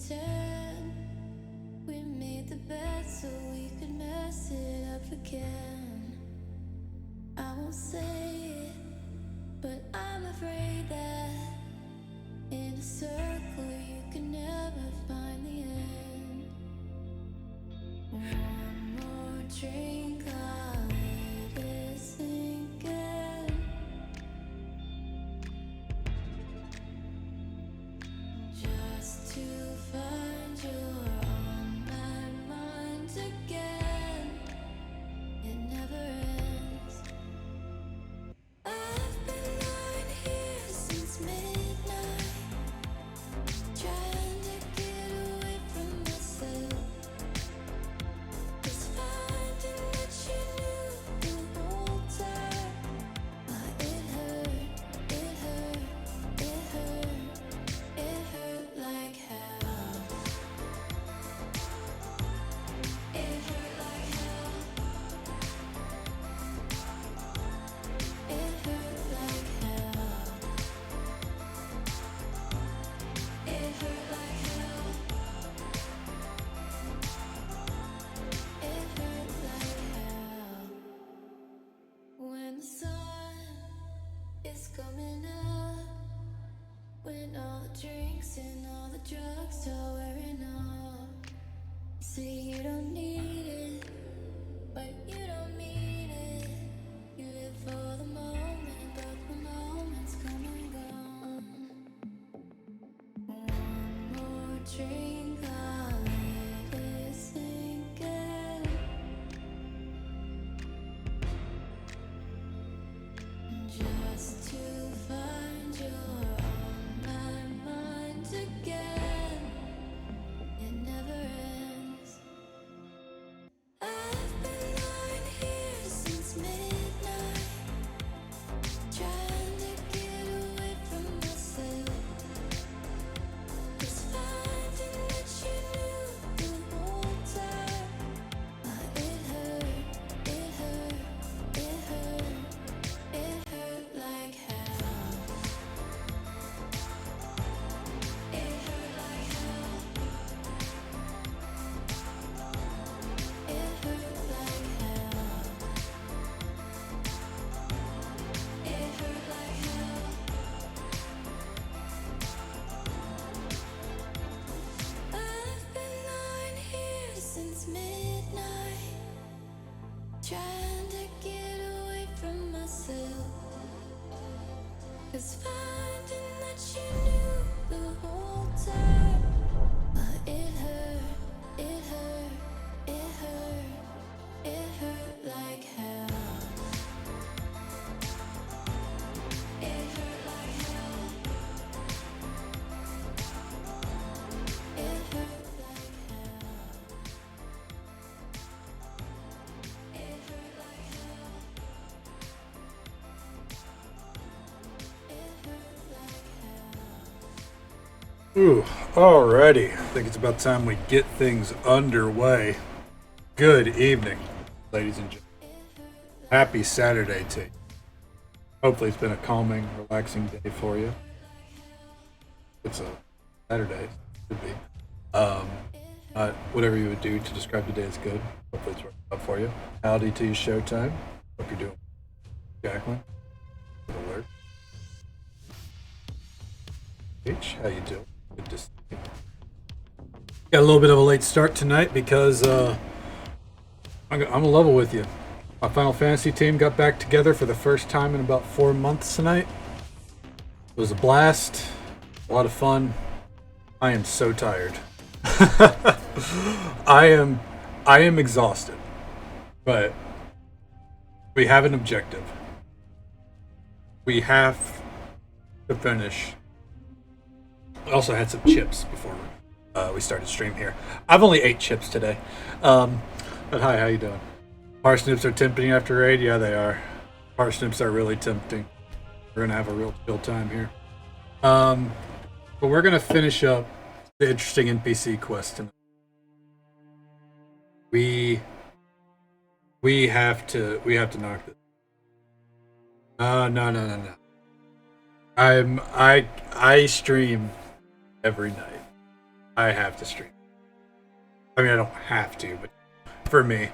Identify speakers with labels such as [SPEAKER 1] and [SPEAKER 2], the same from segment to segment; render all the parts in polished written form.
[SPEAKER 1] pretend we made the bed so we could mess it up again. I won't say it, but I'm afraid that in a circle you can never find the end. One more drink, I'll let it sink in. Just to find you're on my mind again. It never ends. I've been lying here since midnight, trying to get away from myself. Just finding that you knew the whole time. It hurt, it hurt, it hurt, it hurt like hell. It hurt like hell. It hurt like hell. It hurt like hell. It hurt like hell. When the sun is coming up, when all the drinks and all the drugs are wearing off. Say you don't need it, but you don't mean it. You live for the moment, but the moment's come and gone. One more drink, I'll let it sink in. Just to find you're on my mind again. It never ends. I've been lying here since midnight, trying to get away from myself. Just finding that you knew the whole time. It hurt, it hurt, it hurt, it hurt like hell. It hurt like hell. It hurt like hell. It hurt like hell. I've been lying here since midnight, trying to get away from myself. 'Cause finding that you knew the whole time. It hurt, it hurt, it hurt, it hurt like hell. It hurt like hell. It hurt like hell. It hurt like hell. It hurt like hell.
[SPEAKER 2] Ooh, alrighty. I think it's about time we get things underway. Good evening, ladies and gentlemen. Happy Saturday to you. Hopefully it's been a calming, relaxing day for you. It's a Saturday, should be. Whatever you would do to describe the day as good. Hopefully it's working out for you. Howdy to you, Showtime. Hope you're doing well. Jacqueline. Good alert. H, how you doing? Good to see you. Got a little bit of a late start tonight because I'm a level with you. My Final Fantasy team got back together for the first time in about 4 months tonight. It was a blast, a lot of fun. I am so tired. I am exhausted, but we have an objective. We have to finish. I also had some chips before we started stream here. I've only ate chips today. But hi, how you doing? Parsnips are tempting after raid? Yeah, they are. Parsnips are really tempting. We're gonna have a real chill time here. But we're gonna finish up the interesting NPC quest tonight. We have to knock this. No. I stream every night. I have to stream. I mean, I don't have to, but for me,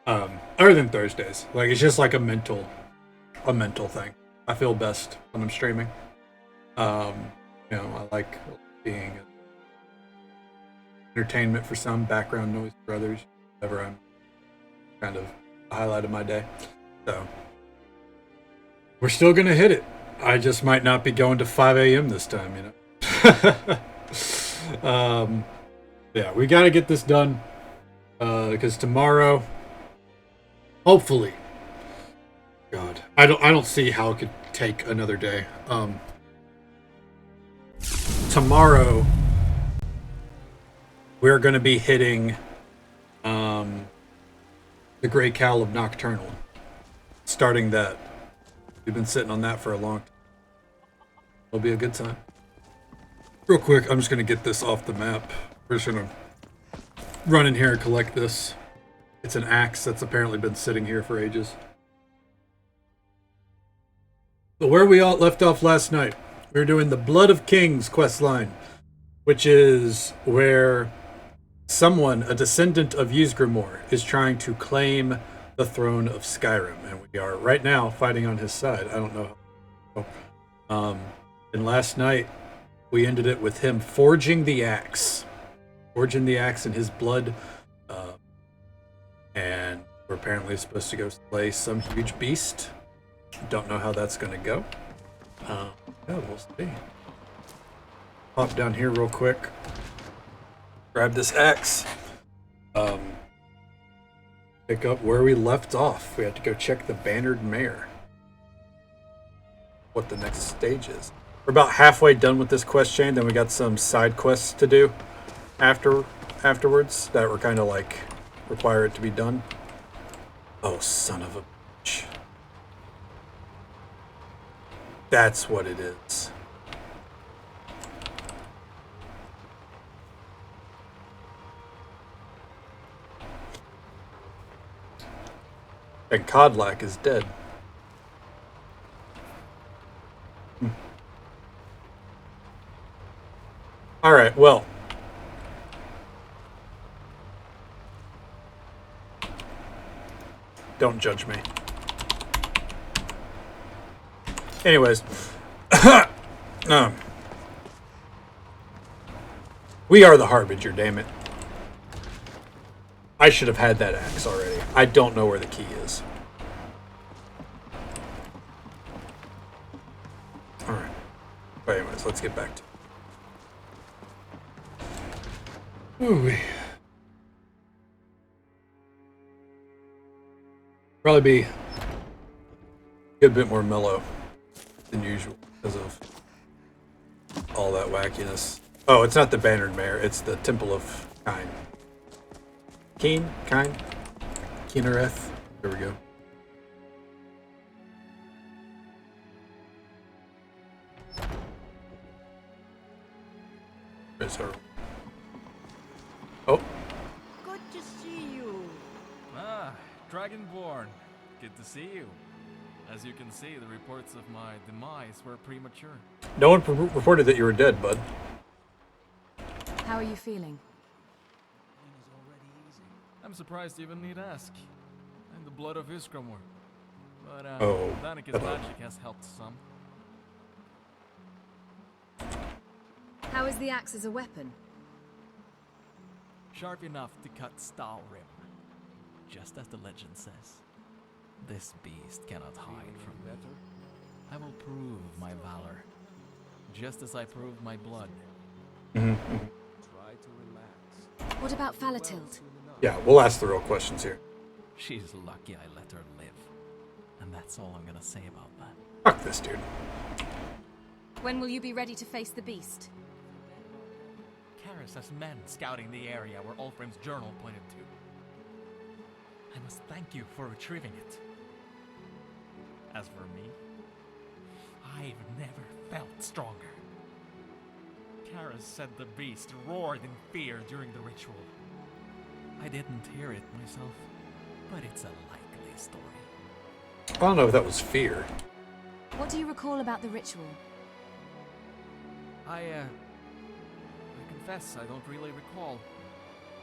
[SPEAKER 2] other than Thursdays, like it's just like a mental thing. I feel best when I'm streaming. I like being entertainment for some, background noise for others. Whatever, I'm kind of the highlight of my day. So we're still gonna hit it. I just might not be going to 5 a.m. this time, Yeah, we got to get this done because tomorrow, hopefully, God, I don't see how it could take another day. Tomorrow, we're going to be hitting the Great Cowl of Nocturnal, starting that. We've been sitting on that for a long time. It'll be a good time. Real quick, I'm just going to get this off the map. We're just going to run in here and collect this. It's an axe that's apparently been sitting here for ages. So where we all left off last night, we were doing the Blood of Kings quest line, which is where someone, a descendant of Ysgramor, is trying to claim the throne of Skyrim, and we are right now fighting on his side. I don't know how. And last night we ended it with him forging the axe in his blood, and we're apparently supposed to go slay some huge beast. Don't know how that's gonna go. Yeah, we'll see. Pop down here real quick, grab this axe, pick up where we left off. We have to go check the Bannered Mare, what the next stage is. We're about halfway done with this quest chain, then we got some side quests to do afterwards that were kind of like require it to be done. Oh, son of a bitch. That's what it is. And Codlack is dead. Alright, well. Don't judge me. Anyways. We are the Harbinger, damn it. I should have had that axe already. I don't know where the key is. Alright. But anyways, let's get back to it. Ooh. Probably be a good bit more mellow than usual because of all that wackiness. Oh, it's not the Bannered Mare, it's the Temple of Keen? Keenereth? There we go. There's her. Oh.
[SPEAKER 3] Good to see you.
[SPEAKER 4] Ah, Dragonborn. Good to see you. As you can see, the reports of my demise were premature.
[SPEAKER 2] No one reported that you were dead, bud.
[SPEAKER 3] How are you feeling?
[SPEAKER 4] I'm surprised you even need ask. I'm the blood of Icecreamassassin. But Danica's magic has helped some.
[SPEAKER 3] How is the axe as a weapon?
[SPEAKER 4] Sharp enough to cut Stalrim. Just as the legend says. This beast cannot hide from me. I will prove my valor. Just as I proved my blood.
[SPEAKER 2] Mm-hmm.
[SPEAKER 4] Try to relax.
[SPEAKER 3] What about Falatild?
[SPEAKER 2] Yeah, we'll ask the real questions here.
[SPEAKER 4] She's lucky I let her live. And that's all I'm gonna say about that.
[SPEAKER 2] Fuck this dude.
[SPEAKER 3] When will you be ready to face the beast?
[SPEAKER 4] Karis has men scouting the area where Ulfrim's journal pointed to. I must thank you for retrieving it. As for me, I've never felt stronger. Karis said the beast roared in fear during the ritual. I didn't hear it myself, but it's a likely story.
[SPEAKER 2] I don't know if that was fear.
[SPEAKER 3] What do you recall about the ritual?
[SPEAKER 4] I confess I don't really recall.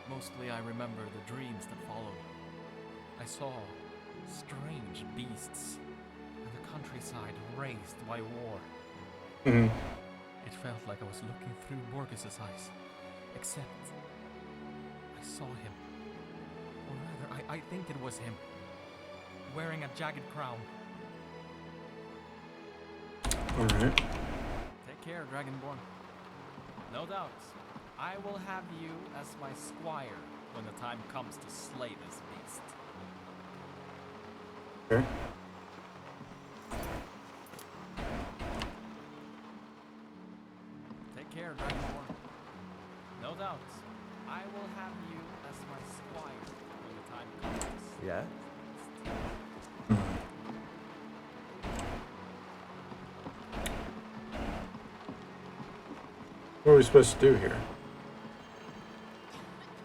[SPEAKER 4] Mostly I remember the dreams that followed. I saw strange beasts, and the countryside razed by war.
[SPEAKER 2] Mhm.
[SPEAKER 4] It felt like I was looking through Borges's eyes, except I saw him. Or rather, I think it was him, wearing a jagged crown.
[SPEAKER 2] Alright.
[SPEAKER 4] Take care, Dragonborn. No doubt, I will have you as my squire when the time comes to slay this beast.
[SPEAKER 2] Okay.
[SPEAKER 4] Take care, Dragonborn. No doubt, I will have you as my squire when the time comes.
[SPEAKER 5] Yeah?
[SPEAKER 2] What are we supposed to do here?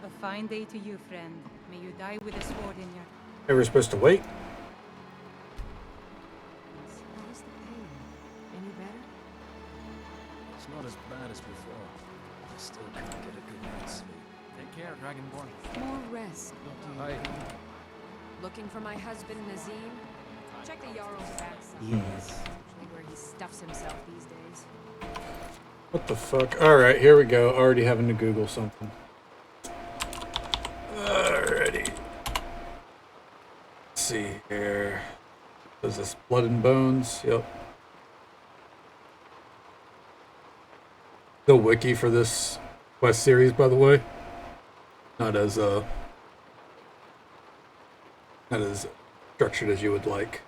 [SPEAKER 6] A fine day to you, friend. May you die with a sword in your...
[SPEAKER 2] Hey, we're supposed to wait?
[SPEAKER 6] How is the pain? Any better?
[SPEAKER 5] It's not as bad as before. I still can't get a good night's sleep.
[SPEAKER 4] Take care, Dragonborn.
[SPEAKER 7] More rest.
[SPEAKER 5] Hi.
[SPEAKER 7] Looking for my husband Nazim? Check the Jarl's backside.
[SPEAKER 5] Yes.
[SPEAKER 7] Usually where he stuffs himself these days.
[SPEAKER 2] What the fuck? Alright, here we go. Already having to Google something. Alrighty. Let's see here. Is this Blood and Bones? Yep. The wiki for this quest series, by the way. Not as structured as you would like.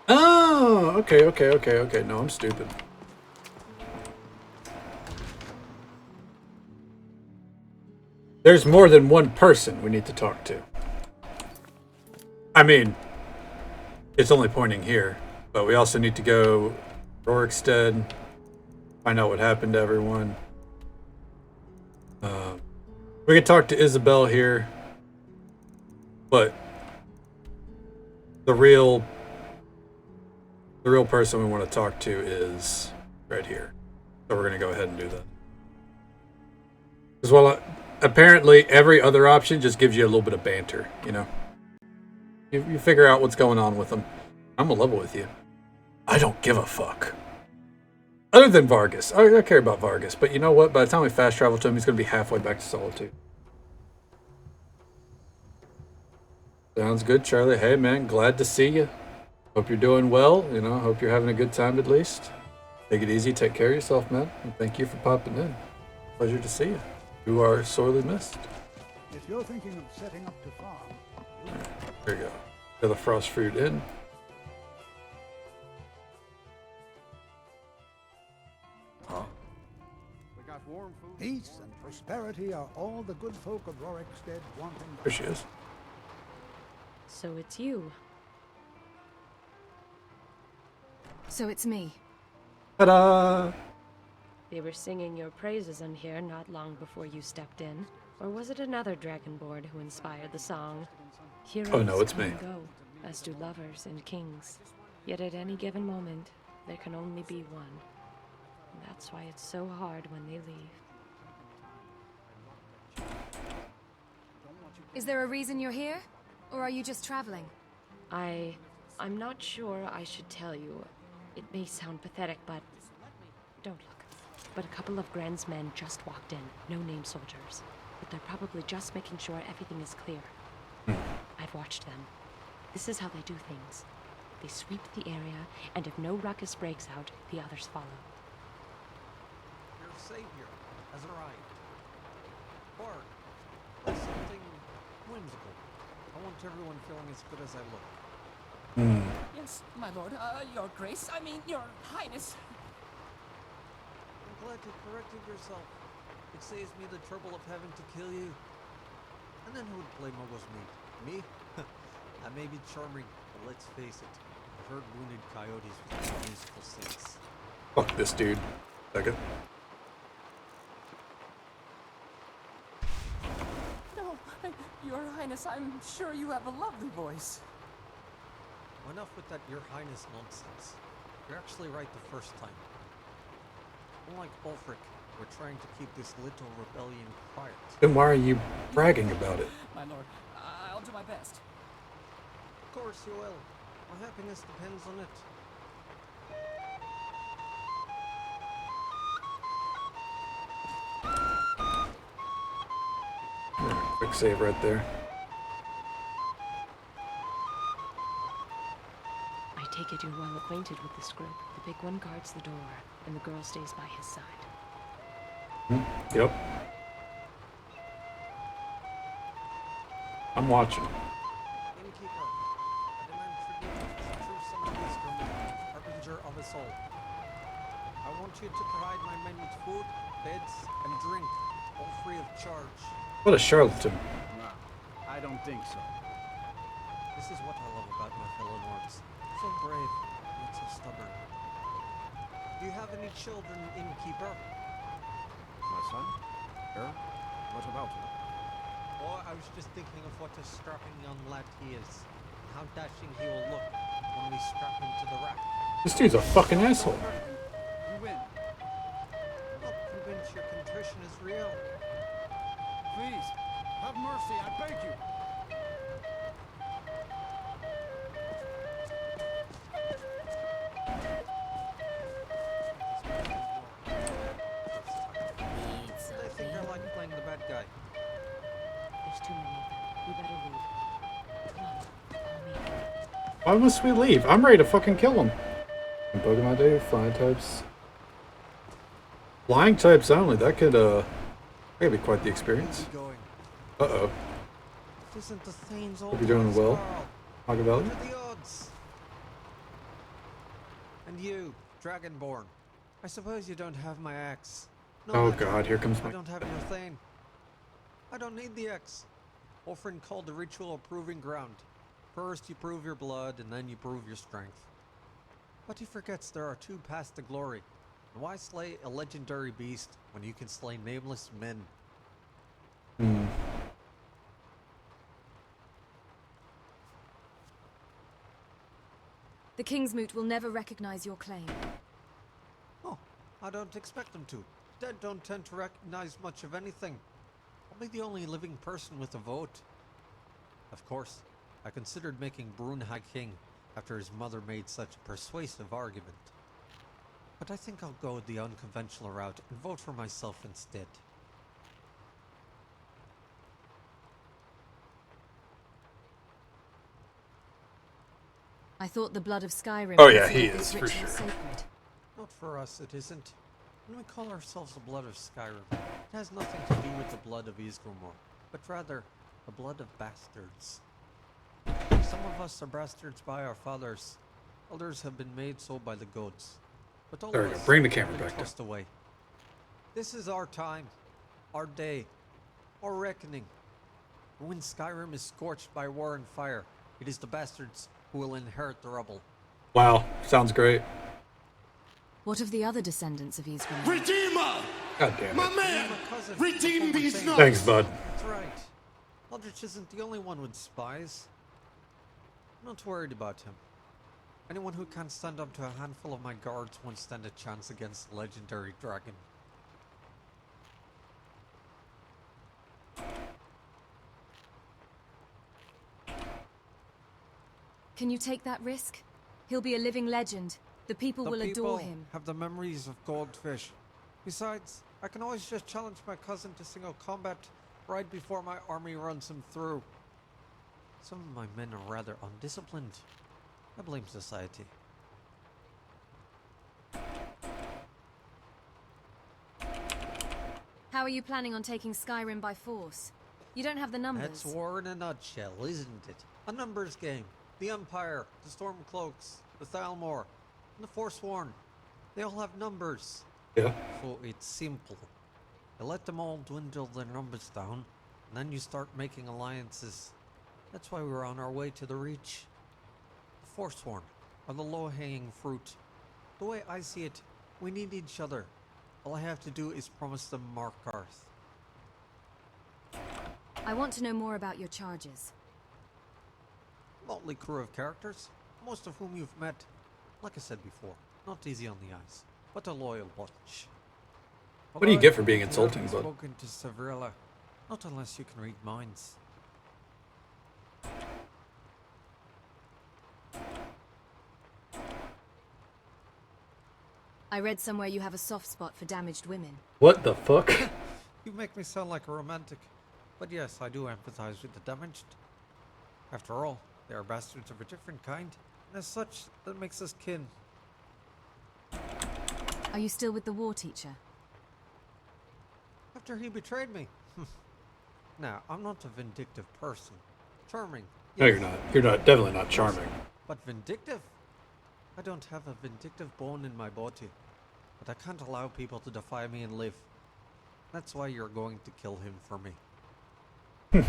[SPEAKER 2] Oh, okay. No, I'm stupid. There's more than one person we need to talk to. I mean, it's only pointing here, but we also need to go Rorikstead, find out what happened to everyone. We can talk to Isabel here, but the real person we want to talk to is right here. So we're going to go ahead and do that. As well, apparently every other option just gives you a little bit of banter, you know? You figure out what's going on with them. I'm gonna level with you. I don't give a fuck. Other than Vargas. I care about Vargas, but you know what? By the time we fast travel to him, he's gonna be halfway back to Solitude. Sounds good, Charlie. Hey, man, glad to see you. Hope you're doing well. You know, hope you're having a good time at least. Take it easy. Take care of yourself, man. And thank you for popping in. Pleasure to see you. You are sorely missed.
[SPEAKER 8] If you're thinking of setting up to farm,
[SPEAKER 2] There you go. Got the frost fruit in.
[SPEAKER 5] Huh?
[SPEAKER 8] peace and prosperity are all the good folk of Rorikstead want and
[SPEAKER 2] There she is.
[SPEAKER 9] So it's you.
[SPEAKER 3] So it's me.
[SPEAKER 2] Ta-da!
[SPEAKER 9] They were singing your praises in here not long before you stepped in. Or was it another Dragonborn who inspired the song? Heroes
[SPEAKER 2] Oh, no, it's
[SPEAKER 9] come
[SPEAKER 2] me.
[SPEAKER 9] and go, as do lovers and kings. Yet at any given moment, there can only be one. And that's why it's so hard when they leave.
[SPEAKER 3] Is there a reason you're here? Or are you just traveling?
[SPEAKER 9] I'm not sure I should tell you. It may sound pathetic, but don't look. But a couple of Gren's men just walked in, no-name soldiers. But they're probably just making sure everything is clear. I've watched them. This is how they do things. They sweep the area, and if no ruckus breaks out, the others follow.
[SPEAKER 10] Your savior has arrived. Bard, like something whimsical. I want everyone feeling as good as I look.
[SPEAKER 11] Yes, my lord. Your grace. I mean, your highness.
[SPEAKER 10] I'm glad you corrected yourself. It saves me the trouble of having to kill you. And then who would blame what was me? Me? I may be charming, but let's face it. I've heard wounded coyotes with musical sings.
[SPEAKER 2] Fuck this dude. Second.
[SPEAKER 11] No, your highness. I'm sure you have a lovely voice.
[SPEAKER 10] enough with that Your Highness nonsense. You're actually right the first time. Unlike Ulfric, we're trying to keep this little rebellion quiet.
[SPEAKER 2] Then why are you bragging about it?
[SPEAKER 11] My lord, I'll do my best.
[SPEAKER 10] Of course you will. My happiness depends on it.
[SPEAKER 2] Quick save right there.
[SPEAKER 9] I take it you're well acquainted with this group. The big one guards the door, and the girl stays by his side.
[SPEAKER 2] Yep. I'm watching.
[SPEAKER 10] Innkeeper, I demand tribute to the true son of Icecreamassassin, harbinger of us all. I want you to provide my men with food, beds, and drink, all free of charge.
[SPEAKER 2] What a charlatan.
[SPEAKER 5] No, I don't think so.
[SPEAKER 10] This is what I love about my fellow Nords. So brave, yet so stubborn. Do you have any children, innkeeper?
[SPEAKER 5] My son? Her? What about her?
[SPEAKER 10] Oh, I was just thinking of what a strapping young lad he is. And how dashing he will look when we strap him to the rack.
[SPEAKER 2] This dude's a fucking asshole.
[SPEAKER 5] You win.
[SPEAKER 10] I'm not convinced your contrition is real.
[SPEAKER 5] Please, have mercy, I beg you.
[SPEAKER 10] I think I like playing the bad guy.
[SPEAKER 9] There's too many of them. We better leave. Come on, follow me.
[SPEAKER 2] Why must we leave? I'm ready to fucking kill him. Pokemon Day, flying types. Flying types only. That could be quite the experience.
[SPEAKER 10] Going.
[SPEAKER 2] Uh-oh.
[SPEAKER 10] It isn't the Thane's
[SPEAKER 2] Hope you're doing well, Hog Valley.
[SPEAKER 10] What are the odds? And you, Dragonborn. I suppose you don't have my axe. No
[SPEAKER 2] Oh
[SPEAKER 10] matter.
[SPEAKER 2] god, here comes
[SPEAKER 10] I
[SPEAKER 2] my...
[SPEAKER 10] don't have your Thane. I don't need the axe. Ulfrin called the ritual a proving ground. First you prove your blood, and then you prove your strength. But he forgets there are two paths to glory. And why slay a legendary beast when you can slay nameless men?
[SPEAKER 3] The Kingsmoot will never recognize your claim.
[SPEAKER 10] Oh, I don't expect them to. Dead don't tend to recognize much of anything. I'll be the only living person with a vote. Of course, I considered making Brun High King after his mother made such a persuasive argument. But I think I'll go the unconventional route and vote for myself instead.
[SPEAKER 3] I thought the blood of Skyrim.
[SPEAKER 2] Oh yeah,
[SPEAKER 3] considered
[SPEAKER 2] he
[SPEAKER 3] this
[SPEAKER 2] is, for
[SPEAKER 3] ritual
[SPEAKER 2] sure.
[SPEAKER 3] sacred.
[SPEAKER 10] Not for us, it isn't. When we call ourselves the blood of Skyrim, it has nothing to do with the blood of Icecreamassassin, but rather the blood of bastards. Some of us are bastards by our fathers. Others have been made so by the gods. But all
[SPEAKER 2] There
[SPEAKER 10] of
[SPEAKER 2] we go.
[SPEAKER 10] us
[SPEAKER 2] Bring the
[SPEAKER 10] have
[SPEAKER 2] camera
[SPEAKER 10] been
[SPEAKER 2] back down.
[SPEAKER 10] tossed away. This is our time, our day, our reckoning. And when Skyrim is scorched by war and fire, it is the bastards who will inherit the rubble.
[SPEAKER 2] Wow, sounds great.
[SPEAKER 3] What of the other descendants of Ysgramor?
[SPEAKER 12] Redeemer!
[SPEAKER 2] God damn
[SPEAKER 12] My
[SPEAKER 2] it.
[SPEAKER 12] man!
[SPEAKER 10] My cousin,
[SPEAKER 12] Redeem
[SPEAKER 10] the
[SPEAKER 12] these
[SPEAKER 10] former
[SPEAKER 12] nuts!
[SPEAKER 2] Thanks, bud.
[SPEAKER 10] That's right. Aldrich isn't the only one with spies. I'm not worried about him. Anyone who can't stand up to a handful of my guards won't stand a chance against the legendary dragon.
[SPEAKER 3] Can you take that risk? He'll be a living legend. The people will adore him.
[SPEAKER 10] Have the memories of goldfish. Besides, I can always just challenge my cousin to single combat right before my army runs him through. Some of my men are rather undisciplined. I blame society.
[SPEAKER 3] How are you planning on taking Skyrim by force? You don't have the numbers.
[SPEAKER 10] That's war in a nutshell, isn't it? A numbers game. The Empire, the Stormcloaks, the Thalmor, and the Forsworn. They all have numbers.
[SPEAKER 2] Yeah.
[SPEAKER 10] So it's simple. You let them all dwindle their numbers down, and then you start making alliances. That's why we're on our way to the Reach. The Forsworn are the low-hanging fruit. The way I see it, we need each other. All I have to do is promise them Markarth.
[SPEAKER 3] I want to know more about your charges.
[SPEAKER 10] Motley crew of characters. most of whom you've met, like I said before, not easy on the eyes, but a loyal bunch.
[SPEAKER 2] What do you get for being
[SPEAKER 10] You
[SPEAKER 2] insulting,
[SPEAKER 10] haven't
[SPEAKER 2] bud?
[SPEAKER 10] spoken to Savrilla, not unless you can read minds.
[SPEAKER 3] I read somewhere you have a soft spot for damaged women.
[SPEAKER 2] What the fuck?
[SPEAKER 10] You make me sound like a romantic, but yes, I do empathize with the damaged. After all, they are bastards of a different kind, and as such, that makes us kin.
[SPEAKER 3] Are you still with the war teacher?
[SPEAKER 10] After he betrayed me. Now, I'm not a vindictive person. Charming.
[SPEAKER 2] No,
[SPEAKER 10] yes,
[SPEAKER 2] you're not. You're not. Definitely not charming.
[SPEAKER 10] but vindictive? I don't have a vindictive bone in my body, but I can't allow people to defy me and live. That's why you're going to kill him for me.
[SPEAKER 9] And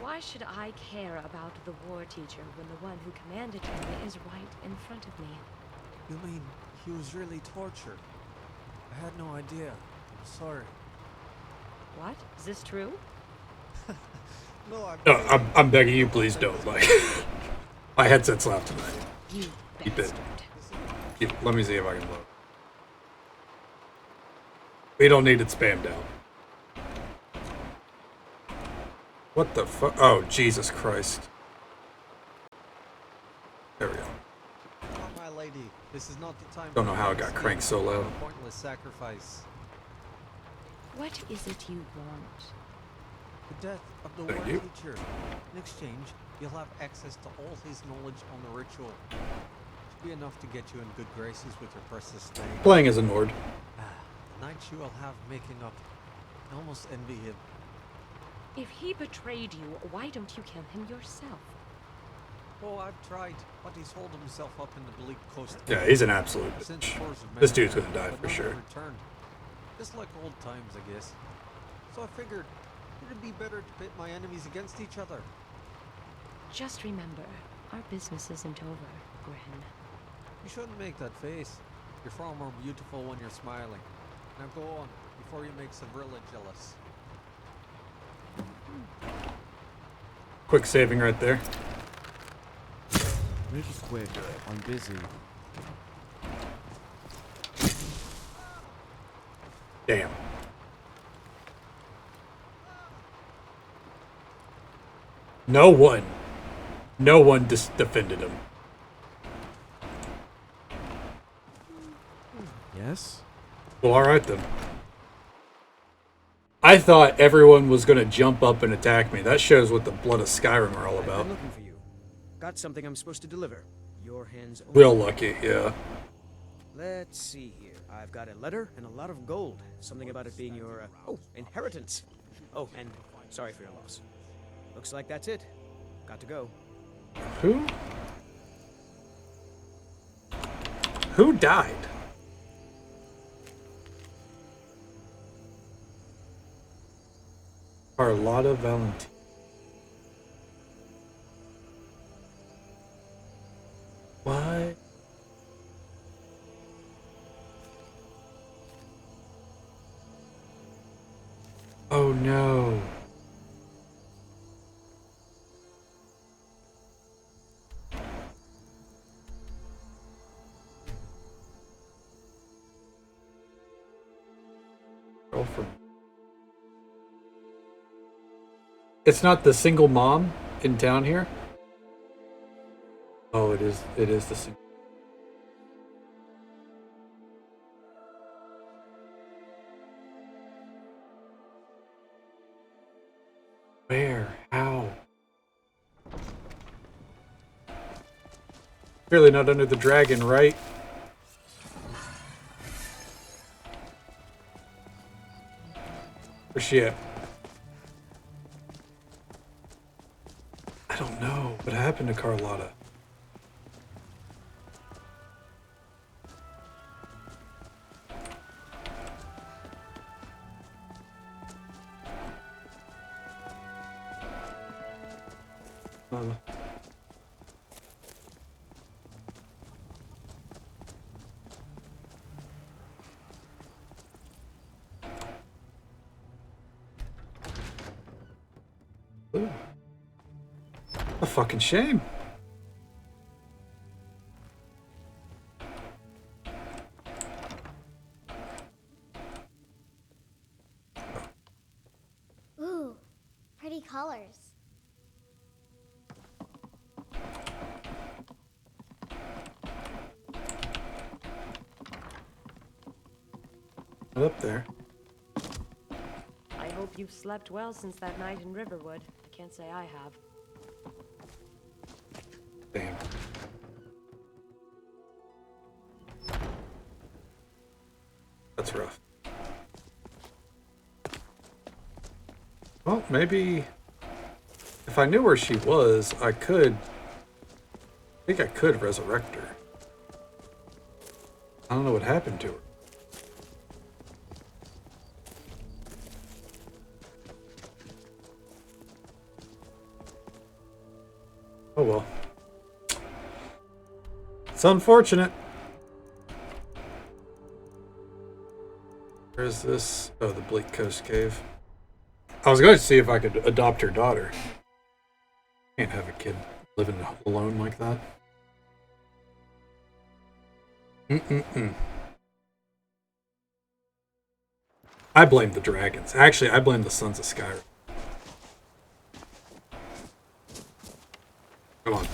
[SPEAKER 9] why should I care about the war teacher when the one who commanded him is right in front of me?
[SPEAKER 10] You mean he was really tortured? I had no idea. I'm sorry.
[SPEAKER 9] What? Is this true?
[SPEAKER 10] No,
[SPEAKER 2] No, I'm begging you, please don't. Like, my headset's loud tonight.
[SPEAKER 9] You
[SPEAKER 2] Keep it.
[SPEAKER 9] bastard.
[SPEAKER 2] Let me see if I can load. We don't need it spammed out. What the fuck? Oh, Jesus Christ. There we go.
[SPEAKER 10] Oh, my lady, this is not the time.
[SPEAKER 2] Don't know how it got cranked so loud.
[SPEAKER 10] A pointless sacrifice.
[SPEAKER 9] What is it you want?
[SPEAKER 10] The death of the
[SPEAKER 2] Thank
[SPEAKER 10] war
[SPEAKER 2] you.
[SPEAKER 10] teacher. In exchange, you'll have access to all his knowledge on the ritual. Should be enough to get you in good graces with your precious slave.
[SPEAKER 2] Playing as a Nord.
[SPEAKER 10] The night you will have making up. I almost envy him.
[SPEAKER 9] If he betrayed you, why don't you kill him yourself?
[SPEAKER 10] Oh, I've tried, but he's holed himself up in the bleak coast.
[SPEAKER 2] Yeah, he's an absolute
[SPEAKER 10] Since
[SPEAKER 2] bitch.
[SPEAKER 10] wars of
[SPEAKER 2] This
[SPEAKER 10] men,
[SPEAKER 2] dude's gonna die
[SPEAKER 10] but
[SPEAKER 2] for
[SPEAKER 10] none
[SPEAKER 2] sure.
[SPEAKER 10] have returned. Just like old times, I guess. So I figured it'd be better to pit my enemies against each other.
[SPEAKER 9] Just remember, our business isn't over, Gren.
[SPEAKER 10] You shouldn't make that face. You're far more beautiful when you're smiling. Now go on, before you make Savrilla jealous.
[SPEAKER 2] Quick saving right there.
[SPEAKER 5] Make it quick. I'm busy.
[SPEAKER 2] Damn. No one defended him.
[SPEAKER 5] Yes?
[SPEAKER 2] Well, alright then. I thought everyone was gonna jump up and attack me. That shows what the blood of Skyrim are all
[SPEAKER 12] I've
[SPEAKER 2] about.
[SPEAKER 12] been looking for you. Got something I'm supposed to deliver. Your hands only.
[SPEAKER 2] Real lucky, yeah.
[SPEAKER 12] Let's see here. I've got a letter and a lot of gold. Something about it being your, inheritance. Oh, and sorry for your loss. Looks like that's it. Got to go.
[SPEAKER 2] Who? Who died? Carlotta Valentin. What? Oh no. Girlfriend. It's not the single mom in town here? Oh, it is the single. Where? How? Clearly not under the dragon, right? Where's she at? I don't know. What happened to Carlotta? Ooh. A fucking shame. Not up there.
[SPEAKER 9] I hope you've slept well since that night in Riverwood. I can't say I have.
[SPEAKER 2] Damn. That's rough. Well, maybe if I knew where she was, I think I could resurrect her. I don't know what happened to her. Oh well. It's unfortunate. Where is this? Oh, the Bleak Coast Cave. I was going to see if I could adopt her daughter. Can't have a kid living alone like that. I blame the dragons. Actually, I blame the Sons of Skyrim. Come on.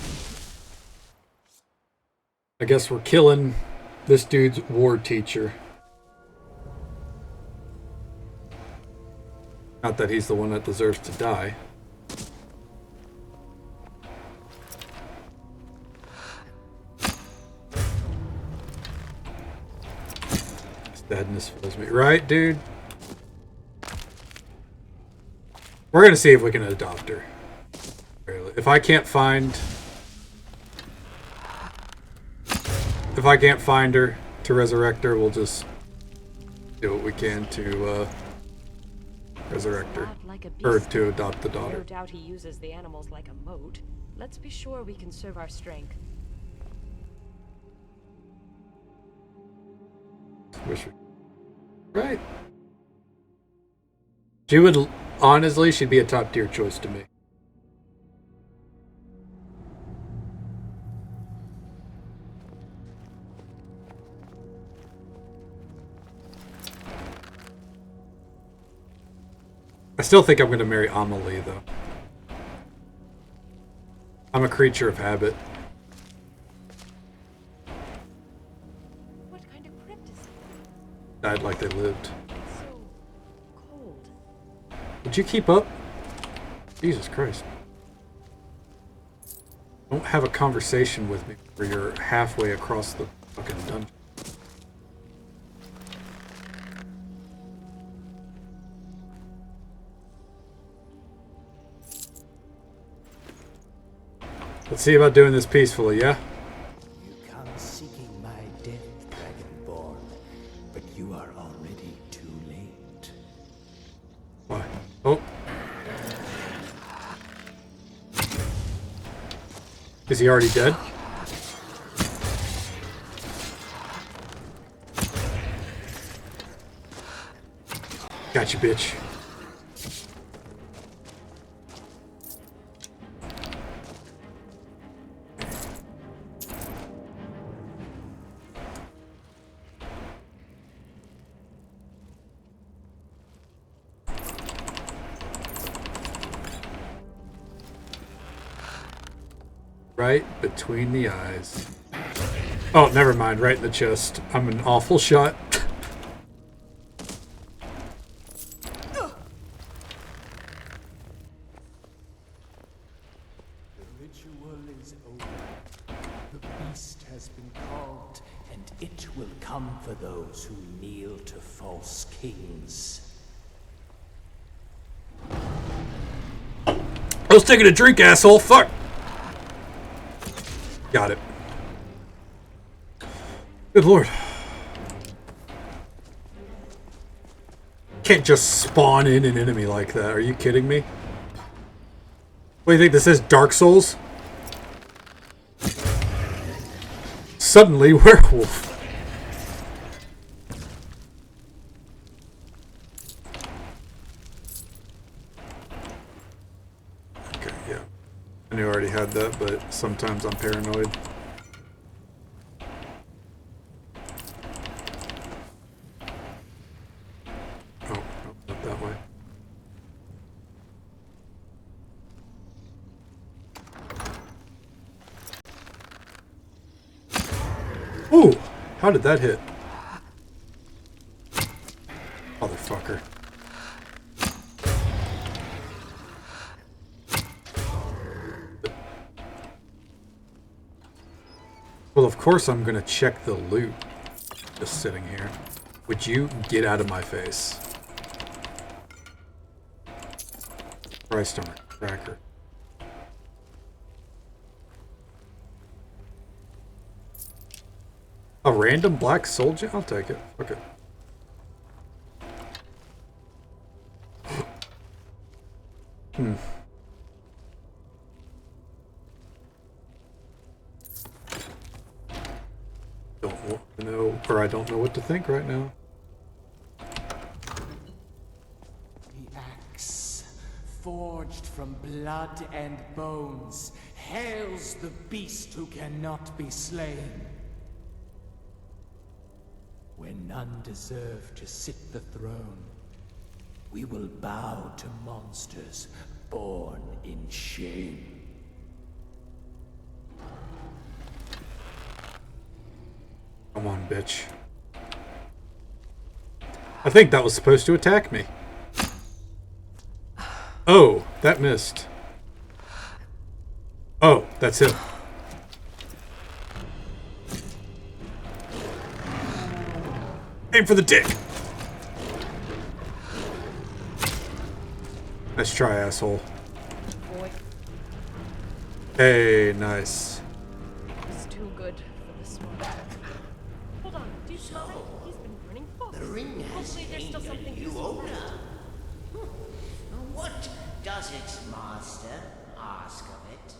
[SPEAKER 2] I guess we're killing this dude's war teacher. Not that he's the one that deserves to die. Sadness fills me. Right, dude? We're gonna see if we can adopt her. If I can't find her to resurrect her, we'll just do what we can to resurrect her. Or to adopt the daughter.
[SPEAKER 9] No doubt he uses the animals like a moat. Let's be sure we conserve our strength.
[SPEAKER 2] Right. She would, honestly, she'd be a top tier choice to me. I still think I'm going to marry Amelie, though. I'm a creature of habit.
[SPEAKER 9] What kind of crypt is it?
[SPEAKER 2] Died like they lived.
[SPEAKER 9] It's so cold.
[SPEAKER 2] Would you keep up? Jesus Christ. Don't have a conversation with me where you're halfway across the fucking dungeon. Let's see about doing this peacefully, yeah?
[SPEAKER 13] You come seeking my death, Dragonborn, but you are already too late.
[SPEAKER 2] Why? Oh. Is he already dead? Gotcha, bitch. Right between the eyes. Oh, never mind. Right in the chest. I'm an awful shot.
[SPEAKER 13] The ritual is over. The beast has been called, and it will come for those who kneel to false kings.
[SPEAKER 2] I was taking a drink, asshole. Fuck. Got it. Good lord. Can't just spawn in an enemy like that. Are you kidding me? What do you think this is? Dark Souls? Suddenly, werewolf. Okay, yeah. I knew I already had that, but sometimes I'm paranoid. Oh, no, not that way. Ooh! How did that hit? Well, of course I'm gonna check the loot. Just sitting here. Would you get out of my face? Christ armor tracker. A random black soldier? I'll take it. Okay. Don't want to know, or I don't know what to think right now.
[SPEAKER 13] The axe, forged from blood and bones, hails the beast who cannot be slain. When none deserve to sit the throne, we will bow to monsters born in shame.
[SPEAKER 2] Come on, bitch. I think that was supposed to attack me. Oh, that missed. Oh, that's him. Aim for the dick. Nice try, asshole.
[SPEAKER 9] Boy,
[SPEAKER 2] Hey, nice.
[SPEAKER 9] it's too good for this one. Hold on, do you smell it? He's been burning fast.
[SPEAKER 14] The ring has
[SPEAKER 9] Hopefully there's still
[SPEAKER 14] gained a
[SPEAKER 9] something
[SPEAKER 14] new
[SPEAKER 9] useful.
[SPEAKER 14] owner. What does its master ask of it?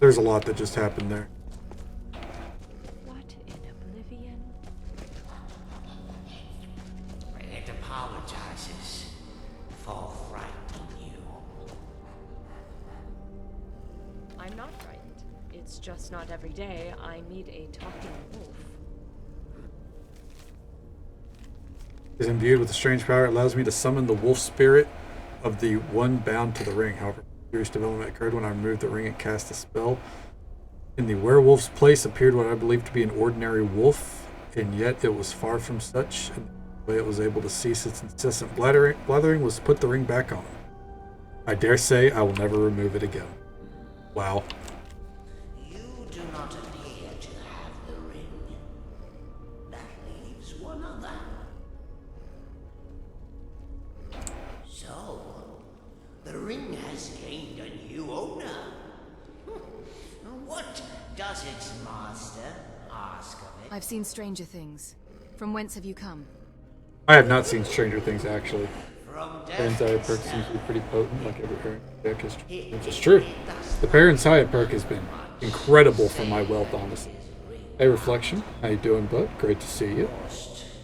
[SPEAKER 2] There's a lot that just happened there.
[SPEAKER 9] What in oblivion?
[SPEAKER 14] It apologizes for frightening you.
[SPEAKER 9] I'm not frightened. It's just not every day I meet a talking wolf.
[SPEAKER 2] Is imbued with a strange power. It allows me to summon the wolf spirit of the one bound to the ring. However, serious development occurred when I removed the ring and cast a spell. In the werewolf's place appeared what I believed to be an ordinary wolf, and yet it was far from such. And the way it was able to cease its incessant blathering was to put the ring back on. I dare say I will never remove it again. Wow.
[SPEAKER 14] You do not appear to have the ring. That leaves one other. So, the ring has gained a new owner. What does its master ask of it?
[SPEAKER 3] I've seen stranger things. From whence have you come?
[SPEAKER 2] I have not seen Stranger Things, actually.
[SPEAKER 14] From
[SPEAKER 2] Parents' perk seems to be pretty potent, like every parent deck is. Which is true. The Parents' perk has been incredible for my wealth, honestly. Hey, Reflection. How you doing, bud? Great to see you.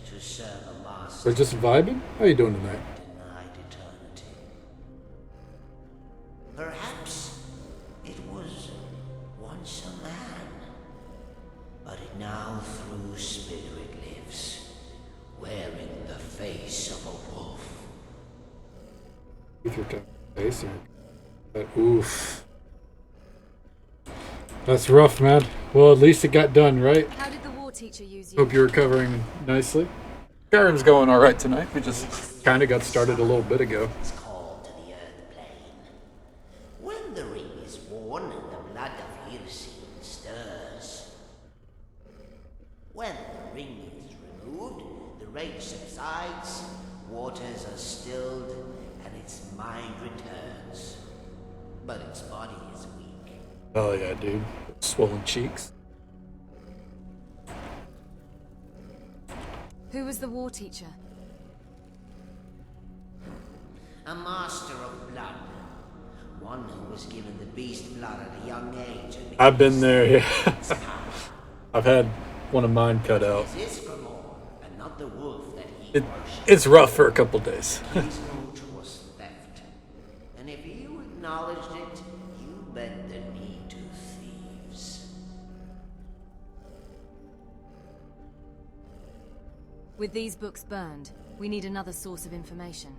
[SPEAKER 14] to serve a master
[SPEAKER 2] We're just vibing? How you doing tonight?
[SPEAKER 14] denied eternity. Perhaps it was once a man, but it now through spirit lives, wearing the face of a wolf.
[SPEAKER 2] With your face here. But oof. That's rough, man. Well, at least it got done, right?
[SPEAKER 3] How did the war teacher use you?
[SPEAKER 2] Hope you're recovering nicely. Skyrim's going alright tonight. We just kind of got started a little bit ago.
[SPEAKER 14] It's called to the earth plane. When the ring is worn, the blood of Hircine stirs. When the ring is removed, the rage subsides, waters are stilled, and its mind returns. But its body is weak.
[SPEAKER 2] Oh yeah, dude. Swollen cheeks.
[SPEAKER 3] Who was the war teacher?
[SPEAKER 14] A master of blood. One who was given the beast blood at a young age. And
[SPEAKER 2] I've been there, yeah. I've had one of mine cut out.
[SPEAKER 14] It's Icecreamassassin, and not the wolf that he
[SPEAKER 2] It's rough for a couple days.
[SPEAKER 14] His root was theft. And if you acknowledged it, you bent the knee to thieves.
[SPEAKER 3] With these books burned, we need another source of information.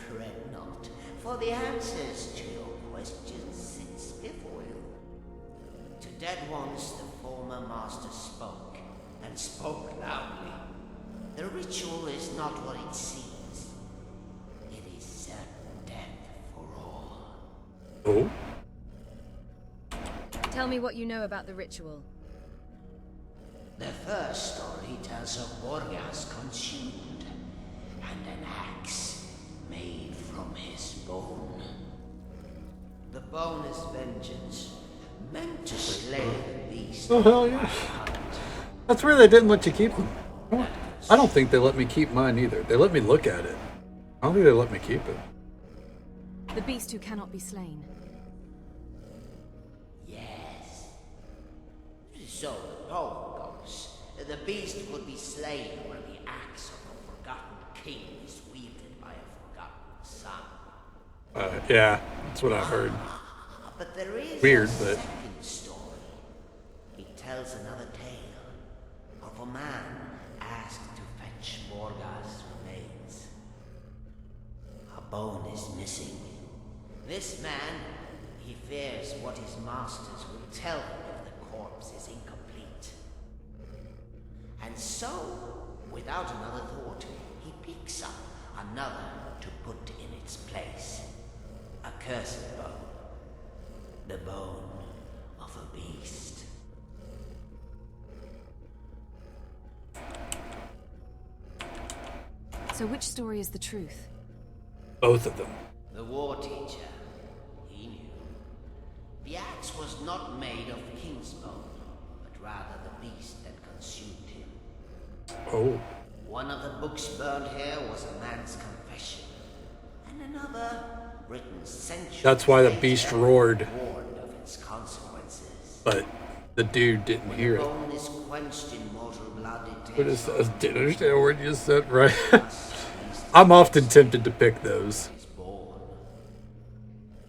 [SPEAKER 14] Fret not, for the answers to your questions sits before you. To dead ones the former master spoke, and spoke loudly. The ritual is not what it seems. It is
[SPEAKER 2] Oh.
[SPEAKER 3] Tell me what you know about the ritual.
[SPEAKER 14] The first story tells of Borgas consumed, and an axe made from his bone. The bone is vengeance, meant to slay the beast.
[SPEAKER 2] Oh, hell yeah. That's weird they didn't let you keep them. I don't think they let me keep mine either. They let me look at it. I don't think they let me keep it.
[SPEAKER 3] The beast who cannot be slain.
[SPEAKER 14] Yes. So the poem goes, the beast will be slain when the axe of a forgotten king is wielded by a forgotten son.
[SPEAKER 2] Yeah, that's what I heard.
[SPEAKER 14] But there is
[SPEAKER 2] Weird,
[SPEAKER 14] a
[SPEAKER 2] but
[SPEAKER 14] second story. It tells another tale of a man asked to fetch Borga's remains. A bone is missing. This man, he fears what his masters will tell him if the corpse is incomplete. And so, without another thought, he picks up another to put in its place. A cursed bone. The bone of a beast.
[SPEAKER 3] So which story is the truth?
[SPEAKER 2] Both of them.
[SPEAKER 14] The war teacher, he knew. The axe was not made of king's bone, but rather the beast that consumed him.
[SPEAKER 2] Oh.
[SPEAKER 14] One of the books burned here was a man's confession, and another, written centuries
[SPEAKER 2] That's why the
[SPEAKER 14] later,
[SPEAKER 2] beast roared.
[SPEAKER 14] warned of its consequences.
[SPEAKER 2] But the dude didn't hear it.
[SPEAKER 14] Bone is quenched in mortal blood.
[SPEAKER 2] What is that? I didn't understand what you said, right? I'm often tempted to pick those.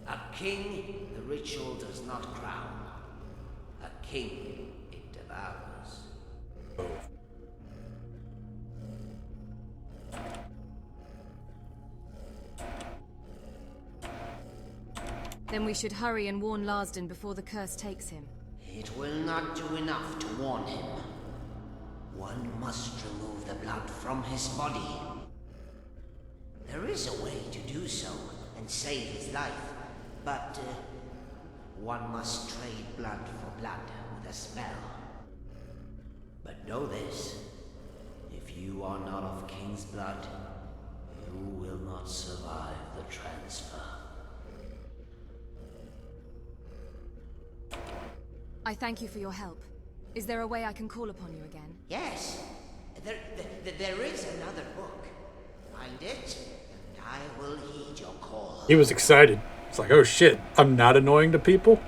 [SPEAKER 14] A king, the ritual does not crown. A king, it devours.
[SPEAKER 2] Oh.
[SPEAKER 3] Then we should hurry and warn Larsden before the curse takes him.
[SPEAKER 14] It will not do enough to warn him. One must remove the blood from his body. There is a way to do so and save his life, but one must trade blood for blood with a spell. But know this, if you are not of king's blood, you will not survive the transfer.
[SPEAKER 3] I thank you for your help. Is there a way I can call upon you again?
[SPEAKER 14] Yes, there is another book. Find it, and I will heed your call.
[SPEAKER 2] He was excited. It's like, oh shit, I'm not annoying to people?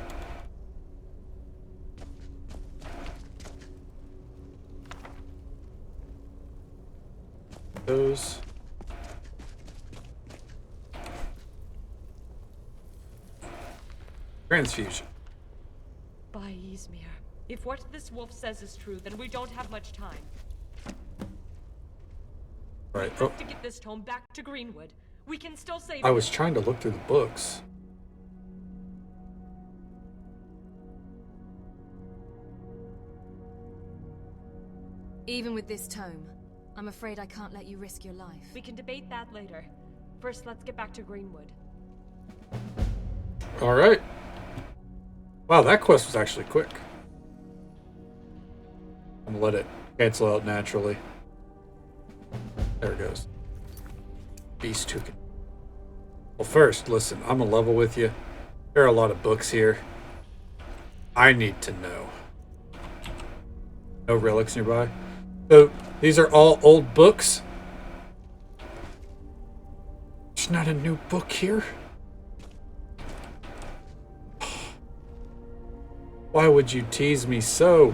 [SPEAKER 2] Those. Transfusion.
[SPEAKER 15] By Ysmir. If what this wolf says is true, then we don't have much time.
[SPEAKER 2] Right.
[SPEAKER 15] We have to get this tome back to Greenwood. We can still save
[SPEAKER 2] I was trying to look through the books.
[SPEAKER 3] Even with this tome, I'm afraid I can't let you risk your life.
[SPEAKER 15] We can debate that later. First, let's get back to Greenwood.
[SPEAKER 2] Alright. Wow, that quest was actually quick. I'm gonna let it cancel out naturally. There it goes. Beast who can. Well, first, listen, I'm gonna level with you. There are a lot of books here. I need to know. No relics nearby. So, these are all old books? There's not a new book here? Why would you tease me so?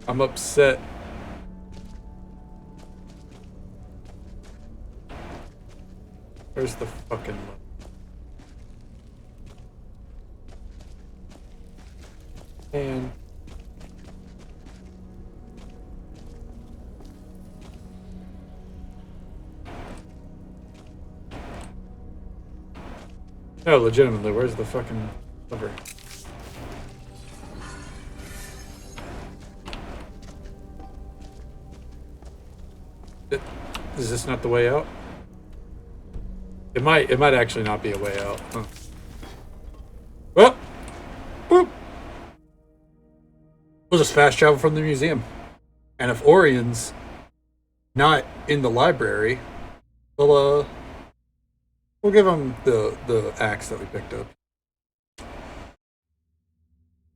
[SPEAKER 2] I'm upset. Where's the fucking book? And no, legitimately, where's the fucking liver? Is this not the way out? It might actually not be a way out. Huh. Oh! Boop! We'll just fast travel from the museum. And if Orion's not in the library, we'll give him the axe that we picked up.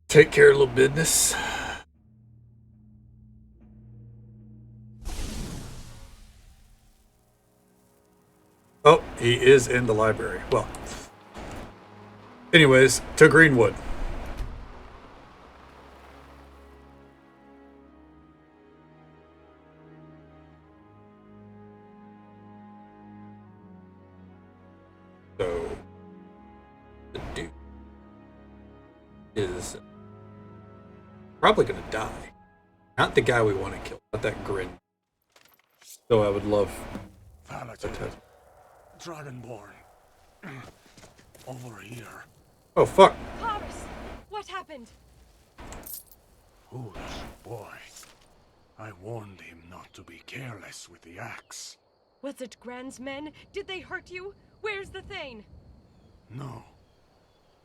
[SPEAKER 2] Take care of a little business. Oh, he is in the library. Well, anyways, to Greenwood. So, the dude is probably gonna die. Not the guy we want to kill, not that grin. Though I would love
[SPEAKER 13] Valid. Dragonborn. Over here.
[SPEAKER 2] Oh, fuck.
[SPEAKER 15] Horace, what happened?
[SPEAKER 13] Foolish boy. I warned him not to be careless with the axe.
[SPEAKER 15] Was it Gran's men? Did they hurt you? Where's the Thane?
[SPEAKER 13] No,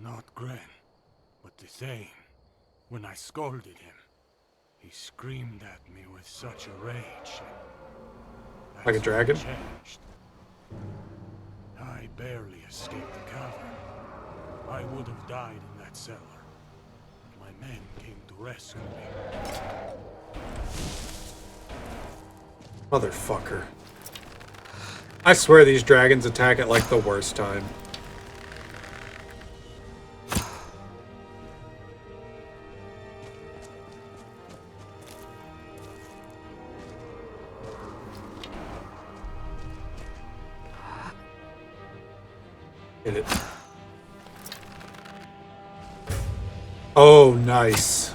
[SPEAKER 13] not Gren, but the Thane. When I scolded him, he screamed at me with such a rage.
[SPEAKER 2] Like a dragon?
[SPEAKER 13] Changed. I barely escaped the cavern. I would have died in that cellar. But my men came to rescue me.
[SPEAKER 2] Motherfucker. I swear these dragons attack at like the worst time. Hit it. Oh, nice.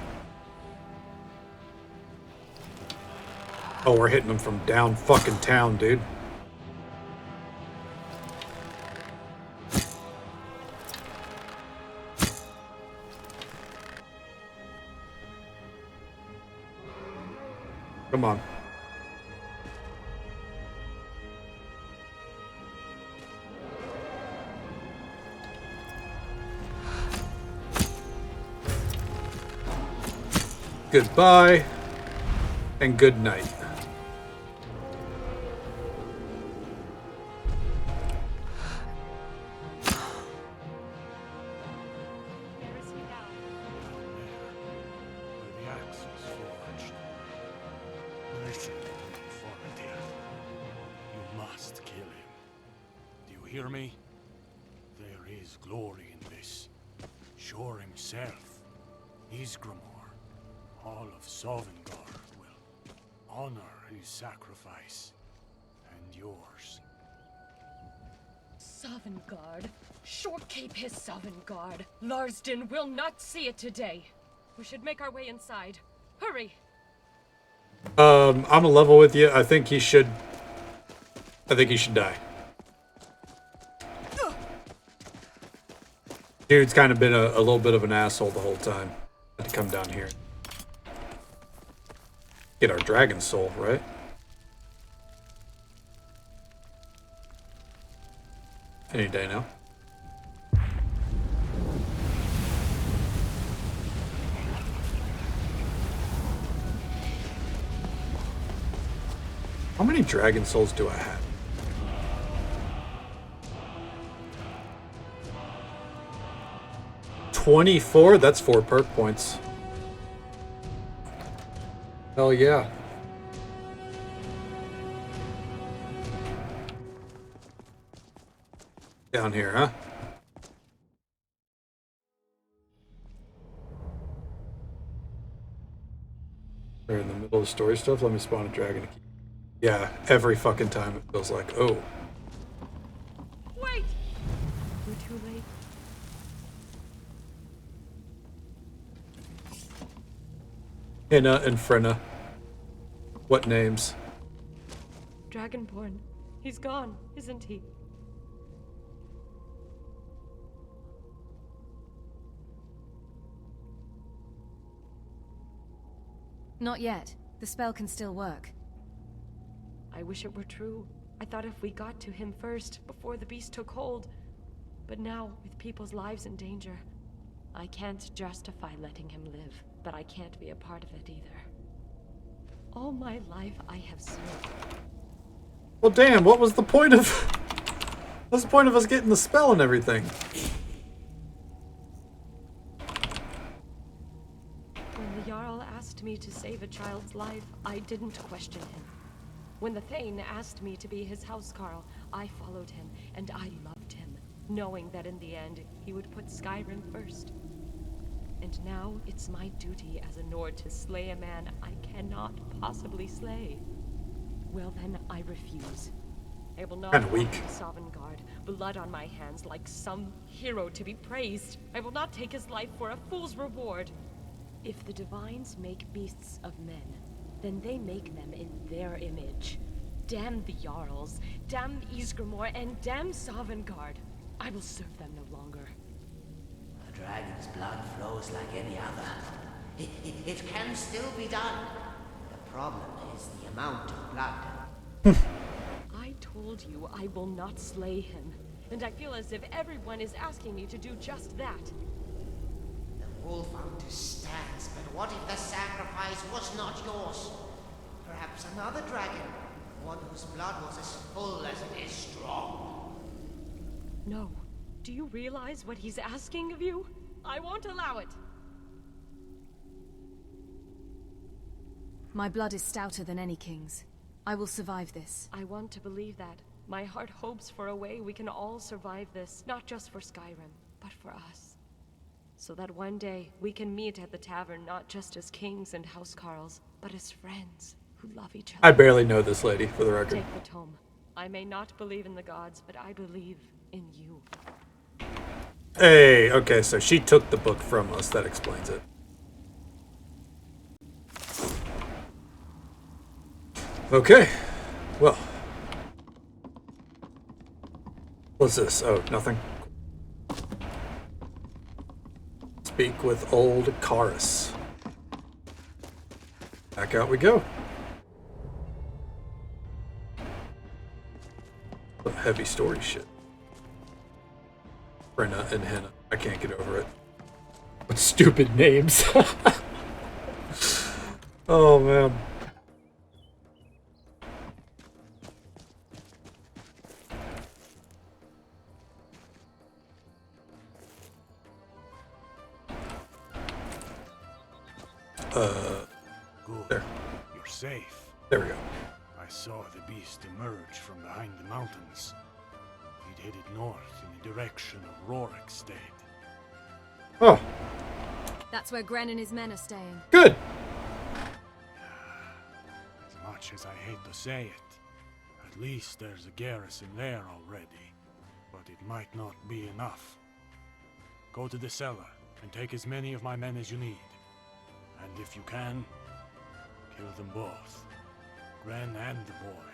[SPEAKER 2] Oh, we're hitting them from down fucking town, dude. Come on. Goodbye and good night.
[SPEAKER 13] Listen, Formative. You must kill him. Do you hear me? There is glory in this. Shore himself, Icecreamassassin, all of Sovngarde will honor his sacrifice and yours.
[SPEAKER 15] Sovngarde? Shore Cape his Sovngarde. Larsden will not see it today. We should make our way inside. Hurry!
[SPEAKER 2] I'm a level with you. I think he should die. Dude's kind of been a little bit of an asshole the whole time. Had to come down here. Get our dragon soul, right? Any day now. How many dragon souls do I have? $24? That's 4 perk points. Hell yeah. Down here, huh? We're in the middle of the story stuff. Let me spawn a dragon. Yeah, every fucking time it feels like, oh.
[SPEAKER 15] Wait! We're too late.
[SPEAKER 2] Hinna and Frenna. What names?
[SPEAKER 15] Dragonborn. He's gone, isn't he?
[SPEAKER 3] Not yet. The spell can still work.
[SPEAKER 9] I wish it were true. I thought if we got to him first, before the beast took hold. But now, with people's lives in danger, I can't justify letting him live, but I can't be a part of it either. All my life I have served.
[SPEAKER 2] Well, damn, what was the point of... What's the point of us getting the spell and everything?
[SPEAKER 9] When the Jarl asked me to save a child's life, I didn't question him. When the Thane asked me to be his housecarl, I followed him, and I loved him, knowing that in the end, he would put Skyrim first. And now, it's my duty as a Nord to slay a man I cannot possibly slay. Well then, I refuse. I will not
[SPEAKER 2] Kinda
[SPEAKER 9] walk
[SPEAKER 2] weak.
[SPEAKER 9] to Sovngarde, blood on my hands like some hero to be praised. I will not take his life for a fool's reward. If the Divines make beasts of men, then they make them in their image. Damn the Jarls, damn Icecreamassassin, and damn Sovngarde. I will serve them no longer.
[SPEAKER 14] A dragon's blood flows like any other. It can still be done. The problem is the amount of blood.
[SPEAKER 9] I told you I will not slay him, and I feel as if everyone is asking me to do just that.
[SPEAKER 14] The wolf understands, but what if the sacrifice was not yours? Perhaps another dragon, one whose blood was as full as it is strong.
[SPEAKER 9] No. Do you realize what he's asking of you? I won't allow it.
[SPEAKER 3] My blood is stouter than any king's. I will survive this.
[SPEAKER 9] I want to believe that. My heart hopes for a way we can all survive this, not just for Skyrim, but for us. So that one day we can meet at the tavern not just as kings and housecarls, but as friends who love each other.
[SPEAKER 2] I barely know this lady, for the record.
[SPEAKER 9] Take the tome. I may not believe in the gods, but I believe in you.
[SPEAKER 2] Hey, okay, so she took the book from us. That explains it. Okay, well. What's this? Oh, nothing. Speak with old Karis. Back out we go. Some heavy story shit. Brenna and Hannah. I can't get over it. What stupid names. Oh, man.
[SPEAKER 13] Good.
[SPEAKER 2] There.
[SPEAKER 13] You're safe.
[SPEAKER 2] There we go.
[SPEAKER 13] I saw the beast emerge from behind the mountains. It headed north in the direction of Rorikstead.
[SPEAKER 2] Oh.
[SPEAKER 3] That's where Gren and his men are staying.
[SPEAKER 2] Good.
[SPEAKER 13] As much as I hate to say it, at least there's a garrison there already. But it might not be enough. Go to the cellar and take as many of my men as you need. And if you can, kill them both. Gren and the boy.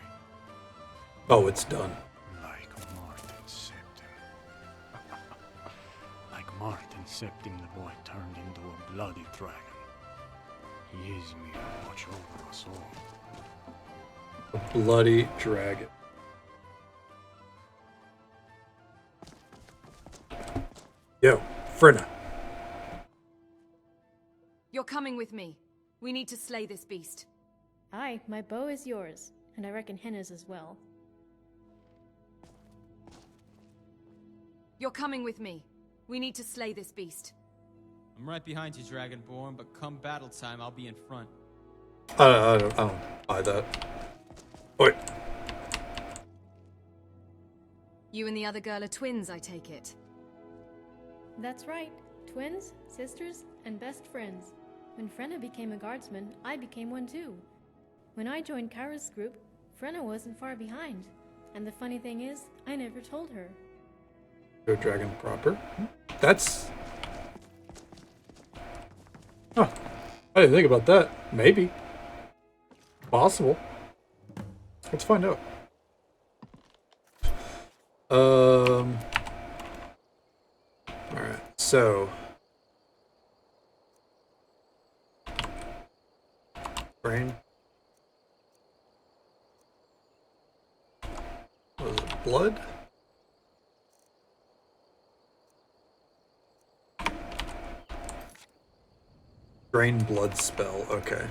[SPEAKER 2] Oh, it's done.
[SPEAKER 13] Like Martin Septim. Like Martin Septim, the boy turned into a bloody dragon. He is me to watch over us all.
[SPEAKER 2] A bloody dragon. Yo, Frinna.
[SPEAKER 3] You're coming with me. We need to slay this beast.
[SPEAKER 16] Aye, my bow is yours, and I reckon Henna's as well.
[SPEAKER 3] You're coming with me. We need to slay this beast.
[SPEAKER 17] I'm right behind you, Dragonborn, but come battle time, I'll be in front.
[SPEAKER 2] I don't buy that. Wait.
[SPEAKER 3] You and the other girl are twins, I take it.
[SPEAKER 16] That's right. Twins, sisters, and best friends. When Frenna became a guardsman, I became one too. When I joined Kara's group, Frenna wasn't far behind. And the funny thing is, I never told her.
[SPEAKER 2] Go dragon proper. That's... Huh. I didn't think about that. Maybe. Possible. Let's find out. Alright, so... Brain. blood? Drain blood spell, okay.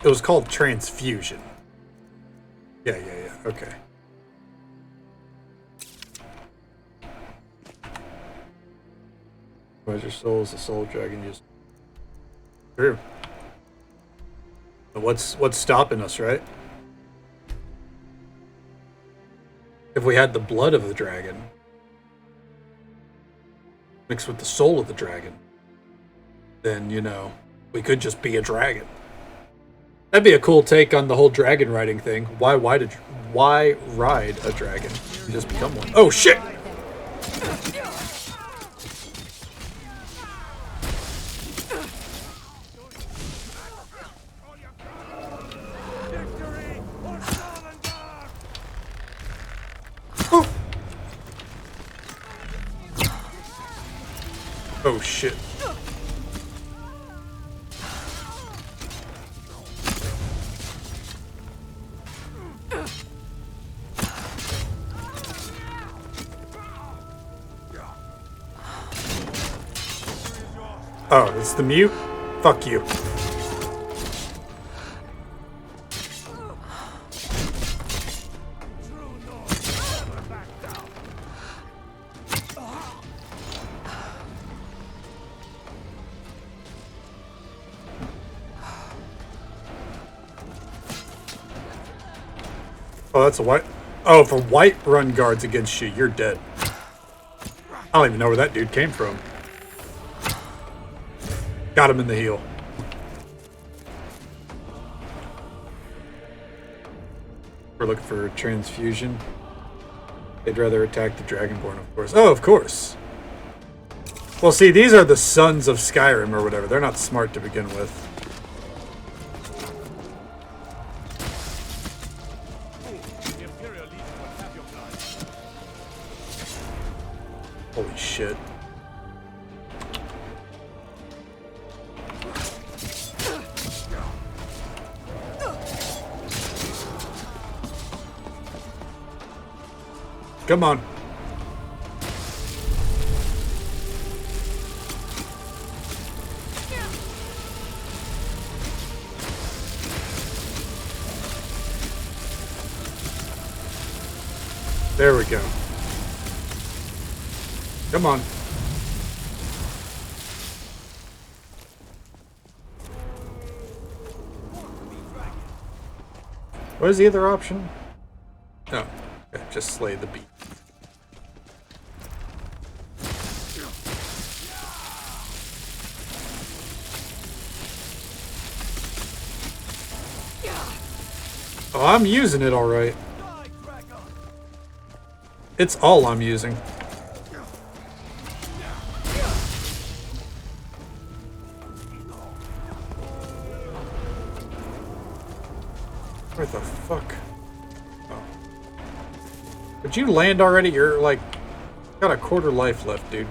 [SPEAKER 2] It was called transfusion. Yeah, okay. Treasure soul is the soul dragon used. True. What's stopping us, right? If we had the blood of the dragon mixed with the soul of the dragon, then, you know, we could just be a dragon. That'd be a cool take on the whole dragon riding thing. Why ride a dragon? You just become one. Oh shit! Oh shit. Oh, it's the mute? Fuck you. Oh, that's a white. Oh, if a white run guards against you, you're dead. I don't even know where that dude came from. Got him in the heel. We're looking for a transfusion. They'd rather attack the Dragonborn, of course. Oh, of course. Well, see, these are the sons of Skyrim or whatever. They're not smart to begin with. Holy shit. Come on. There we go. Come on. What is the other option? No. Okay, just slay the beast. Oh, I'm using it all right. It's all I'm using. Where the fuck? Oh. Did you land already? You're like, got a quarter life left, dude.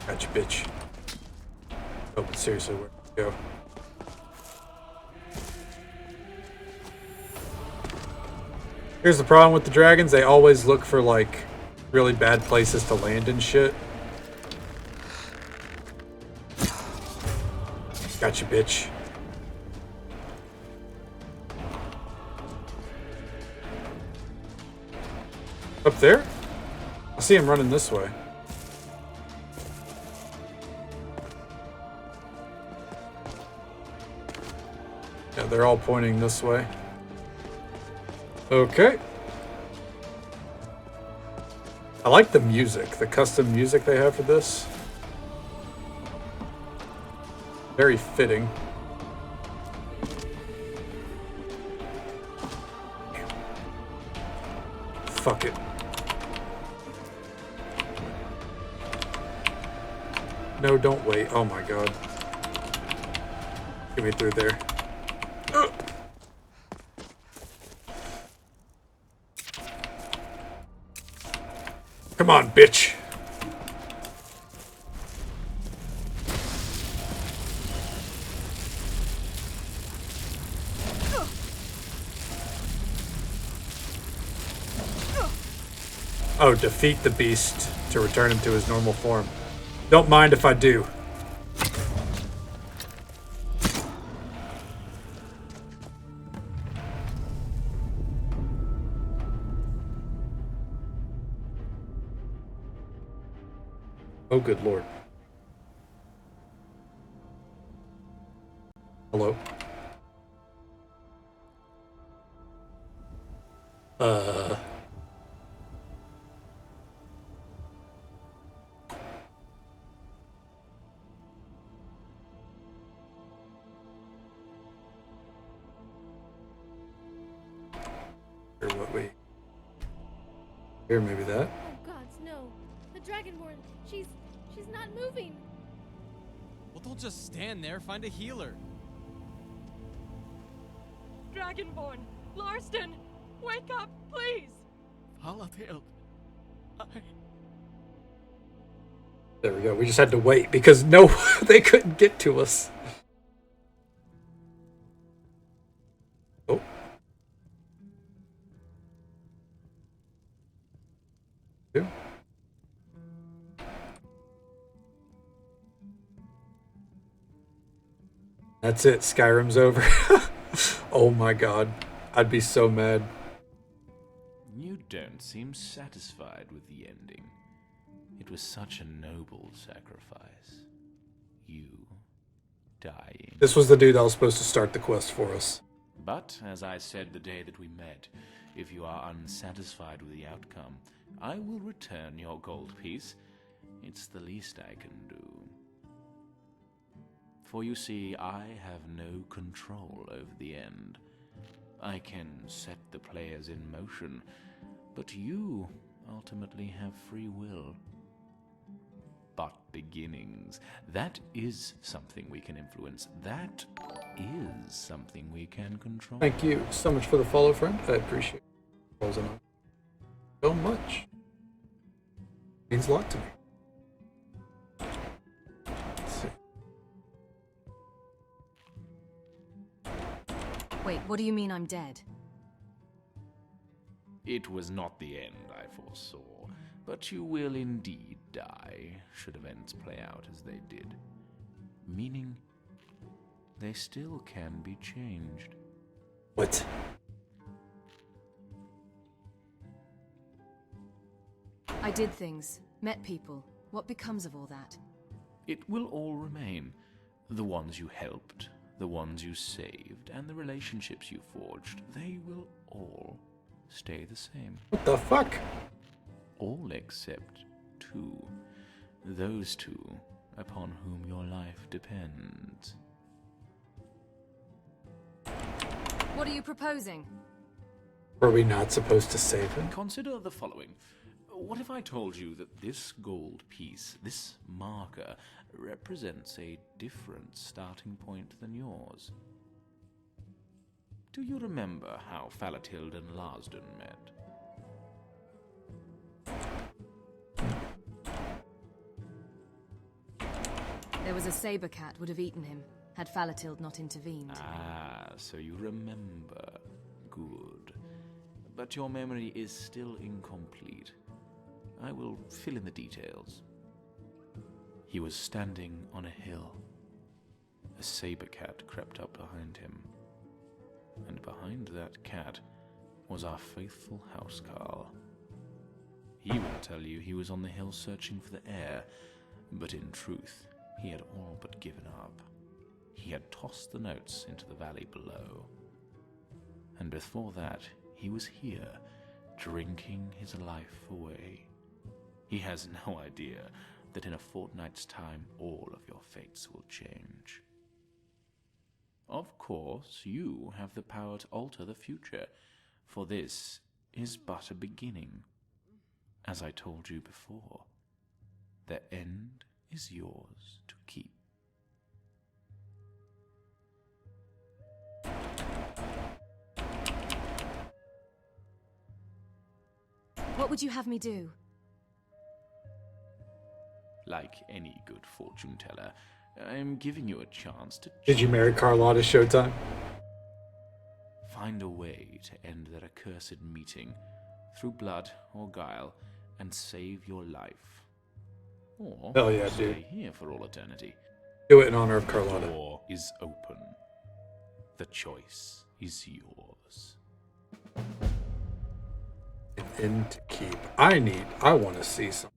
[SPEAKER 2] Gotcha, bitch. Oh, but seriously, where to go? Here's the problem with the dragons. They always look for, like, really bad places to land and shit. Gotcha, bitch. Up there? I see him running this way. Yeah, they're all pointing this way. Okay. I like the music, the custom music they have for this. Very fitting. fuck it. No, don't wait. Oh my god. Get me through there. Come on, bitch. Oh, defeat the beast to return him to his normal form. Don't mind if I do. Oh, good lord. Hello? Or what we... Here, maybe that?
[SPEAKER 16] Oh gods, no. The Dragonborn, she's not moving.
[SPEAKER 17] Well, don't just stand there. Find a healer.
[SPEAKER 15] Dragonborn! Larston! Wake up, please!
[SPEAKER 4] Falatild.
[SPEAKER 2] There we go. We just had to wait because no, they couldn't get to us. Oh. Yeah. That's it. Skyrim's over. Oh my god. I'd be so mad.
[SPEAKER 18] You don't seem satisfied with the ending. It was such a noble sacrifice. You dying.
[SPEAKER 2] This was the dude that was supposed to start the quest for us.
[SPEAKER 18] But, as I said the day that we met, if you are unsatisfied with the outcome, I will return your gold piece. It's the least I can do. For you see, I have no control over the end. I can set the players in motion, but you ultimately have free will. But beginnings, that is something we can influence. That is something we can control.
[SPEAKER 2] Thank you so much for the follow, friend. I appreciate it so much. It means a lot to me. Let's see.
[SPEAKER 3] Wait, what do you mean I'm dead?
[SPEAKER 18] It was not the end I foresaw, but you will indeed die, should events play out as they did. Meaning, they still can be changed.
[SPEAKER 2] What?
[SPEAKER 3] I did things, met people. What becomes of all that?
[SPEAKER 18] It will all remain. The ones you helped, the ones you saved, and the relationships you forged, they will all stay the same.
[SPEAKER 2] What the fuck?
[SPEAKER 18] All except two. Those two upon whom your life depends.
[SPEAKER 3] What are you proposing?
[SPEAKER 2] Were we not supposed to save him?
[SPEAKER 18] Consider the following. What if I told you that this gold piece, this marker, represents a different starting point than yours? Do you remember how Falatild and Larsden met?
[SPEAKER 3] There was a saber cat would have eaten him, had Falatild not intervened.
[SPEAKER 18] Ah, so you remember. Good. But your memory is still incomplete. I will fill in the details. He was standing on a hill. A saber cat crept up behind him. And behind that cat was our faithful housecarl. He will tell you he was on the hill searching for the heir, but in truth, he had all but given up. He had tossed the notes into the valley below. And before that, he was here, drinking his life away. He has no idea that in a fortnight's time, all of your fates will change. Of course, you have the power to alter the future. For this is but a beginning. As I told you before, the end is yours to keep.
[SPEAKER 3] What would you have me do?
[SPEAKER 18] Like any good fortune teller, I am giving you a chance to
[SPEAKER 2] Did you marry Carlotta Showtime?
[SPEAKER 18] find a way to end their accursed meeting through blood or guile and save your life. Or
[SPEAKER 2] Hell yeah,
[SPEAKER 18] stay
[SPEAKER 2] dude.
[SPEAKER 18] here for all eternity.
[SPEAKER 2] Do it in honor of Carlotta.
[SPEAKER 18] The door is open. The choice is yours.
[SPEAKER 2] An end to keep. I want to see some.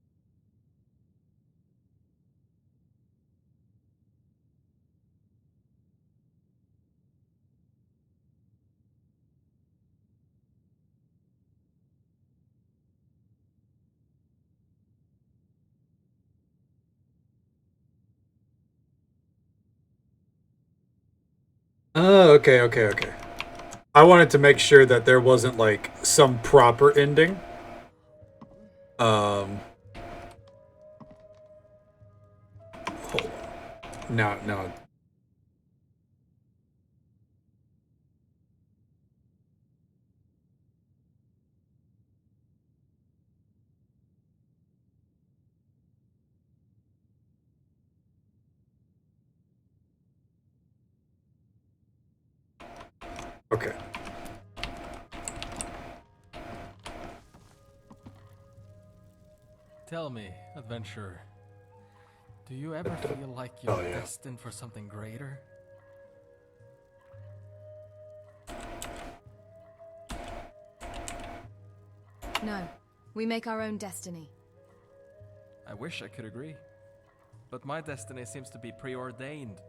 [SPEAKER 2] Oh, okay. I wanted to make sure that there wasn't like some proper ending. Hold on. No. Okay.
[SPEAKER 4] Tell me, adventurer, do you ever feel like you're destined for something greater?
[SPEAKER 3] No. We make our own destiny.
[SPEAKER 4] I wish I could agree. But my destiny seems to be preordained.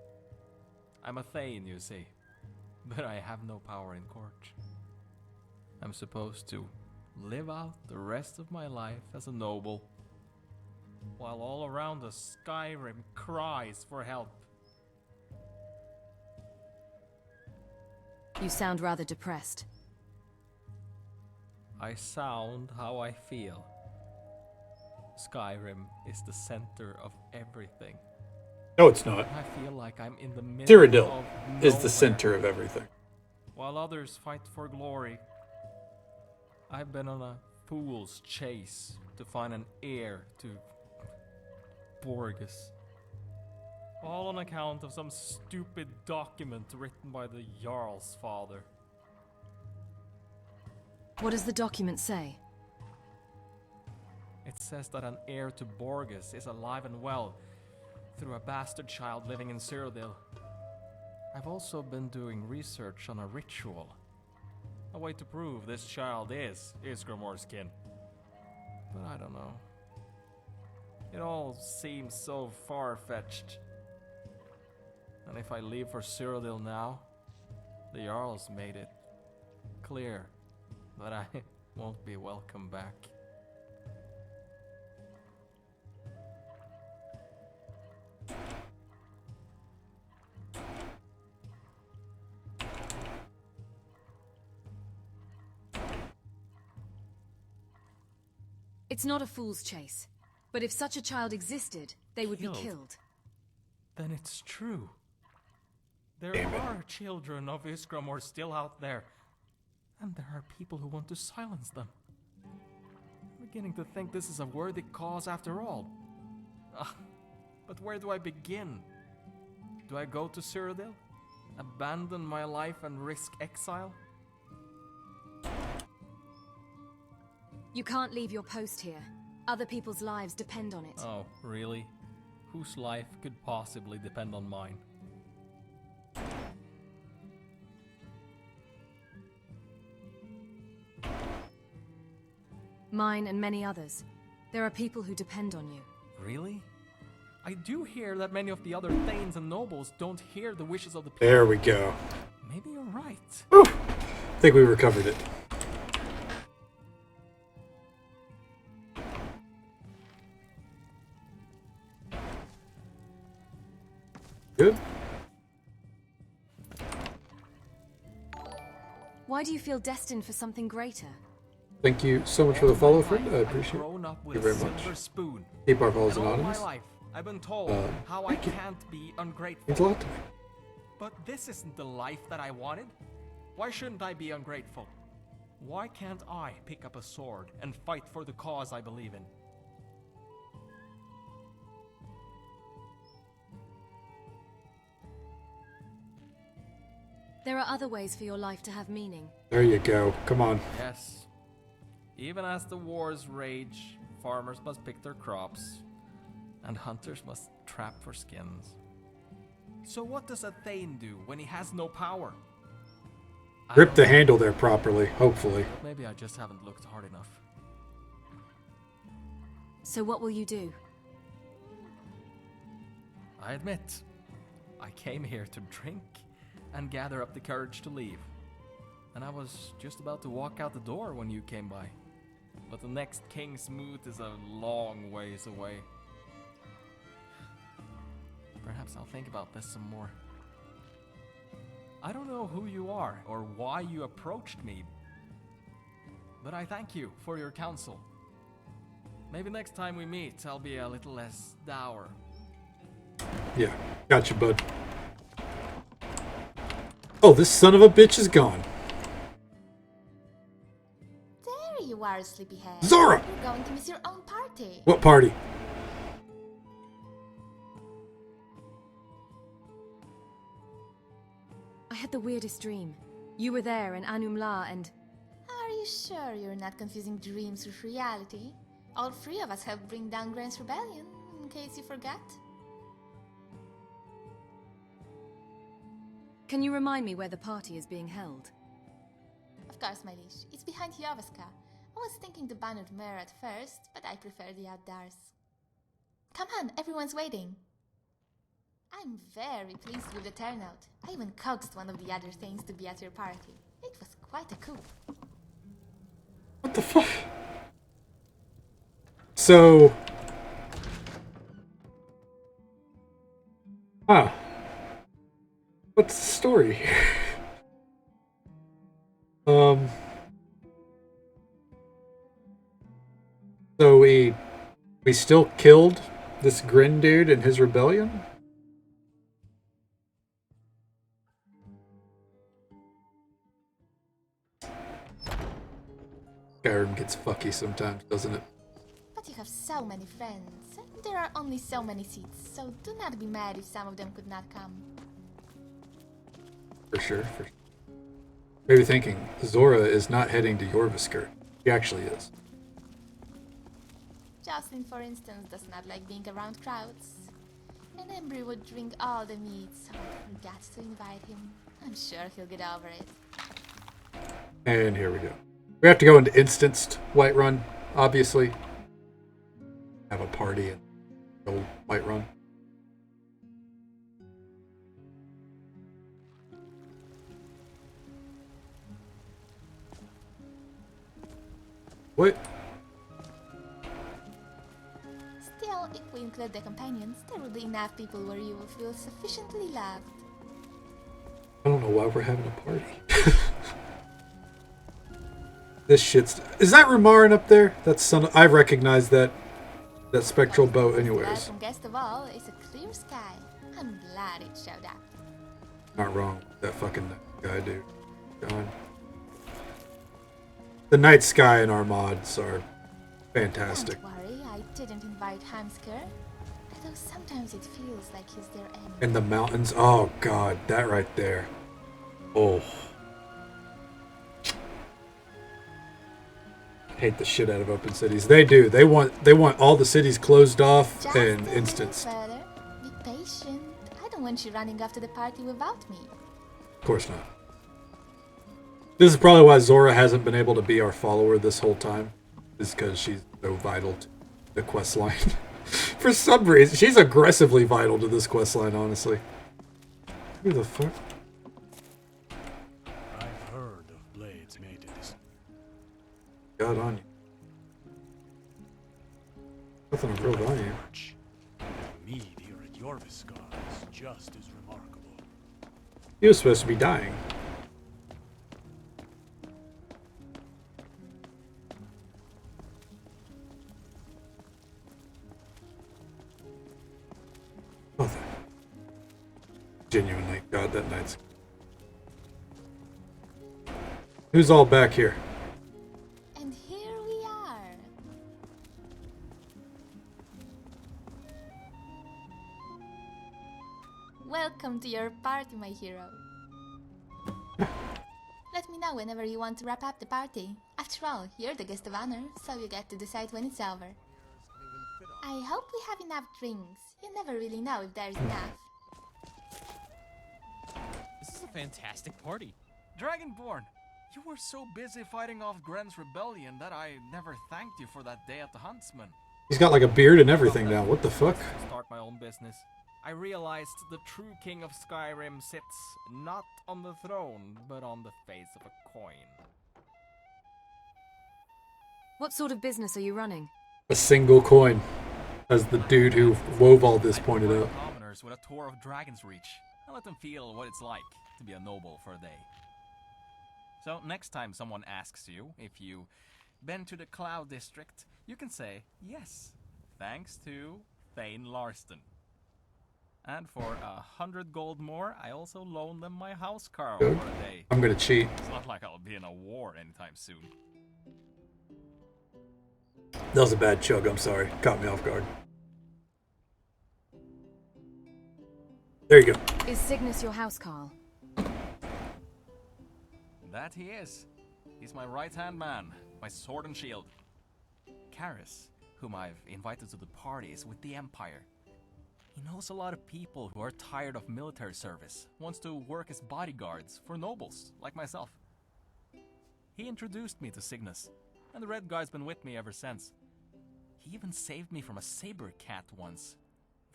[SPEAKER 4] I'm a Thane, you see. But I have no power in court. I'm supposed to live out the rest of my life as a noble, while all around us Skyrim cries for help.
[SPEAKER 3] You sound rather depressed.
[SPEAKER 4] I sound how I feel. Skyrim is the center of everything.
[SPEAKER 2] No, it's not.
[SPEAKER 4] I feel like I'm in the middle
[SPEAKER 2] Cyrodiil
[SPEAKER 4] of
[SPEAKER 2] is
[SPEAKER 4] nowhere.
[SPEAKER 2] the center of everything.
[SPEAKER 4] While others fight for glory, I've been on a fool's chase to find an heir to Borgus. All on account of some stupid document written by the Jarl's father.
[SPEAKER 3] What does the document say?
[SPEAKER 4] It says that an heir to Borgus is alive and well through a bastard child living in Cyrodiil. I've also been doing research on a ritual. A way to prove this child is Icecreamassassin's kin. But I don't know. It all seems so far-fetched. And if I leave for Cyrodiil now, the Jarl's made it clear that I won't be welcome back.
[SPEAKER 3] It's not a fool's chase. But if such a child existed, they would be killed.
[SPEAKER 4] Then it's true. There are children of Icecreamassassin still out there. And there are people who want to silence them. I'm beginning to think this is a worthy cause after all. But where do I begin? Do I go to Cyrodiil? Abandon my life and risk exile?
[SPEAKER 3] You can't leave your post here. Other people's lives depend on it.
[SPEAKER 4] Oh, really? Whose life could possibly depend on mine?
[SPEAKER 3] Mine and many others. There are people who depend on you.
[SPEAKER 4] Really? I do hear that many of the other thanes and nobles don't hear the wishes of the people.
[SPEAKER 2] There we go.
[SPEAKER 4] Maybe you're right.
[SPEAKER 2] Whew. I think we recovered it. Good.
[SPEAKER 3] Why do you feel destined for something greater?
[SPEAKER 2] Thank you so much for the follow, friend. I appreciate it.
[SPEAKER 4] Grown up
[SPEAKER 2] Thank
[SPEAKER 4] with
[SPEAKER 2] you
[SPEAKER 4] a
[SPEAKER 2] very much.
[SPEAKER 4] silver spoon.
[SPEAKER 2] Keep our follows
[SPEAKER 4] And all
[SPEAKER 2] anonymous.
[SPEAKER 4] my life, I've been told how I
[SPEAKER 2] thank you.
[SPEAKER 4] can't be ungrateful.
[SPEAKER 2] Means a lot to me.
[SPEAKER 4] But this isn't the life that I wanted. Why shouldn't I be ungrateful? Why can't I pick up a sword and fight for the cause I believe in?
[SPEAKER 3] There are other ways for your life to have meaning.
[SPEAKER 2] There you go. Come on.
[SPEAKER 4] Yes. Even as the wars rage, farmers must pick their crops, and hunters must trap for skins. So what does a Thane do when he has no power?
[SPEAKER 2] Grip the handle there properly, hopefully.
[SPEAKER 4] Maybe I just haven't looked hard enough.
[SPEAKER 3] So what will you do?
[SPEAKER 4] I admit, I came here to drink and gather up the courage to leave. And I was just about to walk out the door when you came by. But the next King's Moot is a long ways away. Perhaps I'll think about this some more. I don't know who you are or why you approached me, but I thank you for your counsel. Maybe next time we meet, I'll be a little less dour.
[SPEAKER 2] Yeah, gotcha, bud. Oh, this son of a bitch is gone.
[SPEAKER 1] There you are, sleepyhead.
[SPEAKER 2] Zora!
[SPEAKER 1] You're going to miss your own party.
[SPEAKER 2] What party?
[SPEAKER 3] I had the weirdest dream. You were there and Anumla and...
[SPEAKER 1] Are you sure you're not confusing dreams with reality? All three of us helped bring down Gran's rebellion, in case you forgot.
[SPEAKER 3] Can you remind me where the party is being held?
[SPEAKER 1] Of course, my liege. It's behind Yovaska. I was thinking the Bannered Mare at first, but I prefer the outdoors. Come on, everyone's waiting. I'm very pleased with the turnout. I even coaxed one of the other things to be at your party. It was quite a coup.
[SPEAKER 2] What the fuck? So... Huh. What's the story? So we still killed this Grin dude in his rebellion? Skyrim gets fucky sometimes, doesn't it?
[SPEAKER 1] But you have so many friends, and there are only so many seats, so do not be mad if some of them could not come.
[SPEAKER 2] For sure. Maybe thinking, Zora is not heading to Jorvisker. She actually is.
[SPEAKER 1] Jocelyn, for instance, does not like being around crowds. And Embry would drink all the mead, so I forgot to invite him. I'm sure he'll get over it.
[SPEAKER 2] And here we go. We have to go into instanced Whiterun, obviously. Have a party and go Whiterun. What?
[SPEAKER 1] Still, if we include the companions, there will be enough people where you will feel sufficiently loved.
[SPEAKER 2] I don't know why we're having a party. This shit's... Is that Ramarin up there? That's son. I recognize that spectral boat anyways.
[SPEAKER 1] Welcome guest of all is a clear sky. I'm glad it showed up.
[SPEAKER 2] Not wrong. That fucking guy, dude. God. The night sky in our mods are fantastic.
[SPEAKER 1] Don't worry, I didn't invite Hamsker. Although sometimes it feels like he's there anyway.
[SPEAKER 2] And the mountains. Oh god, that right there. Oh. Hate the shit out of open cities. They do. They want all the cities closed off and instanced.
[SPEAKER 1] Further. Be patient. I don't want you running off to the party without me.
[SPEAKER 2] Of course not. This is probably why Zora hasn't been able to be our follower this whole time. Is because she's so vital to the quest line. For some reason, she's aggressively vital to this quest line, honestly. Who the fuck?
[SPEAKER 13] I've heard of blades made in this.
[SPEAKER 2] God on you. Nothing real on you.
[SPEAKER 13] The mead here at Jorviska is just as remarkable.
[SPEAKER 2] He was supposed to be dying. Genuinely, God, that night's. Who's all back here?
[SPEAKER 1] And here we are. Welcome to your party, my hero. Let me know whenever you want to wrap up the party. After all, you're the guest of honor, so you get to decide when it's over. I hope we have enough drinks. You never really know if there's enough.
[SPEAKER 4] This is a fantastic party. Dragonborn, you were so busy fighting off Gren's rebellion that I never thanked you for that day at the Huntsman.
[SPEAKER 2] He's got like a beard and everything now. What the fuck?
[SPEAKER 4] Start my own business. I realized the true king of Skyrim sits not on the throne, but on the face of a coin.
[SPEAKER 3] What sort of business are you running?
[SPEAKER 2] A single coin, as the dude who wove all this pointed out.
[SPEAKER 4] Commoners with a tour of Dragon's Reach, and let them feel what it's like to be a noble for a day. So next time someone asks you if you've been to the Cloud District, you can say yes, thanks to Thane Larston. And for 100 gold more, I also loan them my housecarl for a day.
[SPEAKER 2] I'm gonna cheat.
[SPEAKER 4] It's not like I'll be in a war anytime soon.
[SPEAKER 2] That was a bad chug, I'm sorry. Caught me off guard. There you go.
[SPEAKER 3] Is Cygnus your housecarl?
[SPEAKER 4] That he is. He's my right-hand man, my sword and shield. Karis, whom I've invited to the party, is with the Empire. He knows a lot of people who are tired of military service, wants to work as bodyguards for nobles, like myself. He introduced me to Cygnus, and the Red Guard's been with me ever since. He even saved me from a saber cat once.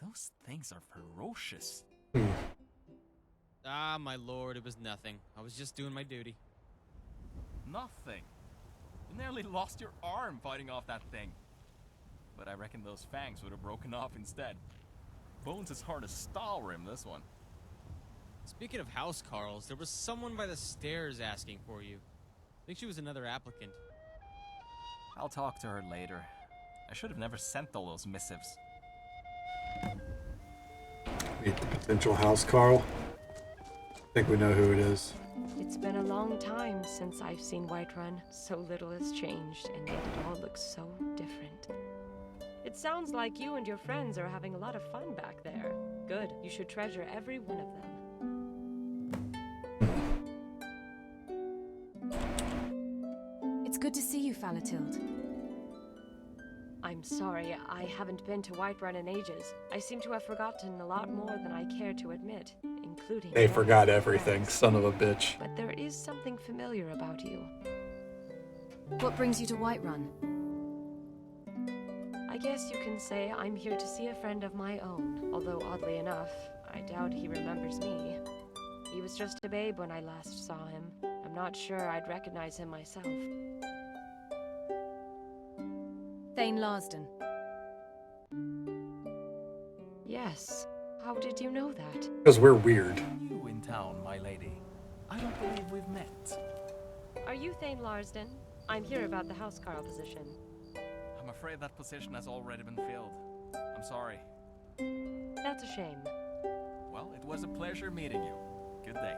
[SPEAKER 4] Those things are ferocious.
[SPEAKER 17] Ah, my lord, it was nothing. I was just doing my duty.
[SPEAKER 4] Nothing. You nearly lost your arm fighting off that thing. But I reckon those fangs would have broken off instead. Bones as hard as Stalrim, this one.
[SPEAKER 17] Speaking of housecarls, there was someone by the stairs asking for you. I think she was another applicant.
[SPEAKER 4] I'll talk to her later. I should have never sent all those missives.
[SPEAKER 2] Meet the potential house, Carl. I think we know who it is.
[SPEAKER 9] It's been a long time since I've seen Whiterun. So little has changed, and yet it all looks so different. It sounds like you and your friends are having a lot of fun back there. Good. You should treasure every one of them.
[SPEAKER 3] It's good to see you, Falatild.
[SPEAKER 9] I'm sorry, I haven't been to Whiterun in ages. I seem to have forgotten a lot more than I care to admit, including...
[SPEAKER 2] They forgot everything, son of a bitch.
[SPEAKER 9] But there is something familiar about you.
[SPEAKER 3] What brings you to Whiterun?
[SPEAKER 9] I guess you can say I'm here to see a friend of my own, although oddly enough, I doubt he remembers me. He was just a babe when I last saw him. I'm not sure I'd recognize him myself.
[SPEAKER 3] Thane Larsden.
[SPEAKER 9] Yes. How did you know that?
[SPEAKER 2] Because we're weird.
[SPEAKER 4] You in town, my lady. I don't believe we've met.
[SPEAKER 9] Are you Thane Larsden? I'm here about the housecarl position.
[SPEAKER 4] I'm afraid that position has already been filled. I'm sorry.
[SPEAKER 9] That's a shame.
[SPEAKER 4] Well, it was a pleasure meeting you. Good day.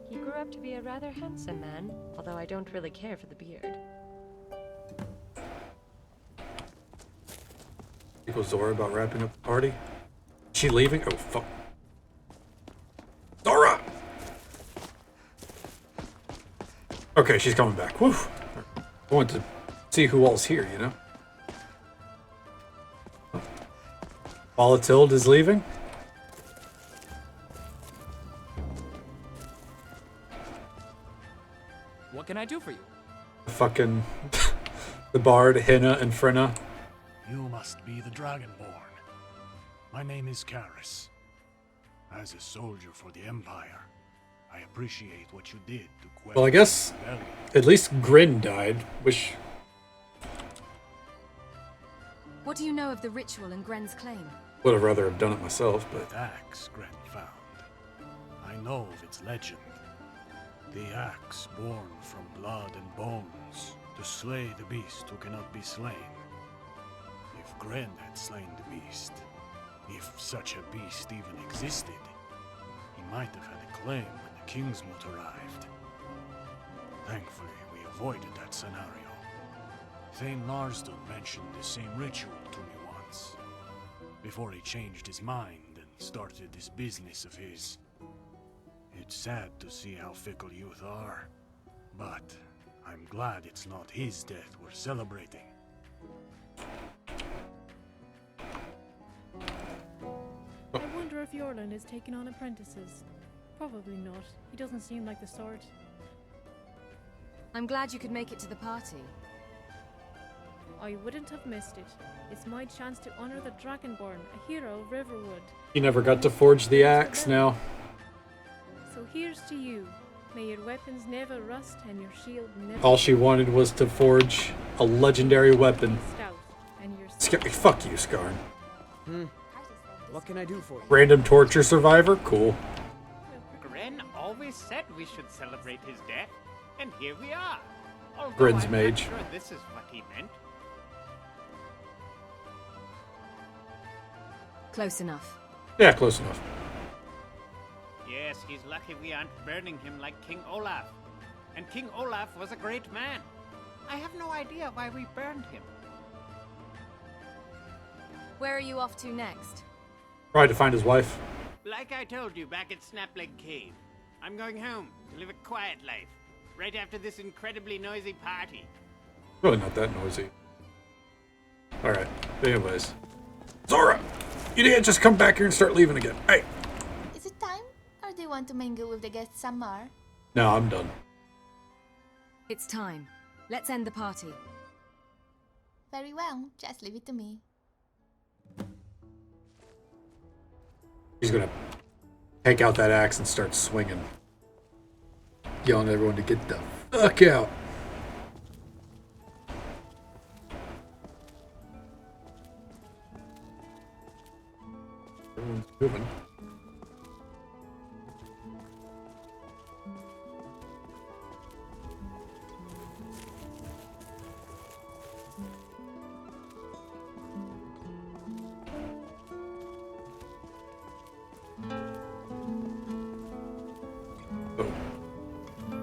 [SPEAKER 9] He grew up to be a rather handsome man, although I don't really care for the beard.
[SPEAKER 2] Equals Zora about wrapping up the party. She leaving? Oh, fuck. Zora! Okay, she's coming back. Woo! I want to see who all's here, you know? Falatild is leaving?
[SPEAKER 17] What can I do for you?
[SPEAKER 2] Fucking... the Bard, Hinna, and Frenna.
[SPEAKER 13] You must be the Dragonborn. My name is Karis. As a soldier for the Empire, I appreciate what you did to quell...
[SPEAKER 2] Well, I guess at least Grin died, which...
[SPEAKER 3] What do you know of the ritual and Gren's claim?
[SPEAKER 2] Would have rather have done it myself, but...
[SPEAKER 13] The axe Gren found. I know of its legend. The axe born from blood and bones, to slay the beast who cannot be slain. If Gren had slain the beast. If such a beast even existed, he might have had a claim when the Kingsmoot arrived. Thankfully, we avoided that scenario. Thane Larsdon mentioned the same ritual to me once, before he changed his mind and started this business of his. It's sad to see how fickle youth are, but I'm glad it's not his death we're celebrating.
[SPEAKER 16] I wonder if Yorland is taking on apprentices. Probably not. He doesn't seem like the sort.
[SPEAKER 3] I'm glad you could make it to the party.
[SPEAKER 16] I wouldn't have missed it. It's my chance to honor the Dragonborn, a hero of Riverwood.
[SPEAKER 2] You never got to forge the axe now.
[SPEAKER 16] So here's to you. May your weapons never rust and your shield never...
[SPEAKER 2] All she wanted was to forge a legendary weapon.
[SPEAKER 16] Stout, and your...
[SPEAKER 2] Fuck you, Skarn.
[SPEAKER 12] What can I do for you?
[SPEAKER 2] Random torture survivor? Cool.
[SPEAKER 19] Gren always said we should celebrate his death, and here we are. Although
[SPEAKER 2] Gren's
[SPEAKER 19] I'm
[SPEAKER 2] mage.
[SPEAKER 19] not sure this is what he meant.
[SPEAKER 3] Close enough.
[SPEAKER 2] Yeah, close enough.
[SPEAKER 19] Yes, he's lucky we aren't burning him like King Olaf. And King Olaf was a great man. I have no idea why we burned him.
[SPEAKER 3] Where are you off to next?
[SPEAKER 2] Probably to find his wife.
[SPEAKER 19] Like I told you back at Snapleg Cave, I'm going home to live a quiet life, right after this incredibly noisy party.
[SPEAKER 2] Really not that noisy. Alright, anyways. Zora! You didn't just come back here and start leaving again. Hey!
[SPEAKER 1] Is it time? Or do you want to mingle with the guests some more?
[SPEAKER 2] No, I'm done.
[SPEAKER 3] It's time. Let's end the party.
[SPEAKER 1] Very well, just leave it to me.
[SPEAKER 2] He's gonna take out that axe and start swinging. Yelling at everyone to get the fuck out. Everyone's moving.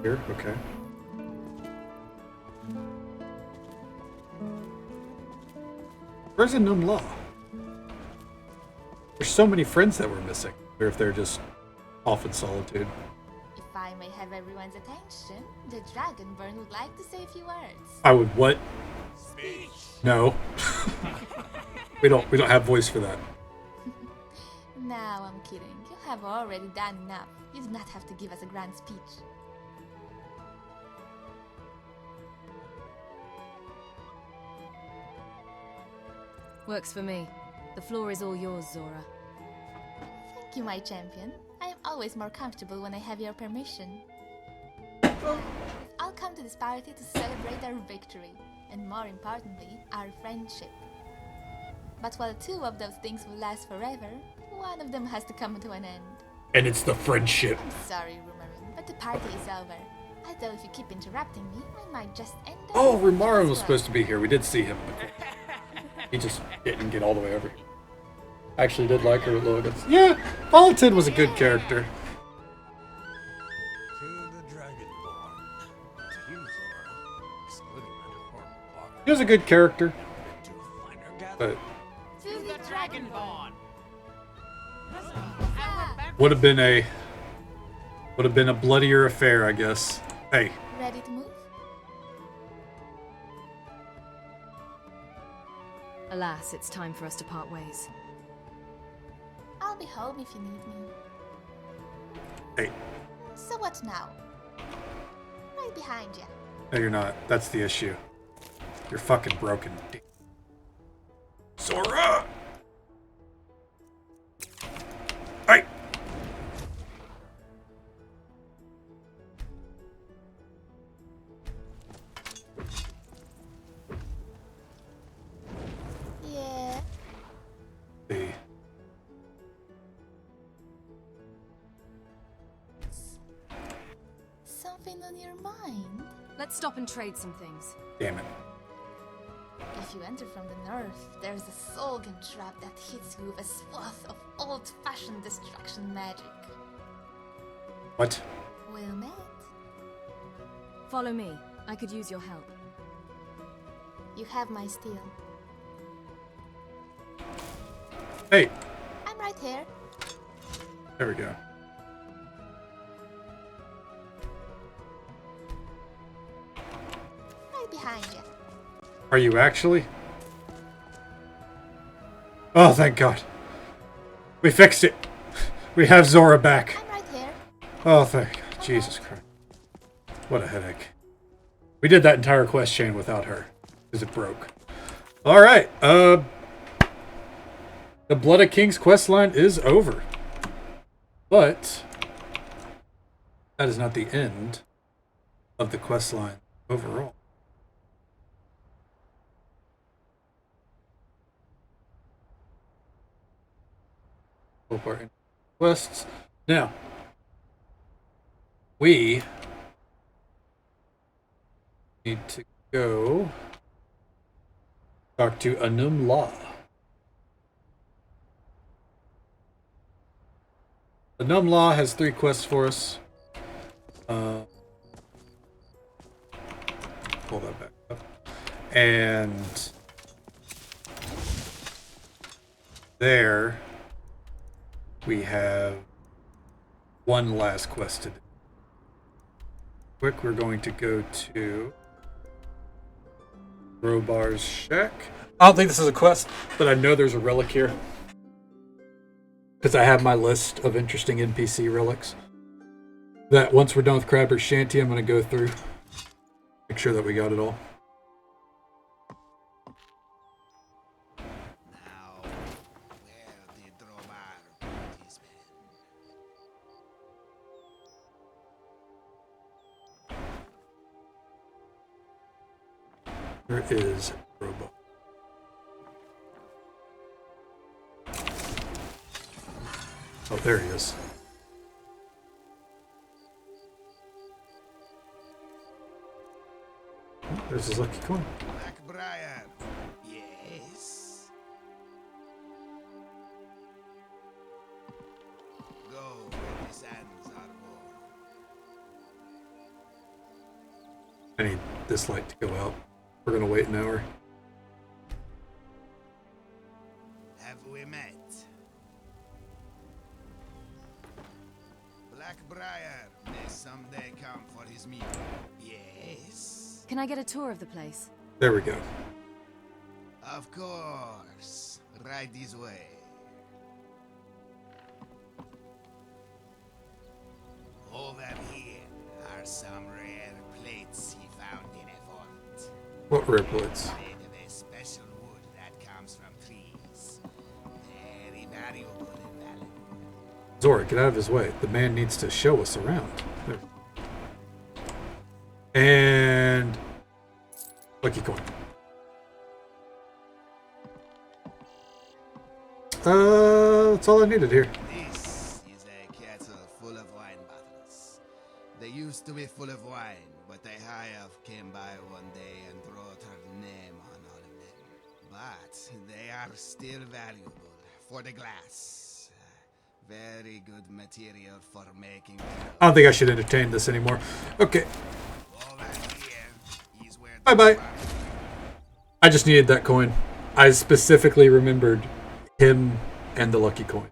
[SPEAKER 2] Here, okay. Where's a Num Law? There's so many friends that we're missing. Or if they're just off in solitude.
[SPEAKER 1] If I may have everyone's attention, the Dragonborn would like to say a few words.
[SPEAKER 2] I would what?
[SPEAKER 19] Speech.
[SPEAKER 2] No. we don't have voice for that.
[SPEAKER 1] Now I'm kidding. You have already done enough. You do not have to give us a grand speech.
[SPEAKER 3] Works for me. The floor is all yours, Zora.
[SPEAKER 1] Thank you, my champion. I am always more comfortable when I have your permission. I'll come to this party to celebrate our victory, and more importantly, our friendship. But while two of those things will last forever, one of them has to come to an end.
[SPEAKER 2] And it's the friendship.
[SPEAKER 1] I'm sorry, Rumarin, but the party is over. Although if you keep interrupting me, I might just end up...
[SPEAKER 2] Oh, Rumarin was supposed to be here. We did see him before. He just didn't get all the way over here. I actually did like her at Logan's. Yeah, Volatin was a good character.
[SPEAKER 10] To the Dragonborn. To you, Zora. Excluding that horrible bar.
[SPEAKER 2] He was a good character.
[SPEAKER 10] To finer
[SPEAKER 2] But
[SPEAKER 19] To the Dragonborn.
[SPEAKER 2] would have been a bloodier affair, I guess. Hey.
[SPEAKER 1] Ready to move?
[SPEAKER 3] Alas, it's time for us to part ways.
[SPEAKER 1] I'll be home if you need me.
[SPEAKER 2] Hey.
[SPEAKER 1] So what now? Right behind you.
[SPEAKER 2] No, you're not. That's the issue. You're fucking broken. Zora! Hey!
[SPEAKER 1] Yeah.
[SPEAKER 2] See.
[SPEAKER 1] Something on your mind?
[SPEAKER 3] Let's stop and trade some things.
[SPEAKER 2] Damn it.
[SPEAKER 1] If
[SPEAKER 20] If you enter from the north, there's a Solgan trap that hits you with a swath of old-fashioned destruction magic.
[SPEAKER 2] What?
[SPEAKER 20] Well met.
[SPEAKER 3] Follow me. I could use your help.
[SPEAKER 20] You have my steel.
[SPEAKER 2] Hey,
[SPEAKER 20] I'm right here.
[SPEAKER 2] there we go.
[SPEAKER 20] Right behind you.
[SPEAKER 2] Are you actually? Oh, thank God. We fixed it. We have Zora back.
[SPEAKER 20] I'm right here.
[SPEAKER 2] Oh, thank God. Jesus Christ. What a headache. We did that entire quest chain without her. Because it broke. Alright, the Blood of Kings quest line is over. But that is not the end of the quest line overall. Hope our quests. Now, we need to go talk to Anum Law. Anum Law has 3 quests for us. Pull that back up. And there we have one last quest to do. Quick, we're going to go to Robar's Shack. I don't think this is a quest, but I know there's a relic here. Because I have my list of interesting NPC relics. That once we're done with Crabber's Shanty, I'm going to go through. Make sure that we got it all. Where is Robo? Oh, there he is. Oh, there's his lucky coin.
[SPEAKER 14] Blackbriar. Yes. Go where the sands are warm.
[SPEAKER 2] I need this light to go out. We're gonna wait an hour.
[SPEAKER 14] Have we met? Blackbriar may someday come for his meal. Yes?
[SPEAKER 3] Can I get a tour of the place?
[SPEAKER 2] There we go.
[SPEAKER 14] Of course. Right this way. Over here are some rare plates he found in a vault.
[SPEAKER 2] What rare plates?
[SPEAKER 14] Made of a special wood that comes from trees. Very valuable and valuable.
[SPEAKER 2] Zora, get out of his way. The man needs to show us around. There. And lucky coin. That's all I needed here.
[SPEAKER 14] This is a kettle full of wine bottles. They used to be full of wine, but a hive came by one day and wrote her name on all of them. But they are still valuable for the glass. Very good material for making.
[SPEAKER 2] I don't think I should entertain this anymore. Okay. Bye bye. I just needed that coin. I specifically remembered him and the lucky coin.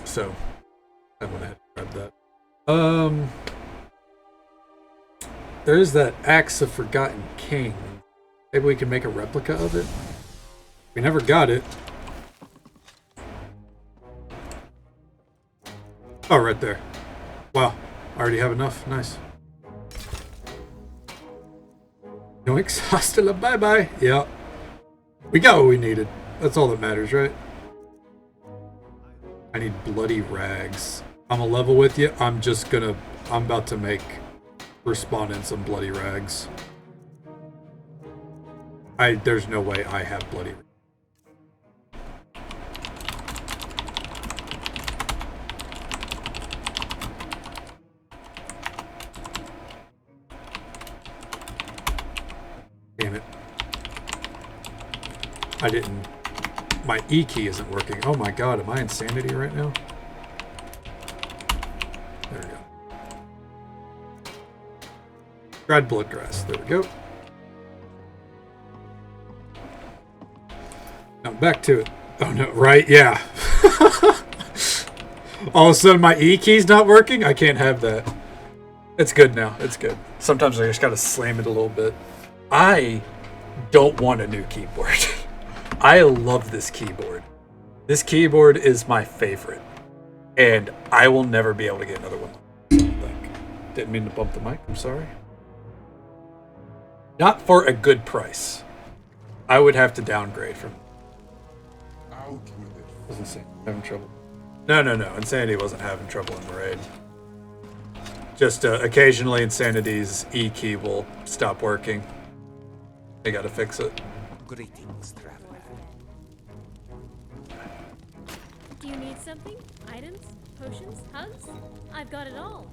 [SPEAKER 2] So I went ahead and grabbed that. There's that Axe of Forgotten King. Maybe we can make a replica of it. We never got it. Oh, right there. Wow. I already have enough. Nice. Yoinks. Hasta la bye-bye. Yeah. We got what we needed. That's all that matters, right? I need bloody rags. I'm a level with you. I'm about to make respawn in some bloody rags. There's no way I have bloody rags. Damn it. I didn't... My E key isn't working. Oh my god, am I insanity right now? There we go. Dried bloodgrass. There we go. Now back to it. Oh no, right? Yeah. All of a sudden my E key's not working? I can't have that. It's good now. It's good. Sometimes I just gotta slam it a little bit. I don't want a new keyboard. I love this keyboard. This keyboard is my favorite. And I will never be able to get another one. I don't think. Didn't mean to bump the mic. I'm sorry. Not for a good price. I would have to downgrade from...
[SPEAKER 21] Out with it.
[SPEAKER 2] Was Insanity having trouble? No. Insanity wasn't having trouble in the raid. Just occasionally Insanity's E key will stop working. They gotta fix it.
[SPEAKER 21] Greetings, traveler.
[SPEAKER 16] Do you need something? Items? Potions? Hugs? I've got it all.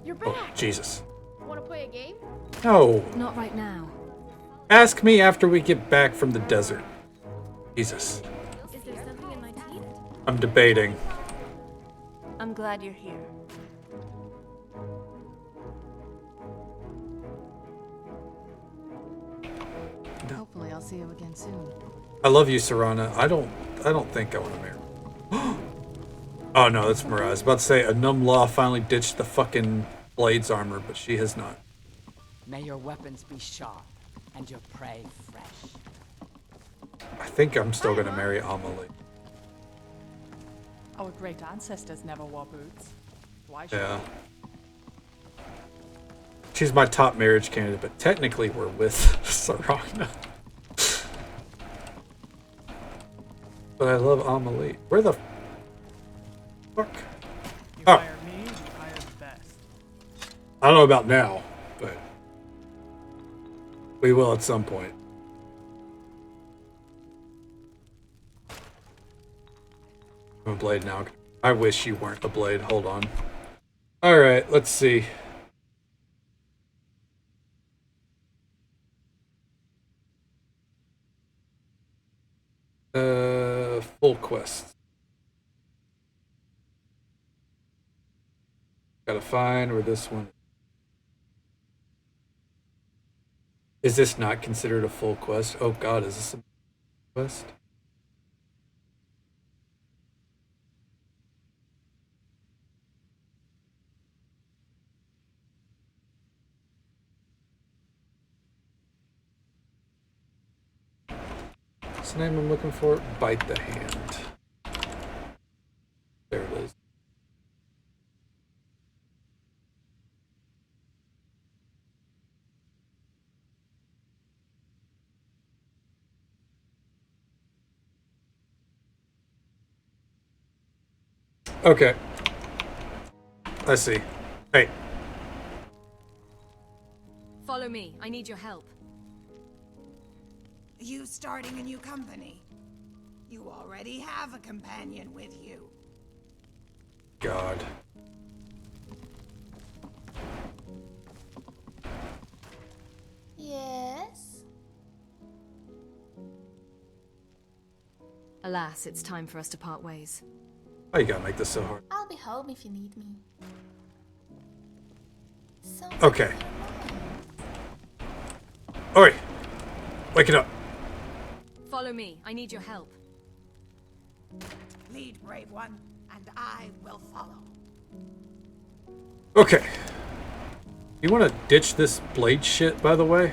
[SPEAKER 20] You're back!
[SPEAKER 2] Oh, Jesus.
[SPEAKER 20] Want to play a game?
[SPEAKER 2] No.
[SPEAKER 3] Not right now.
[SPEAKER 2] Ask me after we get back from the desert. Jesus.
[SPEAKER 16] Is there something in my teeth?
[SPEAKER 2] I'm debating.
[SPEAKER 3] I'm glad you're here.
[SPEAKER 7] Hopefully I'll see you again soon.
[SPEAKER 2] I love you, Serana. I don't think I want to marry. Oh no, that's Mirage. I was about to say, a numb law finally ditched the fucking Blades armor, but she has not.
[SPEAKER 11] May your weapons be sharp and your prey fresh.
[SPEAKER 2] I think I'm still gonna marry Amelie.
[SPEAKER 11] Our great ancestors never wore boots. Why should
[SPEAKER 2] Yeah. She's my top marriage candidate, but technically we're with Serana. But I love Amelie. Where the fuck?
[SPEAKER 4] You
[SPEAKER 2] Oh.
[SPEAKER 4] hire me, you hire the best.
[SPEAKER 2] I don't know about now, but we will at some point. I'm a blade now. I wish you weren't a blade. Hold on. Alright, let's see. Full quest. Gotta find where this one. Is this not considered a full quest? Oh god, is this a quest? What's the name I'm looking for? Bite the Hand. There it is. Okay. I see. Hey.
[SPEAKER 3] Follow me. I need your help.
[SPEAKER 22] You starting a new company? You already have a companion with you.
[SPEAKER 2] God.
[SPEAKER 20] Yes?
[SPEAKER 3] Alas, it's time for us to part ways.
[SPEAKER 2] Why you gotta make this so hard?
[SPEAKER 20] I'll be home if you need me.
[SPEAKER 2] Okay. Oi! Wake it up.
[SPEAKER 3] Follow me. I need your help.
[SPEAKER 22] Lead, brave one, and I will follow.
[SPEAKER 2] Okay. You wanna ditch this blade shit, by the way?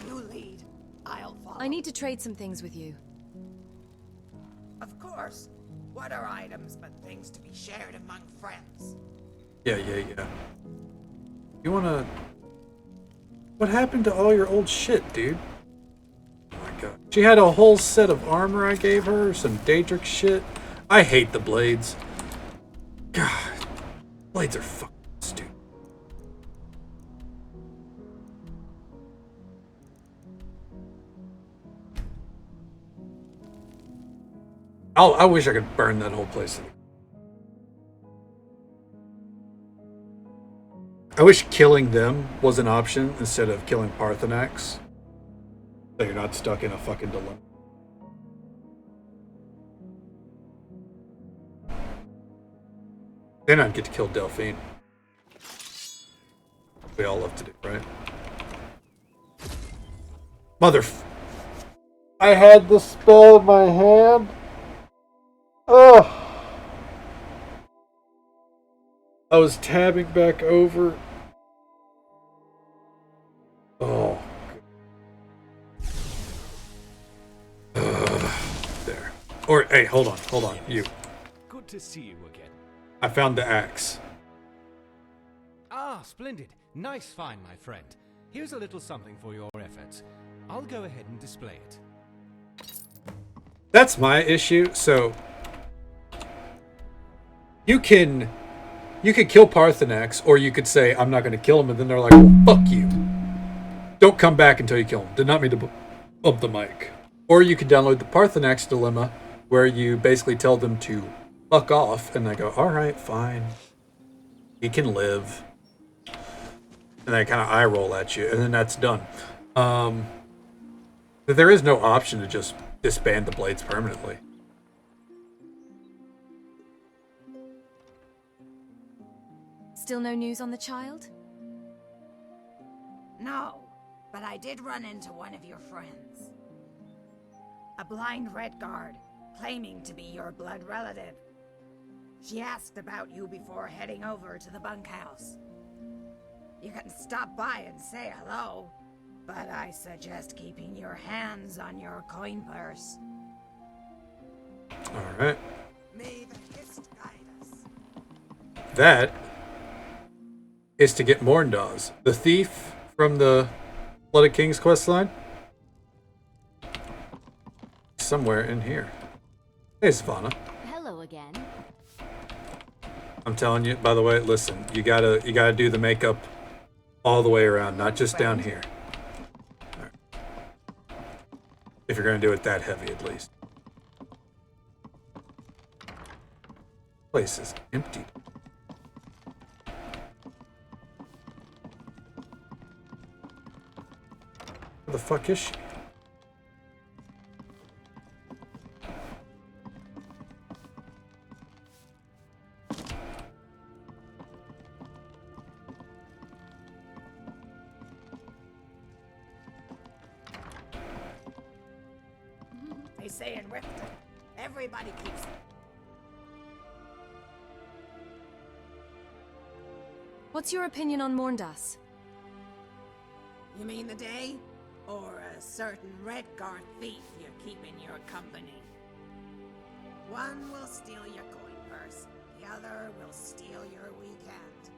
[SPEAKER 22] You lead, I'll follow.
[SPEAKER 3] I need to trade some things with you.
[SPEAKER 22] Of course. What are items but things to be shared among friends?
[SPEAKER 2] Yeah. You wanna... What happened to all your old shit, dude? Oh my god. She had a whole set of armor I gave her, some Daedric shit. I hate the blades. God. Blades are fucking stupid. I wish I could burn that whole place. I wish killing them was an option instead of killing Parthenax. So you're not stuck in a fucking dilemma. Then I'd get to kill Delphine. We all love to do, right? I had the spell in my hand. Ugh. I was tabbing back over. Oh. There. Or, hey, hold on, you.
[SPEAKER 6] Good to see you again.
[SPEAKER 2] I found the axe.
[SPEAKER 6] Ah, splendid. Nice find, my friend. Here's a little something for your efforts. I'll go ahead and display it.
[SPEAKER 2] That's my issue. So you can kill Parthenax, or you could say I'm not going to kill him, and then they're like, "Well, fuck you. Don't come back until you kill him." Did not mean to up the mic. Or you could download the Parthenax dilemma, where you basically tell them to fuck off, and they go, "All right, fine. He can live." And they kind of eye roll at you, and then that's done. But there is no option to just disband the blades permanently.
[SPEAKER 3] Still no news on the child?
[SPEAKER 22] No, but I did run into one of your friends. A blind red guard, claiming to be your blood relative. She asked about you before heading over to the bunkhouse. You can stop by and say hello, but I suggest keeping your hands on your coin purse.
[SPEAKER 2] Alright.
[SPEAKER 22] May the Hist guide us.
[SPEAKER 2] That is to get Morndaz, the thief from the Blooded King's questline. Somewhere in here. Hey, Savannah.
[SPEAKER 8] Hello again.
[SPEAKER 2] I'm telling you, by the way, listen, you gotta do the makeup all the way around, not just down here. Right. If you're gonna do it that heavy, at least. Place is empty. Where the fuck is she?
[SPEAKER 22] They say in Riften, everybody keeps it.
[SPEAKER 3] What's your opinion on Morndas?
[SPEAKER 22] You mean the day? Or a certain Redguard thief you keep in your company? One will steal your coin purse, the other will steal your weekend.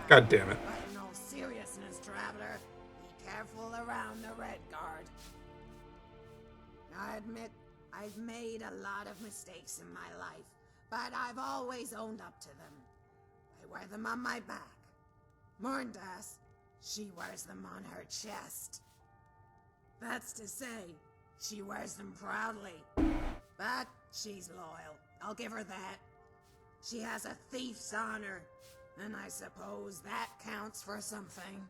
[SPEAKER 2] God damn it.
[SPEAKER 22] But in all seriousness, traveler, be careful around the Redguard. I admit, I've made a lot of mistakes in my life, but I've always owned up to them. I wear them on my back. Morndas, she wears them on her chest. That's to say, she wears them proudly. But she's loyal, I'll give her that. She has a thief's honor, and I suppose that counts for something.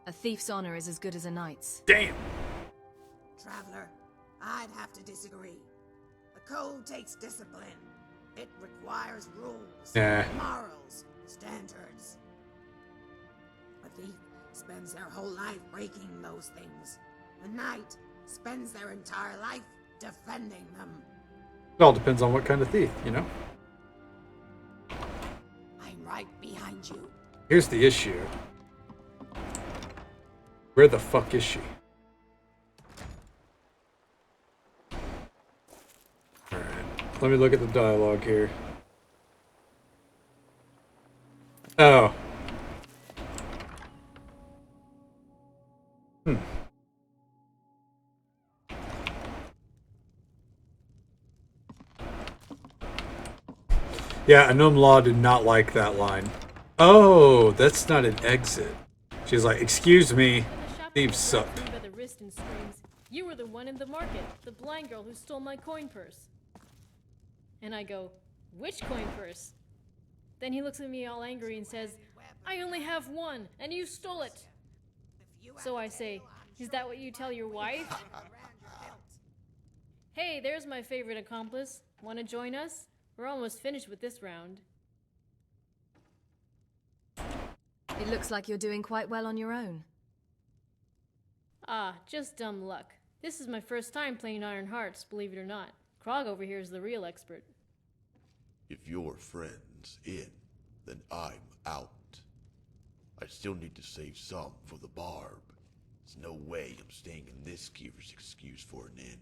[SPEAKER 3] A thief's honor is as good as a knight's.
[SPEAKER 2] Damn!
[SPEAKER 22] Traveler, I'd have to disagree. The code takes discipline. It requires rules, morals, standards. A thief spends their whole life breaking those things. A knight spends their entire life defending them.
[SPEAKER 2] It all depends on what kind of thief, you know?
[SPEAKER 22] I'm right behind you.
[SPEAKER 2] Here's the issue. Where the fuck is she? Alright, let me look at the dialogue here. Oh. Yeah, Anom Law did not like that line. Oh, that's not an exit. She's like, excuse me, thieves suck.
[SPEAKER 16] By the wrist and screams, one in the market, the blind girl who stole my coin purse. And I go, which coin purse? Then he looks at me all angry and says, I only have one, and you stole it. So I say, is that what you tell your wife? Hey, there's my favorite accomplice. Want to join us? We're almost finished with this round.
[SPEAKER 3] It looks like you're doing quite well on your own.
[SPEAKER 16] Ah, just dumb luck. This is my first time playing Iron Hearts, believe it or not. Krog over here is the real expert.
[SPEAKER 5] If your friend's in, then I'm out. I still need to save some for the barb. There's no way I'm staying in this Skeever's excuse for an inn.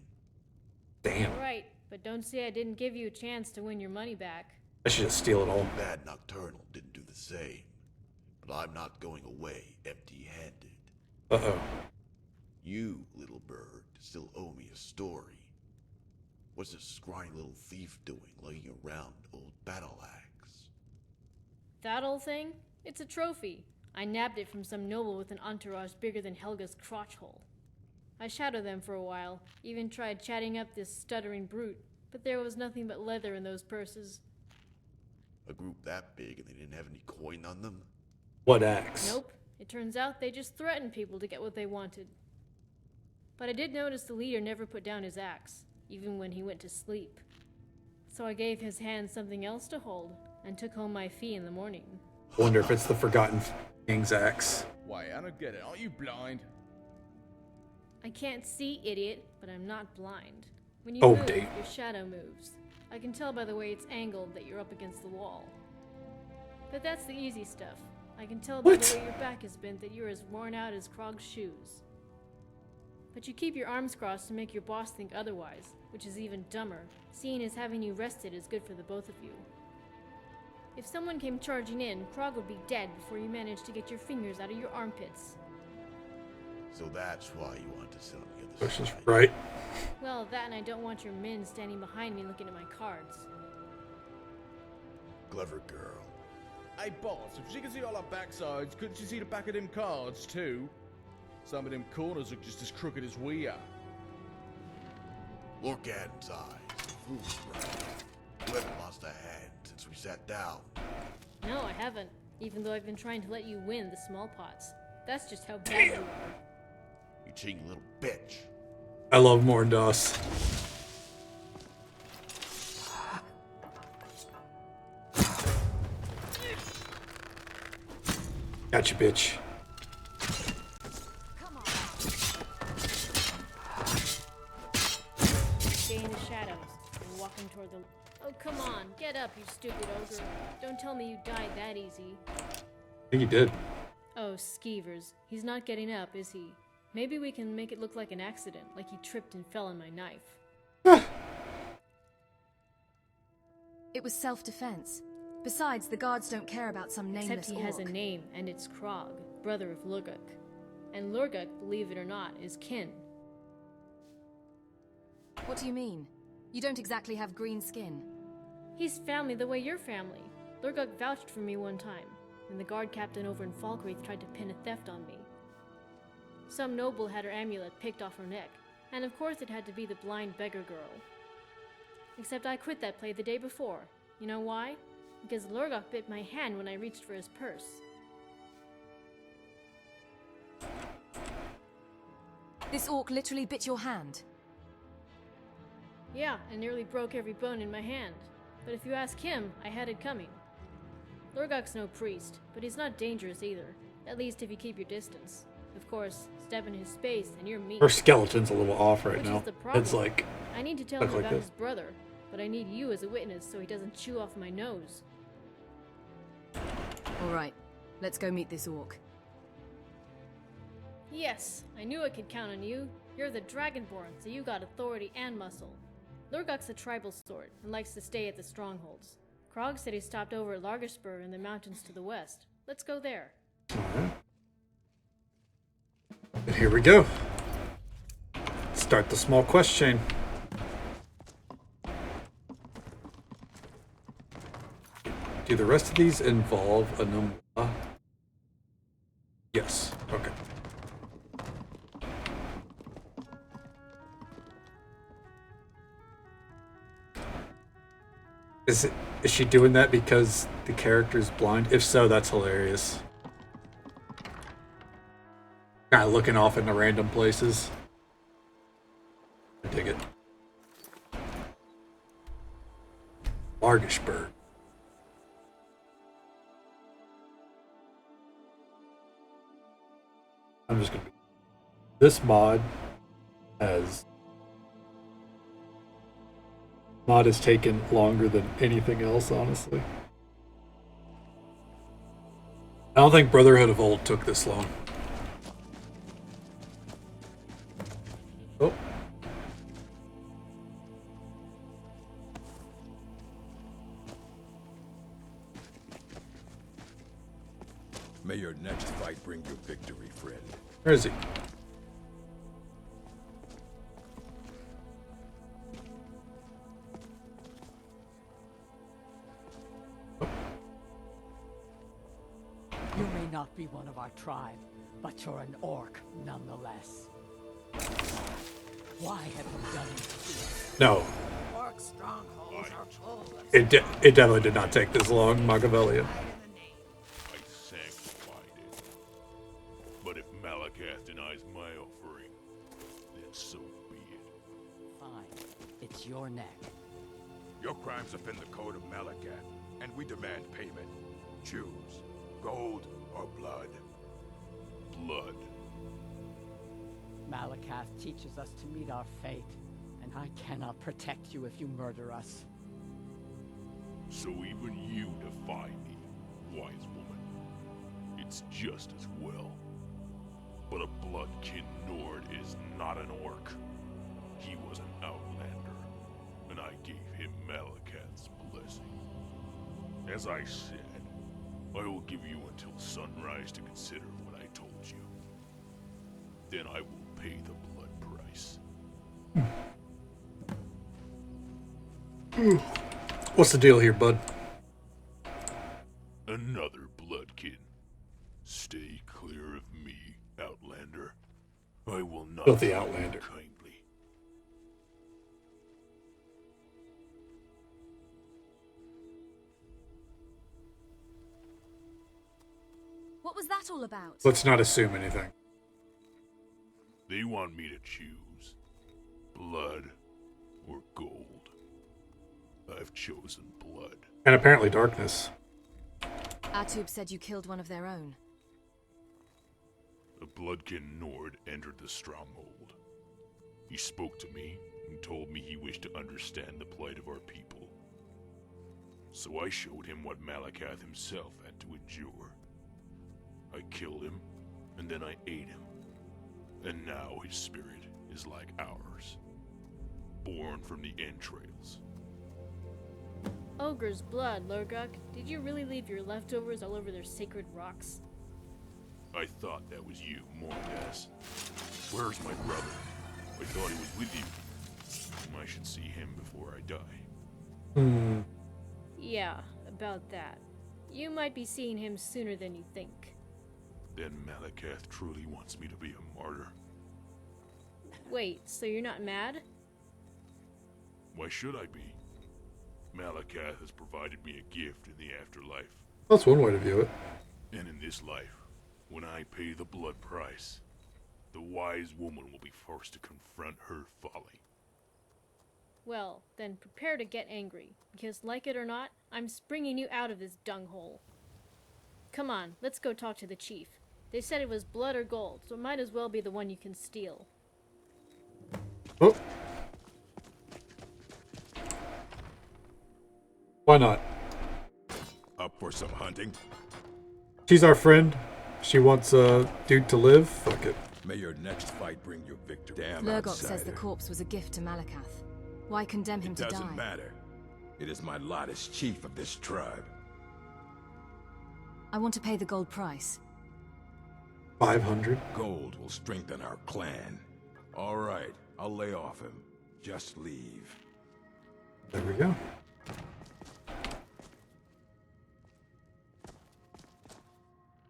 [SPEAKER 2] Damn.
[SPEAKER 16] Right, but don't say I didn't give you a chance to win your money back.
[SPEAKER 2] I should just steal it all.
[SPEAKER 5] Bad Nocturnal didn't do the same. But I'm not going away empty-handed.
[SPEAKER 2] Uh-oh.
[SPEAKER 5] You, little bird, still owe me a story. What's this scrawny little thief doing lugging around an old battle axe?
[SPEAKER 16] That old thing? It's a trophy. I nabbed it from some noble with an entourage bigger than Helga's crotch hole. I shadowed them for a while, even tried chatting up this stuttering brute, but there was nothing but leather in those purses.
[SPEAKER 5] A group that big and they didn't have any coin on them?
[SPEAKER 2] What axe?
[SPEAKER 16] Nope. It turns out they just threatened people to get what they wanted. But I did notice the leader never put down his axe, even when he went to sleep. So I gave his hand something else to hold, and took home my fee in the morning.
[SPEAKER 2] Wonder if it's the Forgotten King's axe.
[SPEAKER 8] Wait, I don't get it. Aren't you blind?
[SPEAKER 16] I can't see, idiot, but I'm not blind. When you
[SPEAKER 2] Oh,
[SPEAKER 16] move,
[SPEAKER 2] damn.
[SPEAKER 16] your shadow moves. I can tell by the way it's angled that you're up against the wall. But that's the easy stuff. I can tell by the way your back is bent that you're as worn out as Krog's shoes. But you keep your arms crossed to make your boss think otherwise, which is even dumber, seeing as having you rested is good for the both of you. If someone came charging in, Krog would be dead before you managed to get your fingers out of your armpits.
[SPEAKER 5] So that's why you want to sit on the other
[SPEAKER 2] This
[SPEAKER 5] side.
[SPEAKER 2] is right.
[SPEAKER 16] Well, that and I don't want your men standing behind me looking at my cards.
[SPEAKER 5] Clever girl.
[SPEAKER 8] Hey, boss, if she can see all our backsides, couldn't she see the back of them cards, too? Some of them corners look just as crooked as we are.
[SPEAKER 5] Look at his eyes. Fool's right. You haven't lost a hand since we sat down.
[SPEAKER 16] No, I haven't, even though I've been trying to let you win the small pots. That's just how bad you are.
[SPEAKER 5] You cheating little bitch.
[SPEAKER 2] I love Morndos. Gotcha, bitch.
[SPEAKER 16] Stay in the shadows and walking toward the... Oh, come on, get up, you stupid ogre. Don't tell me you died that easy.
[SPEAKER 2] I think he did.
[SPEAKER 16] Oh, Skeevers. He's not getting up, is he? Maybe we can make it look like an accident, like he tripped and fell on my knife.
[SPEAKER 3] It was self-defense. Besides, the guards don't care about some nameless
[SPEAKER 16] Except he has a
[SPEAKER 3] orc.
[SPEAKER 16] name, and it's Krog, brother of Lurguk. And Lurguk, believe it or not, is kin.
[SPEAKER 3] What do you mean? You don't exactly have green skin.
[SPEAKER 16] He's family the way you're family. Lurguk vouched for me one time, when the guard captain over in Falkreath tried to pin a theft on me. Some noble had her amulet picked off her neck, and of course it had to be the blind beggar girl. Except I quit that play the day before. You know why? Because Lurguk bit my hand when I reached for his purse.
[SPEAKER 3] This orc literally bit your hand.
[SPEAKER 16] Yeah, and nearly broke every bone in my hand. But if you ask him, I had it coming. Lurguk's no priest, but he's not dangerous either. At least if you keep your distance. Of course, step in his space and you're meat.
[SPEAKER 2] Her skeleton's a little off right
[SPEAKER 16] Which
[SPEAKER 2] now.
[SPEAKER 16] is the problem.
[SPEAKER 2] It's like...
[SPEAKER 16] I need to tell
[SPEAKER 2] look
[SPEAKER 16] him
[SPEAKER 2] like
[SPEAKER 16] about
[SPEAKER 2] this.
[SPEAKER 16] his brother, but I need you as a witness so he doesn't chew off my nose.
[SPEAKER 3] All right, let's go meet this orc.
[SPEAKER 16] Yes, I knew I could count on you. You're the Dragonborn, so you got authority and muscle. Lurguk's a tribal sort and likes to stay at the strongholds. Krog said he stopped over at Largerspur in the mountains to the west. Let's go there.
[SPEAKER 2] And here we go. Start the small quest chain. Do the rest of these involve a number? Yes. Okay. Is she doing that because the character's blind? If so, that's hilarious. Kind of looking off into random places. I dig it. Largishburg. I'm just gonna. This mod has taken longer than anything else, honestly. I don't think Brotherhood of Old took this long. Oh.
[SPEAKER 15] May your next fight bring you victory, friend.
[SPEAKER 2] Where is he?
[SPEAKER 11] You may not be one of our tribe, but you're an orc nonetheless. Why have you done it to us?
[SPEAKER 2] No.
[SPEAKER 22] Orc strongholds are full of
[SPEAKER 2] It definitely did not take this long, Magavelia.
[SPEAKER 5] I sanctified it. But if Malakath denies my offering, then so be it.
[SPEAKER 11] Fine. It's your neck.
[SPEAKER 15] Your crimes offend the code of Malakath, and we demand payment. Choose. Gold or blood?
[SPEAKER 5] Blood.
[SPEAKER 11] Malakath teaches us to meet our fate, and I cannot protect you if you murder us.
[SPEAKER 5] So even you defy me, wise woman. It's just as well. But a bloodkin Nord is not an orc. He was an outlander, and I gave him Malakath's blessing. As I said, I will give you until sunrise to consider what I told you. Then I will pay the blood price.
[SPEAKER 2] What's the deal here, bud?
[SPEAKER 5] Another bloodkin. Stay clear of me, Outlander. I will not
[SPEAKER 2] Filthy Outlander.
[SPEAKER 5] kindly.
[SPEAKER 3] What was that all about?
[SPEAKER 2] Let's not assume anything.
[SPEAKER 5] They want me to choose blood or gold. I've chosen blood.
[SPEAKER 2] And apparently darkness.
[SPEAKER 3] Atub said you killed one of their own.
[SPEAKER 5] The bloodkin Nord entered the stronghold. He spoke to me and told me he wished to understand the plight of our people. So I showed him what Malakath himself had to endure. I killed him, and then I ate him. And now his spirit is like ours, born from the entrails.
[SPEAKER 16] Ogre's blood, Lurguk. Did you really leave your leftovers all over their sacred rocks?
[SPEAKER 5] I thought that was you, Mordas. Where's my brother? I thought he was with you. I should see him before I die.
[SPEAKER 16] Yeah, about that. You might be seeing him sooner than you think.
[SPEAKER 5] Then Malakath truly wants me to be a martyr.
[SPEAKER 16] Wait, so you're not mad?
[SPEAKER 5] Why should I be? Malakath has provided me a gift in the afterlife.
[SPEAKER 2] That's one way to view it.
[SPEAKER 5] And in this life, when I pay the blood price, the wise woman will be forced to confront her folly.
[SPEAKER 16] Well, then prepare to get angry, because like it or not, I'm springing you out of this dunghole. Come on, let's go talk to the chief. They said it was blood or gold, so it might as well be the one you can steal.
[SPEAKER 2] Oh. Why not?
[SPEAKER 15] Up for some hunting?
[SPEAKER 2] She's our friend. She wants a dude to live. Fuck it.
[SPEAKER 15] May your next fight bring you victory. Damn
[SPEAKER 3] Lurgok
[SPEAKER 15] outsider.
[SPEAKER 3] says the corpse was a gift to Malakath. Why condemn him
[SPEAKER 15] It
[SPEAKER 3] to die?
[SPEAKER 15] doesn't matter. It is my lot as chief of this tribe.
[SPEAKER 3] I want to pay the gold price.
[SPEAKER 2] 500.
[SPEAKER 15] Gold will strengthen our clan. All right, I'll lay off him. Just leave.
[SPEAKER 2] There we go.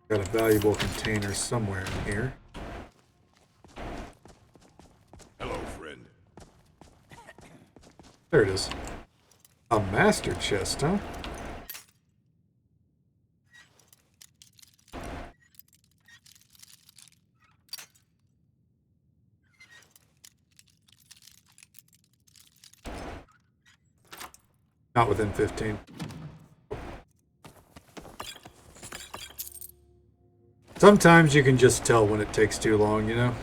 [SPEAKER 2] Got a valuable container somewhere in here.
[SPEAKER 15] Hello, friend.
[SPEAKER 2] There it is. A master chest, huh? Not within 15. Sometimes you can just tell when it takes too long, you know?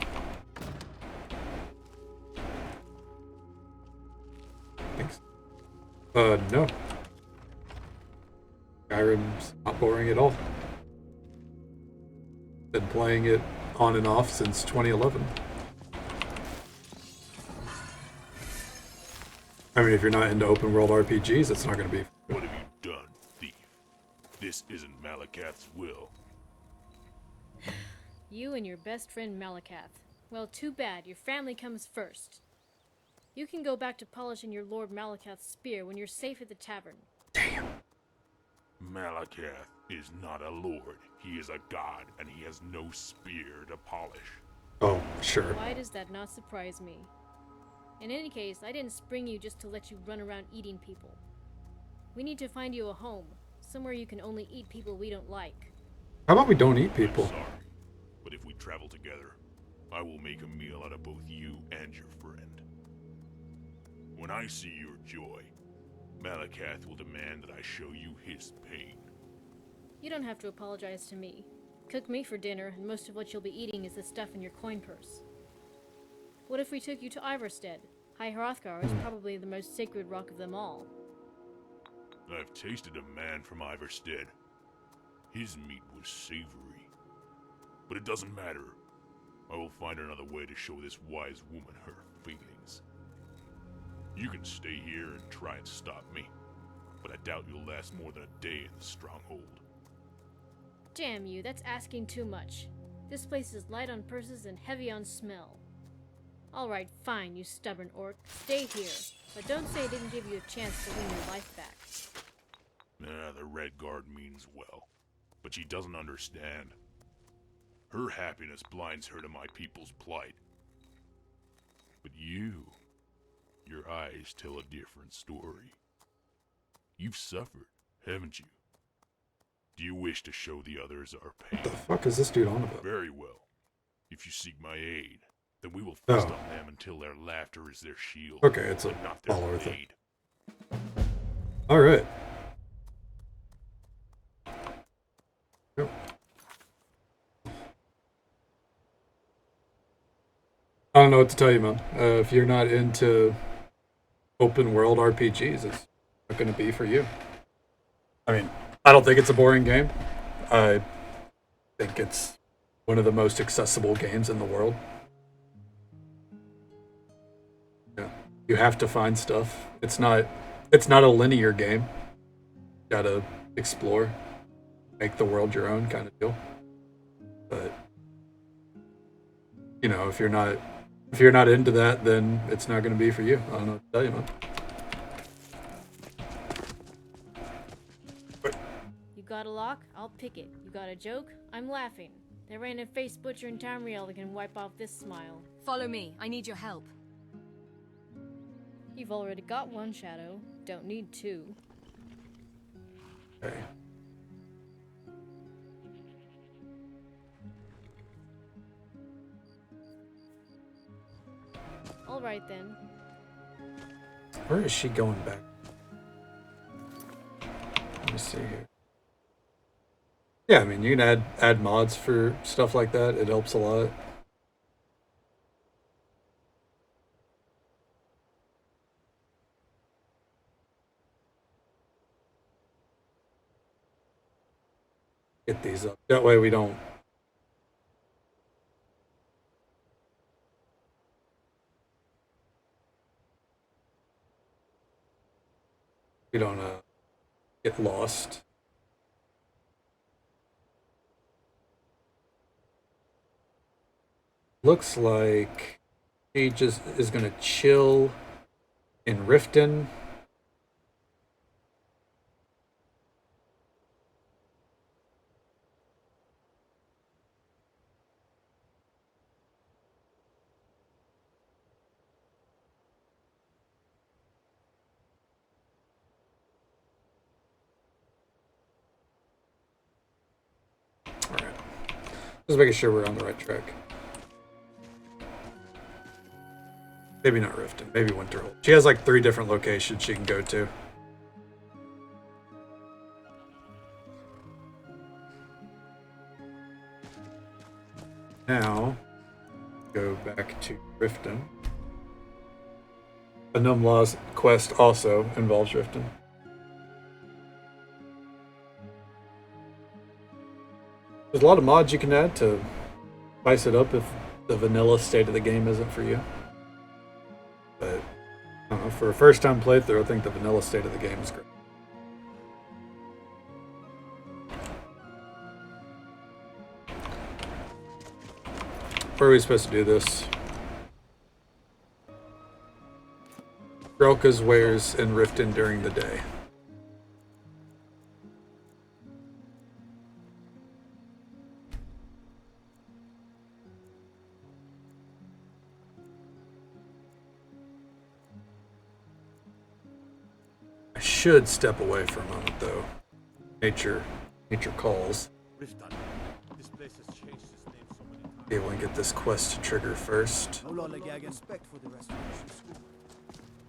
[SPEAKER 2] Thanks. No. Skyrim's not boring at all. Been playing it on and off since 2011. I mean, if you're not into open world RPGs, it's not going to be.
[SPEAKER 15] What have you done, thief? This isn't Malakath's will.
[SPEAKER 16] You and your best friend Malakath. Well, too bad. Your family comes first. You can go back to polishing your Lord Malakath's spear when you're safe at the tavern.
[SPEAKER 2] Damn.
[SPEAKER 15] Malakath is not a lord. He is a god, and he has no spear to polish.
[SPEAKER 2] Oh, sure.
[SPEAKER 16] Why does that not surprise me? In any case, I didn't spring you just to let you run around eating people. We need to find you a home, somewhere you can only eat people we don't like.
[SPEAKER 2] How about we don't eat people?
[SPEAKER 15] I'm sorry, but if we travel together, I will make a meal out of both you and your friend. When I see your joy, Malakath will demand that I show you his pain.
[SPEAKER 16] You don't have to apologize to me. Cook me for dinner, and most of what you'll be eating is the stuff in your coin purse. What if we took you to Ivarstead? High Hrothgar is probably the most sacred rock of them all.
[SPEAKER 15] I've tasted a man from Ivarstead. His meat was savory. But it doesn't matter. I will find another way to show this wise woman her feelings. You can stay here and try and stop me, but I doubt you'll last more than a day in the stronghold.
[SPEAKER 16] Damn you, that's asking too much. This place is light on purses and heavy on smell. Alright, fine, you stubborn orc. Stay here, but don't say I didn't give you a chance to win your life back.
[SPEAKER 15] The Red Guard means well, but she doesn't understand. Her happiness blinds her to my people's plight. But you, your eyes tell a different story. You've suffered, haven't you? Do you wish to show the others our pain?
[SPEAKER 2] What the fuck is this dude on about?
[SPEAKER 15] Very well. If you seek my aid, then we will feast on them until their laughter is their shield.
[SPEAKER 2] Okay, it's a
[SPEAKER 15] not their
[SPEAKER 2] follower thing.
[SPEAKER 15] aid.
[SPEAKER 2] Alright. Yep. I don't know what to tell you, man. If you're not into open world RPGs, it's not going to be for you. I mean, I don't think it's a boring game. I think it's one of the most accessible games in the world. Yeah, you have to find stuff. It's not a linear game. You gotta explore, make the world your own kind of deal. But you know, if you're not into that, then it's not going to be for you. I don't know what to tell you, man.
[SPEAKER 16] You got a lock? I'll pick it. You got a joke? I'm laughing. There ain't a face butcher in Tamriel that can wipe off this smile.
[SPEAKER 3] Follow me. I need your help.
[SPEAKER 16] You've already got one shadow. Don't need two.
[SPEAKER 2] Okay.
[SPEAKER 16] Alright then.
[SPEAKER 2] Where is she going back? Let me see here. Yeah, I mean, you can add mods for stuff like that. It helps a lot. Get these up. That way we don't get lost. Looks like he just is gonna chill in Riften. Just making sure we're on the right track. Maybe not Riften, maybe Winterhold. She has like 3 different locations she can go to. Now, go back to Riften. The Numlaw's quest also involves Riften. There's a lot of mods you can add to spice it up if the vanilla state of the game isn't for you. But, I don't know, for a first-time playthrough, I think the vanilla state of the game is great. Where are we supposed to do this? Relka's wares in Riften during the day. I should step away for a moment, though. Nature calls. Be able to get this quest to trigger first.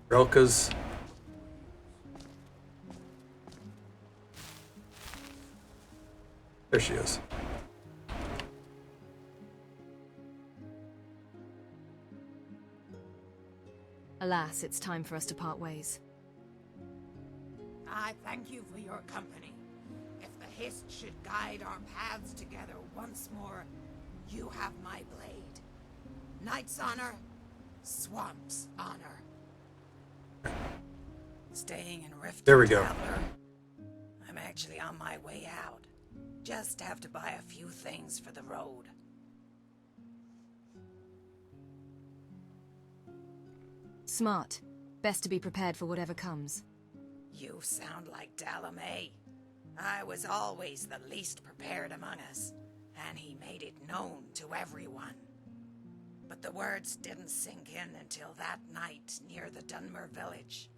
[SPEAKER 2] Relka's. There she is.
[SPEAKER 3] Alas, it's time for us to part ways.
[SPEAKER 22] I thank you for your company. If the Hist should guide our paths together once more, you have my blade. Knight's honor, Swamp's honor. Staying in Rift.
[SPEAKER 2] There we go.
[SPEAKER 22] Traveler. I'm actually on my way out. Just have to buy a few things for the road.
[SPEAKER 3] Smart. Best to be prepared for whatever comes.
[SPEAKER 22] You sound like Dalamay. I was always the least prepared among us, and he made it known to everyone. But the words didn't sink in until that night near the Dunmer village.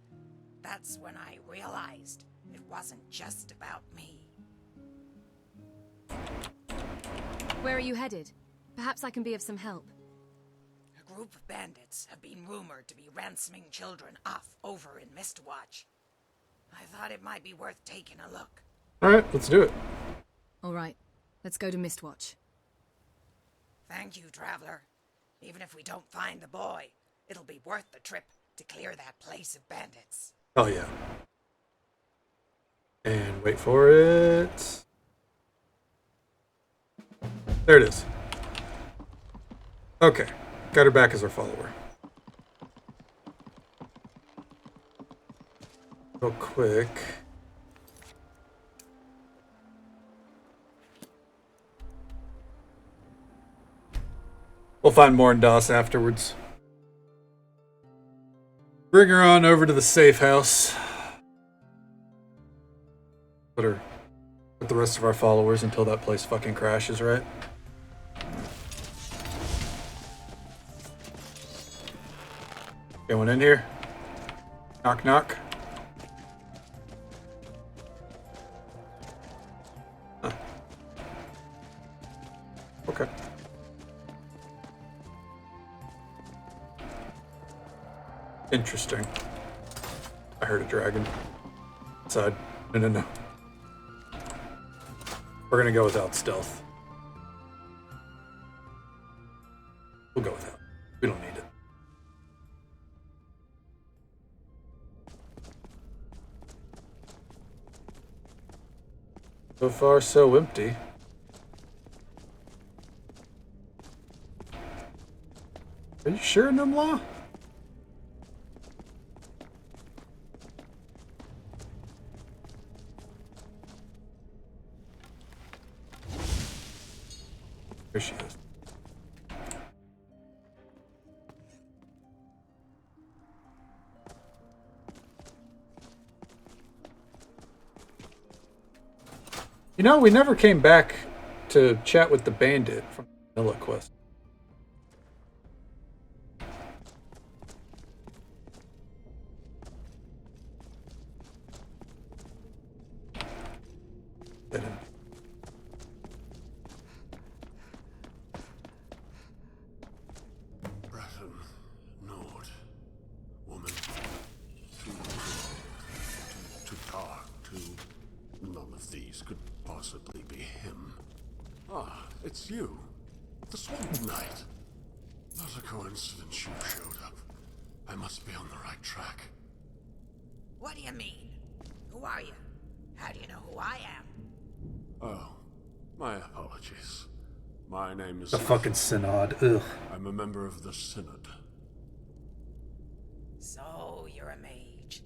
[SPEAKER 22] That's when I realized it wasn't just about me.
[SPEAKER 3] Where are you headed? Perhaps I can be of some help.
[SPEAKER 22] A group of bandits have been rumored to be ransoming children off over in Mistwatch. I thought it might be worth taking a look.
[SPEAKER 2] Alright, let's do it.
[SPEAKER 3] Alright, let's go to Mistwatch.
[SPEAKER 22] Thank you, Traveler. Even if we don't find the boy, it'll be worth the trip to clear that place of bandits.
[SPEAKER 2] Oh yeah. And wait for it. There it is. Okay, got her back as our follower. Real quick. We'll find Morndas afterwards. Bring her on over to the safe house. Put her with the rest of our followers until that place fucking crashes, right? Anyone in here? Knock, knock. Huh. Okay. Interesting. I heard a dragon. Outside. No. We're gonna go without stealth. We'll go without. We don't need it. So far, so empty. Are you sure, Numlaw? There she is. You know, we never came back to chat with the bandit from the Vanilla quest.
[SPEAKER 9] these could possibly be him. Ah, it's you. The Swamp Knight. Not a coincidence you showed up. I must be on the right track.
[SPEAKER 22] What do you mean? Who are you? How do you know who I am?
[SPEAKER 9] Oh, my apologies. My name is...
[SPEAKER 2] The fucking Synod, ugh.
[SPEAKER 9] I'm a member of the Synod.
[SPEAKER 22] So, you're a mage.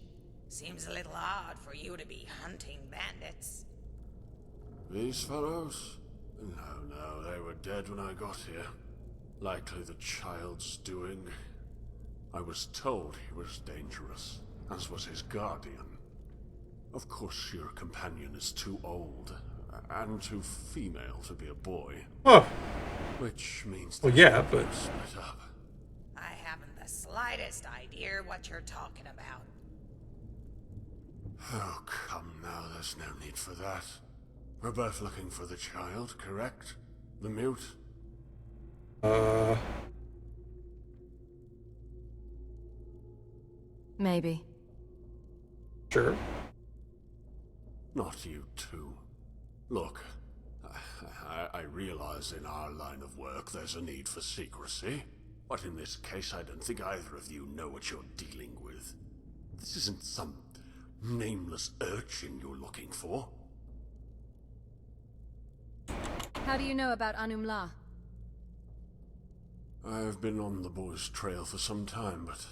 [SPEAKER 22] Seems a little odd for you to be hunting bandits.
[SPEAKER 9] These fellows? No, they were dead when I got here. Likely the child's doing. I was told he was dangerous, as was his guardian. Of course, your companion is too old, and too female to be a boy.
[SPEAKER 2] Oh.
[SPEAKER 9] Which means...
[SPEAKER 2] Well, yeah, but...
[SPEAKER 9] Split up.
[SPEAKER 22] I haven't the slightest idea what you're talking about.
[SPEAKER 9] Oh, come now, there's no need for that. We're both looking for the child, correct? The mute?
[SPEAKER 3] Maybe.
[SPEAKER 2] Sure.
[SPEAKER 9] Not you too. Look, I realize in our line of work there's a need for secrecy, but in this case I don't think either of you know what you're dealing with. This isn't some nameless urchin you're looking for.
[SPEAKER 3] How do you know about Anumla?
[SPEAKER 9] I've been on the boy's trail for some time, but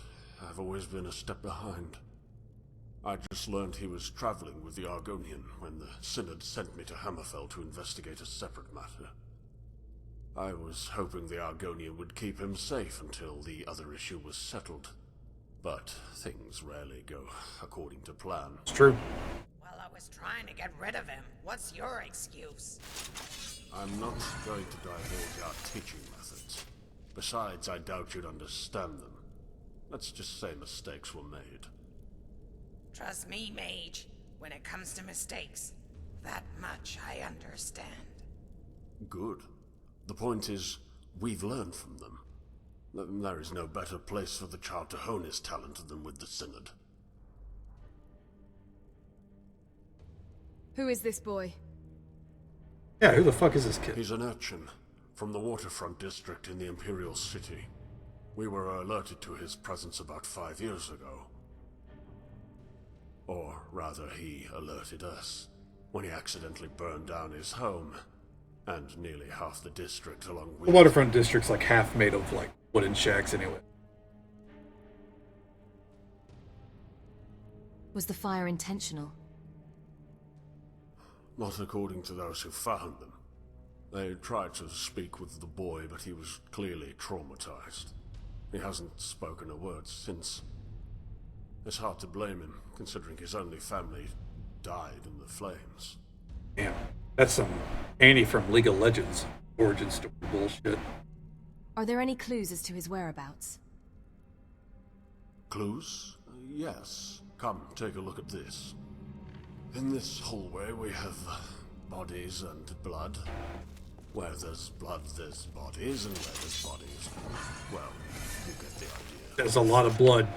[SPEAKER 9] I've always been a step behind. I just learned he was traveling with the Argonian when the Synod sent me to Hammerfell to investigate a separate matter. I was hoping the Argonian would keep him safe until the other issue was settled. But things rarely go according to plan.
[SPEAKER 2] It's true.
[SPEAKER 22] Well, I was trying to get rid of him. What's your excuse?
[SPEAKER 9] I'm not going to divulge our teaching methods. Besides, I doubt you'd understand them. Let's just say mistakes were made.
[SPEAKER 22] Trust me, mage. When it comes to mistakes, that much I understand.
[SPEAKER 9] Good. The point is, we've learned from them. There is no better place for the child to hone his talent than with the Synod.
[SPEAKER 3] Who is this boy?
[SPEAKER 2] Yeah, who the fuck is this kid?
[SPEAKER 9] He's an urchin from the waterfront district in the Imperial City. We were alerted to his presence about 5 years ago. Or rather, he alerted us when he accidentally burned down his home, and nearly half the district along with...
[SPEAKER 2] The waterfront district's like half made of like wooden shacks anyway.
[SPEAKER 3] Was the fire intentional?
[SPEAKER 9] Not according to those who found them. They tried to speak with the boy, but he was clearly traumatized. He hasn't spoken a word since. It's hard to blame him, considering his only family died in the flames.
[SPEAKER 2] Damn, that's some Annie from League of Legends origin story bullshit.
[SPEAKER 3] Are there any clues as to his whereabouts?
[SPEAKER 9] Clues? Yes. Come, take a look at this. In this hallway we have bodies and blood. Where there's blood, there's bodies, and where there's bodies, well, you get the idea.
[SPEAKER 2] There's a lot of blood.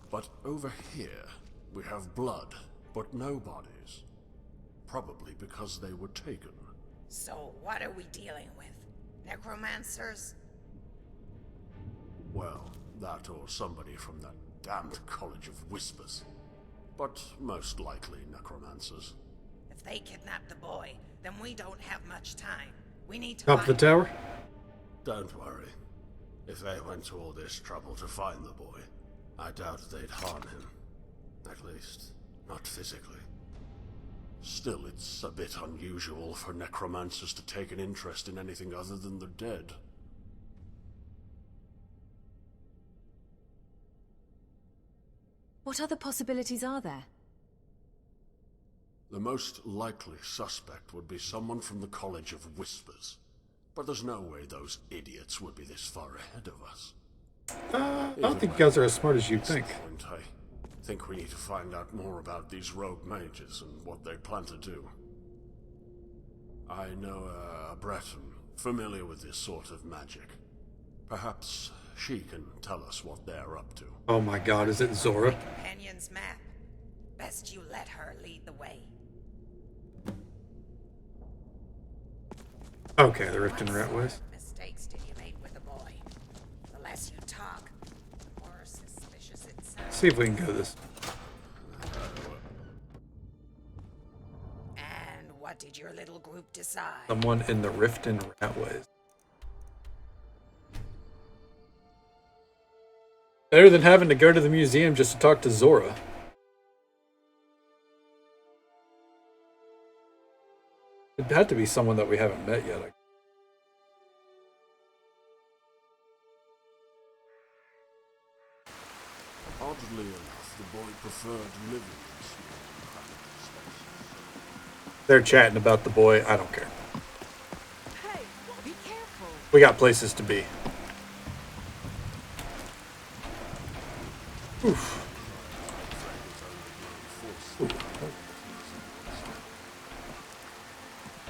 [SPEAKER 9] But over here, we have blood, but no bodies. Probably because they were taken.
[SPEAKER 22] So, what are we dealing with? Necromancers?
[SPEAKER 9] Well, that or somebody from that damned College of Whispers. But most likely necromancers.
[SPEAKER 22] If they kidnapped the boy, then we don't have much time. We need to
[SPEAKER 2] Top of the tower?
[SPEAKER 9] Don't worry. If they went to all this trouble to find the boy, I doubt they'd harm him. At least, not physically. Still, it's a bit unusual for necromancers to take an interest in anything other than the dead.
[SPEAKER 3] What other possibilities are there?
[SPEAKER 9] The most likely suspect would be someone from the College of Whispers. But there's no way those idiots would be this far ahead of us.
[SPEAKER 2] I don't think you guys are as smart as you think.
[SPEAKER 9] I think we need to find out more about these rogue mages and what they plan to do. I know a Breton familiar with this sort of magic. Perhaps she can tell us what they're up to.
[SPEAKER 2] Oh my god, is it Zora?
[SPEAKER 22] Companion's map. Best you let her lead the way.
[SPEAKER 2] Okay, the Rift and Ratways.
[SPEAKER 22] Mistakes did you make with the boy? The less you talk, the more suspicious it sounds.
[SPEAKER 2] See if we can go this.
[SPEAKER 22] And what did your little group decide?
[SPEAKER 2] Someone in the Rift and Ratways. Better than having to go to the museum just to talk to Zora. It had to be someone that we haven't met yet.
[SPEAKER 9] Oddly enough, the boy preferred living in small cramped spaces.
[SPEAKER 2] They're chatting about the boy. I don't care.
[SPEAKER 11] Hey, be careful.
[SPEAKER 2] We got places to be. Oof.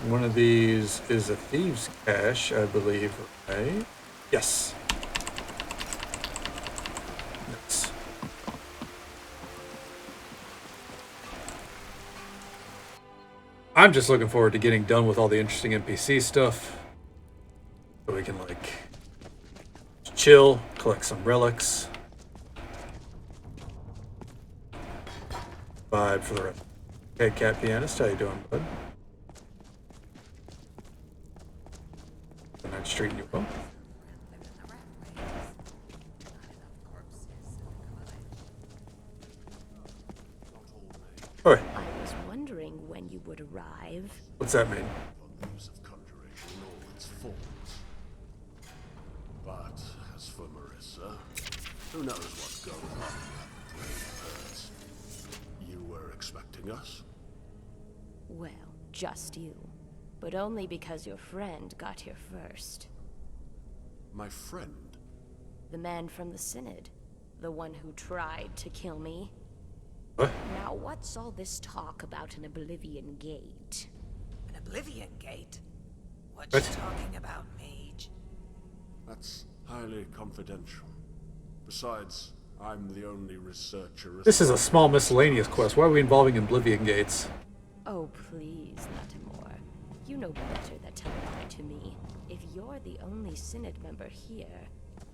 [SPEAKER 2] One of these is a thieves' cache, I believe, right? Yes. Nice. I'm just looking forward to getting done with all the interesting NPC stuff. So we can, like, chill, collect some relics. Vibe for the rest. Hey, Cat Pianist, how you doing, bud? I'm treating you well. Alright.
[SPEAKER 17] I was wondering when you would arrive.
[SPEAKER 2] What's that mean?
[SPEAKER 9] But as for Marissa, who knows what goes on in that brain of hers? You were expecting us?
[SPEAKER 17] Well, just you. But only because your friend got here first.
[SPEAKER 9] My friend?
[SPEAKER 17] The man from the Synod. The one who tried to kill me.
[SPEAKER 2] What?
[SPEAKER 17] Now, what's all this talk about an Oblivion Gate?
[SPEAKER 22] An Oblivion Gate? What
[SPEAKER 2] What?
[SPEAKER 22] you talking about, mage?
[SPEAKER 9] That's highly confidential. Besides, I'm the only researcher.
[SPEAKER 2] This is a small miscellaneous quest. Why are we involving Oblivion Gates?
[SPEAKER 17] Oh, please, Latimore. You know better than to lie to me. If you're the only Synod member here,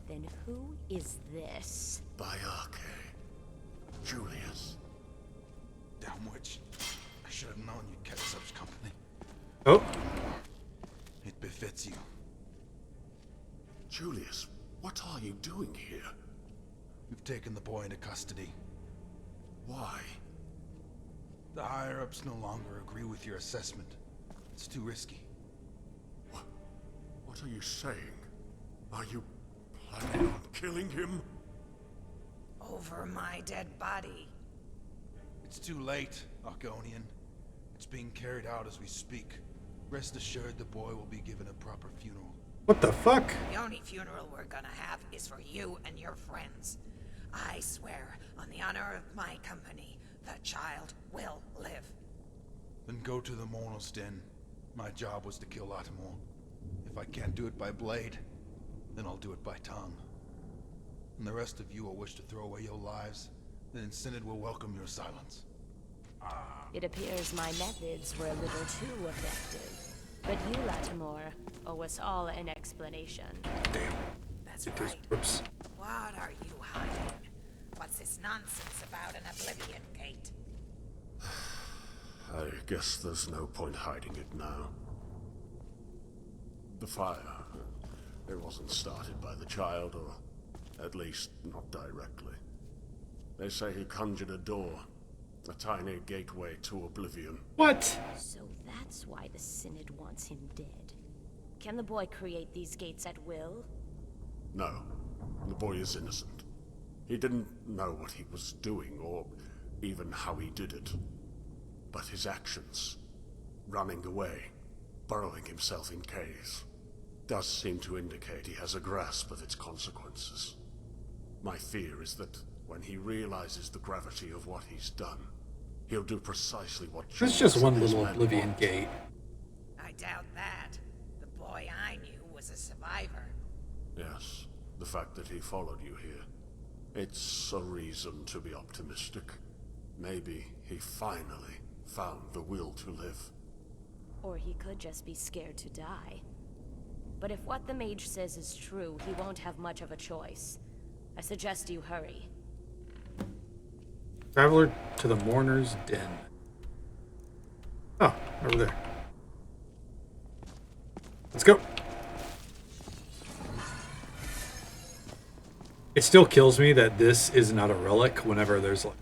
[SPEAKER 17] then who is this?
[SPEAKER 9] Bayake. Julius.
[SPEAKER 18] Damn witch. I should have known you'd kept such company.
[SPEAKER 2] Oh.
[SPEAKER 18] It befits you.
[SPEAKER 9] Julius, what are you doing here?
[SPEAKER 18] We've taken the boy into custody.
[SPEAKER 9] Why?
[SPEAKER 18] The higher-ups no longer agree with your assessment. It's too risky.
[SPEAKER 9] What are you saying? Are you planning on killing him?
[SPEAKER 22] Over my dead body.
[SPEAKER 18] It's too late, Argonian. It's being carried out as we speak. Rest assured the boy will be given a proper funeral.
[SPEAKER 2] What the fuck?
[SPEAKER 22] The only funeral we're gonna have is for you and your friends. I swear, on the honor of my company, the child will live.
[SPEAKER 18] Then go to the Monos Den. My job was to kill Latimore. If I can't do it by blade, then I'll do it by tongue. And the rest of you will wish to throw away your lives, then Synod will welcome your silence.
[SPEAKER 17] It appears my methods were a little too effective. But you, Latimore, owe us all an explanation.
[SPEAKER 2] Damn.
[SPEAKER 22] That's
[SPEAKER 2] It
[SPEAKER 22] right.
[SPEAKER 2] is- Oops.
[SPEAKER 22] What are you hiding? What's this nonsense about an Oblivion Gate?
[SPEAKER 9] I guess there's no point hiding it now. The fire, it wasn't started by the child, or at least not directly. They say he conjured a door, a tiny gateway to oblivion.
[SPEAKER 2] What?
[SPEAKER 17] So that's why the Synod wants him dead. Can the boy create these gates at will?
[SPEAKER 9] No, the boy is innocent. He didn't know what he was doing, or even how he did it. But his actions, running away, burrowing himself in caves, does seem to indicate he has a grasp of its consequences. My fear is that when he realizes the gravity of what he's done, he'll do precisely what
[SPEAKER 2] There's just
[SPEAKER 9] Julius
[SPEAKER 2] one
[SPEAKER 9] and his
[SPEAKER 2] little
[SPEAKER 9] men
[SPEAKER 2] Oblivion
[SPEAKER 9] want.
[SPEAKER 2] Gate.
[SPEAKER 22] I doubt that. The boy I knew was a survivor.
[SPEAKER 9] Yes, the fact that he followed you here. It's a reason to be optimistic. Maybe he finally found the will to live.
[SPEAKER 17] Or he could just be scared to die. But if what the mage says is true, he won't have much of a choice. I suggest you hurry.
[SPEAKER 2] Traveler to the Mourner's Den. Oh, over there. Let's go. It still kills me that this is not a relic whenever there's like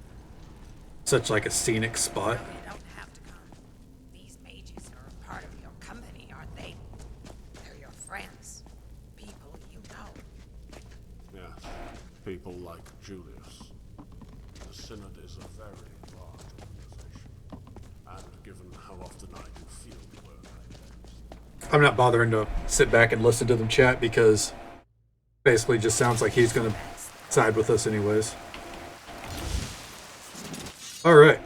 [SPEAKER 2] such like a scenic spot.
[SPEAKER 22] You don't have to come. These mages are a part of your company, aren't they? They're your friends. People you know.
[SPEAKER 9] Yes, people like Julius. The Synod is a very large organization, and given how often I do field work,
[SPEAKER 2] I'm not bothering to sit back and listen to them chat because basically just sounds like he's going to side with us anyways. Alright.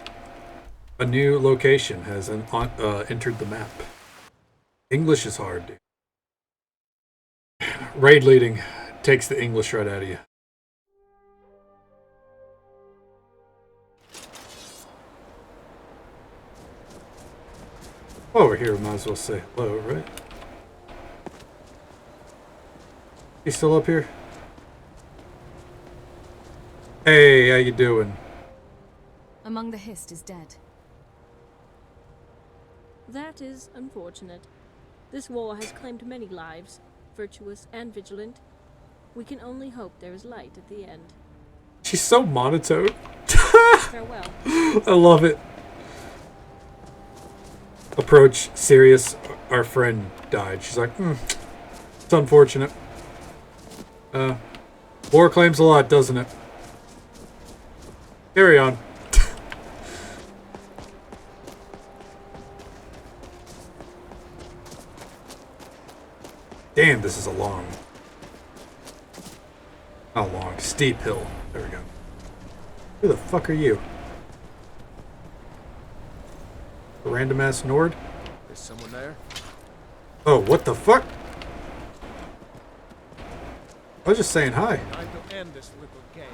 [SPEAKER 2] A new location has entered the map. English is hard, dude. Raid leading takes the English right out of you. While we're here, we might as well say hello, right? He's still up here? Hey, how you doing?
[SPEAKER 3] Among the Hist is dead.
[SPEAKER 12] That is unfortunate. This war has claimed many lives, virtuous and vigilant. We can only hope there is light at the end.
[SPEAKER 2] She's so monotone.
[SPEAKER 12] Farewell.
[SPEAKER 2] I love it. Approach Sirius. Our friend died. She's like, it's unfortunate. War claims a lot, doesn't it? Carry on. Damn, this is a long... How long? Steep hill. There we go. Who the fuck are you? A random ass Nord?
[SPEAKER 8] There's someone there?
[SPEAKER 2] Oh, what the fuck? I was just saying hi.
[SPEAKER 8] Time to end this little game.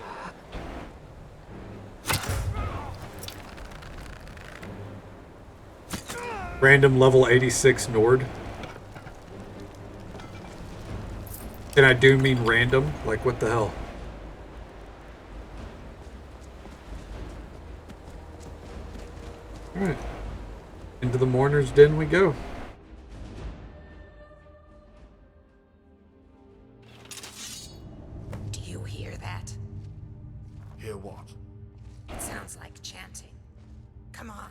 [SPEAKER 2] Random level 86 Nord. And I do mean random. Like, what the hell? Alright. Into the Mourner's Den we go.
[SPEAKER 22] Do you hear that?
[SPEAKER 9] Hear what?
[SPEAKER 22] It sounds like chanting. Come on.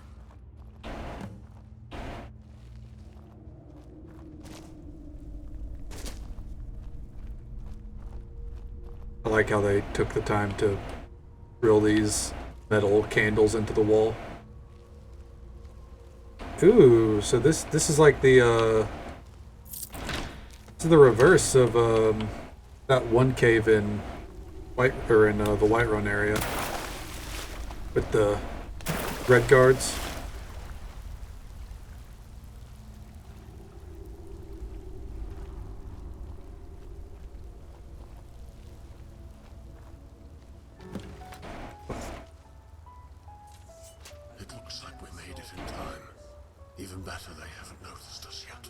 [SPEAKER 2] I like how they took the time to drill these metal candles into the wall. Ooh, so this is like the this is the reverse of that one cave in the Whiterun area with the red guards.
[SPEAKER 9] It looks like we made it in time. Even better, they haven't noticed us yet.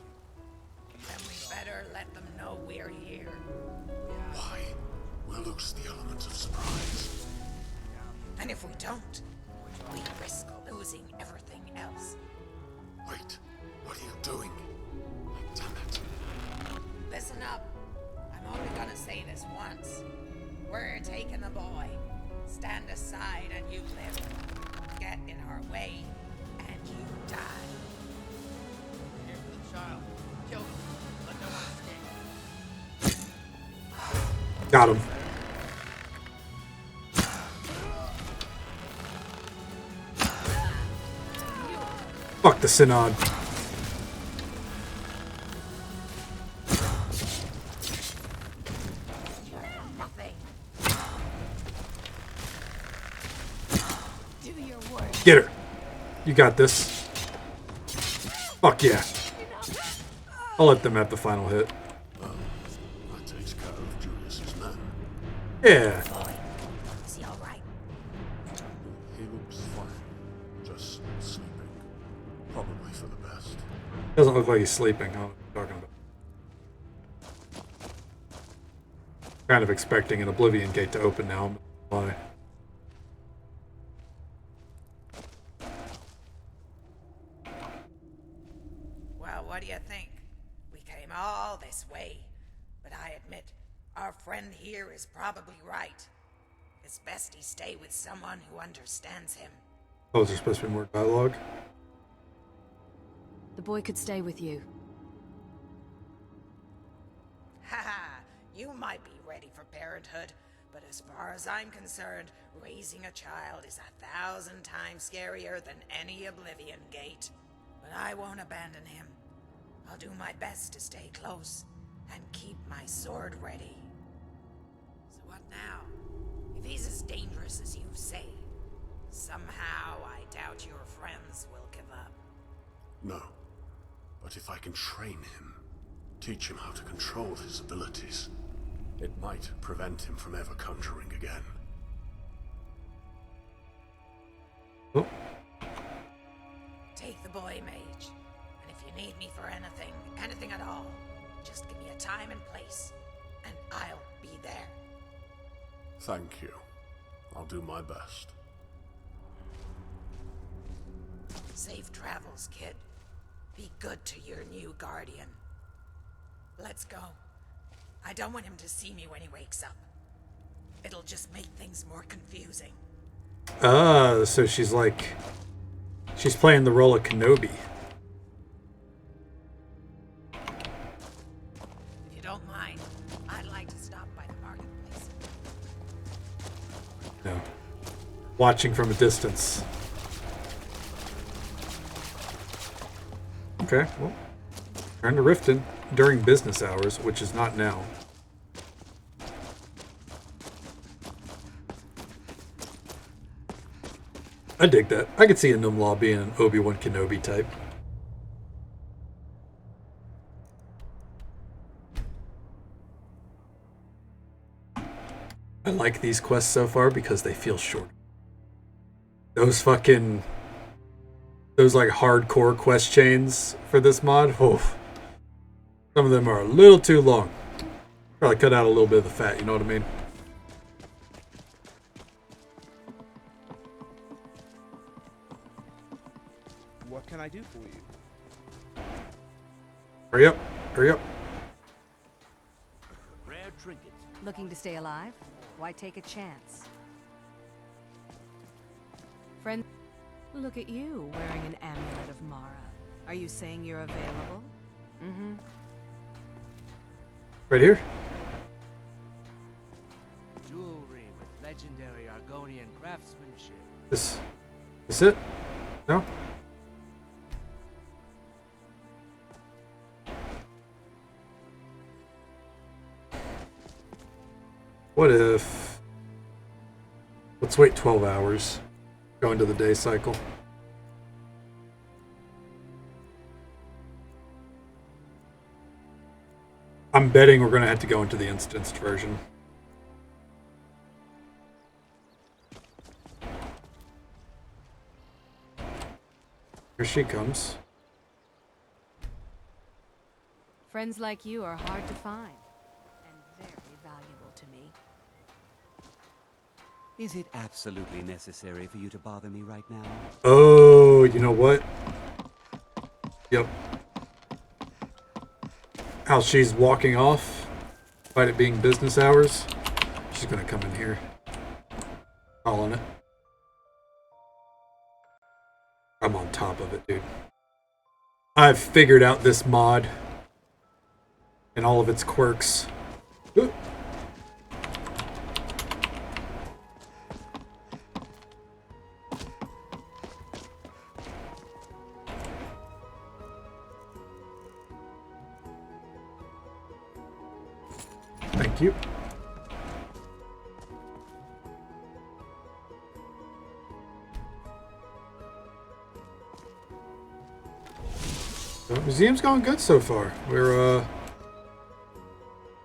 [SPEAKER 22] Then we better let them know we're here.
[SPEAKER 9] Why? We'll lose the element of surprise.
[SPEAKER 22] And if we don't, we risk losing everything else.
[SPEAKER 9] Wait, what are you doing? Damn it.
[SPEAKER 22] Listen up. I'm only gonna say this once. We're taking the boy. Stand aside and you live. Get in our way and you die.
[SPEAKER 19] Here for the child. Kill him. Let no one escape.
[SPEAKER 2] Got him. Fuck the Synod. Get her. You got this. Fuck yeah. I'll let them have the final hit.
[SPEAKER 9] That takes care of Julius's men.
[SPEAKER 2] Yeah.
[SPEAKER 22] Is he alright?
[SPEAKER 9] He looks fine. Just sleeping. Probably for the best.
[SPEAKER 2] Doesn't look like he's sleeping. I don't know what you're talking about. kind of expecting an Oblivion gate to open now. Why?
[SPEAKER 10] Well, what do you think? We came all this way, but I admit, our friend here is probably right. It's best he stay with someone who understands him.
[SPEAKER 2] Oh, is there supposed to be more dialogue?
[SPEAKER 3] The boy could stay with you.
[SPEAKER 10] Haha, you might be ready for parenthood, but as far as I'm concerned, raising a child is 1,000 times scarier than any Oblivion gate. But I won't abandon him. I'll do my best to stay close and keep my sword ready. So what now? If he's as dangerous as you say, somehow I doubt your friends will give up.
[SPEAKER 9] No. But if I can train him, teach him how to control his abilities, it might prevent him from ever conjuring again.
[SPEAKER 2] Oh.
[SPEAKER 10] Take the boy, mage. And if you need me for anything at all, just give me a time and place, and I'll be there.
[SPEAKER 9] Thank you. I'll do my best.
[SPEAKER 10] Safe travels, kid. Be good to your new guardian. Let's go. I don't want him to see me when he wakes up. It'll just make things more confusing.
[SPEAKER 2] Ah, so she's playing the role of Kenobi.
[SPEAKER 10] If you don't mind, I'd like to stop by the marketplace.
[SPEAKER 2] No. Watching from a distance. Okay, well. Turn to Riften during business hours, which is not now. I dig that. I could see a Numlaw being an Obi-Wan Kenobi type. I like these quests so far because they feel short. Those like hardcore quest chains for this mod, oof. Some of them are a little too long. Probably cut out a little bit of the fat, you know what I mean?
[SPEAKER 13] What can I do for you?
[SPEAKER 2] Hurry up. Hurry up.
[SPEAKER 13] Rare trinket.
[SPEAKER 23] Looking to stay alive? Why take a chance? Friend, look at you wearing an amulet of Mara. Are you saying you're available? Mm-hmm.
[SPEAKER 2] Right here?
[SPEAKER 13] Jewelry with legendary Argonian craftsmanship.
[SPEAKER 2] This it? No? What if... Let's wait 12 hours. Go into the day cycle. I'm betting we're going to have to go into the instanced version. Here she comes.
[SPEAKER 23] Friends like you are hard to find, and very valuable to me.
[SPEAKER 21] Is it absolutely necessary for you to bother me right now?
[SPEAKER 2] Oh, you know what? Yep. How she's walking off, despite it being business hours. She's gonna come in here. All in it. I'm on top of it, dude. I've figured out this mod and all of its quirks. Ooh. Thank you. The museum's going good so far. We're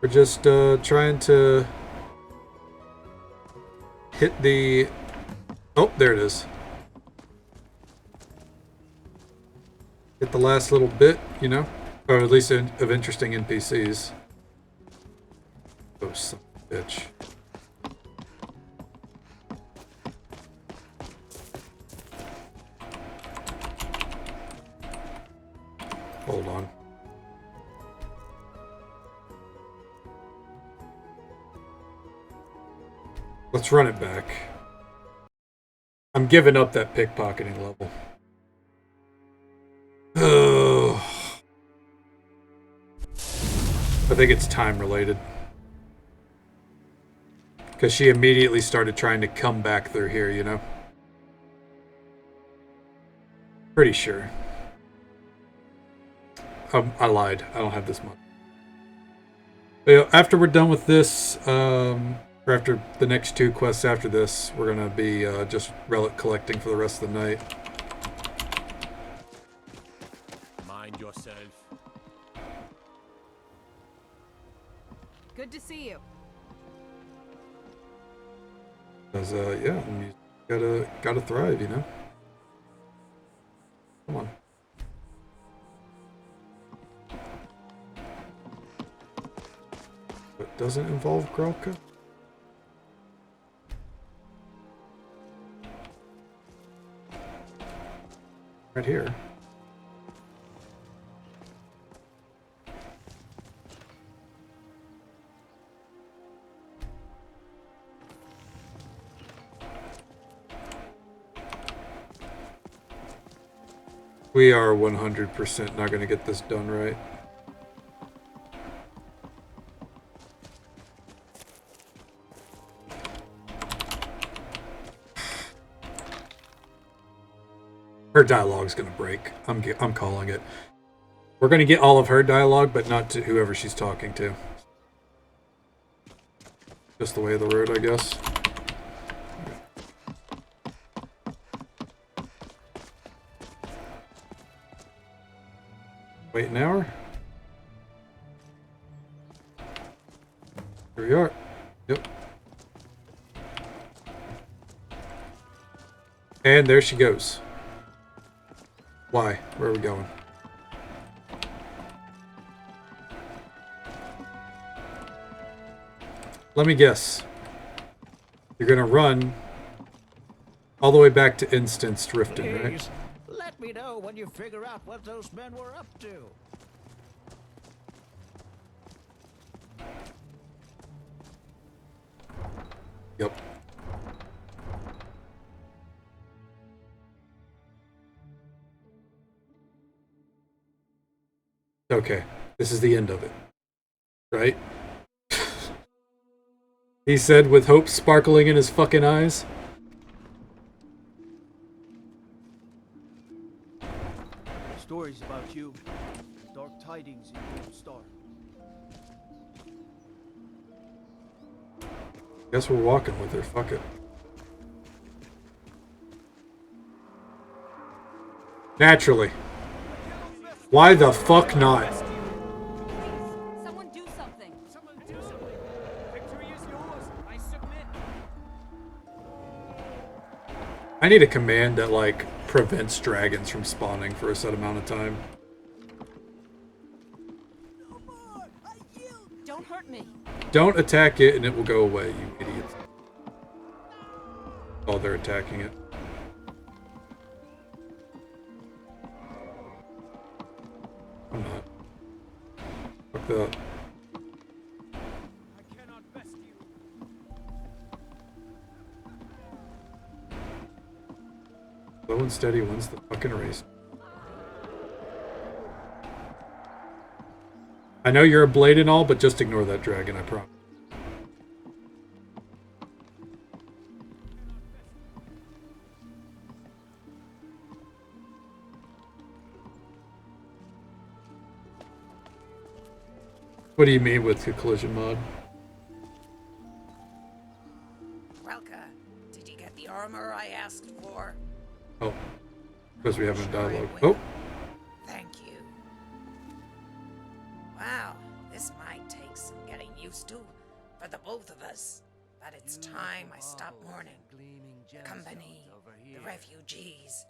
[SPEAKER 2] just trying to hit the... Oh, there it is. Hit the last little bit, you know? Or at least of interesting NPCs. Oh, bitch. Hold on. Let's run it back. I'm giving up that pickpocketing level. Oh. I think it's time related. Because she immediately started trying to come back through here, you know? Pretty sure. I lied. I don't have this much. But, you know, after we're done with this, or after the next 2 quests after this, we're going to be just relic collecting for the rest of the night.
[SPEAKER 6] Mind yourself.
[SPEAKER 23] Good to see you.
[SPEAKER 2] Because, yeah, you gotta thrive, you know? Come on. It doesn't involve Grelka? Right here. We are 100% not going to get this done right. Her dialogue's going to break. I'm calling it. We're going to get all of her dialogue, but not to whoever she's talking to. Just the way of the road, I guess. Wait an hour. Here we are. Yep. And there she goes. Why? Where are we going? Let me guess. You're gonna run all the way back to Instanced Riften, right?
[SPEAKER 1] Please, let me know when you figure out what those men were up to.
[SPEAKER 2] Yep. Okay, this is the end of it, right? He said with hope sparkling in his fucking eyes.
[SPEAKER 13] Stories about you. Dark tidings in Gold Star.
[SPEAKER 2] Guess we're walking with her, fuck it. Naturally. Why the fuck not?
[SPEAKER 23] Someone do something.
[SPEAKER 4] Someone do something. Victory is yours. I submit.
[SPEAKER 2] I need a command that, like, prevents dragons from spawning for a set amount of time.
[SPEAKER 23] Don't hurt me.
[SPEAKER 2] Don't attack it and it will go away, you idiots. Oh, they're attacking it. I'm not. Fuck that.
[SPEAKER 4] I cannot best you.
[SPEAKER 2] Slow and steady wins the fucking race. I know you're a blade and all, but just ignore that dragon, I promise. What do you mean with the collision mod?
[SPEAKER 10] Relka, did you get the armor I asked for?
[SPEAKER 2] Oh, because we have a dialogue. Oh,
[SPEAKER 10] Thank you. Wow, this might take some getting used to for the both of us. But it's time I stop mourning. The company, the refugees.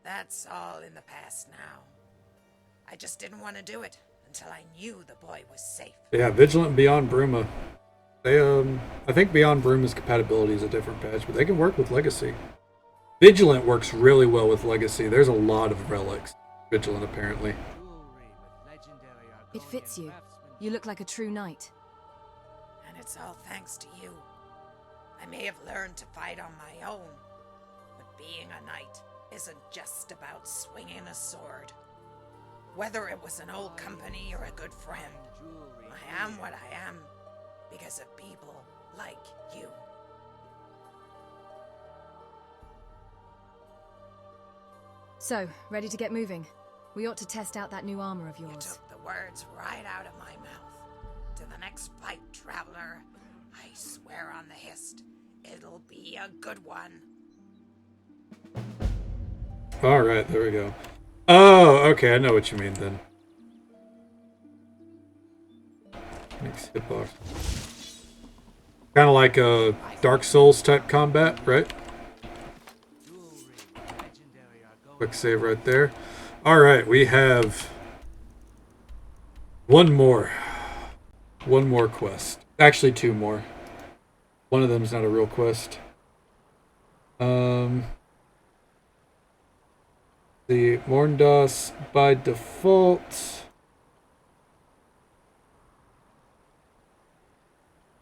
[SPEAKER 10] That's all in the past now. I just didn't want to do it until I knew the boy was safe.
[SPEAKER 2] yeah, Vigilant Beyond Bruma. They I think Beyond Bruma's compatibility is a different patch, but they can work with Legacy. Vigilant works really well with Legacy. There's a lot of relics. Vigilant, apparently.
[SPEAKER 3] It fits you. You look like a true knight.
[SPEAKER 10] And it's all thanks to you. I may have learned to fight on my own, but being a knight isn't just about swinging a sword. Whether it was an old company or a good friend, I am what I am because of people like you.
[SPEAKER 3] So, ready to get moving? We ought to test out that new armor of yours.
[SPEAKER 10] You took the words right out of my mouth. To the next fight, traveler, I swear on the hist, it'll be a good one.
[SPEAKER 2] Alright, there we go. Oh, okay, I know what you mean then. Next hitbox. Kind of like a Dark Souls type combat, right? Quick save right there. Alright, we have one more quest. Actually, two more. One of them is not a real quest. The Morndas by default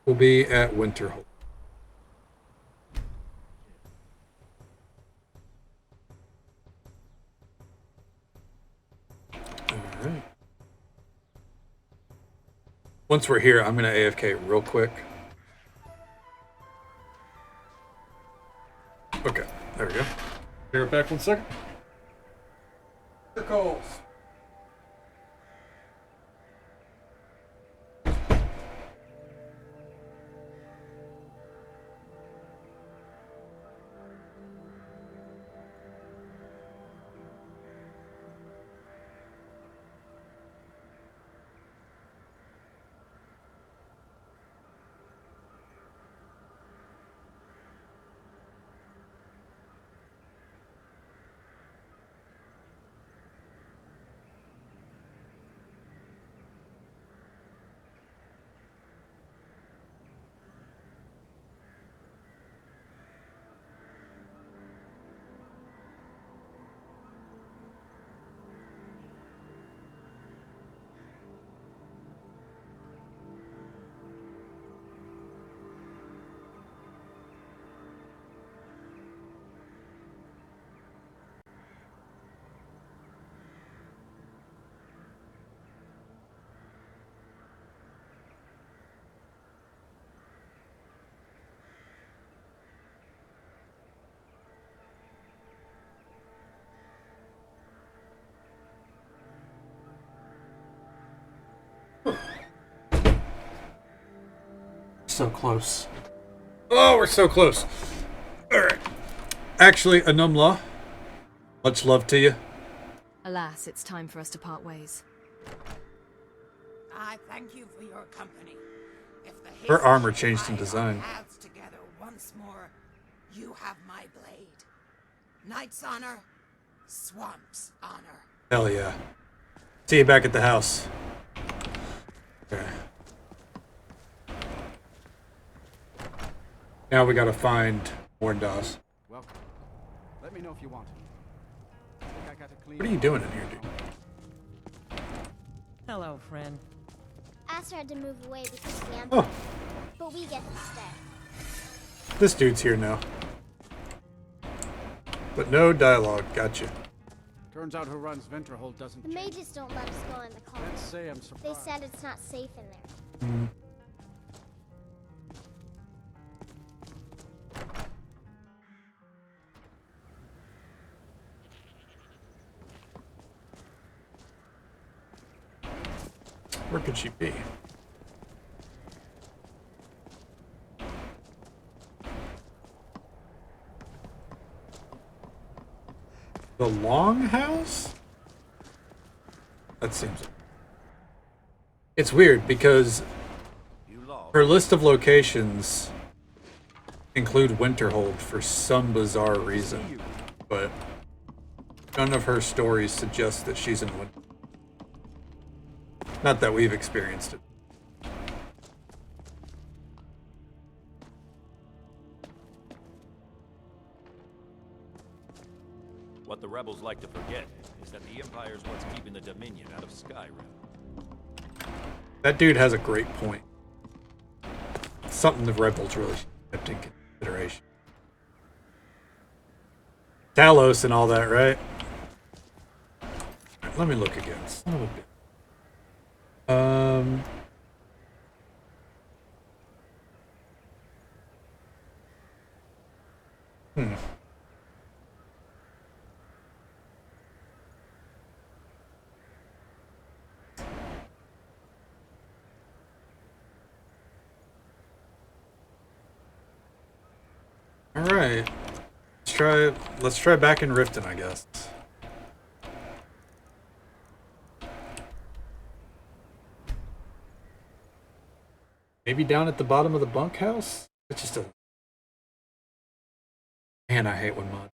[SPEAKER 2] will be at Winterhold. Alright. Once we're here, I'm going to AFK real quick. Okay, there we go. Be right back 1 second. Calls. So close. Oh, we're so close. Alright. Actually, Anumla, much love to you.
[SPEAKER 3] Alas, it's time for us to part ways.
[SPEAKER 10] I thank you for your company. If the
[SPEAKER 2] Her armor changed in design.
[SPEAKER 10] paths together once more, you have my blade. Knight's honor, swamp's honor.
[SPEAKER 2] Hell yeah. See you back at the house. Okay. Now we gotta find Morndas.
[SPEAKER 13] Welcome. Let me know if you want. I got to clean.
[SPEAKER 2] What are you doing in here, dude?
[SPEAKER 7] Hello, friend.
[SPEAKER 14] Aster had to move away because of the
[SPEAKER 2] Oh.
[SPEAKER 14] Emperor, but we get to stay.
[SPEAKER 2] This dude's here now. But no dialogue. Gotcha.
[SPEAKER 13] Turns out who runs Venterhold doesn't
[SPEAKER 14] The
[SPEAKER 13] change.
[SPEAKER 14] mages don't let us go in the college.
[SPEAKER 13] Let's say I'm
[SPEAKER 14] They
[SPEAKER 13] surprised.
[SPEAKER 14] said it's not safe in there.
[SPEAKER 2] Mm. Where could she be? The Longhouse? That seems... It's weird because her list of locations include Winterhold for some bizarre reason, but none of her stories suggest that she's in Winterhold. Not that we've experienced it.
[SPEAKER 5] What the rebels like to forget is that the Empire's what's keeping the Dominion out of Skyrim.
[SPEAKER 2] That dude has a great point. It's something the rebels really kept in consideration. Talos and all that, right? Let me look again. Son of a bitch. All right. Let's try back in Riften, I guess. Maybe down at the bottom of the bunkhouse? It's just a... Man, I hate when mod.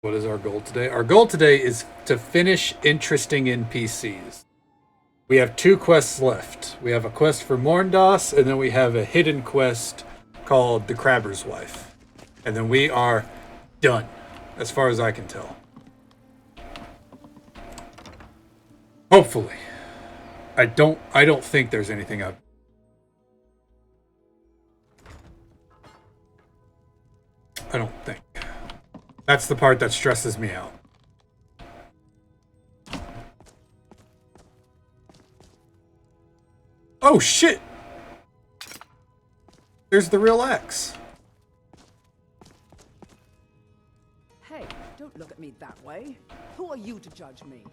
[SPEAKER 2] What is our goal today? Our goal today is to finish interesting NPCs. We have 2 quests left. We have a quest for Morndas, and then we have a hidden quest called The Crabber's Wife. And then we are done, as far as I can tell. Hopefully. I don't think there's anything up. I don't think. That's the part that stresses me out. Oh shit! There's the real X.
[SPEAKER 11] Hey, don't look at me that way. Who are you to judge me?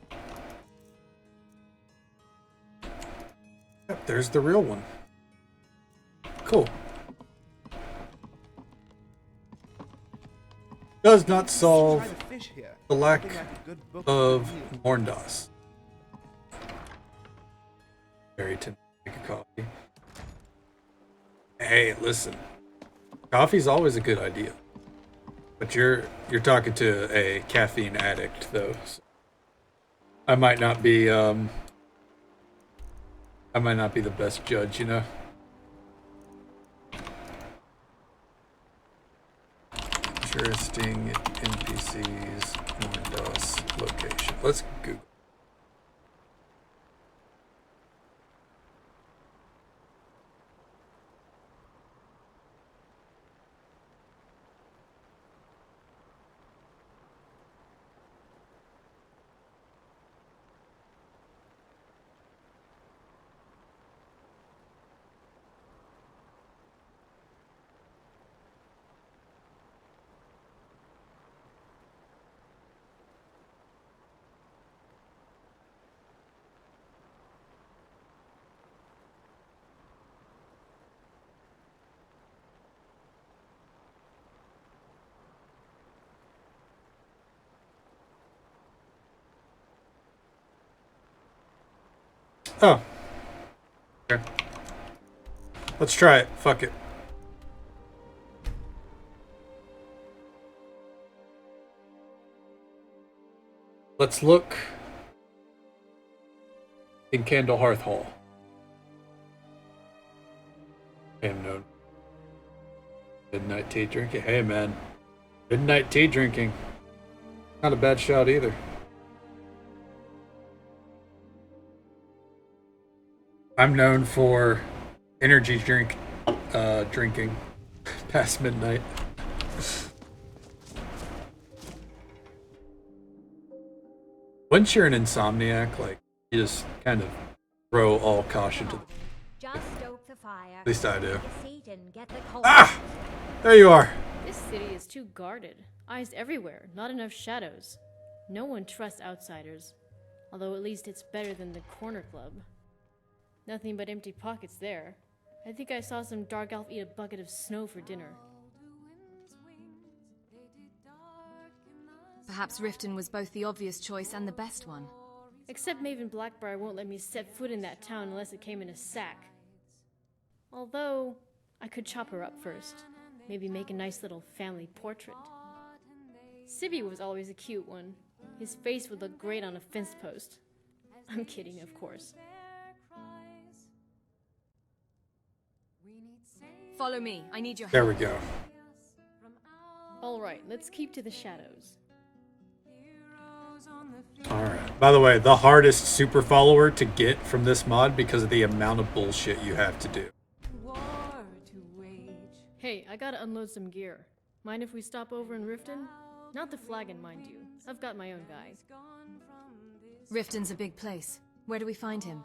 [SPEAKER 2] Yep, there's the real one. Cool. Does not solve the lack of Morndas. Barryton, make a coffee. Hey, listen. Coffee's always a good idea. But you're talking to a caffeine addict, though. So I might not be the best judge, you know. Interesting NPCs Morndas location. Let's Google. Oh. Okay. Let's try it. Fuck it. Let's look in Candlehearth Hall. And no midnight tea drinking. Hey man, midnight tea drinking. Not a bad shout either. I'm known for energy drinking past midnight. Once you're an insomniac, like, you just kind of throw all caution to the...
[SPEAKER 14] Just stoke the fire.
[SPEAKER 2] At least I do.
[SPEAKER 14] Get the
[SPEAKER 2] Ah! There you are.
[SPEAKER 16] This city is too guarded. Eyes everywhere, not enough shadows. No one trusts outsiders. Although at least it's better than the corner club. Nothing but empty pockets there. I think I saw some dark elf eat a bucket of snow for dinner.
[SPEAKER 3] Perhaps Riften was both the obvious choice and the best one.
[SPEAKER 16] Except Maven Blackbriar won't let me set foot in that town unless it came in a sack. Although, I could chop her up first. Maybe make a nice little family portrait. Sibby was always a cute one. His face would look great on a fence post. I'm kidding, of course.
[SPEAKER 3] Follow me. I need your help.
[SPEAKER 2] There we go.
[SPEAKER 16] Alright, let's keep to the shadows.
[SPEAKER 2] Alright. By the way, the hardest super follower to get from this mod because of the amount of bullshit you have to do.
[SPEAKER 16] Hey, I gotta unload some gear. Mind if we stop over in Riften? Not the flagon, mind you. I've got my own guy.
[SPEAKER 3] Riften's a big place. Where do we find him?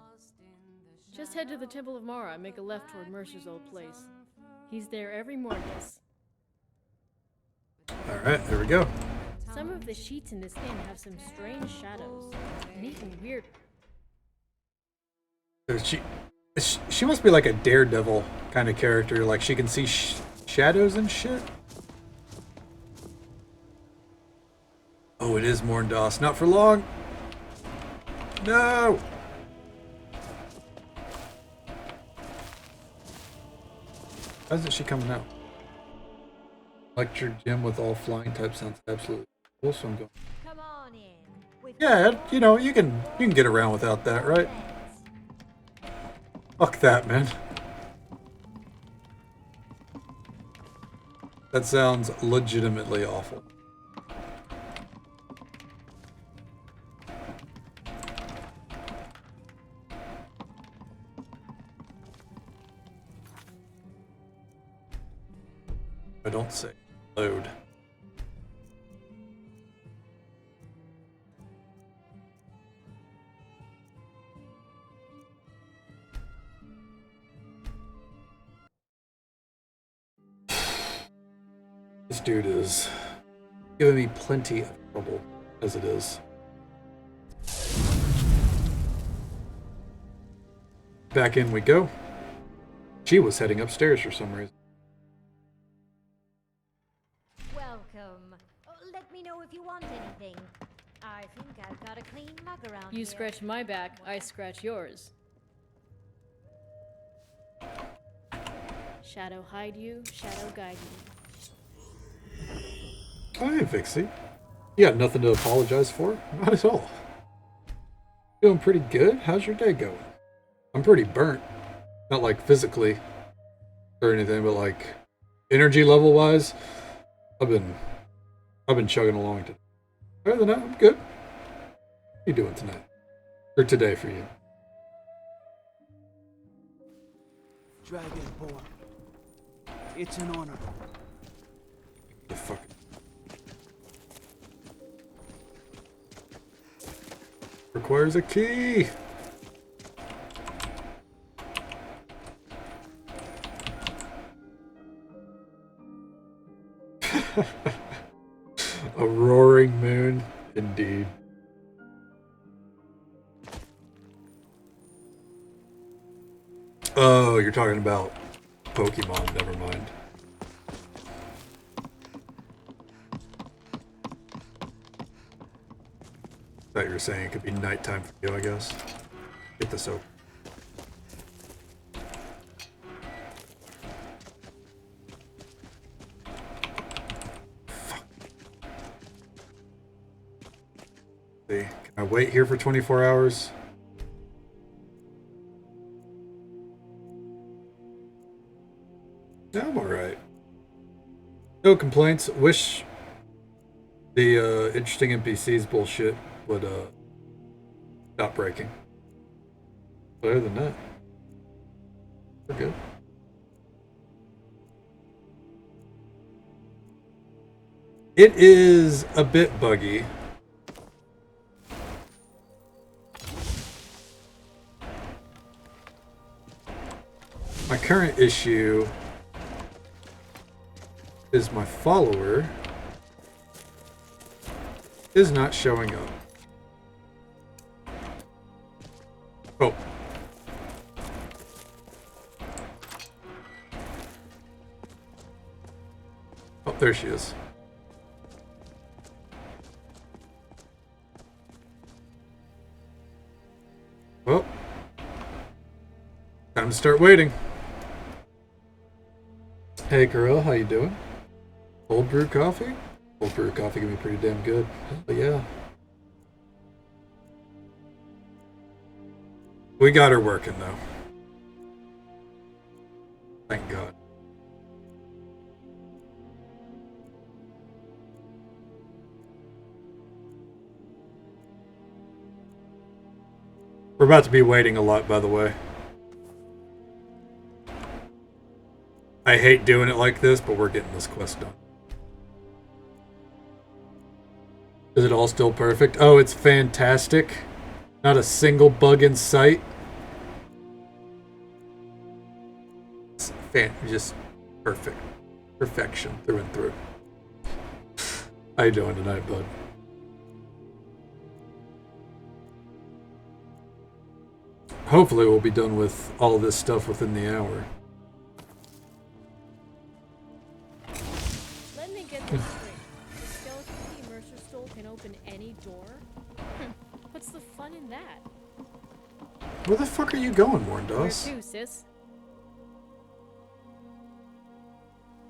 [SPEAKER 16] Just head to the Temple of Mara and make a left toward Mercer's old place. He's there every morning.
[SPEAKER 2] Alright, there we go.
[SPEAKER 16] Some of the sheets in this inn have some strange shadows. And even weird.
[SPEAKER 2] She must be like a daredevil kind of character. Like she can see shadows and shit. Oh, it is Morndas. Not for long. No! Why isn't she coming out? Electric gym with all flying type sounds absolutely cool, so I'm going.
[SPEAKER 14] Come on in.
[SPEAKER 2] Yeah, you know, you can get around without that, right? Fuck that, man. That sounds legitimately awful. I don't say load. This dude is giving me plenty of trouble as it is. Back in we go. She was heading upstairs for some reason.
[SPEAKER 14] Welcome. Let me know if you want anything. I think I've got a clean mug around
[SPEAKER 16] You
[SPEAKER 14] here.
[SPEAKER 16] scratch my back, I scratch yours. Shadow hide you, shadow guide you.
[SPEAKER 2] Hi, Vixie. You got nothing to apologize for? Not at all. Doing pretty good. How's your day going? I'm pretty burnt. Not like physically or anything, but like energy level wise, I've been chugging along today. Other than that, I'm good. What are you doing tonight? Or today for you?
[SPEAKER 13] Dragonborn. It's an honor.
[SPEAKER 2] The fuck. Requires a key. A roaring moon, indeed. Oh, you're talking about Pokemon, never mind. Thought you were saying it could be nighttime for you, I guess. Get this open. See, can I wait here for 24 hours? No, I'm alright. No complaints. Wish the interesting NPCs bullshit would stop breaking. But other than that, we're good. It is a bit buggy. My current issue is my follower is not showing up. Oh. Oh, there she is. Well, time to start waiting. Hey girl, how you doing? Cold brew coffee? Cold brew coffee can be pretty damn good. But yeah. We got her working though. Thank God. We're about to be waiting a lot, by the way. I hate doing it like this, but we're getting this quest done. Is it all still perfect? Oh, it's fantastic. Not a single bug in sight. It's just perfect. Perfection through and through. How you doing tonight, bud? Hopefully we'll be done with all this stuff within the hour.
[SPEAKER 16] Let me get this straight. The skeleton key Mercer stole can open any door? What's the fun in that?
[SPEAKER 2] Where the fuck are you going,
[SPEAKER 16] Where
[SPEAKER 2] Morndos?
[SPEAKER 16] to, sis?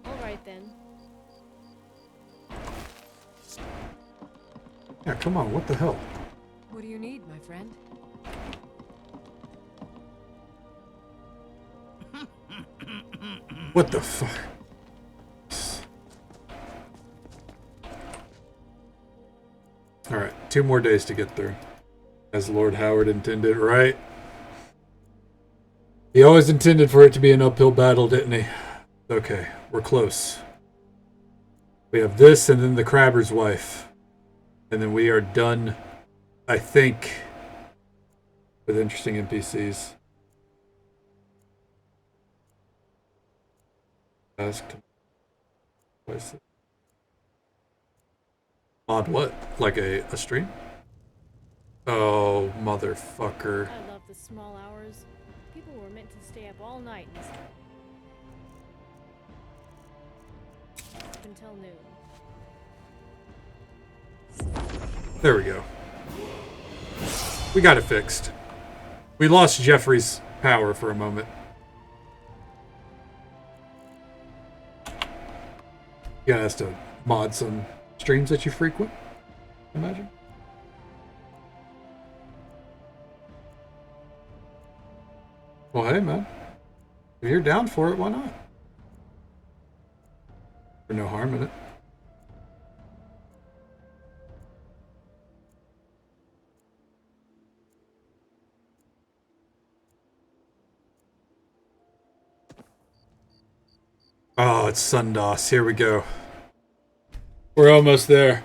[SPEAKER 16] Alright then.
[SPEAKER 2] Yeah, come on, what the hell?
[SPEAKER 3] What do you need, my friend?
[SPEAKER 2] What the fuck? Alright, 2 more days to get through. As Lord Howard intended, right? He always intended for it to be an uphill battle, didn't he? Okay, we're close. We have this and then the Crabber's wife. And then we are done, I think, with interesting NPCs. Asked. What is it? Mod what? Like a stream? Oh, motherfucker.
[SPEAKER 16] I love the small hours. People were meant to stay up all night and up until noon.
[SPEAKER 2] There we go. We got it fixed. We lost Jeffrey's power for a moment. You guys to mod some streams that you frequent, imagine. Well, hey, man. If you're down for it, why not? There's no harm in it. Oh, it's Sundos. Here we go. We're almost there.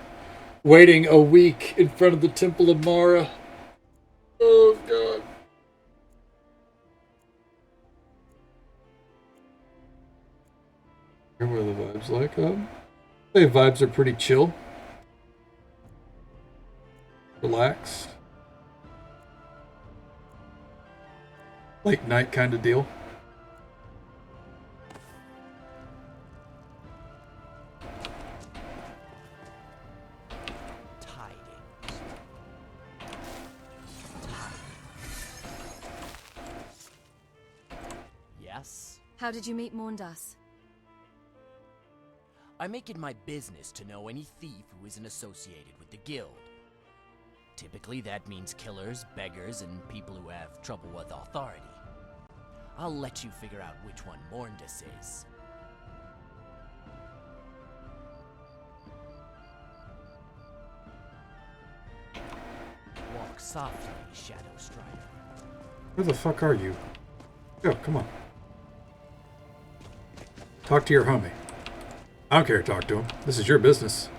[SPEAKER 2] Waiting a week in front of the Temple of Mara. Oh, God. What are the vibes like? I think vibes are pretty chill. Relaxed. Late night kind of deal.
[SPEAKER 15] Yes?
[SPEAKER 3] How did you meet Morndas?
[SPEAKER 15] I make it my business to know any thief who isn't associated with the guild. Typically that means killers, beggars, and people who have trouble with authority. I'll let you figure out which one Morndas is. Walk softly, Shadow Strider.
[SPEAKER 2] Where the fuck are you? Go, come on. Talk to your homie. I don't care to talk to him. This is your business.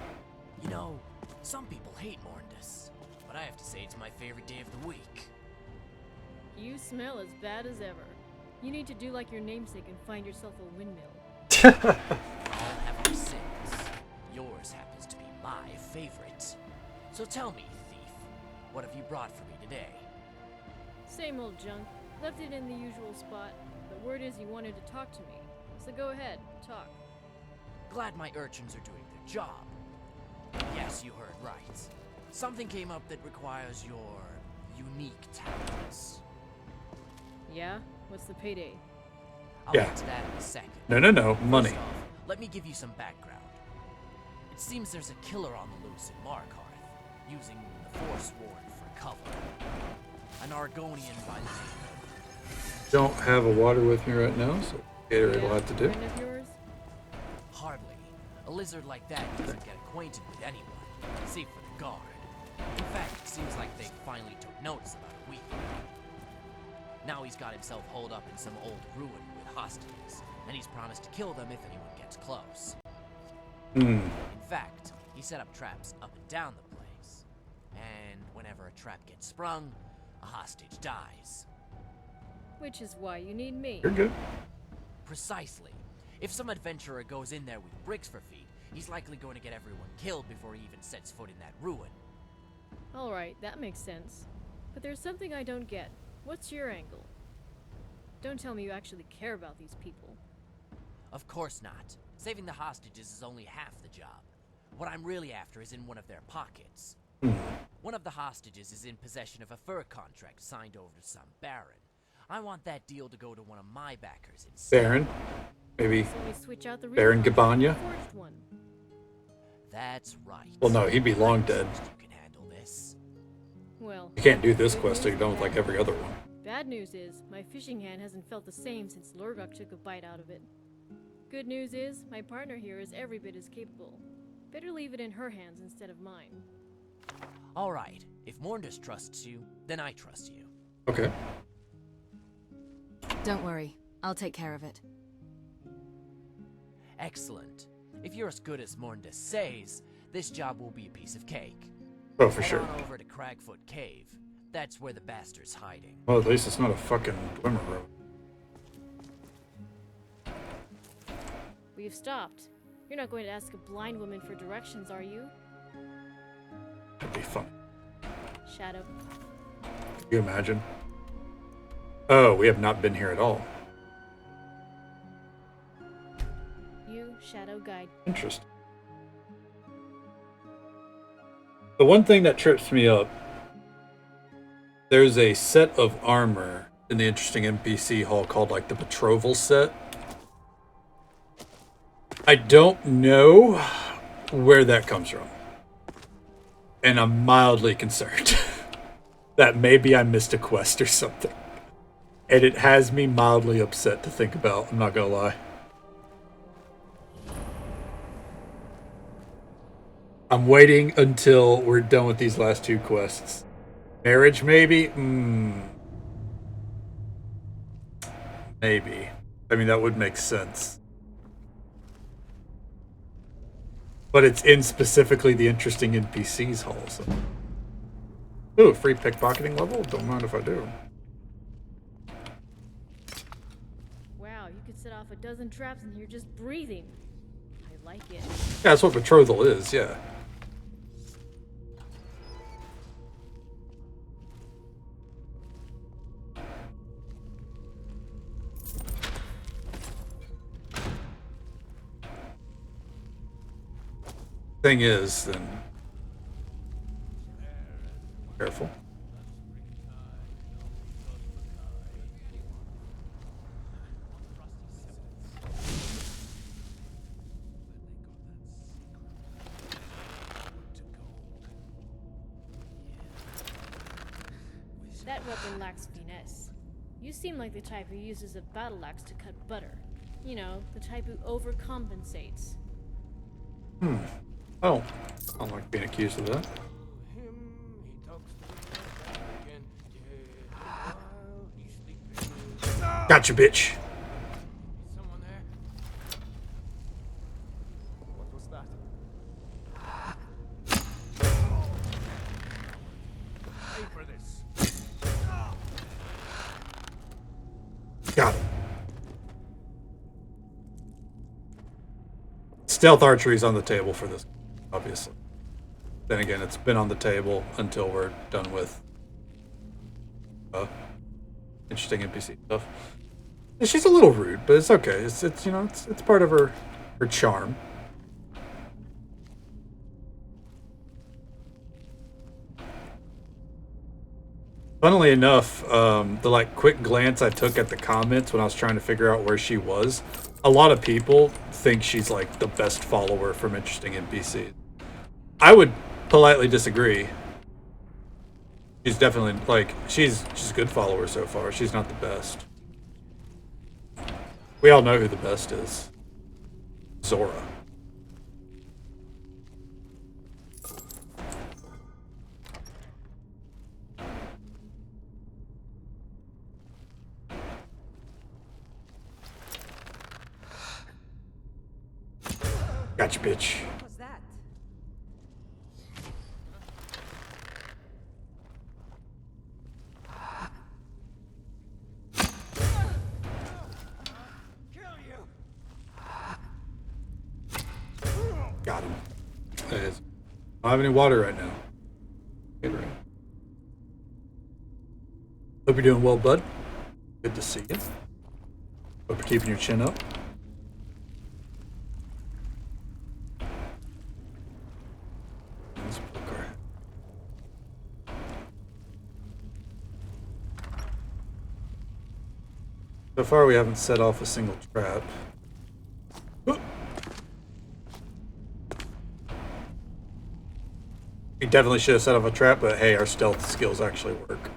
[SPEAKER 15] You know, some people hate Morndas, but I have to say it's my favorite day of the week.
[SPEAKER 16] You smell as bad as ever. You need to do like your namesake and find yourself a windmill.
[SPEAKER 15] All have our sins. Yours happens to be my favorite. So tell me, thief, what have you brought for me today?
[SPEAKER 16] Same old junk. Left it in the usual spot. The word is you wanted to talk to me. So go ahead, talk.
[SPEAKER 15] Glad my urchins are doing their job. Yes, you heard right. Something came up that requires your unique talents.
[SPEAKER 16] Yeah? What's the payday?
[SPEAKER 15] I'll
[SPEAKER 2] Yeah.
[SPEAKER 15] get to that in a second.
[SPEAKER 2] No. Money.
[SPEAKER 15] First off, let me give you some background. It seems there's a killer on the loose in Markarth, using the Forsworn for cover. An Argonian by the name of...
[SPEAKER 2] Don't have a water with me right now, so Gatorade will have to do.
[SPEAKER 16] Friend of yours?
[SPEAKER 15] Hardly. A lizard like that doesn't get acquainted with anyone, save for the guard. In fact, it seems like they finally took notice about a week ago. Now he's got himself holed up in some old ruin with hostages, and he's promised to kill them if anyone gets close. In fact, he set up traps up and down the place. And whenever a trap gets sprung, a hostage dies.
[SPEAKER 16] Which is why you need me.
[SPEAKER 2] You're good.
[SPEAKER 15] Precisely. If some adventurer goes in there with bricks for feet, he's likely going to get everyone killed before he even sets foot in that ruin.
[SPEAKER 16] Alright, that makes sense. But there's something I don't get. What's your angle? Don't tell me you actually care about these people.
[SPEAKER 15] Of course not. Saving the hostages is only half the job. What I'm really after is in one of their pockets. One of the hostages is in possession of a fur contract signed over to some baron. I want that deal to go to one of my backers instead.
[SPEAKER 2] Baron? Maybe
[SPEAKER 16] So we switch out the
[SPEAKER 2] Baron
[SPEAKER 16] real
[SPEAKER 2] Gabanya?
[SPEAKER 16] forged one.
[SPEAKER 15] That's right.
[SPEAKER 2] Well, no, he'd be long dead.
[SPEAKER 15] You can handle this.
[SPEAKER 16] Well,
[SPEAKER 2] You can't do this quest till you're done with like every other one.
[SPEAKER 16] bad news is, my fishing hand hasn't felt the same since Lurgok took a bite out of it. Good news is, my partner here is every bit as capable. Better leave it in her hands instead of mine.
[SPEAKER 15] Alright, if Morndus trusts you, then I trust you.
[SPEAKER 2] Okay.
[SPEAKER 3] Don't worry, I'll take care of it.
[SPEAKER 15] Excellent. If you're as good as Morndus says, this job will be a piece of cake.
[SPEAKER 2] Oh, for
[SPEAKER 15] Head
[SPEAKER 2] sure.
[SPEAKER 15] on over to Cragfoot Cave. That's where the bastard's hiding.
[SPEAKER 2] Well, at least it's not a fucking Glimmer Road.
[SPEAKER 16] We've stopped. You're not going to ask a blind woman for directions, are you?
[SPEAKER 2] That'd be fun.
[SPEAKER 16] Shadow.
[SPEAKER 2] Can you imagine? Oh, we have not been here at all.
[SPEAKER 16] You, Shadow Guide.
[SPEAKER 2] Interesting. The one thing that trips me up, there's a set of armor in the interesting NPC hall called like the betrothal set. I don't know where that comes from. And I'm mildly concerned that maybe I missed a quest or something. And it has me mildly upset to think about, I'm not gonna lie. I'm waiting until we're done with these last two quests. Marriage, maybe? Maybe. I mean, that would make sense. But it's in specifically the interesting NPCs hall, so. Ooh, free pickpocketing level? Don't mind if I do.
[SPEAKER 16] Wow, you could set off a dozen traps in here just breathing. I like it.
[SPEAKER 2] Yeah, that's what betrothal is, yeah. Thing is, then careful.
[SPEAKER 16] That weapon lacks finesse. You seem like the type who uses a battle axe to cut butter. You know, the type who overcompensates.
[SPEAKER 2] Oh, I don't like being accused of that. Gotcha, bitch.
[SPEAKER 13] Someone there? What was that? Pay for this.
[SPEAKER 2] Got him. Stealth archery is on the table for this, obviously. Then again, it's been on the table until we're done with interesting NPC stuff. She's a little rude, but it's okay. It's you know it's part of her charm. Funnily enough, the like quick glance I took at the comments when I was trying to figure out where she was, a lot of people think she's like the best follower from interesting NPCs. I would politely disagree. She's definitely like she's a good follower so far. She's not the best. We all know who the best is. Zora. Watch, bitch.
[SPEAKER 23] What was that?
[SPEAKER 2] Got him. There it is. I don't have any water right now. Good right. Hope you're doing well, bud. Good to see you. Hope you're keeping your chin up. So far, we haven't set off a single trap. We definitely should have set off a trap, but hey, our stealth skills actually work.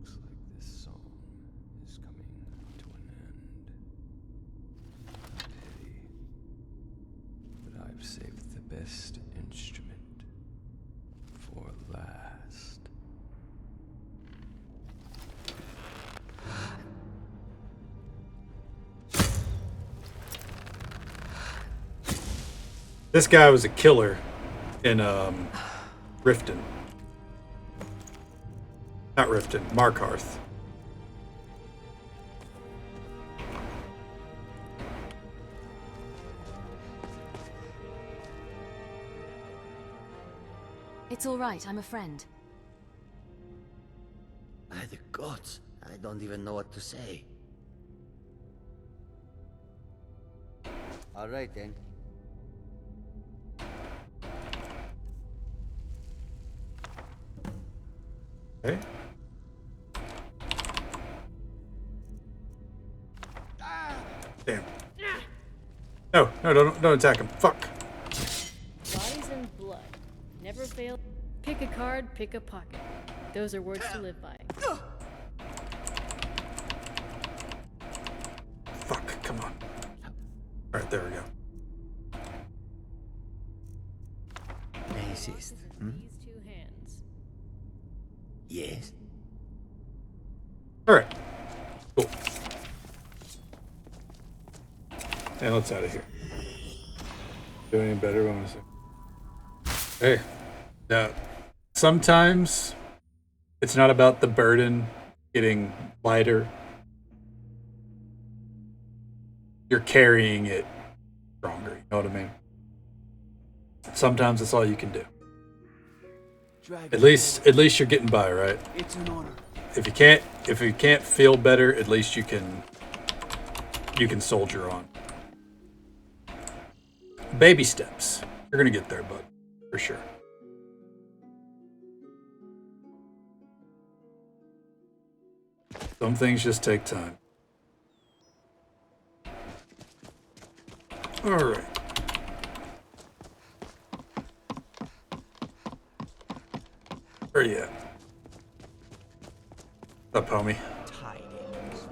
[SPEAKER 17] Looks like this song is coming to an end. Pity. But I've saved the best instrument for last.
[SPEAKER 2] This guy was a killer in Riften. Not Riften, Markarth.
[SPEAKER 3] It's all right, I'm a friend.
[SPEAKER 18] By the gods, I don't even know what to say. All right then.
[SPEAKER 2] Okay. Damn. No, don't attack him. Fuck.
[SPEAKER 16] Bodies and blood. Never fail. Pick a card, pick a pocket. Those are words to live by.
[SPEAKER 2] Fuck, come on. Alright, there we go.
[SPEAKER 18] Racist.
[SPEAKER 16] These two hands.
[SPEAKER 18] Yes.
[SPEAKER 2] Alright. Cool. And let's out of here. Do any better when I say. Hey. Now, sometimes it's not about the burden getting lighter. You're carrying it stronger, you know what I mean? Sometimes that's all you can do. At least you're getting by, right?
[SPEAKER 13] It's an honor.
[SPEAKER 2] If you can't feel better, at least you can soldier on. Baby steps. You're gonna get there, bud. For sure. Some things just take time. Alright. Where you at? What's up, homie?
[SPEAKER 1] Tidings.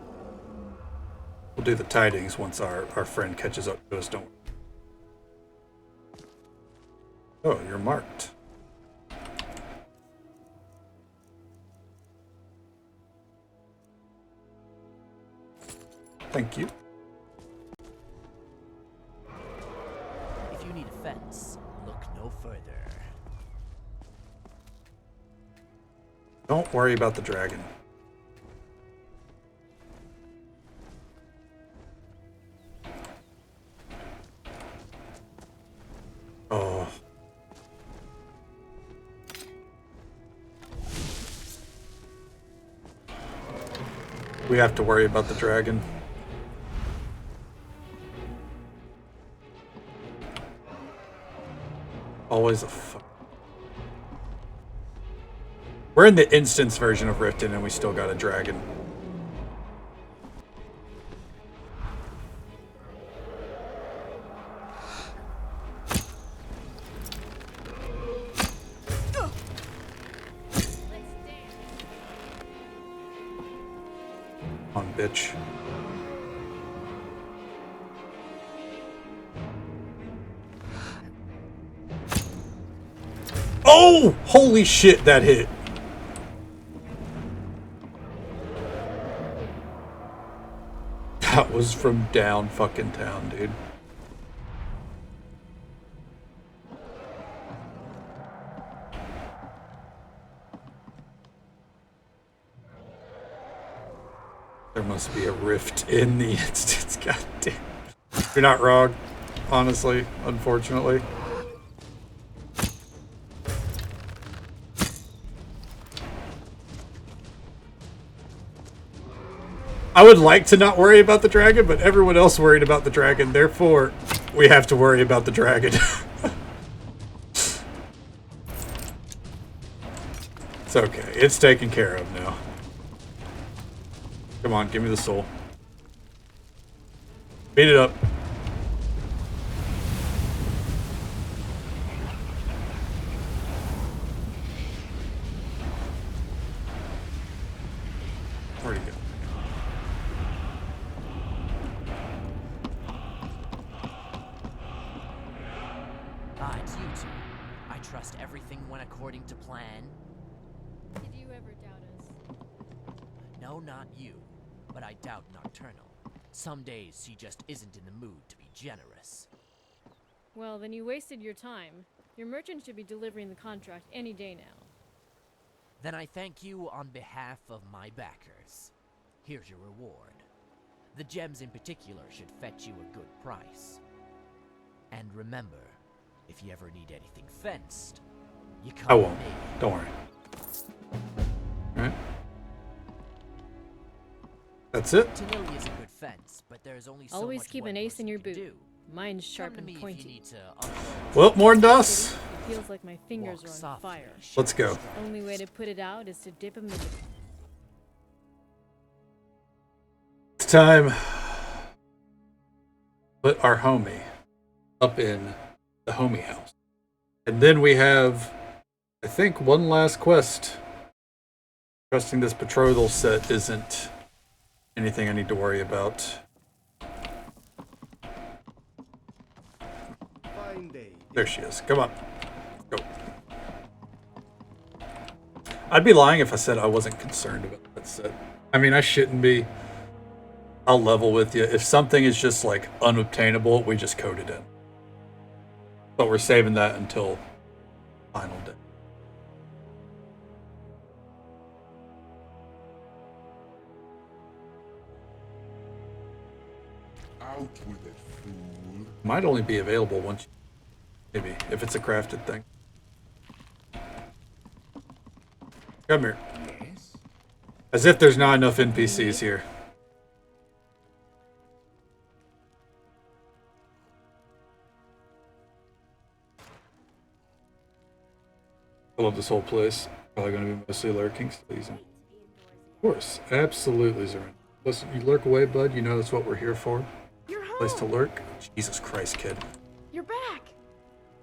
[SPEAKER 2] We'll do the tidings once our friend catches up to us, don't we? Oh, you're marked. Thank you.
[SPEAKER 15] If you need a fence, look no further.
[SPEAKER 2] Don't worry about the dragon. Oh. We have to worry about the dragon. Always a fuck. We're in the instance version of Riften and we still got a dragon. On, bitch. Oh! Holy shit, that hit. That was from down fucking town, dude. There must be a rift in the instance. God damn. You're not wrong, honestly, unfortunately. I would like to not worry about the dragon, but everyone else worried about the dragon, therefore we have to worry about the dragon. It's okay. It's taken care of now. Come on, give me the soul. Beat it up. Where'd he go?
[SPEAKER 15] Ah, it's you two. I trust everything went according to plan.
[SPEAKER 16] Did you ever doubt us?
[SPEAKER 15] No, not you. But I doubt Nocturnal. Some days he just isn't in the mood to be generous.
[SPEAKER 16] Well, then you wasted your time. Your merchant should be delivering the contract any day now.
[SPEAKER 15] Then I thank you on behalf of my backers. Here's your reward. The gems in particular should fetch you a good price. And remember, if you ever need anything fenced, you come
[SPEAKER 2] I
[SPEAKER 15] to
[SPEAKER 2] won't.
[SPEAKER 15] me.
[SPEAKER 2] Don't worry. Alright. That's it?
[SPEAKER 15] Tanili is a good fence, but there's only so
[SPEAKER 16] Always
[SPEAKER 15] much
[SPEAKER 16] keep
[SPEAKER 15] one
[SPEAKER 16] an ace in
[SPEAKER 15] person
[SPEAKER 16] your
[SPEAKER 15] can
[SPEAKER 16] boot.
[SPEAKER 15] do.
[SPEAKER 16] Mine's sharp
[SPEAKER 15] Come to
[SPEAKER 16] and
[SPEAKER 15] me if you
[SPEAKER 16] pointy.
[SPEAKER 15] need to
[SPEAKER 2] Well, more dust.
[SPEAKER 16] It feels like my fingers
[SPEAKER 15] Walk
[SPEAKER 16] are on
[SPEAKER 15] softly.
[SPEAKER 16] fire.
[SPEAKER 2] Let's go.
[SPEAKER 16] Only way to put it out is to dip 'em in the...
[SPEAKER 2] It's time. Put our homie up in the homie house. And then we have, I think, one last quest. Trusting this betrothal set isn't anything I need to worry about. There she is. Come on. Go. I'd be lying if I said I wasn't concerned about that set. I mean, I shouldn't be. I'll level with you. If something is just like unobtainable, we just code it in. But we're saving that until final day.
[SPEAKER 8] Out with it, fool.
[SPEAKER 2] Might only be available once, maybe, if it's a crafted thing. Come here.
[SPEAKER 8] Yes?
[SPEAKER 2] As if there's not enough NPCs here. I love this whole place. Probably going to be mostly lurking. Of course, absolutely, Zoran. Listen, you lurk away, bud. You know that's what we're here for.
[SPEAKER 12] You're home.
[SPEAKER 2] Place to lurk. Jesus Christ, kid.
[SPEAKER 12] You're back.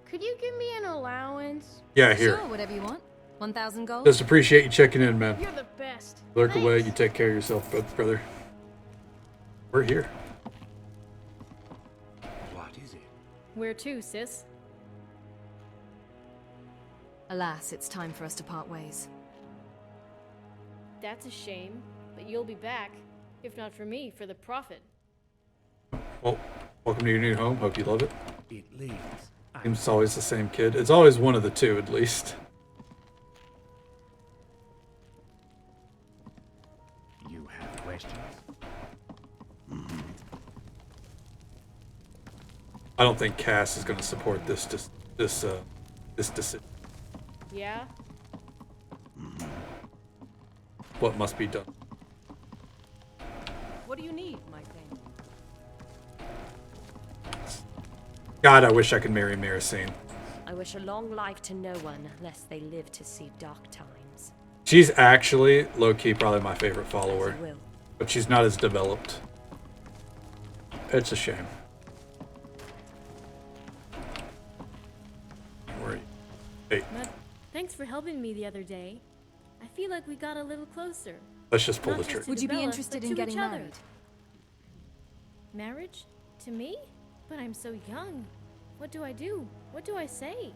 [SPEAKER 12] Could you give me an allowance?
[SPEAKER 2] Yeah, here.
[SPEAKER 3] Sure, whatever you want. 1,000 gold.
[SPEAKER 2] Just appreciate you checking in, man.
[SPEAKER 12] You're the best.
[SPEAKER 2] Lurk
[SPEAKER 12] Thanks.
[SPEAKER 2] away. You take care of yourself, brother. We're here.
[SPEAKER 8] What is it?
[SPEAKER 16] Where to, sis?
[SPEAKER 3] Alas, it's time for us to part ways.
[SPEAKER 16] That's a shame, but you'll be back. If not for me, for the profit.
[SPEAKER 2] Well, welcome to your new home. Hope you love it.
[SPEAKER 8] It leads.
[SPEAKER 2] Seems always the same kid. It's always one of the two, at least.
[SPEAKER 8] You have questions?
[SPEAKER 2] I don't think Cass is going to support this decision.
[SPEAKER 16] Yeah?
[SPEAKER 2] What must be done?
[SPEAKER 23] What do you need, my thing?
[SPEAKER 2] God, I wish I could marry Maricine.
[SPEAKER 20] I wish a long life to no one, lest they live to see dark times.
[SPEAKER 2] She's actually, low-key, probably my favorite follower.
[SPEAKER 20] As you will.
[SPEAKER 2] But she's not as developed. It's a shame. Where are you? Hey,
[SPEAKER 16] But thanks for helping me the other day. I feel like we got a little closer.
[SPEAKER 2] let's just pull
[SPEAKER 16] Not
[SPEAKER 2] the
[SPEAKER 16] just
[SPEAKER 2] trigger.
[SPEAKER 16] to
[SPEAKER 3] Would you be
[SPEAKER 16] Bella,
[SPEAKER 3] interested
[SPEAKER 16] but
[SPEAKER 3] in
[SPEAKER 16] to
[SPEAKER 3] getting
[SPEAKER 16] each other.
[SPEAKER 3] married?
[SPEAKER 16] Marriage? To me? But I'm so young. What do I do? What do I say?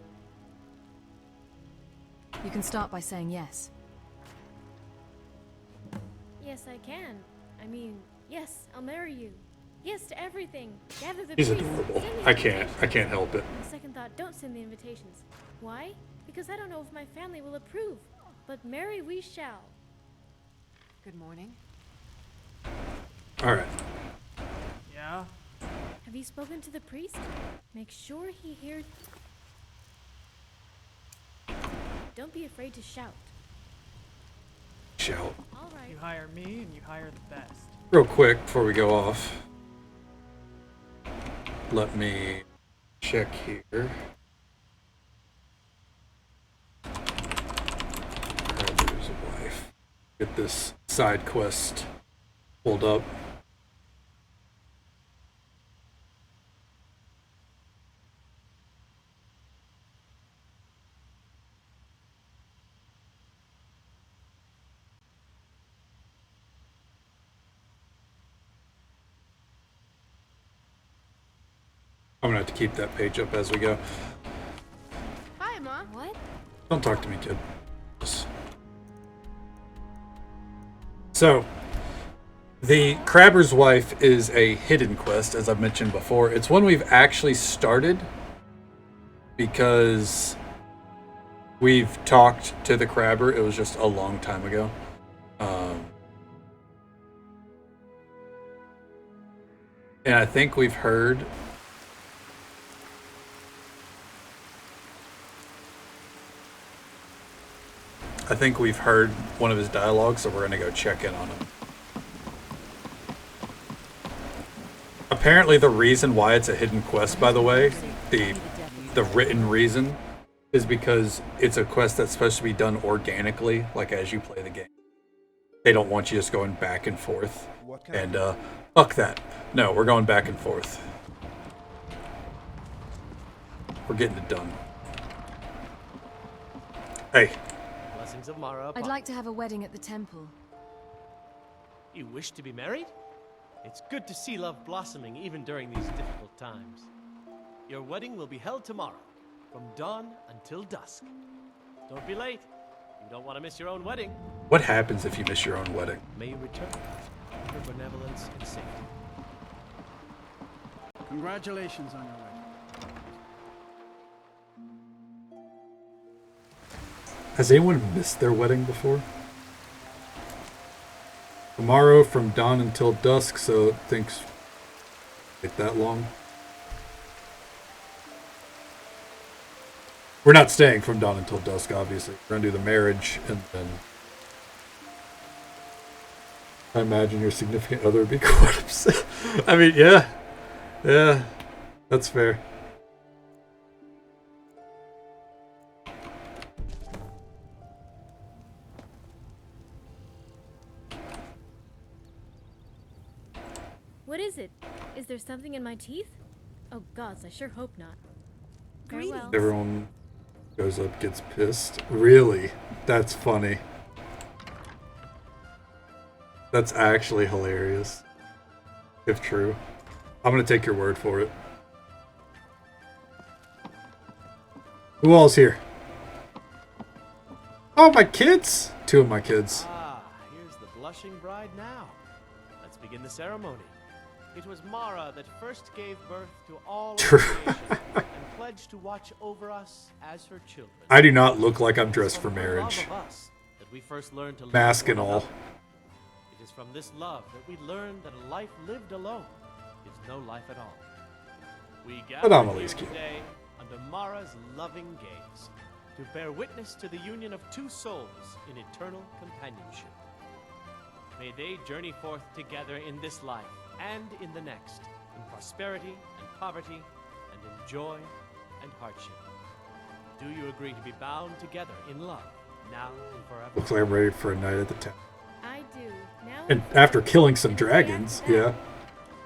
[SPEAKER 3] You can start by saying yes.
[SPEAKER 16] Yes, I can. I mean, yes, I'll marry you. Yes, to everything. Gather the
[SPEAKER 2] He's
[SPEAKER 16] priests.
[SPEAKER 2] adorable.
[SPEAKER 16] Send the
[SPEAKER 2] I can't
[SPEAKER 16] invitations.
[SPEAKER 2] help it.
[SPEAKER 16] On second thought, don't send the invitations. Why? Because I don't know if my family will approve. But marry we shall.
[SPEAKER 23] Good morning.
[SPEAKER 2] All right.
[SPEAKER 13] Yeah?
[SPEAKER 16] Have you spoken to the priest? Make sure he hears. Don't be afraid to shout.
[SPEAKER 2] Shout.
[SPEAKER 16] All right.
[SPEAKER 13] You hire me and you hire the best.
[SPEAKER 2] Real quick before we go off, let me check here. There's a wife. Get this side quest pulled up. I'm gonna have to keep that page up as we go.
[SPEAKER 12] Hi, Mom.
[SPEAKER 16] What?
[SPEAKER 2] Don't talk to me, kid. So, the Crabber's Wife is a hidden quest, as I've mentioned before. It's one we've actually started because we've talked to the Crabber. It was just a long time ago. And I think we've heard one of his dialogues, so we're going to go check in on him. Apparently the reason why it's a hidden quest, by the way, the written reason, is because it's a quest that's supposed to be done organically, like as you play the game. They don't want you just going back and forth. And, fuck that. No, we're going back and forth. We're getting it done. Hey.
[SPEAKER 9] Blessings of Mara.
[SPEAKER 3] I'd like to have a wedding at the temple.
[SPEAKER 9] You wish to be married? It's good to see love blossoming even during these difficult times. Your wedding will be held tomorrow, from dawn until dusk. Don't be late. You don't want to miss your own wedding.
[SPEAKER 2] What happens if you miss your own wedding?
[SPEAKER 9] May you return for benevolence and safety.
[SPEAKER 13] Congratulations on your wedding.
[SPEAKER 2] Has anyone missed their wedding before? Tomorrow from dawn until dusk, so it thinks take that long. We're not staying from dawn until dusk, obviously. We're gonna do the marriage, and then I imagine your significant other would be quite upset. I mean, yeah, that's fair.
[SPEAKER 16] What is it? Is there something in my teeth? Oh gods, I sure hope not. Farewell.
[SPEAKER 2] Everyone goes up, gets pissed. Really? That's funny. That's actually hilarious. If true. I'm gonna take your word for it. Who all's here? Oh, my kids! 2 of my kids.
[SPEAKER 9] Ah, here's the blushing bride now. Let's begin the ceremony. It was Mara that first gave birth to all of creation and pledged to watch over us as her children.
[SPEAKER 2] I do not look like I'm dressed for marriage.
[SPEAKER 9] Love of us that we first learned to love
[SPEAKER 2] Mask and
[SPEAKER 9] one
[SPEAKER 2] all.
[SPEAKER 9] another. It is from this love that we learn that a life lived alone is no life at all. We gather here today under Mara's loving gaze to bear witness to the union of 2 souls in eternal companionship. May they journey forth together in this life and in the next, in prosperity and poverty, and in joy and hardship. Do you agree to be bound together in love, now and forever?
[SPEAKER 2] Looks like I'm ready for a night at the town.
[SPEAKER 16] I do. Now
[SPEAKER 2] And after killing some dragons, yeah.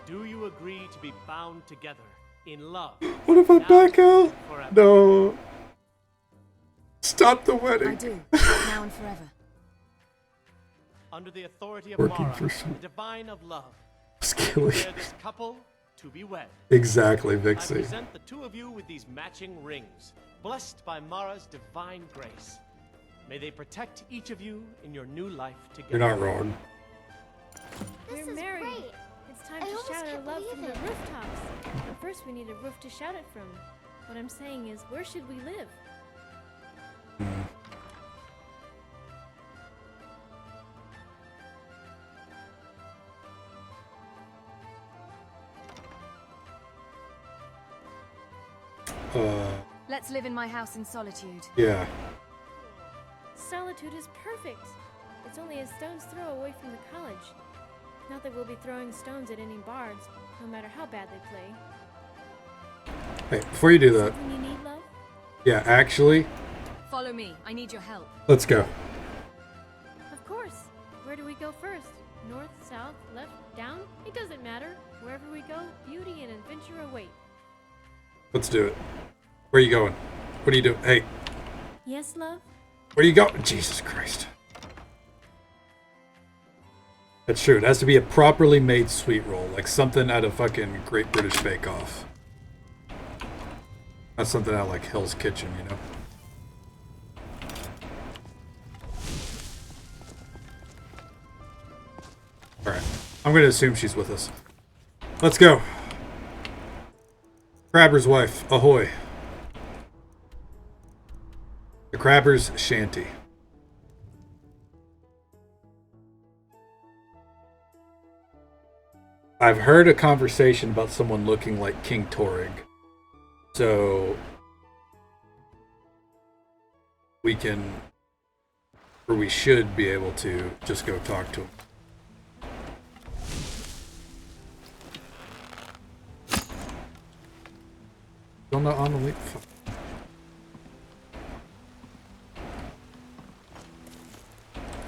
[SPEAKER 9] Do you agree to be bound together in love?
[SPEAKER 2] What if I
[SPEAKER 9] now
[SPEAKER 2] back out?
[SPEAKER 9] and forever?
[SPEAKER 2] No. Stop the wedding.
[SPEAKER 3] I do. Now and forever.
[SPEAKER 9] Under the authority of
[SPEAKER 2] Working
[SPEAKER 9] Mara,
[SPEAKER 2] for some-
[SPEAKER 9] the divine of love,
[SPEAKER 2] Skilly.
[SPEAKER 9] declare this couple to be wed.
[SPEAKER 2] Exactly,
[SPEAKER 9] I
[SPEAKER 2] Vixie.
[SPEAKER 9] present the 2 of you with these matching rings, blessed by Mara's divine grace. May they protect each of you in your new life together.
[SPEAKER 2] You're not wrong.
[SPEAKER 16] We're married. It's time to shout our love from the rooftops. But first we need a roof to shout it from. What I'm saying is, where should we live?
[SPEAKER 3] Let's live in my house in solitude.
[SPEAKER 2] Yeah.
[SPEAKER 16] Solitude is perfect. It's only a stone's throw away from the college. Not that we'll be throwing stones at any bards, no matter how bad they play.
[SPEAKER 2] Hey, before you do that,
[SPEAKER 16] Something you need, love?
[SPEAKER 2] yeah, actually,
[SPEAKER 3] Follow me. I need your help.
[SPEAKER 2] let's go.
[SPEAKER 16] Of course. Where do we go first? North, south, left, down? It doesn't matter. Wherever we go, beauty and adventure await.
[SPEAKER 2] Let's do it. Where are you going? What are you doing? Hey,
[SPEAKER 16] Yes, love?
[SPEAKER 2] where you going? Jesus Christ. That's true. It has to be a properly made sweet roll, like something out of fucking Great British Bake Off. Not something out of like Hell's Kitchen, you know? Alright. I'm gonna assume she's with us. Let's go. Crabber's wife, ahoy. The Crabber's shanty. I've heard a conversation about someone looking like King Torrig. So we can, or we should be able to just go talk to him. Still not on the leap.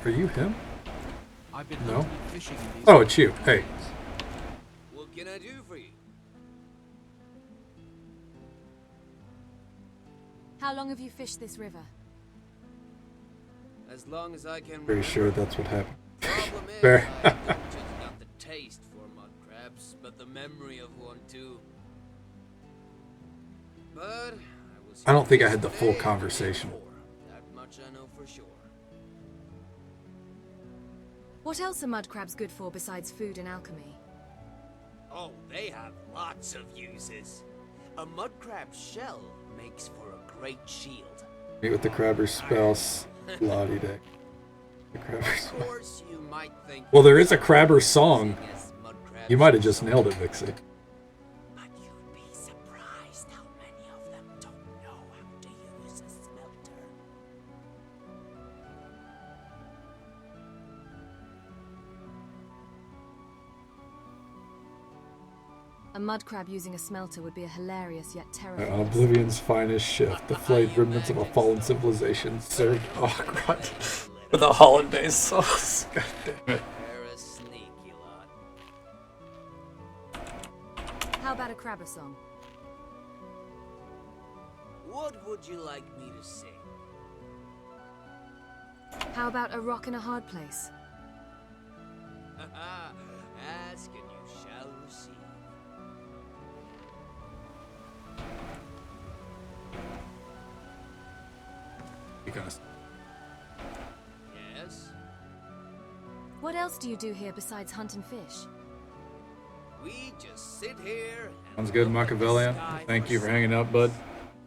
[SPEAKER 2] Are you him?
[SPEAKER 13] I've been
[SPEAKER 2] No.
[SPEAKER 13] fishing in these
[SPEAKER 2] Oh, it's you. Hey.
[SPEAKER 19] What can I do for you?
[SPEAKER 3] How long have you fished this river?
[SPEAKER 19] As long as I can
[SPEAKER 2] Pretty sure that's what happened.
[SPEAKER 19] Problem is,
[SPEAKER 2] Fair.
[SPEAKER 19] I don't just got the taste for mud crabs, but the memory of one too. But
[SPEAKER 2] I don't think I had the full conversation.
[SPEAKER 19] that much I know for sure.
[SPEAKER 3] What else are mud crabs good for besides food and alchemy?
[SPEAKER 19] Oh, they have lots of uses. A mud crab shell makes for a great shield.
[SPEAKER 2] Meet with the Crabber's spouse, Lottie Day. The Crabber's
[SPEAKER 19] Of course, you might think.
[SPEAKER 2] Well, there is a Crabber song. You might have just nailed it, Vixie.
[SPEAKER 19] But you'd be surprised how many of them don't know how to use a smelter.
[SPEAKER 3] A mud crab using a smelter would be a hilarious yet
[SPEAKER 2] On
[SPEAKER 3] terrifying.
[SPEAKER 2] Oblivion's finest shift, the flayed remnants of a fallen civilization served. Oh, God. For the holiday sauce. God damn it.
[SPEAKER 19] They're a sneaky lot.
[SPEAKER 3] How about a crabber song?
[SPEAKER 19] What would you like me to sing?
[SPEAKER 3] How about a rock in a hard place?
[SPEAKER 19] Ask and you shall receive.
[SPEAKER 2] Because
[SPEAKER 19] Yes?
[SPEAKER 3] What else do you do here besides hunt and fish?
[SPEAKER 19] We just sit here and
[SPEAKER 2] sounds good,
[SPEAKER 19] look at the
[SPEAKER 2] Machiavellian.
[SPEAKER 19] sky
[SPEAKER 2] Thank you for hanging out, bud.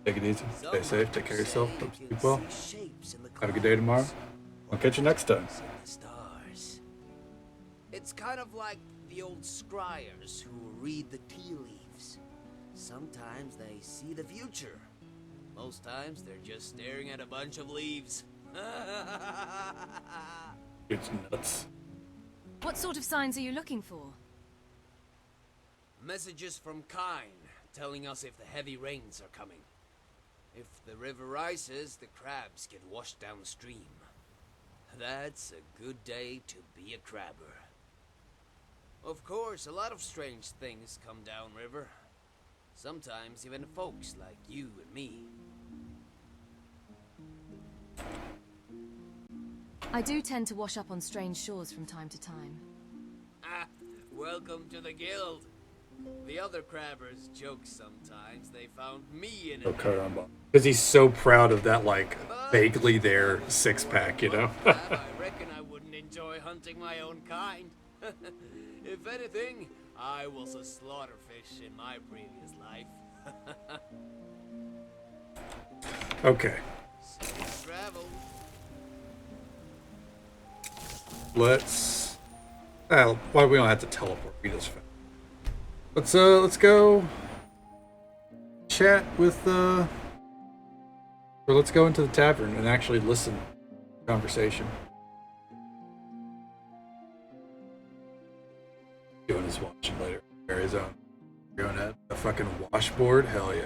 [SPEAKER 2] Take it easy. Stay safe. Take care of yourself. Hope you sleep well. Have a good day tomorrow. I'll catch you next time.
[SPEAKER 19] the stars. It's kind of like the old scryers who read the tea leaves. Sometimes they see the future. Most times they're just staring at a bunch of leaves.
[SPEAKER 2] It's nuts.
[SPEAKER 3] What sort of signs are you looking for?
[SPEAKER 19] Messages from Kine telling us if the heavy rains are coming. If the river rises, the crabs get washed downstream. That's a good day to be a crabber. Of course, a lot of strange things come downriver. Sometimes even folks like you and me.
[SPEAKER 3] I do tend to wash up on strange shores from time to time.
[SPEAKER 19] Ah, welcome to the guild. The other crabbers joke sometimes they found me in it.
[SPEAKER 2] Because he's so proud of that, like, vaguely there six-pack, you know?
[SPEAKER 19] I reckon I wouldn't enjoy hunting my own kind. If anything, I was a slaughterfish in my previous life.
[SPEAKER 2] Okay.
[SPEAKER 19] Safe travel.
[SPEAKER 2] Let's. Well, we don't have to teleport. We just. Let's go. Chat with or let's go into the tavern and actually listen to the conversation. Doing his watching later. Arizona. Going at a fucking washboard? Hell yeah.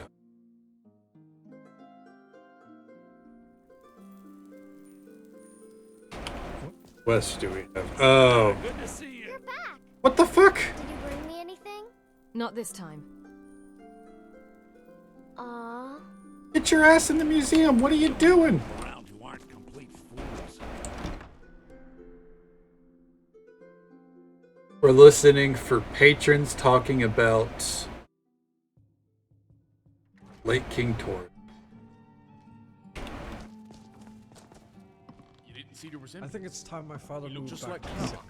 [SPEAKER 2] What quest do we have? Oh.
[SPEAKER 14] Good to see you. You're back.
[SPEAKER 2] What the fuck?
[SPEAKER 14] Did you bring me anything?
[SPEAKER 3] Not this time.
[SPEAKER 14] Aww.
[SPEAKER 2] Get your ass in the museum. What are you doing?
[SPEAKER 1] Around who aren't complete fools.
[SPEAKER 2] We're listening for patrons talking about Lake King Tor.
[SPEAKER 17] You didn't see the resemblance?
[SPEAKER 6] I think it's time my father
[SPEAKER 17] You look
[SPEAKER 6] moved
[SPEAKER 17] just
[SPEAKER 6] back.
[SPEAKER 17] like Clark.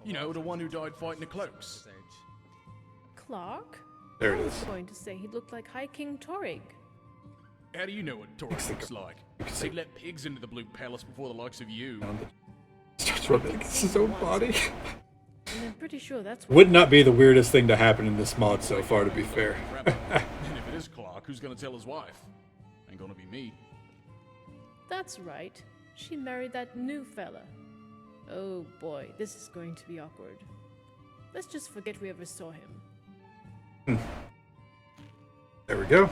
[SPEAKER 17] You know, the one who died fighting the cloaks.
[SPEAKER 16] Clark?
[SPEAKER 2] There it
[SPEAKER 16] I was
[SPEAKER 2] is.
[SPEAKER 16] going to say he looked like High King Torig.
[SPEAKER 17] How do you know what Torik looks like? They let pigs into the Blue Palace before the likes of you.
[SPEAKER 2] Starts rubbing his own body.
[SPEAKER 16] And I'm pretty sure that's
[SPEAKER 2] Would not be the weirdest thing to happen in this mod so far, to be fair.
[SPEAKER 17] And if it is Clark, who's gonna tell his wife? Ain't gonna be me.
[SPEAKER 16] That's right. She married that new fella. Oh boy, this is going to be awkward. Let's just forget we ever saw him.
[SPEAKER 2] There we go.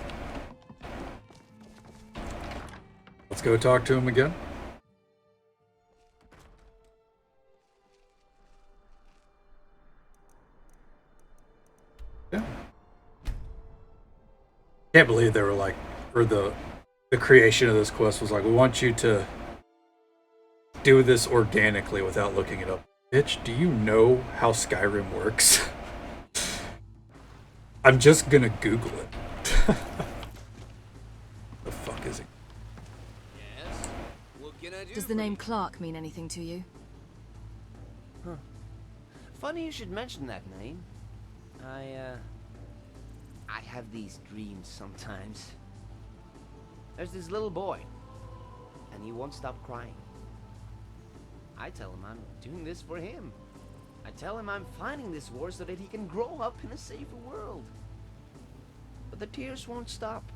[SPEAKER 2] Let's go talk to him again. Yeah. Can't believe they were like, or the creation of this quest was like, we want you to do this organically without looking it up. Bitch, do you know how Skyrim works? I'm just gonna Google it. The fuck is it?
[SPEAKER 19] Yes? What can I do?
[SPEAKER 3] Does the name Clark mean anything to you?
[SPEAKER 19] Huh. Funny you should mention that name. I have these dreams sometimes. There's this little boy, and he won't stop crying. I tell him I'm doing this for him. I tell him I'm fighting this war so that he can grow up in a safer world. But the tears won't stop.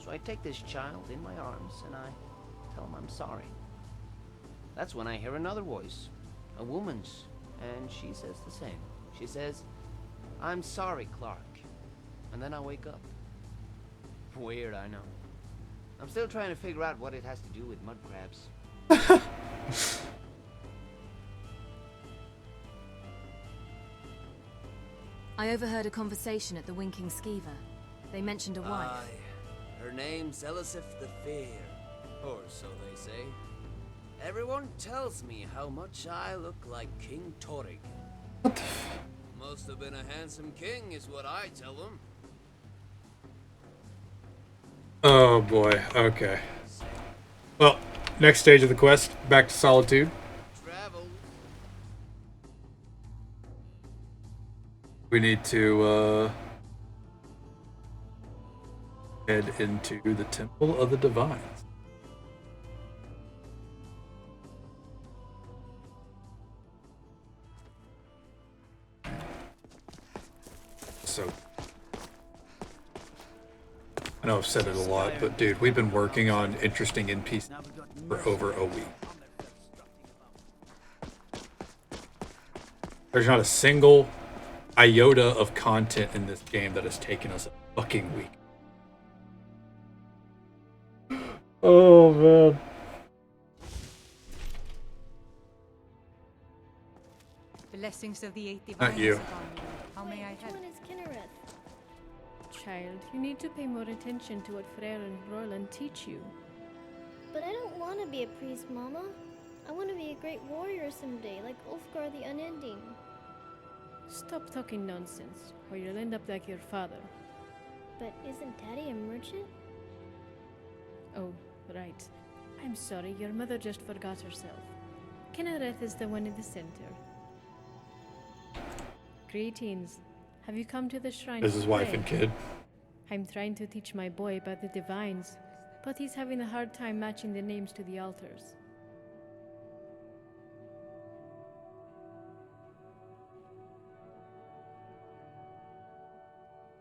[SPEAKER 19] So I take this child in my arms and I tell him I'm sorry. That's when I hear another voice, a woman's, and she says the same. She says, "I'm sorry, Clark." And then I wake up. Weird, I know. I'm still trying to figure out what it has to do with mud crabs.
[SPEAKER 3] I overheard a conversation at the Winking Skeever. They mentioned a wife.
[SPEAKER 19] Aye. Her name's Elisif the Fair, or so they say. Everyone tells me how much I look like King Torig. Must have been a handsome king, is what I tell them.
[SPEAKER 2] Oh boy, okay. Well, next stage of the quest, back to Solitude.
[SPEAKER 19] Travel.
[SPEAKER 2] We need to head into the Temple of the Divines. So, I know I've said it a lot, but dude, we've been working on interesting NPCs for over a week. There's not a single iota of content in this game that has taken us a fucking week. Oh man.
[SPEAKER 23] Blessings of the eight divines
[SPEAKER 2] Not you.
[SPEAKER 23] upon you. How may I help?
[SPEAKER 16] Which one is Kinnereth? Child, you need to pay more attention to what Frere and Roland teach you.
[SPEAKER 12] But I don't want to be a priest, Mama. I want to be a great warrior someday, like Ulfgar the Unending.
[SPEAKER 16] Stop talking nonsense, or you'll end up like your father.
[SPEAKER 12] But isn't Daddy a merchant?
[SPEAKER 16] Oh, right. I'm sorry, your mother just forgot herself. Kinnereth is the one in the center. Greetings. Have you come to the shrine?
[SPEAKER 2] This is
[SPEAKER 16] to
[SPEAKER 2] wife
[SPEAKER 16] pray?
[SPEAKER 2] and kid.
[SPEAKER 16] I'm trying to teach my boy about the divines, but he's having a hard time matching the names to the altars.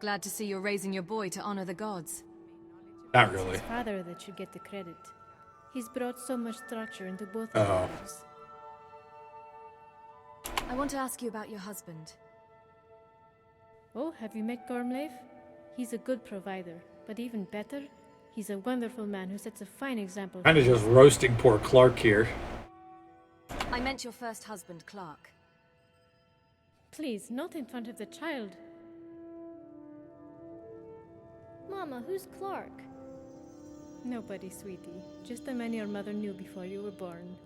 [SPEAKER 3] Glad to see you're raising your boy to honor the gods.
[SPEAKER 2] Not
[SPEAKER 16] It's
[SPEAKER 2] really.
[SPEAKER 16] his father that should get the credit. He's brought so much structure into both
[SPEAKER 2] Oh.
[SPEAKER 16] our lives.
[SPEAKER 3] I want to ask you about your husband.
[SPEAKER 16] Oh, have you met Gormlave? He's a good provider, but even better, he's a wonderful man who sets a fine example.
[SPEAKER 2] Kind of just roasting poor Clark here.
[SPEAKER 3] I meant your first husband, Clark.
[SPEAKER 16] Please, not in front of the child.
[SPEAKER 12] Mama, who's Clark?
[SPEAKER 16] Nobody, sweetie. Just the man your mother knew before you were born.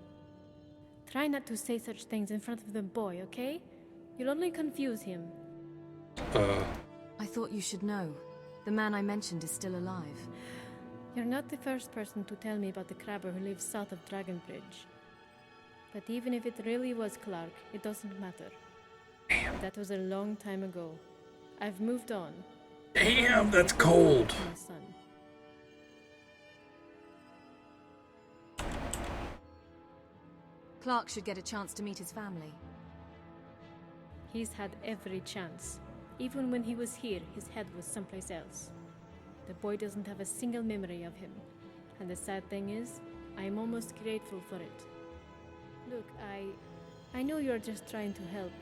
[SPEAKER 16] Try not to say such things in front of the boy, okay? You'll only confuse him.
[SPEAKER 3] I thought you should know. The man I mentioned is still alive.
[SPEAKER 16] You're not the first person to tell me about the crabber who lives south of Dragonbridge. But even if it really was Clark, it doesn't matter. That was a long time ago. I've moved on.
[SPEAKER 2] Damn, that's cold.
[SPEAKER 16] My son.
[SPEAKER 3] Clark should get a chance to meet his family.
[SPEAKER 16] He's had every chance. Even when he was here, his head was someplace else. The boy doesn't have a single memory of him. And the sad thing is, I am almost grateful for it. Look, I know you're just trying to help.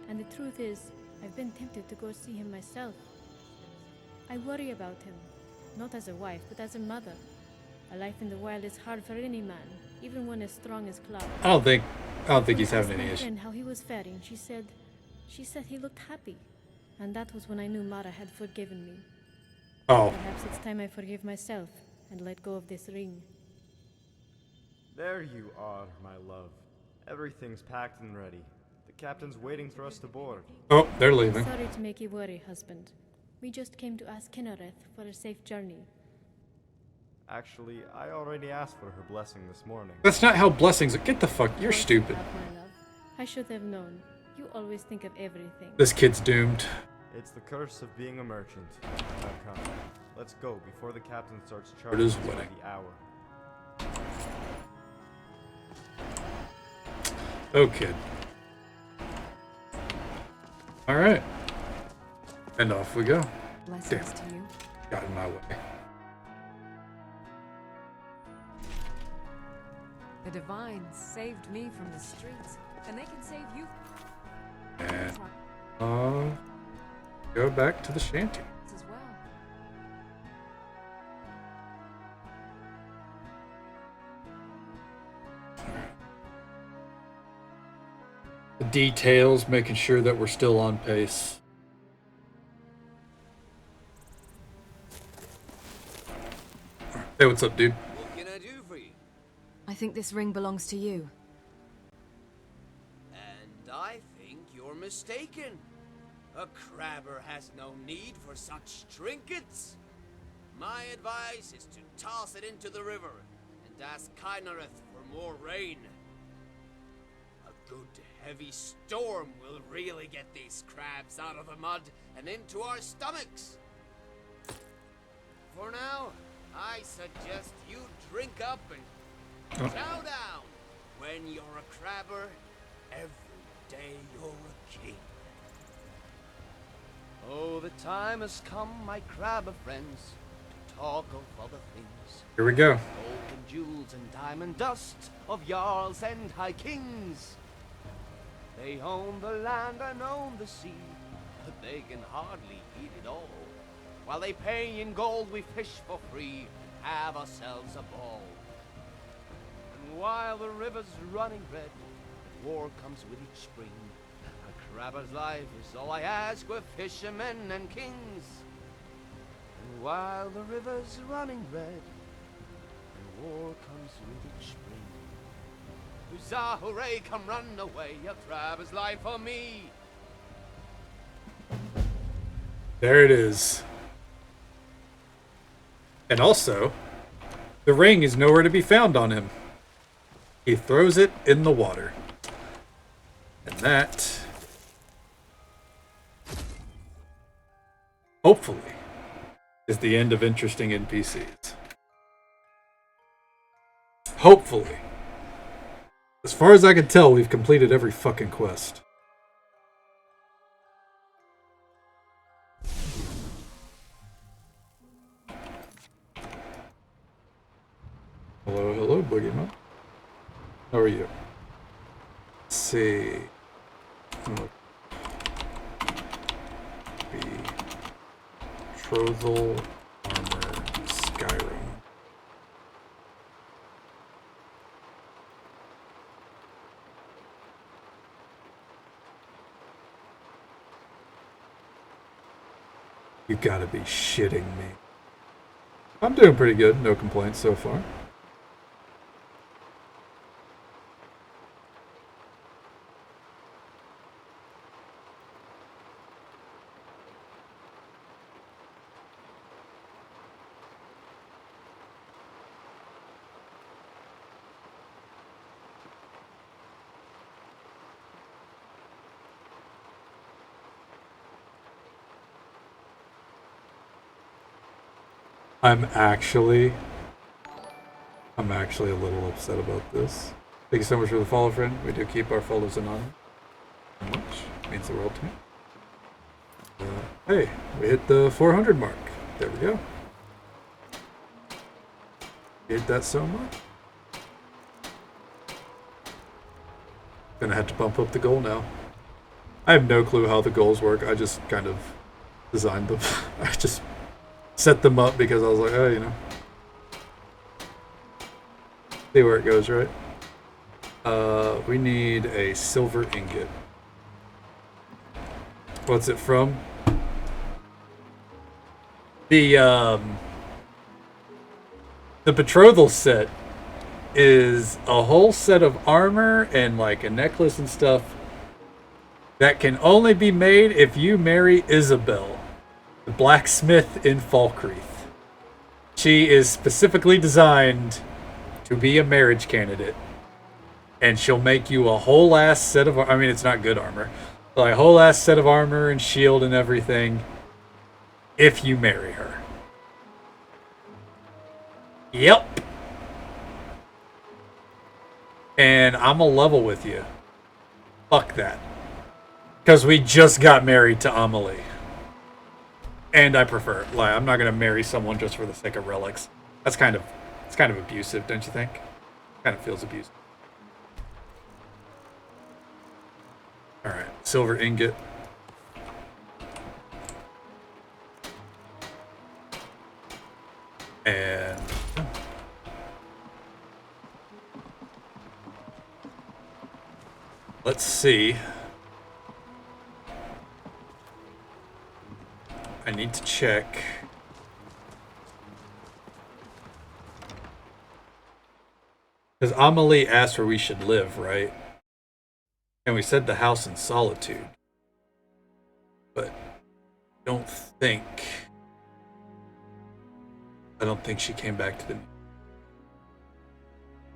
[SPEAKER 16] And the truth is, I've been tempted to go see him myself. I worry about him. Not as a wife, but as a mother. A life in the wild is hard for any man, even one as strong as Clark.
[SPEAKER 2] I don't think he's having any
[SPEAKER 16] My
[SPEAKER 2] issues.
[SPEAKER 16] friend how he was faring, she said he looked happy. And that was when I knew Mara had forgiven me.
[SPEAKER 2] Oh.
[SPEAKER 16] Perhaps it's time I forgive myself and let go of this ring.
[SPEAKER 6] There you are, my love. Everything's packed and ready. The captain's waiting for us to board.
[SPEAKER 2] Oh, they're leaving.
[SPEAKER 16] Sorry to make you worry, husband. We just came to ask Kinnereth for a safe journey.
[SPEAKER 6] Actually, I already asked for her blessing this morning.
[SPEAKER 2] That's not how blessings. Get the fuck. You're stupid.
[SPEAKER 16] My love. I should have known. You always think of everything.
[SPEAKER 2] This kid's doomed.
[SPEAKER 6] It's the curse of being a merchant. Now come, let's go before the captain starts
[SPEAKER 2] It
[SPEAKER 6] charging
[SPEAKER 2] is
[SPEAKER 6] us by
[SPEAKER 2] winning.
[SPEAKER 6] the hour.
[SPEAKER 2] Oh, kid. Alright. And off we go.
[SPEAKER 3] Blessings
[SPEAKER 2] Damn.
[SPEAKER 3] to you.
[SPEAKER 2] Got in my way.
[SPEAKER 23] The divines saved me from the streets, and they can save you.
[SPEAKER 2] And go back to the shanty.
[SPEAKER 23] As well.
[SPEAKER 2] The details, making sure that we're still on pace. Hey, what's up, dude?
[SPEAKER 19] What can I do for you?
[SPEAKER 3] I think this ring belongs to you.
[SPEAKER 19] And I think you're mistaken. A crabber has no need for such trinkets. My advice is to toss it into the river and ask Kinnereth for more rain. A good heavy storm will really get these crabs out of the mud and into our stomachs. For now, I suggest you drink up and chow down. When you're a crabber, every day you're a king. Oh, the time has come, my crabber friends, to talk of other things.
[SPEAKER 2] Here we go.
[SPEAKER 19] Gold and jewels and diamond dust of jarls and high kings. They own the land and own the sea, but they can hardly eat it all. While they pay in gold, we fish for free, have ourselves a ball. And while the river's running red, and war comes with each spring, a crabber's life is all I ask with fishermen and kings. And while the river's running red, and war comes with each spring, huzzah, hooray, come run away, a crabber's life for me.
[SPEAKER 2] There it is. And also, the ring is nowhere to be found on him. He throws it in the water. And that hopefully, is the end of interesting NPCs. Hopefully. As far as I can tell, we've completed every fucking quest. Hello, hello, Boogeyman. How are you? Let's see. Betrothal Armor Skyrim. You gotta be shitting me. I'm doing pretty good, no complaints so far. I'm actually a little upset about this. Thank you so much for the follow, friend. We do keep our follows anonymous, which means the world to me. Hey, we hit the 400 mark. There we go. Hate that so much. Gonna have to bump up the goal now. I have no clue how the goals work. I just kind of designed them. I just set them up because I was like, oh, you know. See where it goes, right? We need a silver ingot. What's it from? The betrothal set is a whole set of armor and like a necklace and stuff that can only be made if you marry Isabel, the blacksmith in Falkreath. She is specifically designed to be a marriage candidate, and she'll make you a whole ass set of, I mean, it's not good armor, but like a whole ass set of armor and shield and everything if you marry her. Yep. And I'm a level with you. Fuck that. Because we just got married to Amelie. And I prefer it. Like, I'm not going to marry someone just for the sake of relics. It's kind of abusive, don't you think? Kind of feels abusive. Alright, silver ingot. And let's see. I need to check. Because Amelie asked where we should live, right? And we said the house in Solitude. But I don't think she came back to the...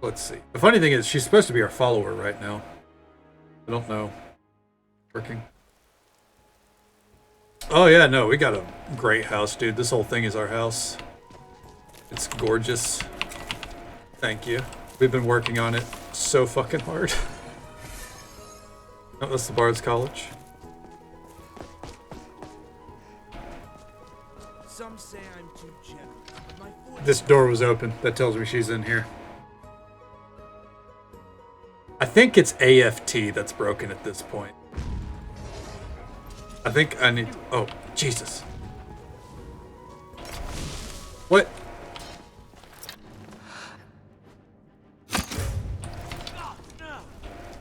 [SPEAKER 2] Let's see. The funny thing is, she's supposed to be our follower right now. I don't know. Working. Oh yeah, no, we got a great house, dude. This whole thing is our house. It's gorgeous. Thank you. We've been working on it so fucking hard. Oh, that's the Bard's College.
[SPEAKER 13] Some say I'm too generous, but my
[SPEAKER 2] This door was open. That tells me she's in here. I think it's AFT that's broken at this point. I think I need... Oh, Jesus. What?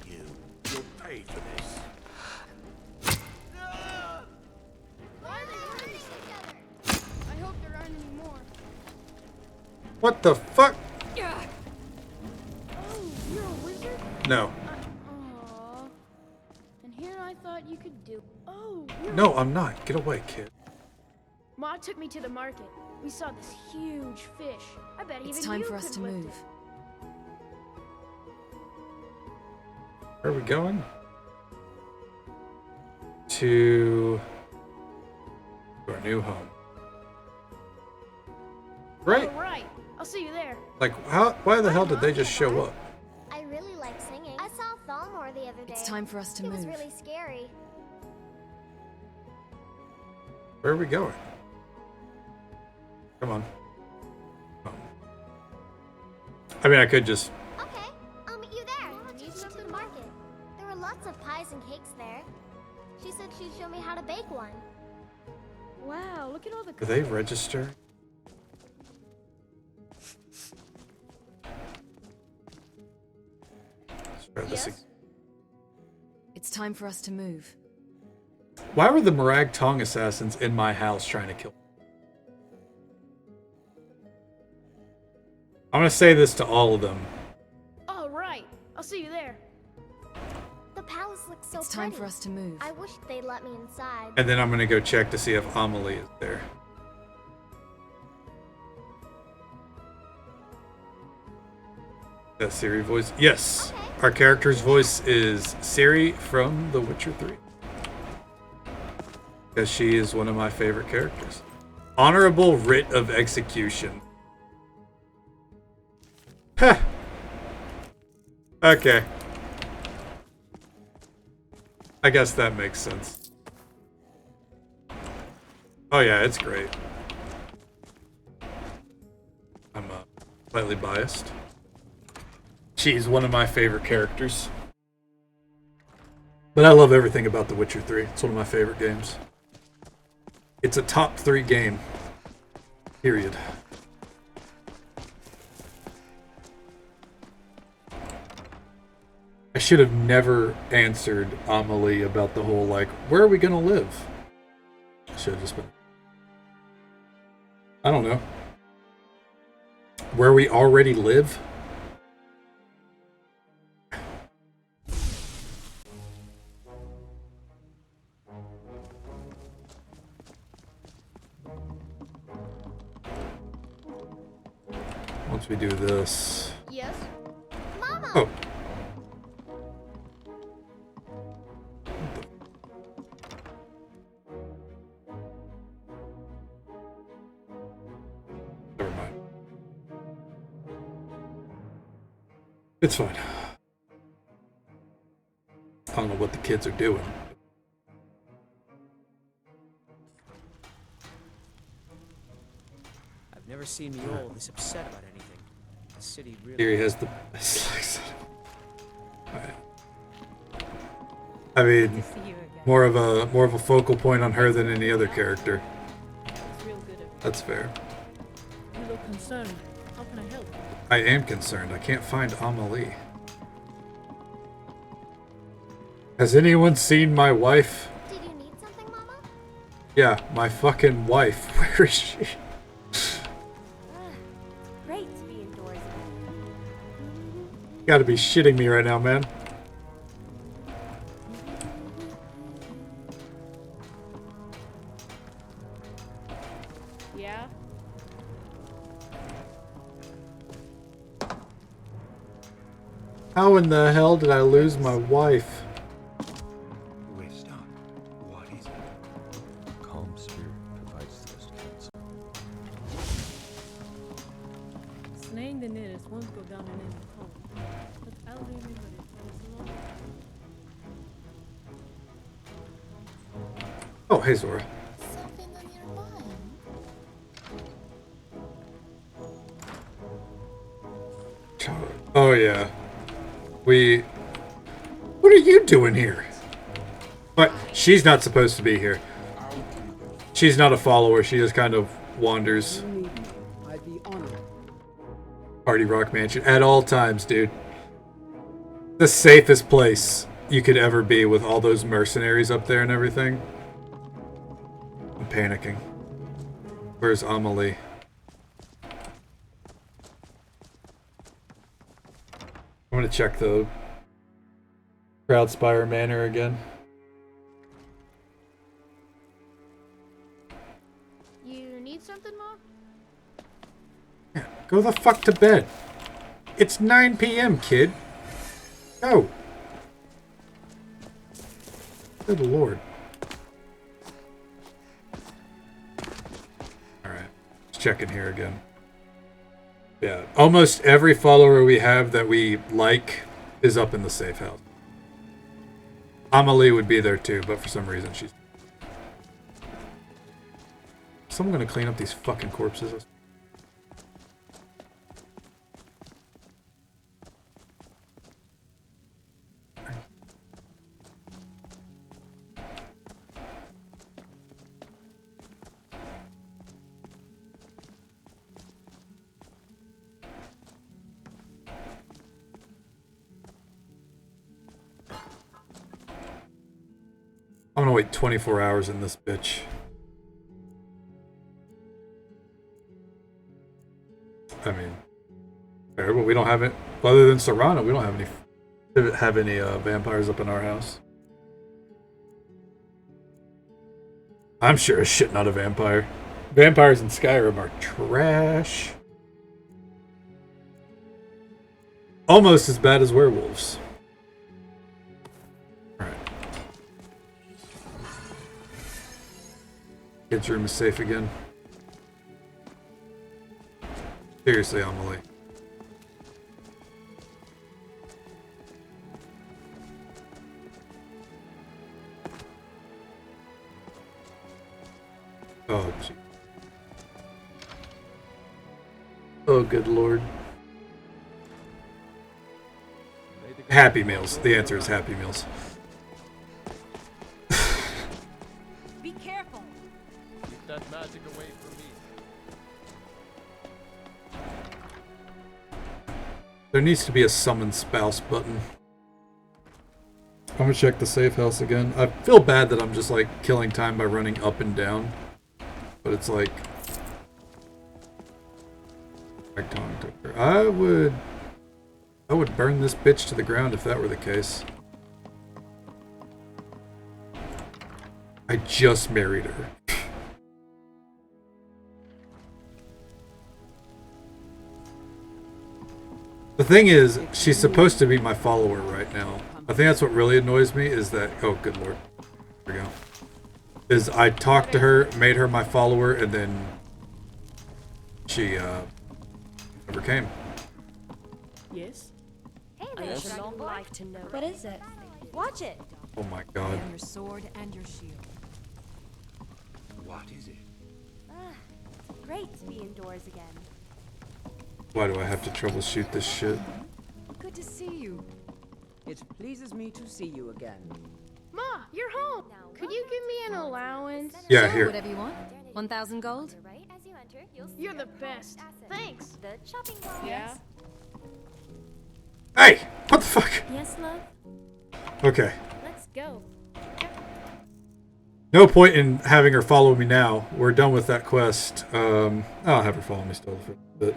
[SPEAKER 8] You'll pay for this.
[SPEAKER 12] Why are they doing this together? I hope there aren't any more.
[SPEAKER 2] What the fuck?
[SPEAKER 12] Oh, you're a wizard?
[SPEAKER 2] No.
[SPEAKER 12] Aww. And here I thought you could do. Oh,
[SPEAKER 2] No, I'm not. Get away, kid.
[SPEAKER 12] Ma took me to the market. We saw this huge fish. I bet
[SPEAKER 3] It's
[SPEAKER 12] even
[SPEAKER 3] time
[SPEAKER 12] you
[SPEAKER 3] for us
[SPEAKER 12] could
[SPEAKER 3] to
[SPEAKER 12] lift
[SPEAKER 3] move.
[SPEAKER 12] it.
[SPEAKER 2] Where are we going? To To our new home. Right?
[SPEAKER 4] All right. I'll see you there.
[SPEAKER 2] Like, why the hell did they just show up?
[SPEAKER 12] I really like singing. I saw Thalmor the other day.
[SPEAKER 3] It's time for us to move.
[SPEAKER 12] It was really scary.
[SPEAKER 2] Where are we going? Come on. Oh. I mean, I could just...
[SPEAKER 12] Okay, I'll meet you there. Mama took me to the market. There were lots of pies and cakes there. She said she'd show me how to bake one.
[SPEAKER 4] Wow, look at all the...
[SPEAKER 2] Do they register?
[SPEAKER 3] Yes? It's time for us to move.
[SPEAKER 2] Why were the Morag Tong assassins in my house trying to kill me? I'm gonna say this to all of them.
[SPEAKER 4] All right. I'll see you there.
[SPEAKER 12] The palace looks so
[SPEAKER 3] It's time
[SPEAKER 12] pretty.
[SPEAKER 3] for us to move.
[SPEAKER 12] I wish they'd let me inside.
[SPEAKER 2] And then I'm gonna go check to see if Amelie is there. That Ciri voice? Yes. Okay. Our character's voice is Ciri from The Witcher 3. Because she is one of my favorite characters. Honorable Writ of Execution. Heh. Okay. I guess that makes sense. Oh yeah, it's great. I'm slightly biased. She's one of my favorite characters. But I love everything about The Witcher 3. It's one of my favorite games. It's a top 3 game. Period. I should have never answered Amelie about the whole, like, where are we gonna live? I should have just been... I don't know. Where we already live? Once we do this...
[SPEAKER 12] Yes? Mama!
[SPEAKER 2] Oh. Never mind. It's fine. I don't know what the kids are doing.
[SPEAKER 13] I've never seen Mule this upset about anything. The city really...
[SPEAKER 2] Here he has the best. I mean, more of a focal point on her than any other character. That's fair.
[SPEAKER 16] You look concerned. How can I help?
[SPEAKER 2] I am concerned. I can't find Amelie. Has anyone seen my wife?
[SPEAKER 12] Did you need something, Mama?
[SPEAKER 2] Yeah, my fucking wife. Where is she?
[SPEAKER 14] Great to be indoors.
[SPEAKER 2] You gotta be shitting me right now, man.
[SPEAKER 16] Yeah?
[SPEAKER 2] How in the hell did I lose my wife?
[SPEAKER 17] Wait, stop. What is it? Calm spirit provides the best counsel.
[SPEAKER 16] Slaying the nearest won't go down in any home. But I'll remember it as long.
[SPEAKER 2] Oh, hey Zora. Oh yeah. What are you doing here? But she's not supposed to be here. She's not a follower, she just kind of wanders.
[SPEAKER 21] I'd be honored.
[SPEAKER 2] Party Rock Mansion at all times, dude. The safest place you could ever be with all those mercenaries up there and everything. I'm panicking. Where's Amelie? I'm gonna check the Proudspire Manor again.
[SPEAKER 4] You need something, Mom?
[SPEAKER 2] Yeah, go the fuck to bed. It's 9 p.m., kid. Go. Good lord. checking here again. Yeah, almost every follower we have that we like is up in the safe house. Amelie would be there too, but for some reason she's... Someone gonna clean up these fucking corpses? I'm gonna wait 24 hours in this bitch. I mean, fair, but we don't have it. Other than Serrano, we don't have any vampires up in our house. I'm sure as shit not a vampire. Vampires in Skyrim are trash. Almost as bad as werewolves. Kids' room is safe again. Seriously, Amelie. Oh, gee. Oh, good lord. Happy Meals. The answer is Happy Meals.
[SPEAKER 11] Be careful.
[SPEAKER 9] Keep that magic away from me.
[SPEAKER 2] There needs to be a summon spouse button. I'm gonna check the safe house again. I feel bad that I'm just like killing time by running up and down. But it's like... I would burn this bitch to the ground if that were the case. I just married her. The thing is, she's supposed to be my follower right now. I think that's what really annoys me is that... Oh, good lord. There we go. Is I talked to her, made her my follower, and then she never came.
[SPEAKER 16] Yes?
[SPEAKER 20] Hey there, long life to know.
[SPEAKER 3] What is it? Watch it.
[SPEAKER 2] Oh my god.
[SPEAKER 3] Your sword and your shield.
[SPEAKER 17] What is it?
[SPEAKER 3] Great to be indoors again.
[SPEAKER 2] Why do I have to troubleshoot this shit?
[SPEAKER 3] Good to see you.
[SPEAKER 21] It pleases me to see you again.
[SPEAKER 4] Ma, you're home. Could you give me an allowance?
[SPEAKER 2] Yeah,
[SPEAKER 3] Sure,
[SPEAKER 2] here.
[SPEAKER 3] whatever you want. 1,000 gold?
[SPEAKER 4] You're the best. Thanks.
[SPEAKER 16] Yeah.
[SPEAKER 2] Hey! What the fuck?
[SPEAKER 16] Yes, love?
[SPEAKER 2] Okay.
[SPEAKER 16] Let's go.
[SPEAKER 2] No point in having her follow me now. We're done with that quest. I'll have her follow me still for a bit.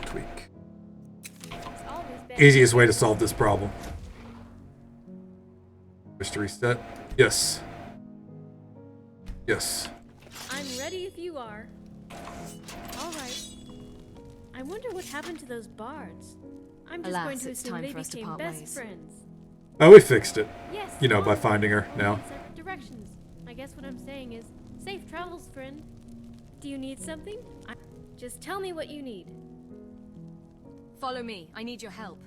[SPEAKER 2] Tweak. Easiest way to solve this problem. Just to reset. Yes. Yes.
[SPEAKER 16] I'm ready if you are. All right. I wonder what happened to those bards. I'm just
[SPEAKER 3] Alas,
[SPEAKER 16] going to
[SPEAKER 3] it's
[SPEAKER 16] assume
[SPEAKER 3] time
[SPEAKER 16] they
[SPEAKER 3] for us to
[SPEAKER 16] became
[SPEAKER 3] part
[SPEAKER 16] best
[SPEAKER 3] ways.
[SPEAKER 16] friends.
[SPEAKER 2] Oh, we fixed it.
[SPEAKER 16] Yes.
[SPEAKER 2] You know, by
[SPEAKER 16] well,
[SPEAKER 2] finding her now.
[SPEAKER 16] in separate directions. I guess what I'm saying is, safe travels, friend. Do you need something? Just tell me what you need.
[SPEAKER 3] Follow me. I need your help.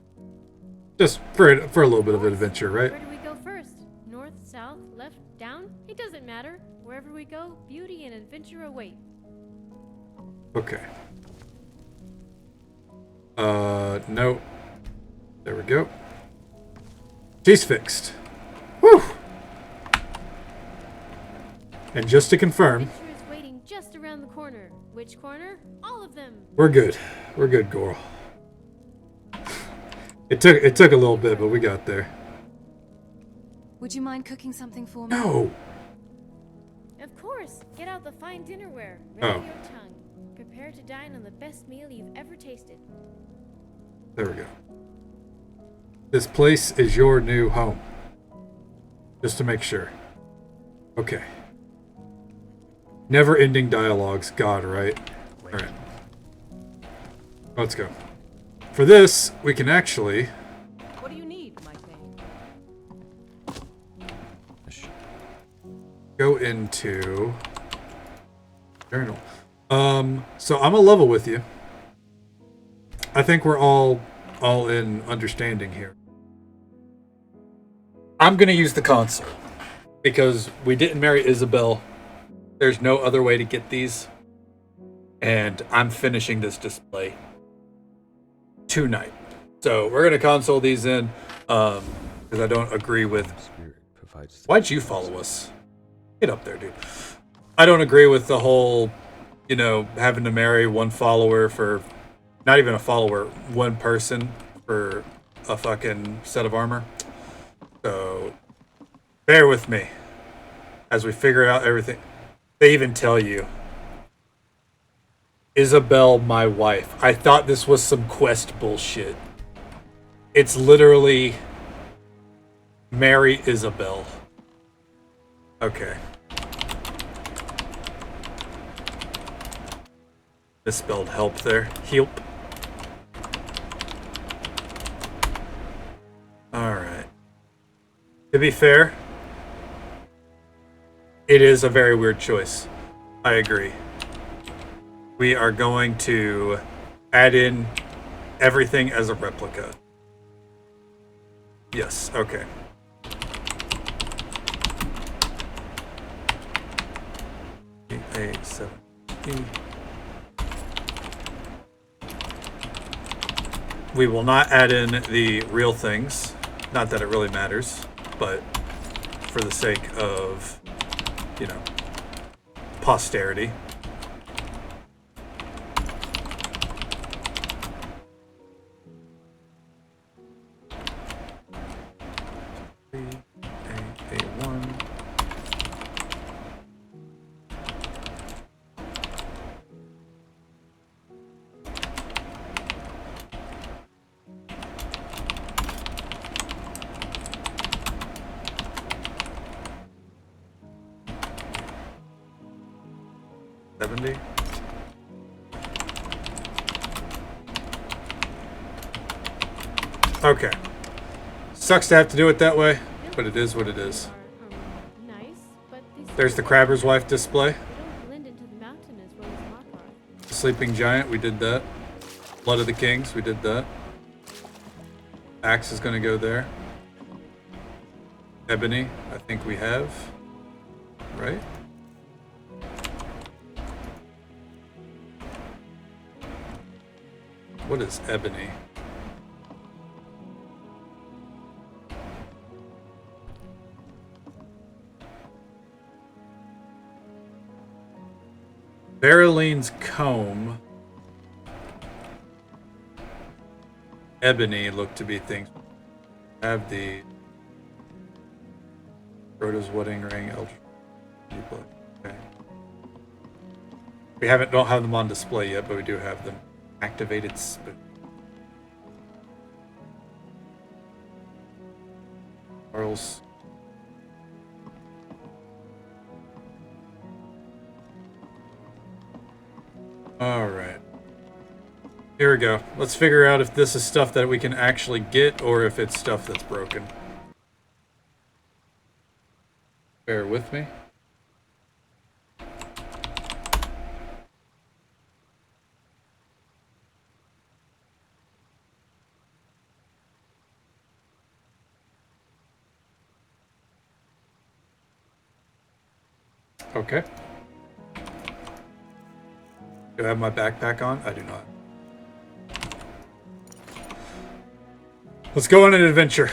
[SPEAKER 2] Just for a little bit of adventure, right?
[SPEAKER 16] Where do we go first? North, south, left, down? It doesn't matter. Wherever we go, beauty and adventure await.
[SPEAKER 2] Okay. No. There we go. She's fixed. Whew! And just to confirm...
[SPEAKER 16] Adventure is waiting just around the corner. Which corner? All of them.
[SPEAKER 2] We're good. We're good, girl. It took a little bit, but we got there.
[SPEAKER 3] Would you mind cooking something for me?
[SPEAKER 2] No!
[SPEAKER 16] Of course. Get out the fine dinnerware. Ready
[SPEAKER 2] Oh.
[SPEAKER 16] your tongue. Prepare to dine on the best meal you've ever tasted.
[SPEAKER 2] There we go. This place is your new home. Just to make sure. Okay. Never-ending dialogues. God, right? Alright. Let's go. For this, we can actually...
[SPEAKER 21] What do you need, my thing?
[SPEAKER 2] go into Journal. So I'm a level with you. I think we're all in understanding here. I'm gonna use the console because we didn't marry Isabel. There's no other way to get these, and I'm finishing this display tonight. So we're gonna console these in, because I don't agree with. Why'd you follow us? Get up there, dude. I don't agree with the whole, you know, having to marry one follower for, not even a follower, one person for a fucking set of armor. So bear with me as we figure out everything. They even tell you, Isabel, my wife. I thought this was some quest bullshit. It's literally marry Isabel. Okay. Misspelled help there. Help. Alright. To be fair, it is a very weird choice. I agree. We are going to add in everything as a replica. Yes, okay. A7E. We will not add in the real things. Not that it really matters, but for the sake of, you know, posterity. A1. Okay. Sucks to have to do it that way, but it is what it is. There's the Crabber's Wife display. The Sleeping Giant, we did that. Blood of the Kings, we did that. Axe is going to go there. Ebony, I think we have. Right? What is Ebony? Berylline's Comb. Ebony look to be things. Have the Rhoda's Wedding Ring. Okay. We don't have them on display yet, but we do have them. Activated spoon. Charles. Alright. Here we go. Let's figure out if this is stuff that we can actually get or if it's stuff that's broken. Bear with me. Okay. Do I have my backpack on? I do not. Let's go on an adventure.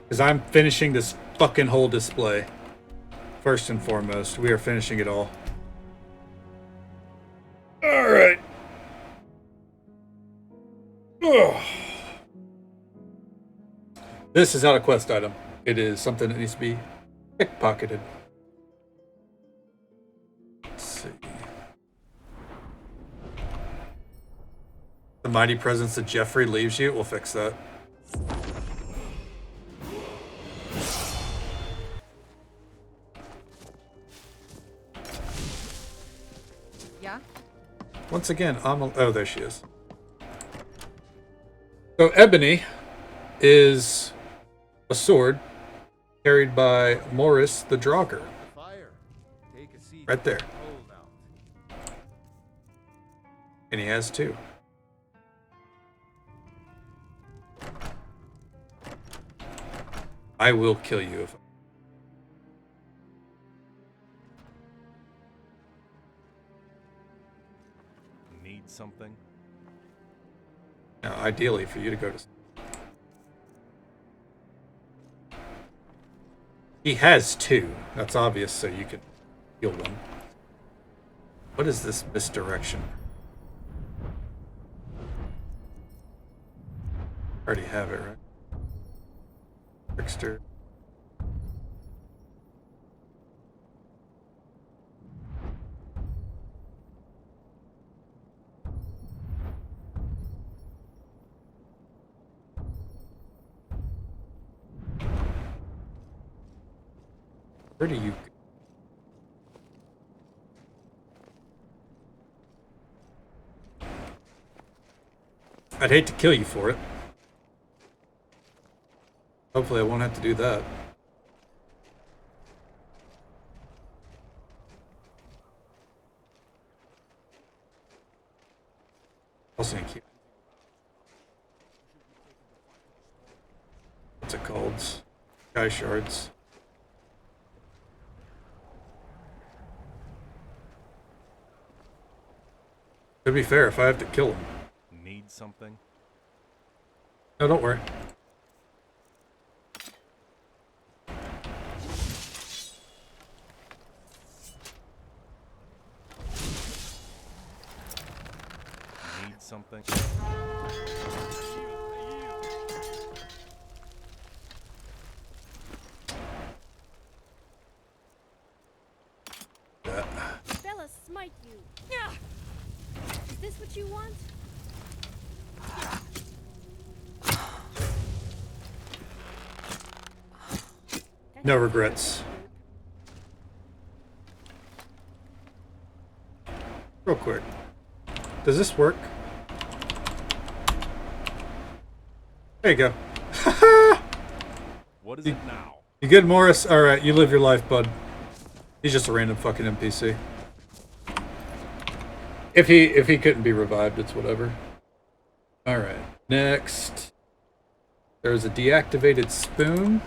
[SPEAKER 2] Because I'm finishing this fucking whole display. First and foremost, we are finishing it all. Alright. This is not a quest item. It is something that needs to be pickpocketed. Let's see. The mighty presence of Jeffrey leaves you. We'll fix that.
[SPEAKER 21] Yeah?
[SPEAKER 2] Once again, oh, there she is. So Ebony is a sword carried by Morris the Draugr.
[SPEAKER 17] Take a seat.
[SPEAKER 2] Right there.
[SPEAKER 17] Hold out.
[SPEAKER 2] And he has two. I will kill you if
[SPEAKER 17] Need something?
[SPEAKER 2] now, ideally for you to go to. He has two. That's obvious, so you can heal one. What is this misdirection? Already have it, right? Trickster. Where do you go? I'd hate to kill you for it. Hopefully I won't have to do that. Also need to keep... What's it called? Sky shards. To be fair, if I have to kill him.
[SPEAKER 17] Need something?
[SPEAKER 2] No, don't worry.
[SPEAKER 17] Need something?
[SPEAKER 16] Bella, smite you. Is this what you want?
[SPEAKER 2] No regrets. Real quick. Does this work? There you go.
[SPEAKER 17] What is it now?
[SPEAKER 2] You good, Morris? Alright, you live your life, bud. He's just a random fucking NPC. If he couldn't be revived, it's whatever. Alright. Next. There's a deactivated spoon.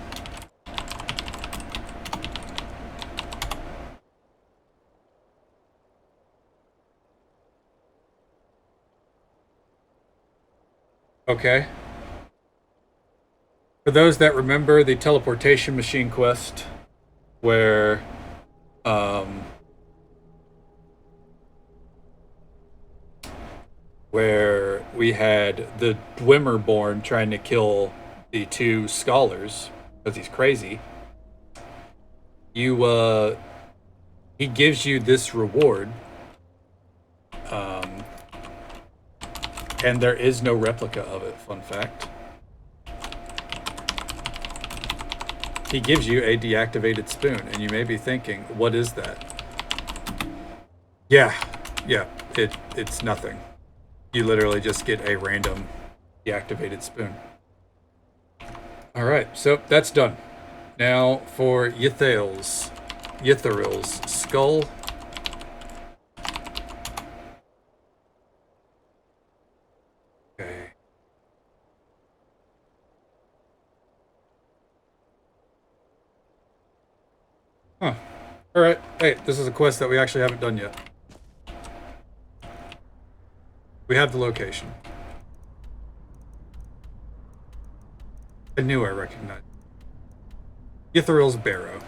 [SPEAKER 2] Okay. For those that remember the teleportation machine quest, where we had the Dragonborn trying to kill the two scholars because he's crazy. He gives you this reward, and there is no replica of it. Fun fact. He gives you a deactivated spoon, and you may be thinking, what is that? Yeah, it's nothing. You literally just get a random deactivated spoon. Alright, so that's done. Now for Ytharil's skull. Okay. Huh. Alright. Hey, this is a quest that we actually haven't done yet. We have the location. I knew I recognized Ytharil's barrow.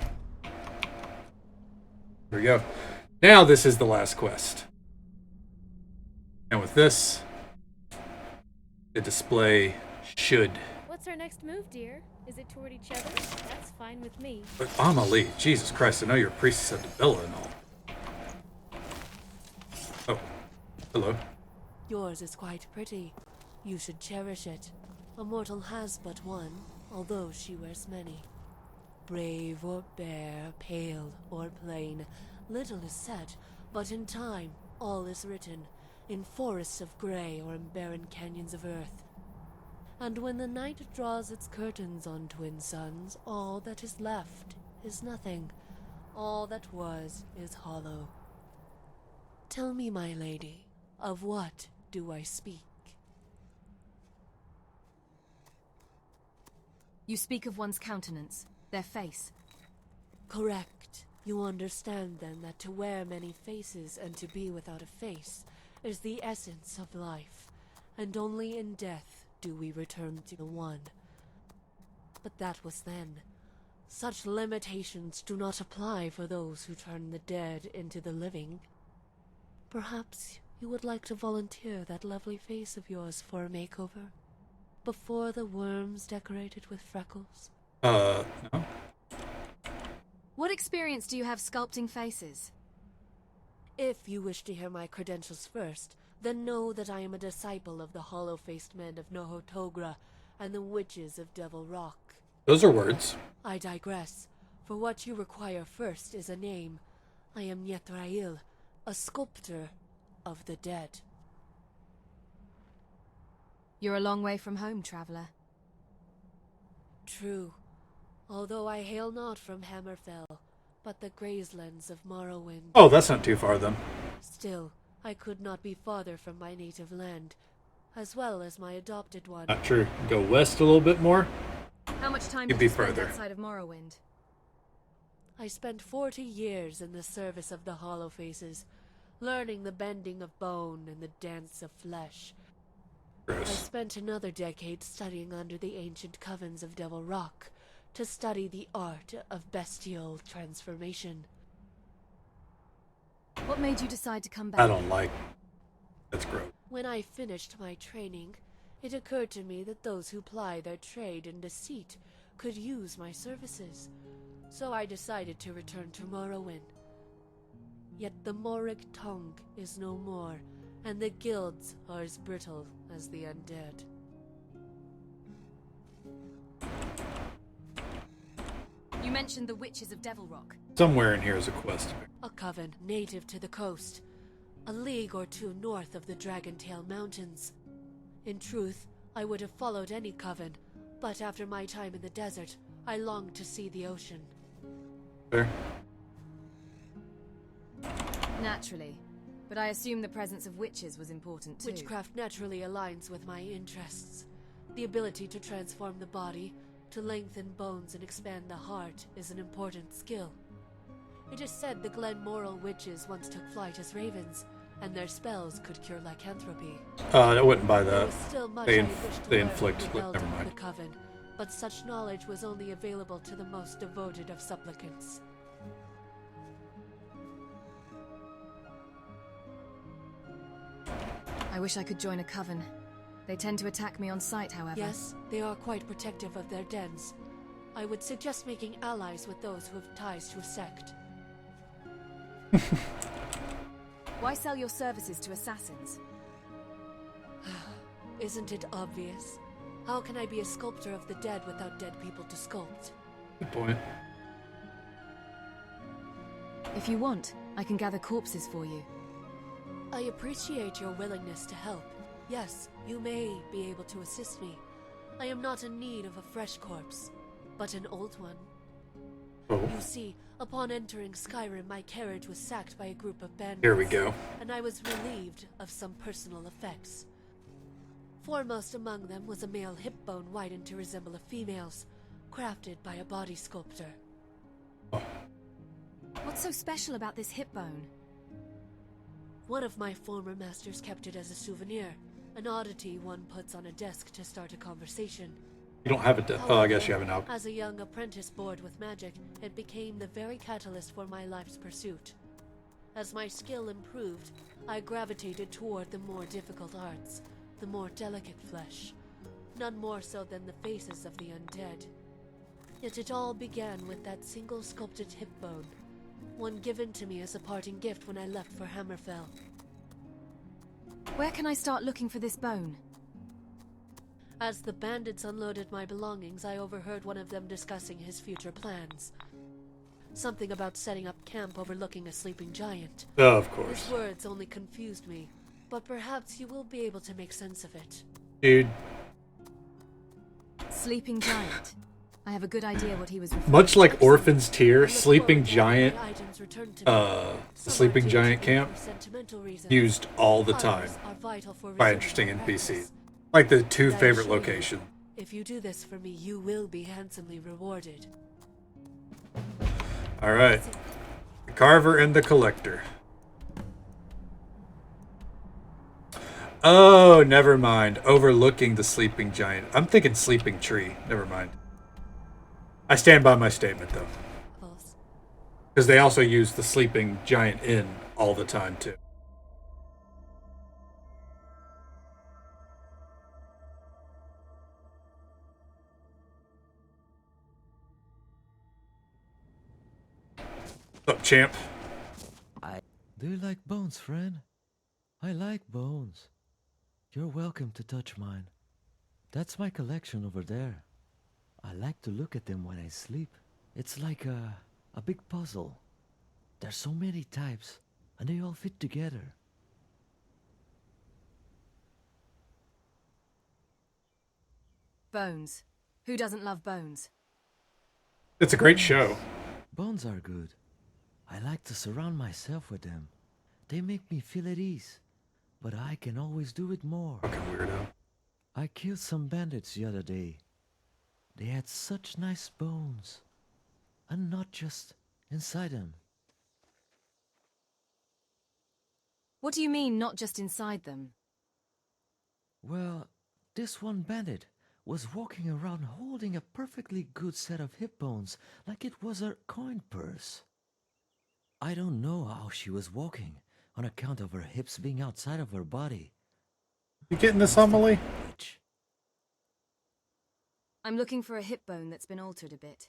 [SPEAKER 2] Here we go. Now this is the last quest. And with this, the display should...
[SPEAKER 16] What's our next move, dear? Is it toward each other? That's fine with me.
[SPEAKER 2] But Amelie, Jesus Christ, I know you're a priestess of Bella and all. Oh, hello.
[SPEAKER 20] Yours is quite pretty. You should cherish it. A mortal has but one, although she wears many. Brave or bare, pale or plain, little is said, but in time all is written, in forests of grey or in barren canyons of earth. And when the night draws its curtains on twin suns, all that is left is nothing All that was is hollow. Tell me, my lady, of what do I speak?
[SPEAKER 3] You speak of one's countenance, their face.
[SPEAKER 20] Correct. You understand then that to wear many faces and to be without a face is the essence of life, and only in death do we return to the one. But that was then. Such limitations do not apply for those who turn the dead into the living. Perhaps you would like to volunteer that lovely face of yours for a makeover? Before the worms decorate it with freckles?
[SPEAKER 2] No.
[SPEAKER 3] What experience do you have sculpting faces?
[SPEAKER 20] If you wish to hear my credentials first, then know that I am a disciple of the hollow-faced men of Nohotogra and the witches of Devil Rock.
[SPEAKER 2] Those are words.
[SPEAKER 20] I digress. For what you require first is a name. I am Yetrail, a sculptor of the dead.
[SPEAKER 3] You're a long way from home, traveler.
[SPEAKER 20] True. Although I hail not from Hammerfell, but the grazelands of Morrowind.
[SPEAKER 2] Oh, that's not too far then.
[SPEAKER 20] Still, I could not be farther from my native land, as well as my adopted one.
[SPEAKER 2] Not true. Go west a little bit more.
[SPEAKER 3] How much time
[SPEAKER 2] You'd
[SPEAKER 3] did
[SPEAKER 2] be
[SPEAKER 3] you spend
[SPEAKER 2] further.
[SPEAKER 3] outside of Morrowind?
[SPEAKER 20] I spent 40 years in the service of the Hollow Faces, learning the bending of bone and the dance of flesh.
[SPEAKER 2] Gross.
[SPEAKER 20] I spent another decade studying under the ancient covens of Devil Rock to study the art of bestial transformation.
[SPEAKER 3] What made you decide to come back?
[SPEAKER 2] I don't like. That's gross.
[SPEAKER 20] When I finished my training, it occurred to me that those who ply their trade in deceit could use my services. So I decided to return to Morrowind. Yet the Morrig tongue is no more, and the guilds are as brittle as the undead.
[SPEAKER 3] You mentioned the witches of Devil Rock.
[SPEAKER 2] Somewhere in here is a quest.
[SPEAKER 20] A coven native to the coast, a league or two north of the Dragontail Mountains. In truth, I would have followed any coven, but after my time in the desert, I longed to see the ocean.
[SPEAKER 2] Fair.
[SPEAKER 3] Naturally. But I assume the presence of witches was important too.
[SPEAKER 20] Witchcraft naturally aligns with my interests. The ability to transform the body, to lengthen bones and expand the heart is an important skill. It is said the Glenmoral witches once took flight as ravens, and their spells could cure lycanthropy.
[SPEAKER 2] I wouldn't buy
[SPEAKER 20] There
[SPEAKER 2] that.
[SPEAKER 20] was still much
[SPEAKER 2] They
[SPEAKER 20] I wished to
[SPEAKER 2] they
[SPEAKER 20] learn
[SPEAKER 2] inflict.
[SPEAKER 20] from the
[SPEAKER 2] Never
[SPEAKER 20] elders of
[SPEAKER 2] mind.
[SPEAKER 20] the coven, but such knowledge was only available to the most devoted of supplicants.
[SPEAKER 3] I wish I could join a coven. They tend to attack me on sight, however.
[SPEAKER 20] Yes, they are quite protective of their dens. I would suggest making allies with those who have ties to a sect.
[SPEAKER 3] Why sell your services to assassins?
[SPEAKER 20] Isn't it obvious? How can I be a sculptor of the dead without dead people to sculpt?
[SPEAKER 2] Good point.
[SPEAKER 3] If you want, I can gather corpses for you.
[SPEAKER 20] I appreciate your willingness to help. Yes, you may be able to assist me. I am not in need of a fresh corpse, but an old one.
[SPEAKER 2] Oh.
[SPEAKER 20] You see, upon entering Skyrim, my carriage was sacked by a group of bandits.
[SPEAKER 2] Here we go.
[SPEAKER 20] And I was relieved of some personal effects. Foremost among them was a male hip bone widened to resemble a female's, crafted by a body sculptor.
[SPEAKER 3] What's so special about this hip bone?
[SPEAKER 20] One of my former masters kept it as a souvenir, an oddity one puts on a desk to start a conversation.
[SPEAKER 2] You don't have a oh, I guess you have an alchemy.
[SPEAKER 20] As a young apprentice bored with magic, it became the very catalyst for my life's pursuit. As my skill improved, I gravitated toward the more difficult arts, the more delicate flesh, none more so than the faces of the undead. Yet it all began with that single sculpted hip bone, one given to me as a parting gift when I left for Hammerfell.
[SPEAKER 3] Where can I start looking for this bone?
[SPEAKER 20] As the bandits unloaded my belongings, I overheard one of them discussing his future plans. Something about setting up camp overlooking a sleeping giant.
[SPEAKER 2] Oh, of course.
[SPEAKER 20] His words only confused me, but perhaps you will be able to make sense of it.
[SPEAKER 2] Dude.
[SPEAKER 3] Sleeping giant. I have a good idea what he was referring
[SPEAKER 2] Much
[SPEAKER 3] to.
[SPEAKER 2] like Orphan's Tear, Sleeping Giant, the Sleeping Giant camp, used all the time by interesting NPCs. Like the two favorite locations.
[SPEAKER 20] If you do this for me, you will be handsomely rewarded.
[SPEAKER 2] Alright. The Carver and the Collector. Oh, never mind. Overlooking the Sleeping Giant. I'm thinking Sleeping Tree. Never mind. I stand by my statement, though. Because they also use the Sleeping Giant Inn all the time, too. What's up, champ?
[SPEAKER 7] Do you like bones, friend? I like bones. You're welcome to touch mine. That's my collection over there. I like to look at them when I sleep. It's like a big puzzle. There's so many types, and they all fit together.
[SPEAKER 3] Bones. Who doesn't love bones?
[SPEAKER 2] It's a great show.
[SPEAKER 7] Bones are good. I like to surround myself with them. They make me feel at ease. But I can always do it more.
[SPEAKER 2] Fucking weirdo.
[SPEAKER 7] I killed some bandits the other day. They had such nice bones. And not just inside them.
[SPEAKER 3] What do you mean, not just inside them?
[SPEAKER 7] Well, this one bandit was walking around holding a perfectly good set of hip bones like it was her coin purse. I don't know how she was walking on account of her hips being outside of her body.
[SPEAKER 2] You getting this, Amelie?
[SPEAKER 3] I'm looking for a hip bone that's been altered a bit.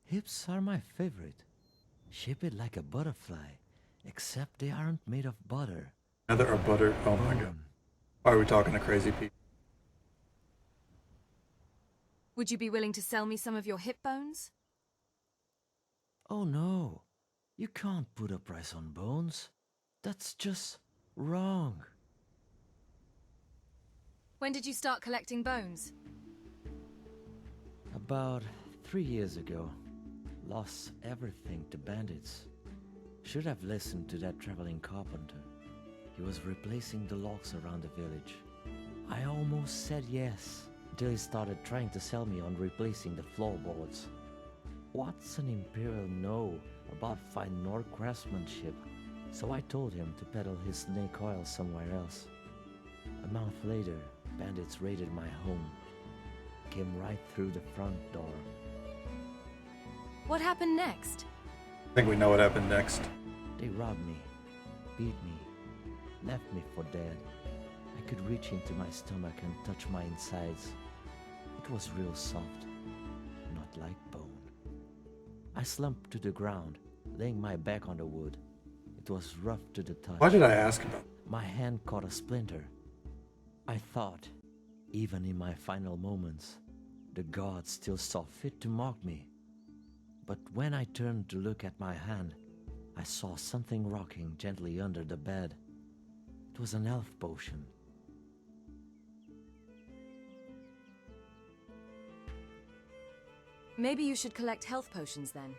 [SPEAKER 7] Hips are my favorite. Shaped like a butterfly, except they aren't made of butter.
[SPEAKER 2] Another are butter. Oh my god. Why are we talking to crazy people?
[SPEAKER 3] Would you be willing to sell me some of your hip bones?
[SPEAKER 7] Oh no. You can't put a price on bones. That's just wrong.
[SPEAKER 3] When did you start collecting bones?
[SPEAKER 7] About 3 years ago. Lost everything to bandits. Should have listened to that traveling carpenter. He was replacing the logs around the village. I almost said yes, until he started trying to sell me on replacing the floorboards. What's an imperial no about fine Nord craftsmanship? So I told him to peddle his snake oil somewhere else. A month later, bandits raided my home. Came right through the front door.
[SPEAKER 3] What happened next?
[SPEAKER 2] I think we know what happened next.
[SPEAKER 7] They robbed me, beat me, left me for dead. I could reach into my stomach and touch my insides. It was real soft, not like bone. I slumped to the ground, laying my back on the wood. It was rough to the touch.
[SPEAKER 2] Why did I ask about it?
[SPEAKER 7] My hand caught a splinter. I thought, even in my final moments, the gods still saw fit to mock me. But when I turned to look at my hand, I saw something rocking gently under the bed. It was an elf potion.
[SPEAKER 3] Maybe you should collect health potions then.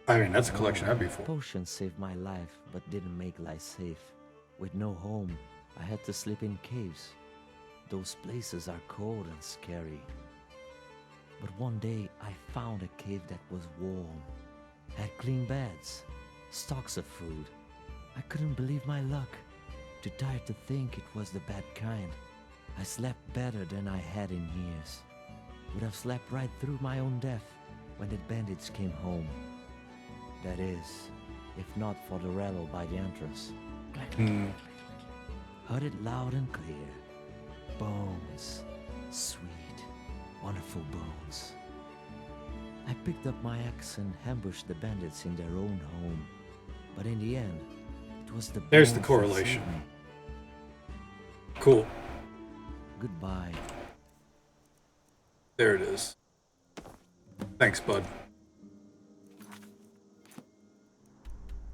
[SPEAKER 2] I mean, that's a collection I'd be for.
[SPEAKER 7] Potions saved my life, but didn't make life safe. With no home, I had to sleep in caves. Those places are cold and scary. But one day, I found a cave that was warm, had clean beds, stocks of food. I couldn't believe my luck. Too tired to think it was the bad kind. I slept better than I had in years. Would have slept right through my own death when the bandits came home. That is, if not for the rattle by the entrance. Heard it loud and clear. Bones. Sweet, wonderful bones. I picked up my axe and ambushed the bandits in their own home. But in the end, it was the
[SPEAKER 2] There's the
[SPEAKER 7] bones that
[SPEAKER 2] correlation.
[SPEAKER 7] saved me.
[SPEAKER 2] Cool.
[SPEAKER 7] Goodbye.
[SPEAKER 2] There it is. Thanks, bud.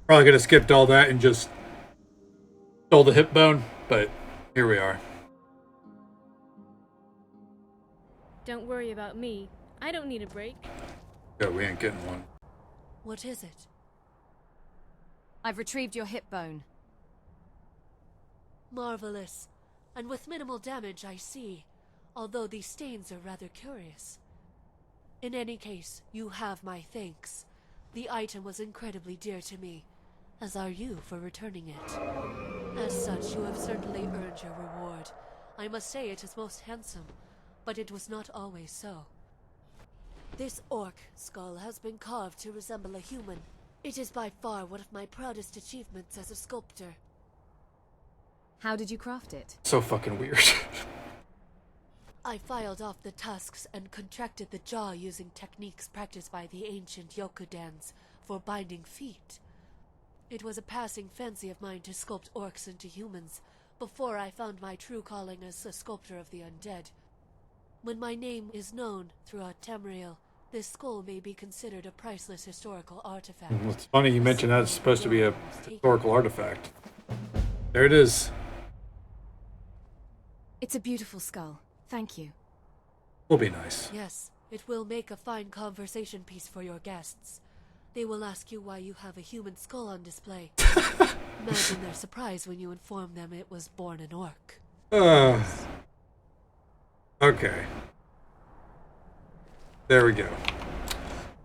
[SPEAKER 2] Probably could have skipped all that and just stole the hip bone, but here we are.
[SPEAKER 16] Don't worry about me. I don't need a break.
[SPEAKER 2] Yeah, we ain't getting one.
[SPEAKER 20] What is it?
[SPEAKER 3] I've retrieved your hip bone.
[SPEAKER 20] Marvelous. And with minimal damage, I see. Although these stains are rather curious. In any case, you have my thanks. The item was incredibly dear to me, as are you for returning it. As such, you have certainly earned your reward. I must say it is most handsome, but it was not always so. This orc skull has been carved to resemble a human. It is by far one of my proudest achievements as a sculptor.
[SPEAKER 3] How did you craft it?
[SPEAKER 2] So fucking weird.
[SPEAKER 20] I filed off the tusks and contracted the jaw using techniques practiced by the ancient Yokudans for binding feet. It was a passing fancy of mine to sculpt orcs into humans, before I found my true calling as a sculptor of the undead. When my name is known throughout Tamriel, this skull may be considered a priceless historical artifact.
[SPEAKER 2] It's funny you mentioned that it's supposed to be a historical artifact. There it is.
[SPEAKER 3] It's a beautiful skull. Thank you.
[SPEAKER 2] Will be nice.
[SPEAKER 20] Yes, it will make a fine conversation piece for your guests. They will ask you why you have a human skull on display. Imagine their surprise when you inform them it was born an orc.
[SPEAKER 2] Okay. There we go.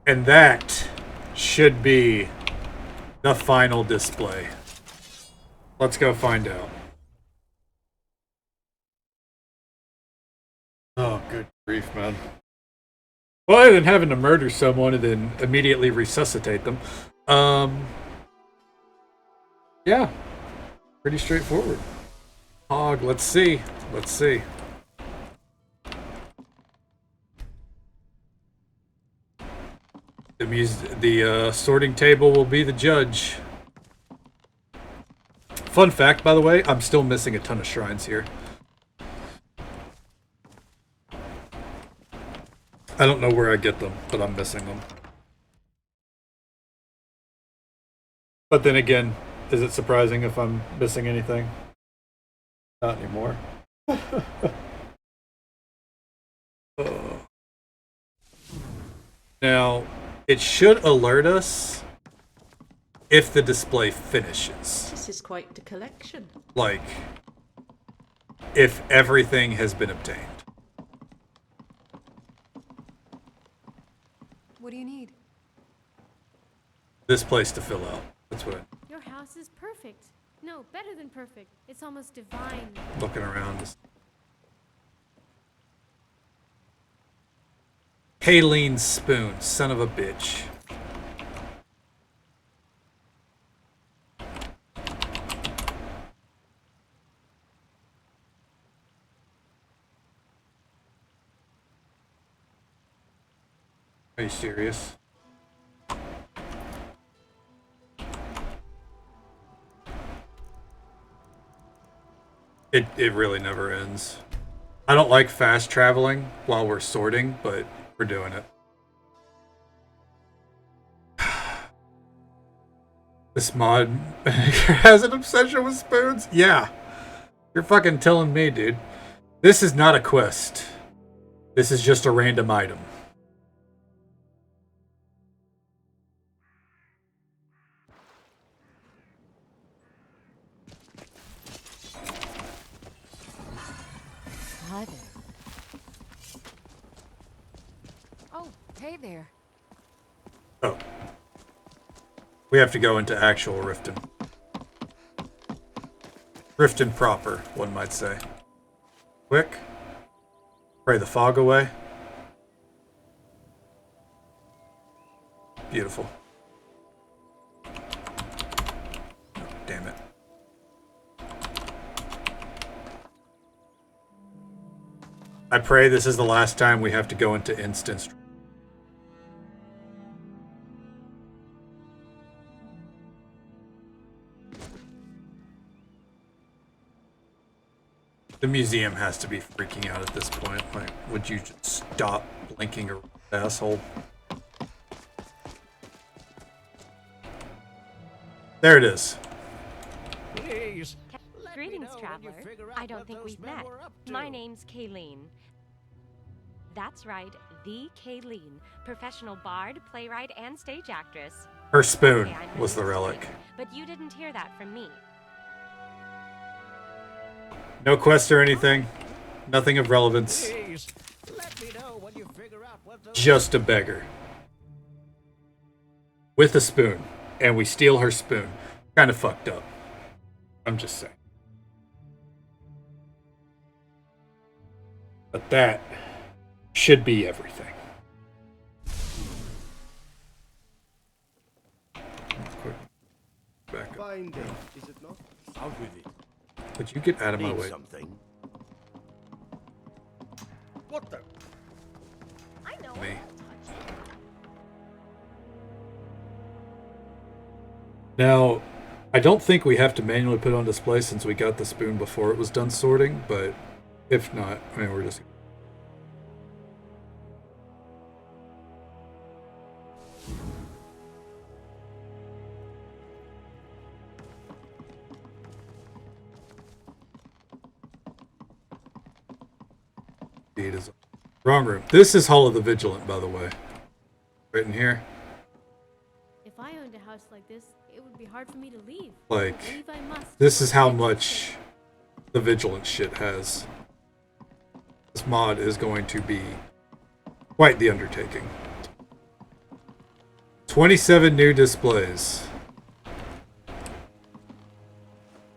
[SPEAKER 2] And that should be the final display. Let's go find out. Oh, good grief, man. Well, other than having to murder someone and then immediately resuscitate them. Yeah. Pretty straightforward. Hog, let's see. Let's see. The sorting table will be the judge. Fun fact, by the way, I'm still missing a ton of shrines here. I don't know where I get them, but I'm missing them. But then again, is it surprising if I'm missing anything? Not anymore. Now, it should alert us if the display finishes.
[SPEAKER 5] This is quite the collection.
[SPEAKER 2] Like, if everything has been obtained.
[SPEAKER 3] What do you need?
[SPEAKER 2] This place to fill out. That's what I'm
[SPEAKER 16] Your house is perfect. No, better than perfect. It's almost divine.
[SPEAKER 2] looking around. Haleen Spoon, son of a bitch. Are you serious? It really never ends. I don't like fast traveling while we're sorting, but we're doing it. This mod has an obsession with spoons? Yeah. You're fucking telling me, dude. This is not a quest. This is just a random item.
[SPEAKER 3] Hi there. Oh, hey there.
[SPEAKER 2] Oh. We have to go into actual Riften. Riften proper, one might say. Quick. Pray the fog away. Beautiful. Oh, damn it. I pray this is the last time we have to go into instance. The museum has to be freaking out at this point. Like, would you just stop blinking, or asshole? There it is.
[SPEAKER 1] Please.
[SPEAKER 10] Greetings, traveler. I don't think we've met. My name's Kayleen.
[SPEAKER 5] That's right, the Kayleen, professional bard, playwright, and stage actress.
[SPEAKER 2] Her spoon
[SPEAKER 5] Okay, I made
[SPEAKER 2] was
[SPEAKER 5] a
[SPEAKER 2] the relic.
[SPEAKER 5] mistake, but you didn't hear that from me.
[SPEAKER 2] No quest or anything. Nothing of relevance.
[SPEAKER 1] Please, let me know when you figure out what those...
[SPEAKER 2] Just a beggar. With a spoon. And we steal her spoon. Kind of fucked up. I'm just saying. But that should be everything. Back up.
[SPEAKER 8] Fine day, is it not? Out with it.
[SPEAKER 2] Could you get out of my
[SPEAKER 8] Need
[SPEAKER 2] way?
[SPEAKER 8] something? What the?
[SPEAKER 12] I know.
[SPEAKER 2] Me. Now, I don't think we have to manually put on display since we got the spoon before it was done sorting, but if not, I mean, we're just... It is wrong room. This is Hall of the Vigilant, by the way. Right in here.
[SPEAKER 16] If I owned a house like this, it would be hard for me to leave.
[SPEAKER 2] Like,
[SPEAKER 16] Leave I must.
[SPEAKER 2] this is how much the Vigilant shit has. This mod is going to be quite the undertaking. 27 new displays.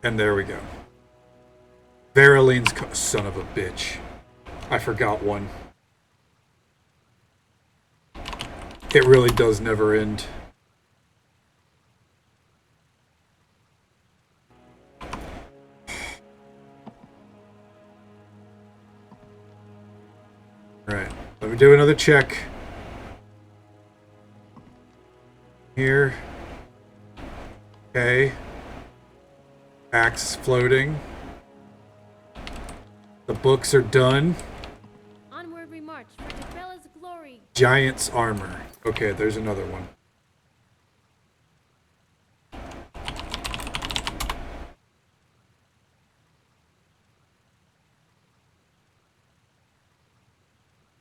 [SPEAKER 2] And there we go. Veriline's son of a bitch. I forgot one. It really does never end. Alright, let me do another check. Here. Okay. Axe floating. The books are done.
[SPEAKER 16] Onward we march for Debella's glory.
[SPEAKER 2] Giant's armor. Okay, there's another one.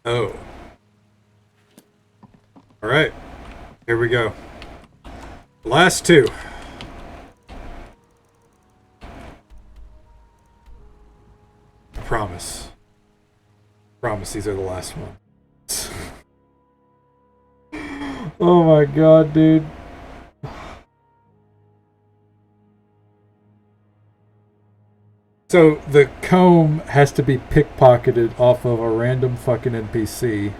[SPEAKER 2] Oh. Alright. Here we go. Last two. I promise. Promise these are the last ones. Oh my god, dude. So the comb has to be pickpocketed off of a random fucking NPC.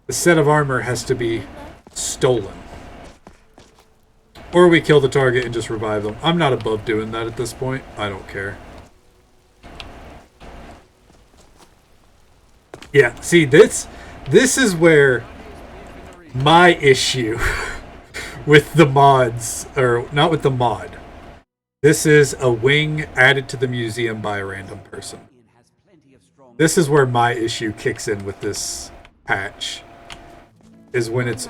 [SPEAKER 2] The set of armor has to be stolen. Or we kill the target and just revive them. I'm not above doing that at this point. I don't care. Yeah, see, this is where my issue with the mods, or not with the mod. This is a wing added to the museum by a random person. This is where my issue kicks in with this patch. Is when it's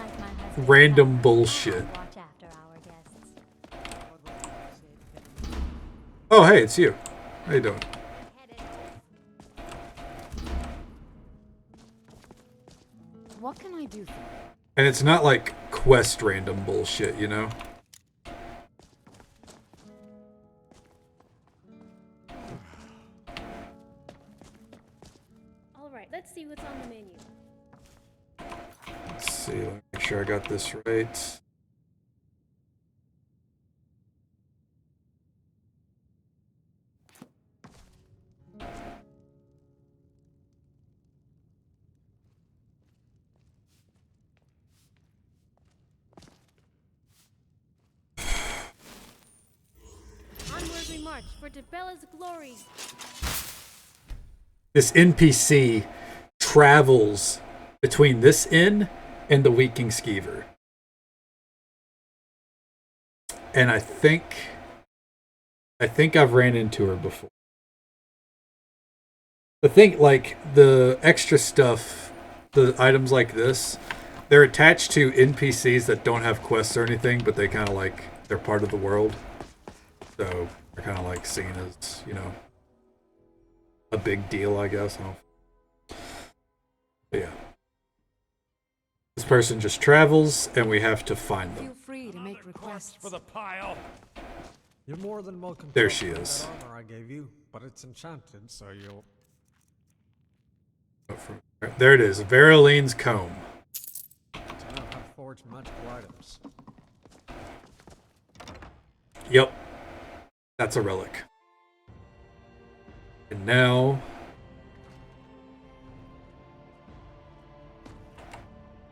[SPEAKER 2] random bullshit. Oh, hey, it's you. How you doing?
[SPEAKER 16] What can I do for you?
[SPEAKER 2] And it's not like quest random bullshit, you know?
[SPEAKER 16] Alright, let's see what's on the menu.
[SPEAKER 2] Let's see, let me make sure I got this right.
[SPEAKER 16] Onward we march for Debella's glory.
[SPEAKER 2] This NPC travels between this inn and the Weaking Skeever. And I think I've ran into her before. The thing, like, the extra stuff, the items like this, they're attached to NPCs that don't have quests or anything, but they kind of like, they're part of the world. So they're kind of like seen as, you know, a big deal, I guess. But yeah. This person just travels, and we have to find them.
[SPEAKER 23] Feel free to make requests
[SPEAKER 8] for the pile. You're more than welcome.
[SPEAKER 2] There
[SPEAKER 8] to
[SPEAKER 2] she
[SPEAKER 8] upgrade
[SPEAKER 2] is.
[SPEAKER 8] that armor I gave you, but it's enchanted, so you'll.
[SPEAKER 2] There it is, Veriline's comb.
[SPEAKER 8] To not have forged magical items.
[SPEAKER 2] Yep. That's a relic. And now...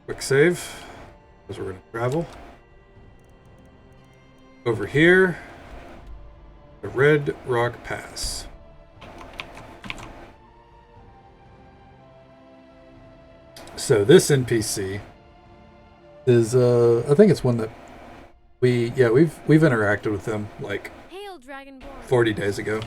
[SPEAKER 2] quick save. Because we're going to travel. Over here. The Red Rock Pass. So this NPC is I think it's one that we've interacted with them like
[SPEAKER 16] Hail, Dragonborn.
[SPEAKER 2] 40 days ago.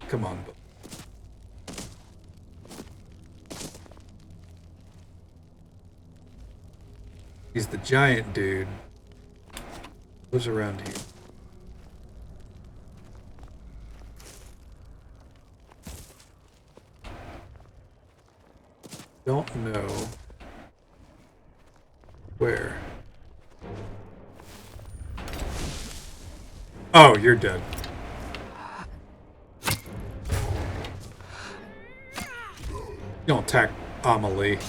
[SPEAKER 2] Come on. He's the giant dude. Lives around here. Don't know where. Oh, you're dead. Don't attack Amelie.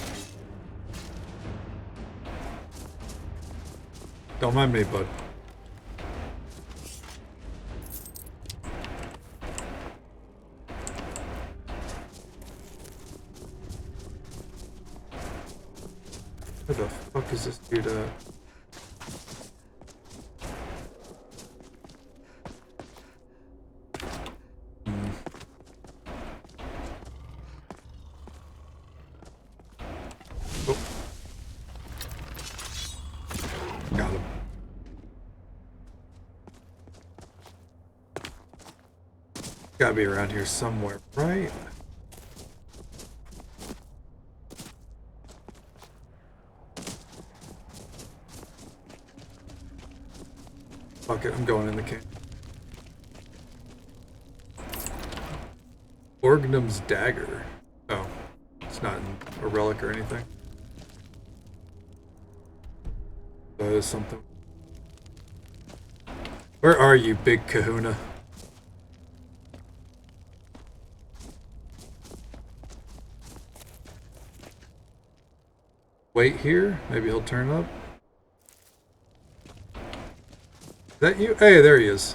[SPEAKER 2] Don't mind me, bud. Where the fuck is this dude at? Oh. Got him. Gotta be around here somewhere, right? Fuck it, I'm going in the cave. Orgnum's dagger. Oh, it's not a relic or anything. That is something. Where are you, big kahuna? Wait here. Maybe he'll turn up. Is that you? Hey, there he is.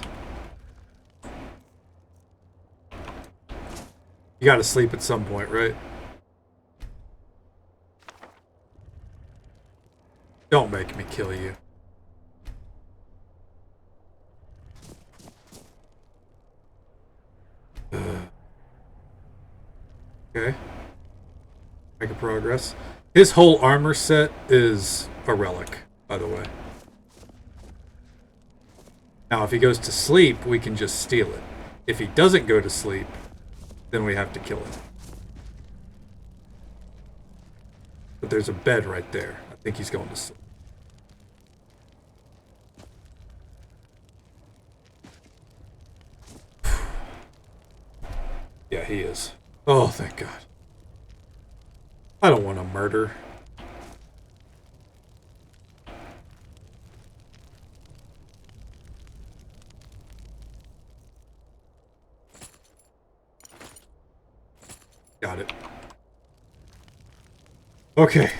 [SPEAKER 2] You gotta sleep at some point, right? Don't make me kill you. Okay. Making progress. His whole armor set is a relic, by the way. Now, if he goes to sleep, we can just steal it. If he doesn't go to sleep, then we have to kill him. But there's a bed right there. I think he's going to sleep. Yeah, he is. Oh, thank God. I don't want to murder. Got it. Okay.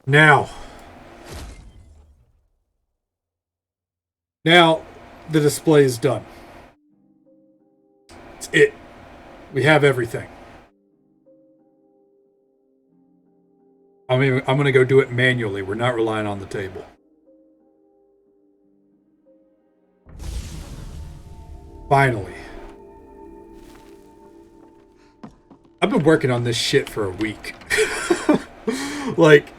[SPEAKER 2] Now. Now, the display is done. It's it. We have everything. I'm going to go do it manually. We're not relying on the table. Finally. I've been working on this shit for a week. Like,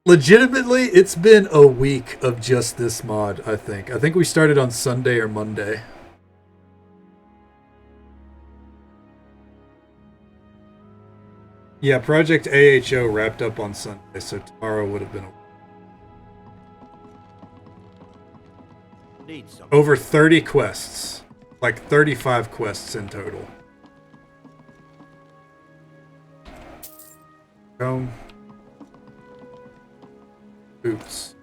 [SPEAKER 2] legitimately, it's been a week of just this mod, I think. I think we started on Sunday or Monday. Yeah, Project AHO wrapped up on Sunday, so tomorrow would have been a...
[SPEAKER 13] need some.
[SPEAKER 2] Over 30 quests. Like 35 quests in total. Home. Oops.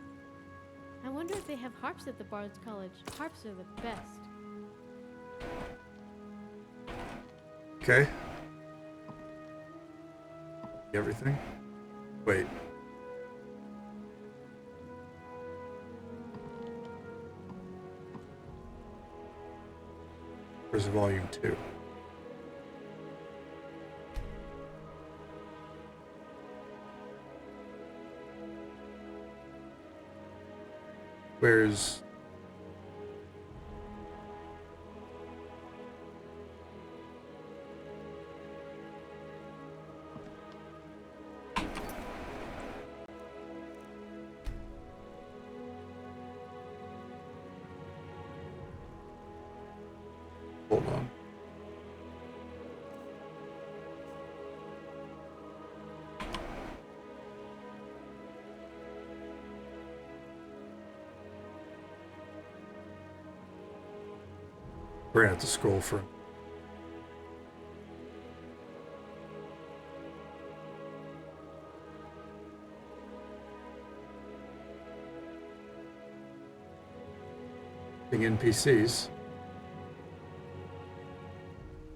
[SPEAKER 16] I wonder if they have harps at the Bard's College. Harps are the best.
[SPEAKER 2] Okay. Everything? Wait. Where's volume 2? Where's... Hold on. We're gonna have to scroll for NPCs.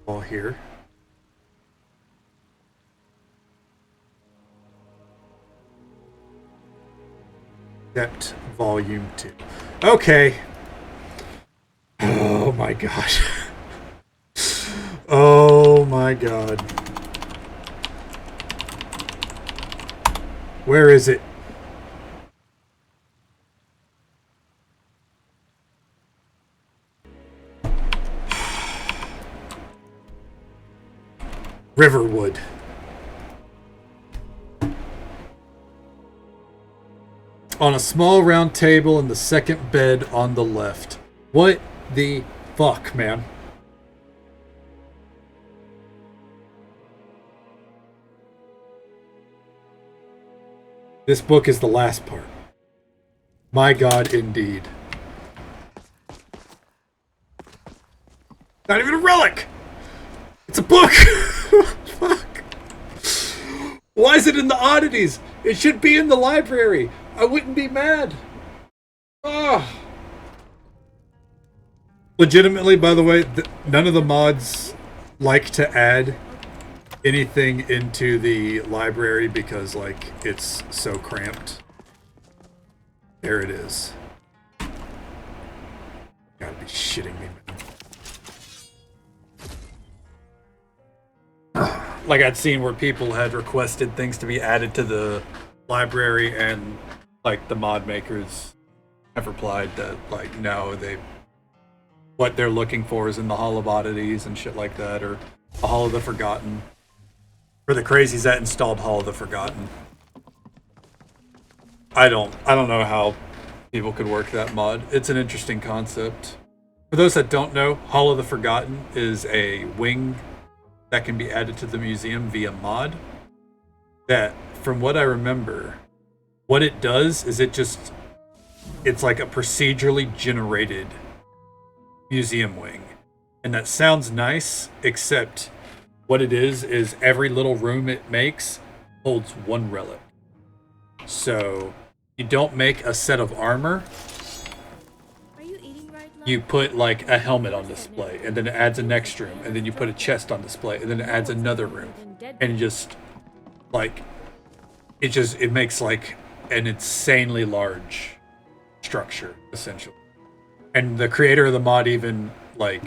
[SPEAKER 2] All here. Except volume 2. Okay. Oh my gosh. Oh my god. Where is it? Riverwood. On a small round table in the second bed on the left. What the fuck, man? This book is the last part. My god, indeed. Not even a relic! It's a book! Fuck. Why is it in the oddities? It should be in the library. I wouldn't be mad. Ah. Legitimately, by the way, none of the mods like to add anything into the library because, like, it's so cramped. There it is. Gotta be shitting me, man. Like, I'd seen where people had requested things to be added to the library, and like the mod makers have replied that, like, no, what they're looking for is in the Hall of Oddities and shit like that, or the Hall of the Forgotten, or the crazies that installed Hall of the Forgotten. I don't know how people could work that mod. It's an interesting concept. For those that don't know, Hall of the Forgotten is a wing that can be added to the museum via mod. That, from what I remember, what it does is it's like a procedurally generated museum wing. And that sounds nice, except what it is every little room it makes holds one relic. So you don't make a set of armor. You put like a helmet on display, and then it adds a next room, and then you put a chest on display, and then it adds another room, and just like it makes like an insanely large structure, essentially. And the creator of the mod, even, like,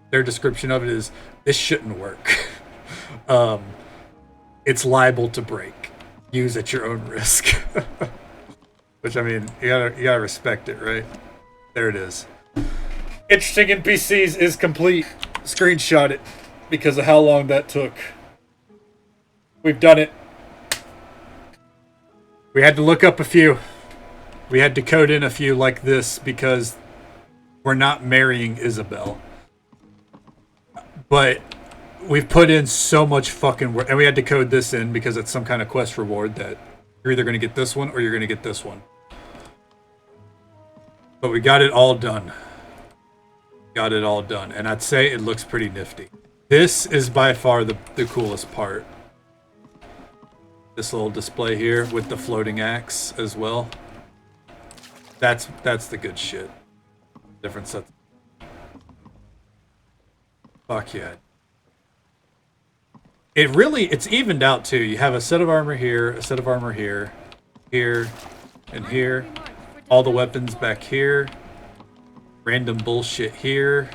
[SPEAKER 2] their description of it is, this shouldn't work. It's liable to break. Use at your own risk. Which, I mean, you gotta respect it, right? There it is. Interesting NPCs is complete. Screenshot it because of how long that took. We've done it. We had to look up a few. We had to code in a few like this because we're not marrying Isabel. But we've put in so much fucking work, and we had to code this in because it's some kind of quest reward that you're either going to get this one or you're going to get this one. But we got it all done. Got it all done. And I'd say it looks pretty nifty. This is by far the coolest part. This little display here with the floating axe as well. That's the good shit. Different sets. Fuck yeah. It's evened out too. You have a set of armor here, a set of armor here, here, and here. All the weapons back here. Random bullshit here.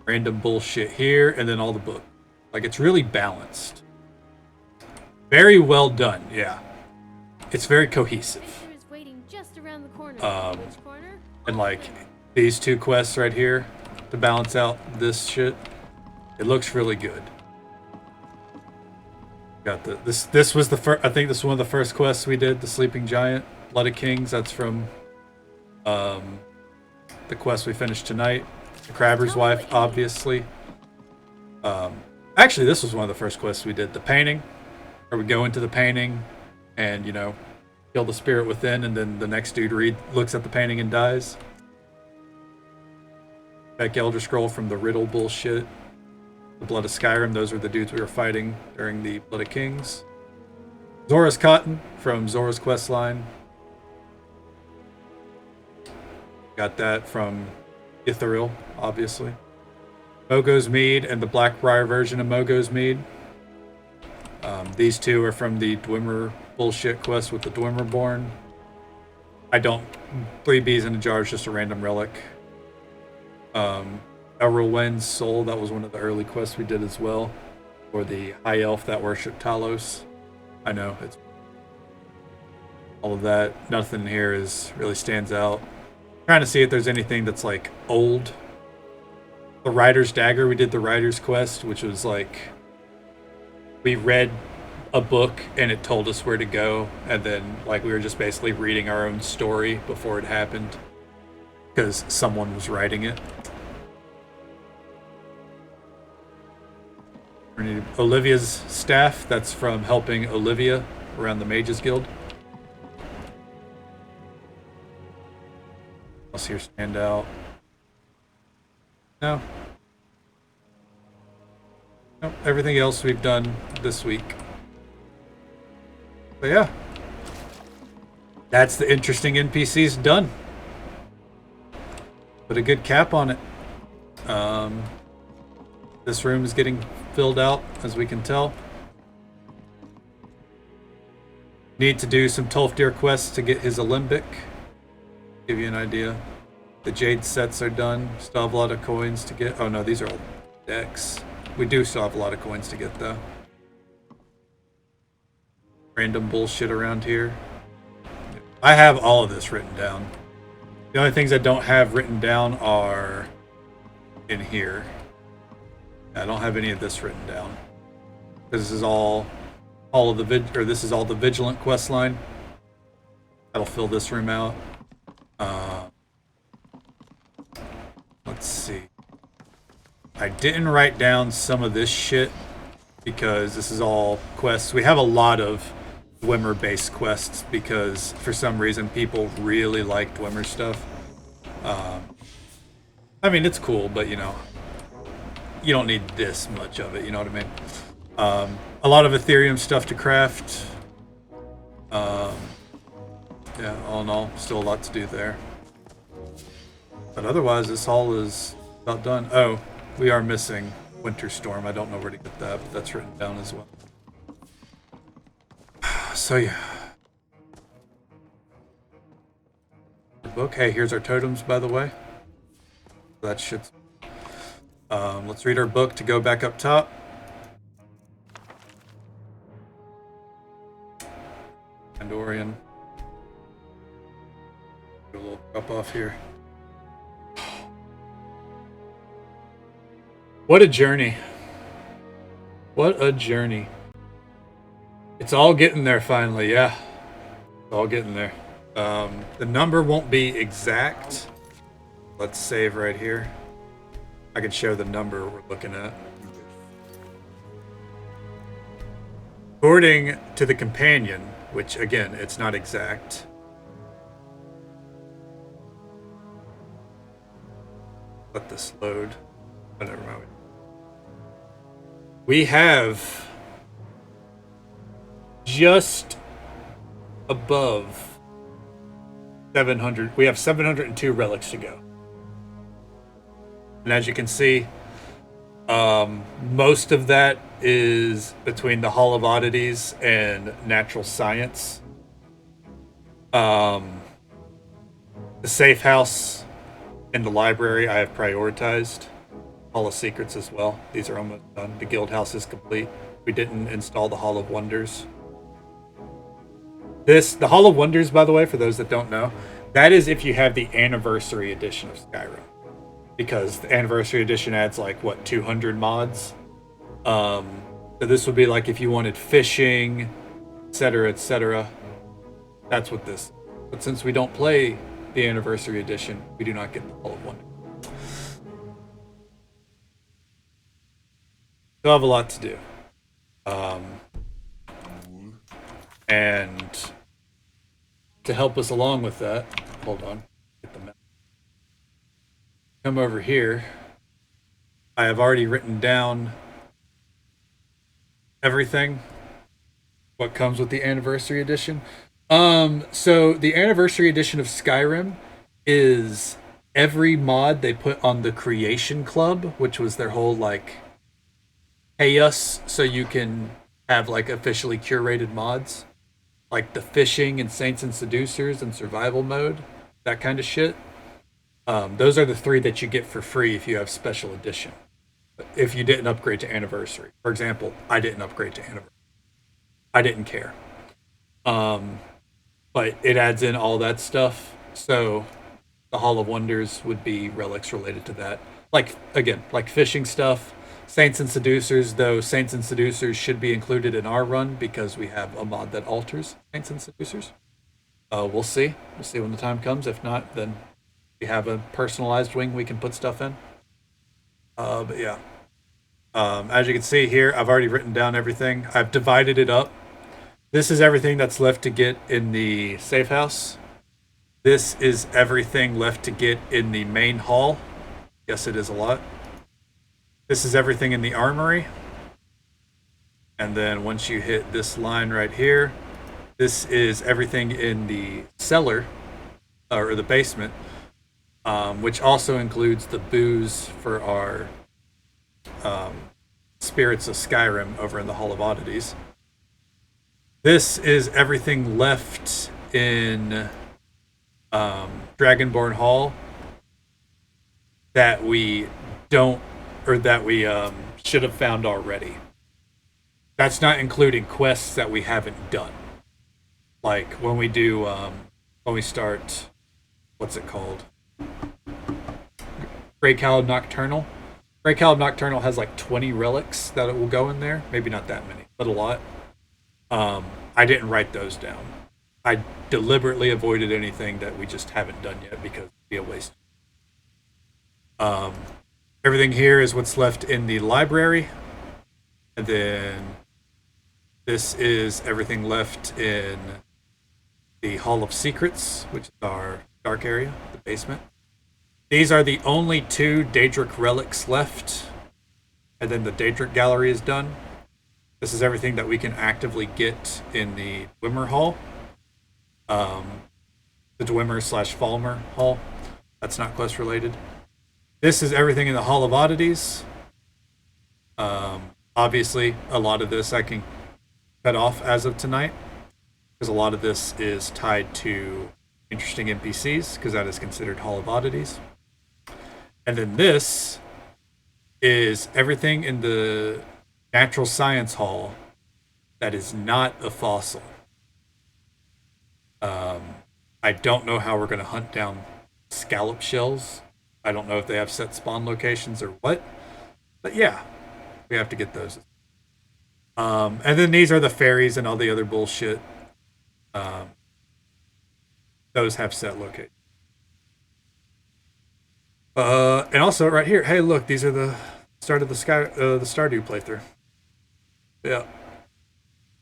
[SPEAKER 2] Random bullshit here, and then all the book. Like, it's really balanced. Very well done, yeah. It's very cohesive. And like these two quests right here to balance out this shit, it looks really good. Got this was the first. I think this was one of the first quests we did. The Sleeping Giant, Blood of Kings. That's from the quest we finished tonight. The Crabber's Wife, obviously. Actually, this was one of the first quests we did. The painting, where we go into the painting, and you know, kill the spirit within, and then the next dude looks at the painting and dies. Back Elder Scroll from the Riddle bullshit. The Blood of Skyrim, those were the dudes we were fighting during the Blood of Kings. Zora's Cotton from Zora's Questline. Got that from Ithariel, obviously. Mogo's Mead and the Blackbriar version of Mogo's Mead. These two are from the Dwemer bullshit quest with the Dwemerborn. 3 bees in a jar is just a random relic. Elrowend's Soul, that was one of the early quests we did as well. Or the High Elf that worshipped Talos. I know, it's all of that. Nothing here really stands out. Trying to see if there's anything that's like old. The Rider's Dagger, we did the Rider's Quest, which was like, we read a book and it told us where to go, and then like we were just basically reading our own story before it happened because someone was writing it. Olivia's Staff, that's from helping Olivia around the Mages Guild. Else here stand out? No. Nope, everything else we've done this week. So yeah. That's the interesting NPCs done. Put a good cap on it. This room is getting filled out, as we can tell. Need to do some Tolfdir quests to get his Alembic. Give you an idea. The Jade sets are done. Still have a lot of coins to get. Oh no, these are all decks. We do still have a lot of coins to get though. Random bullshit around here. I have all of this written down. The only things I don't have written down are in here. I don't have any of this written down. This is all of the this is all the Vigilant quest line. That'll fill this room out. Let's see. I didn't write down some of this shit because this is all quests. We have a lot of Dwemer-based quests because for some reason people really like Dwemer stuff. I mean, it's cool, but you know, you don't need this much of it, you know what I mean? A lot of Ethereum stuff to craft. Yeah, all in all, still a lot to do there. But otherwise, this all is about done. Oh, we are missing Winter Storm. I don't know where to get that, but that's written down as well. So yeah. The book. Hey, here's our totems, by the way. That shit's... let's read our book to go back up top. Andorian. Do a little drop off here. What a journey. What a journey. It's all getting there finally, yeah. It's all getting there. The number won't be exact. Let's save right here. I can show the number we're looking at. According to the companion, which again, it's not exact. let this load. Oh, never mind. We have just above 700. We have 702 relics to go. And as you can see, most of that is between the Hall of Oddities and Natural Science. The safe house and the library I have prioritized. Hall of Secrets as well. These are almost done. The guild house is complete. We didn't install the Hall of Wonders. The Hall of Wonders, by the way, for those that don't know, that is if you have the Anniversary Edition of Skyrim. Because the Anniversary Edition adds like, what, 200 mods? So this would be like if you wanted fishing, etc., etc. That's what this. But since we don't play the Anniversary Edition, we do not get the Hall of Wonders. Still have a lot to do. And to help us along with that, hold on. Get the map. Come over here. I have already written down everything. What comes with the Anniversary Edition. So the Anniversary Edition of Skyrim is every mod they put on the Creation Club, which was their whole, like, pay us so you can have, like, officially curated mods. Like the fishing and Saints and Seducers and survival mode, that kind of shit. Those are the 3 that you get for free if you have Special Edition. If you didn't upgrade to Anniversary. For example, I didn't upgrade to Anniversary. I didn't care. But it adds in all that stuff. So the Hall of Wonders would be relics related to that. Like, again, like fishing stuff. Saints and Seducers, though Saints and Seducers should be included in our run because we have a mod that alters Saints and Seducers. We'll see. We'll see when the time comes. If not, then we have a personalized wing we can put stuff in. But yeah. As you can see here, I've already written down everything. I've divided it up. This is everything that's left to get in the safe house. This is everything left to get in the main hall. Yes, it is a lot. This is everything in the armory. And then once you hit this line right here, this is everything in the cellar, or the basement, which also includes the booze for our Spirits of Skyrim over in the Hall of Oddities. This is everything left in Dragonborn Hall that we don't, or that we should have found already. That's not including quests that we haven't done. Like when we do, when we start, what's it called? Grey Cloud Nocturnal. Grey Cloud Nocturnal has like 20 relics that it will go in there. Maybe not that many, but a lot. I didn't write those down. I deliberately avoided anything that we just haven't done yet because it'd be a waste. Everything here is what's left in the library. And then this is everything left in the Hall of Secrets, which is our dark area, the basement. These are the only 2 Daedric relics left. And then the Daedric gallery is done. This is everything that we can actively get in the Dwemer Hall. The Dwemer/Falmer Hall. That's not quest related. This is everything in the Hall of Oddities. Obviously, a lot of this I can cut off as of tonight, because a lot of this is tied to interesting NPCs, because that is considered Hall of Oddities. And then this is everything in the Natural Science Hall that is not a fossil. I don't know how we're going to hunt down scallop shells. I don't know if they have set spawn locations or what. But yeah, we have to get those. And then these are the fairies and all the other bullshit. Those have set locations. And also right here, hey look, these are the start of the Stardew playthrough. Yeah.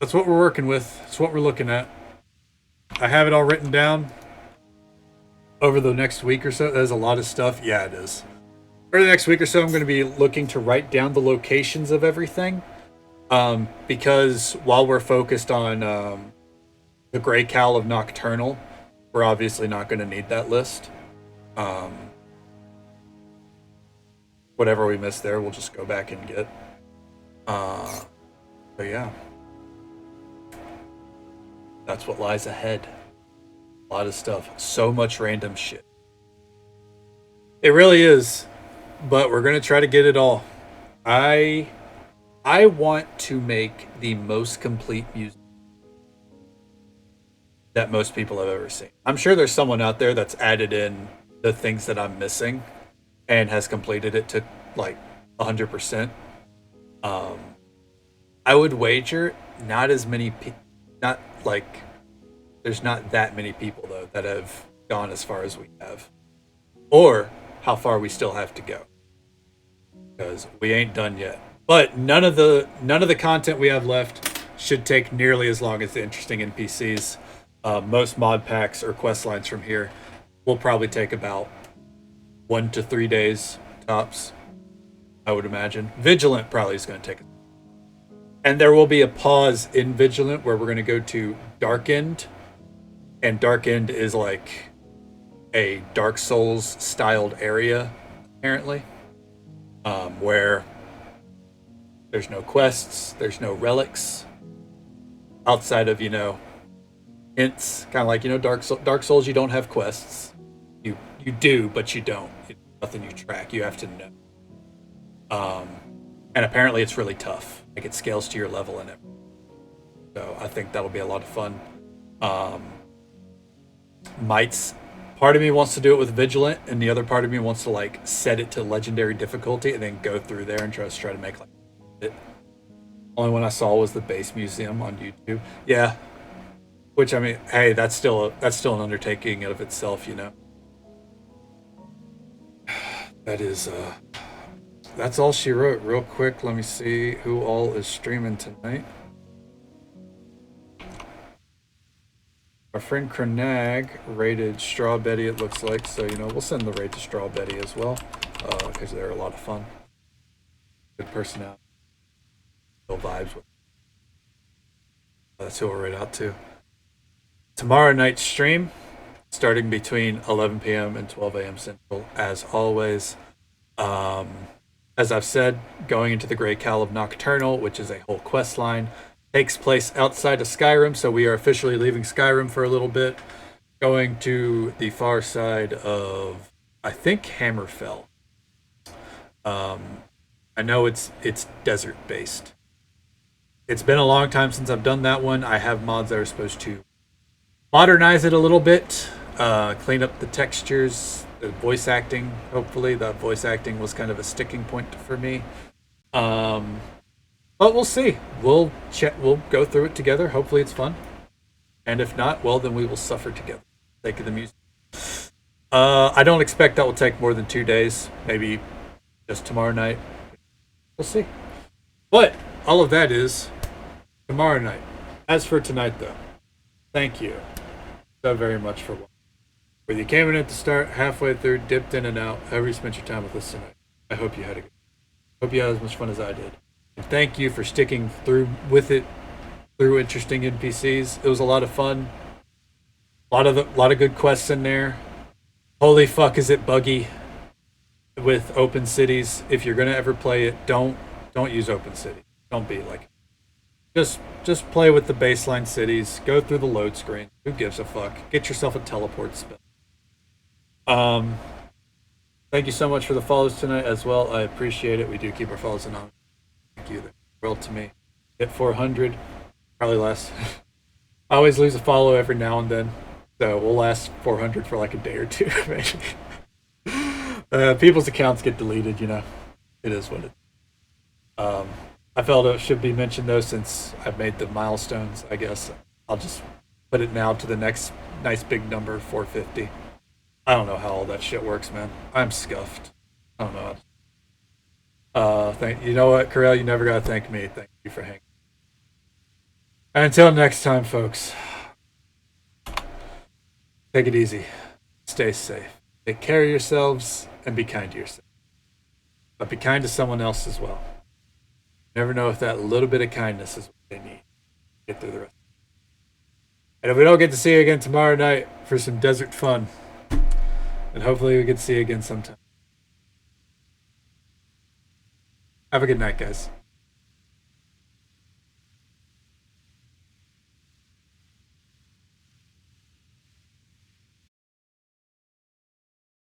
[SPEAKER 2] That's what we're working with. That's what we're looking at. I have it all written down over the next week or so. There's a lot of stuff. Yeah, it is. For the next week or so, I'm going to be looking to write down the locations of everything. Because while we're focused on the Grey Cowl of Nocturnal, we're obviously not going to need that list. Whatever we missed there, we'll just go back and get. But yeah. That's what lies ahead. A lot of stuff. So much random shit. It really is. But we're going to try to get it all. I want to make the most complete music that most people have ever seen. I'm sure there's someone out there that's added in the things that I'm missing and has completed it to like 100%. I would wager not as many people, not like, there's not that many people though that have gone as far as we have, or how far we still have to go, because we ain't done yet. But none of the content we have left should take nearly as long as the interesting NPCs. Most mod packs or quest lines from here will probably take about 1 to 3 days tops, I would imagine. Vigilant probably is going to take it. And there will be a pause in Vigilant where we're going to go to Dark End. And Dark End is like a Dark Souls styled area, apparently. Where there's no quests, there's no relics. Outside of, hints. Kind of like, Dark Souls, you don't have quests. You do, but you don't. It's nothing you track. You have to know. And apparently it's really tough. Like, it scales to your level and everything. So I think that'll be a lot of fun. Part of me wants to do it with Vigilant, and the other part of me wants to like set it to legendary difficulty and then go through there and try to make like it. Only one I saw was the base museum on YouTube. Yeah. Which, I mean, hey, that's still an undertaking of itself, That is that's all she wrote. Real quick, let me see who all is streaming tonight. Our friend Krenag raided Straw Betty, it looks like, so we'll send the raid to Straw Betty as well, because they're a lot of fun. Good personality. Still vibes with. That's who we'll raid out to. Tomorrow night's stream, starting between 11 p.m. and 12 a.m. Central, as always. As I've said, going into the Grey Cowl of Nocturnal, which is a whole quest line, takes place outside of Skyrim, so we are officially leaving Skyrim for a little bit, going to the far side of, I think, Hammerfell. I know it's desert based. It's been a long time since I've done that one. I have mods that are supposed to modernize it a little bit, clean up the textures, the voice acting. Hopefully, the voice acting was kind of a sticking point for me. But we'll see. We'll go through it together. Hopefully it's fun. And if not, well, then we will suffer together. For the sake of the music. I don't expect that will take more than 2 days. Maybe just tomorrow night. We'll see. But all of that is tomorrow night. As for tonight, though, thank you so very much for watching. Whether you came in at the start, halfway through, dipped in and out, however you spent your time with us tonight, I hope you had as much fun as I did. And thank you for sticking through with it through interesting NPCs. It was a lot of fun. A lot of good quests in there. Holy fuck, is it buggy with open cities? If you're gonna ever play it, don't use open city. Don't be like, just play with the baseline cities. Go through the load screen. Who gives a fuck? Get yourself a teleport spell. Thank you so much for the follows tonight as well. I appreciate it. We do keep our follows anonymous. Thank you. The world to me. Hit 400, probably less. I always lose a follow every now and then, so we'll last 400 for like a day or two, maybe. People's accounts get deleted, It is what it is. I felt it should be mentioned though, since I've made the milestones. I guess I'll just put it now to the next nice big number, 450. I don't know how all that shit works, man. I'm scuffed. I don't know how. You know what, Corel? You never gotta thank me. Thank you for hanging. And until next time, folks. Take it easy. Stay safe. Take care of yourselves and be kind to yourself. But be kind to someone else as well. Never know if that little bit of kindness is what they need to get through the rest. And if we don't get to see you again tomorrow night for some desert fun, then hopefully we get to see you again sometime. Have a good night, guys.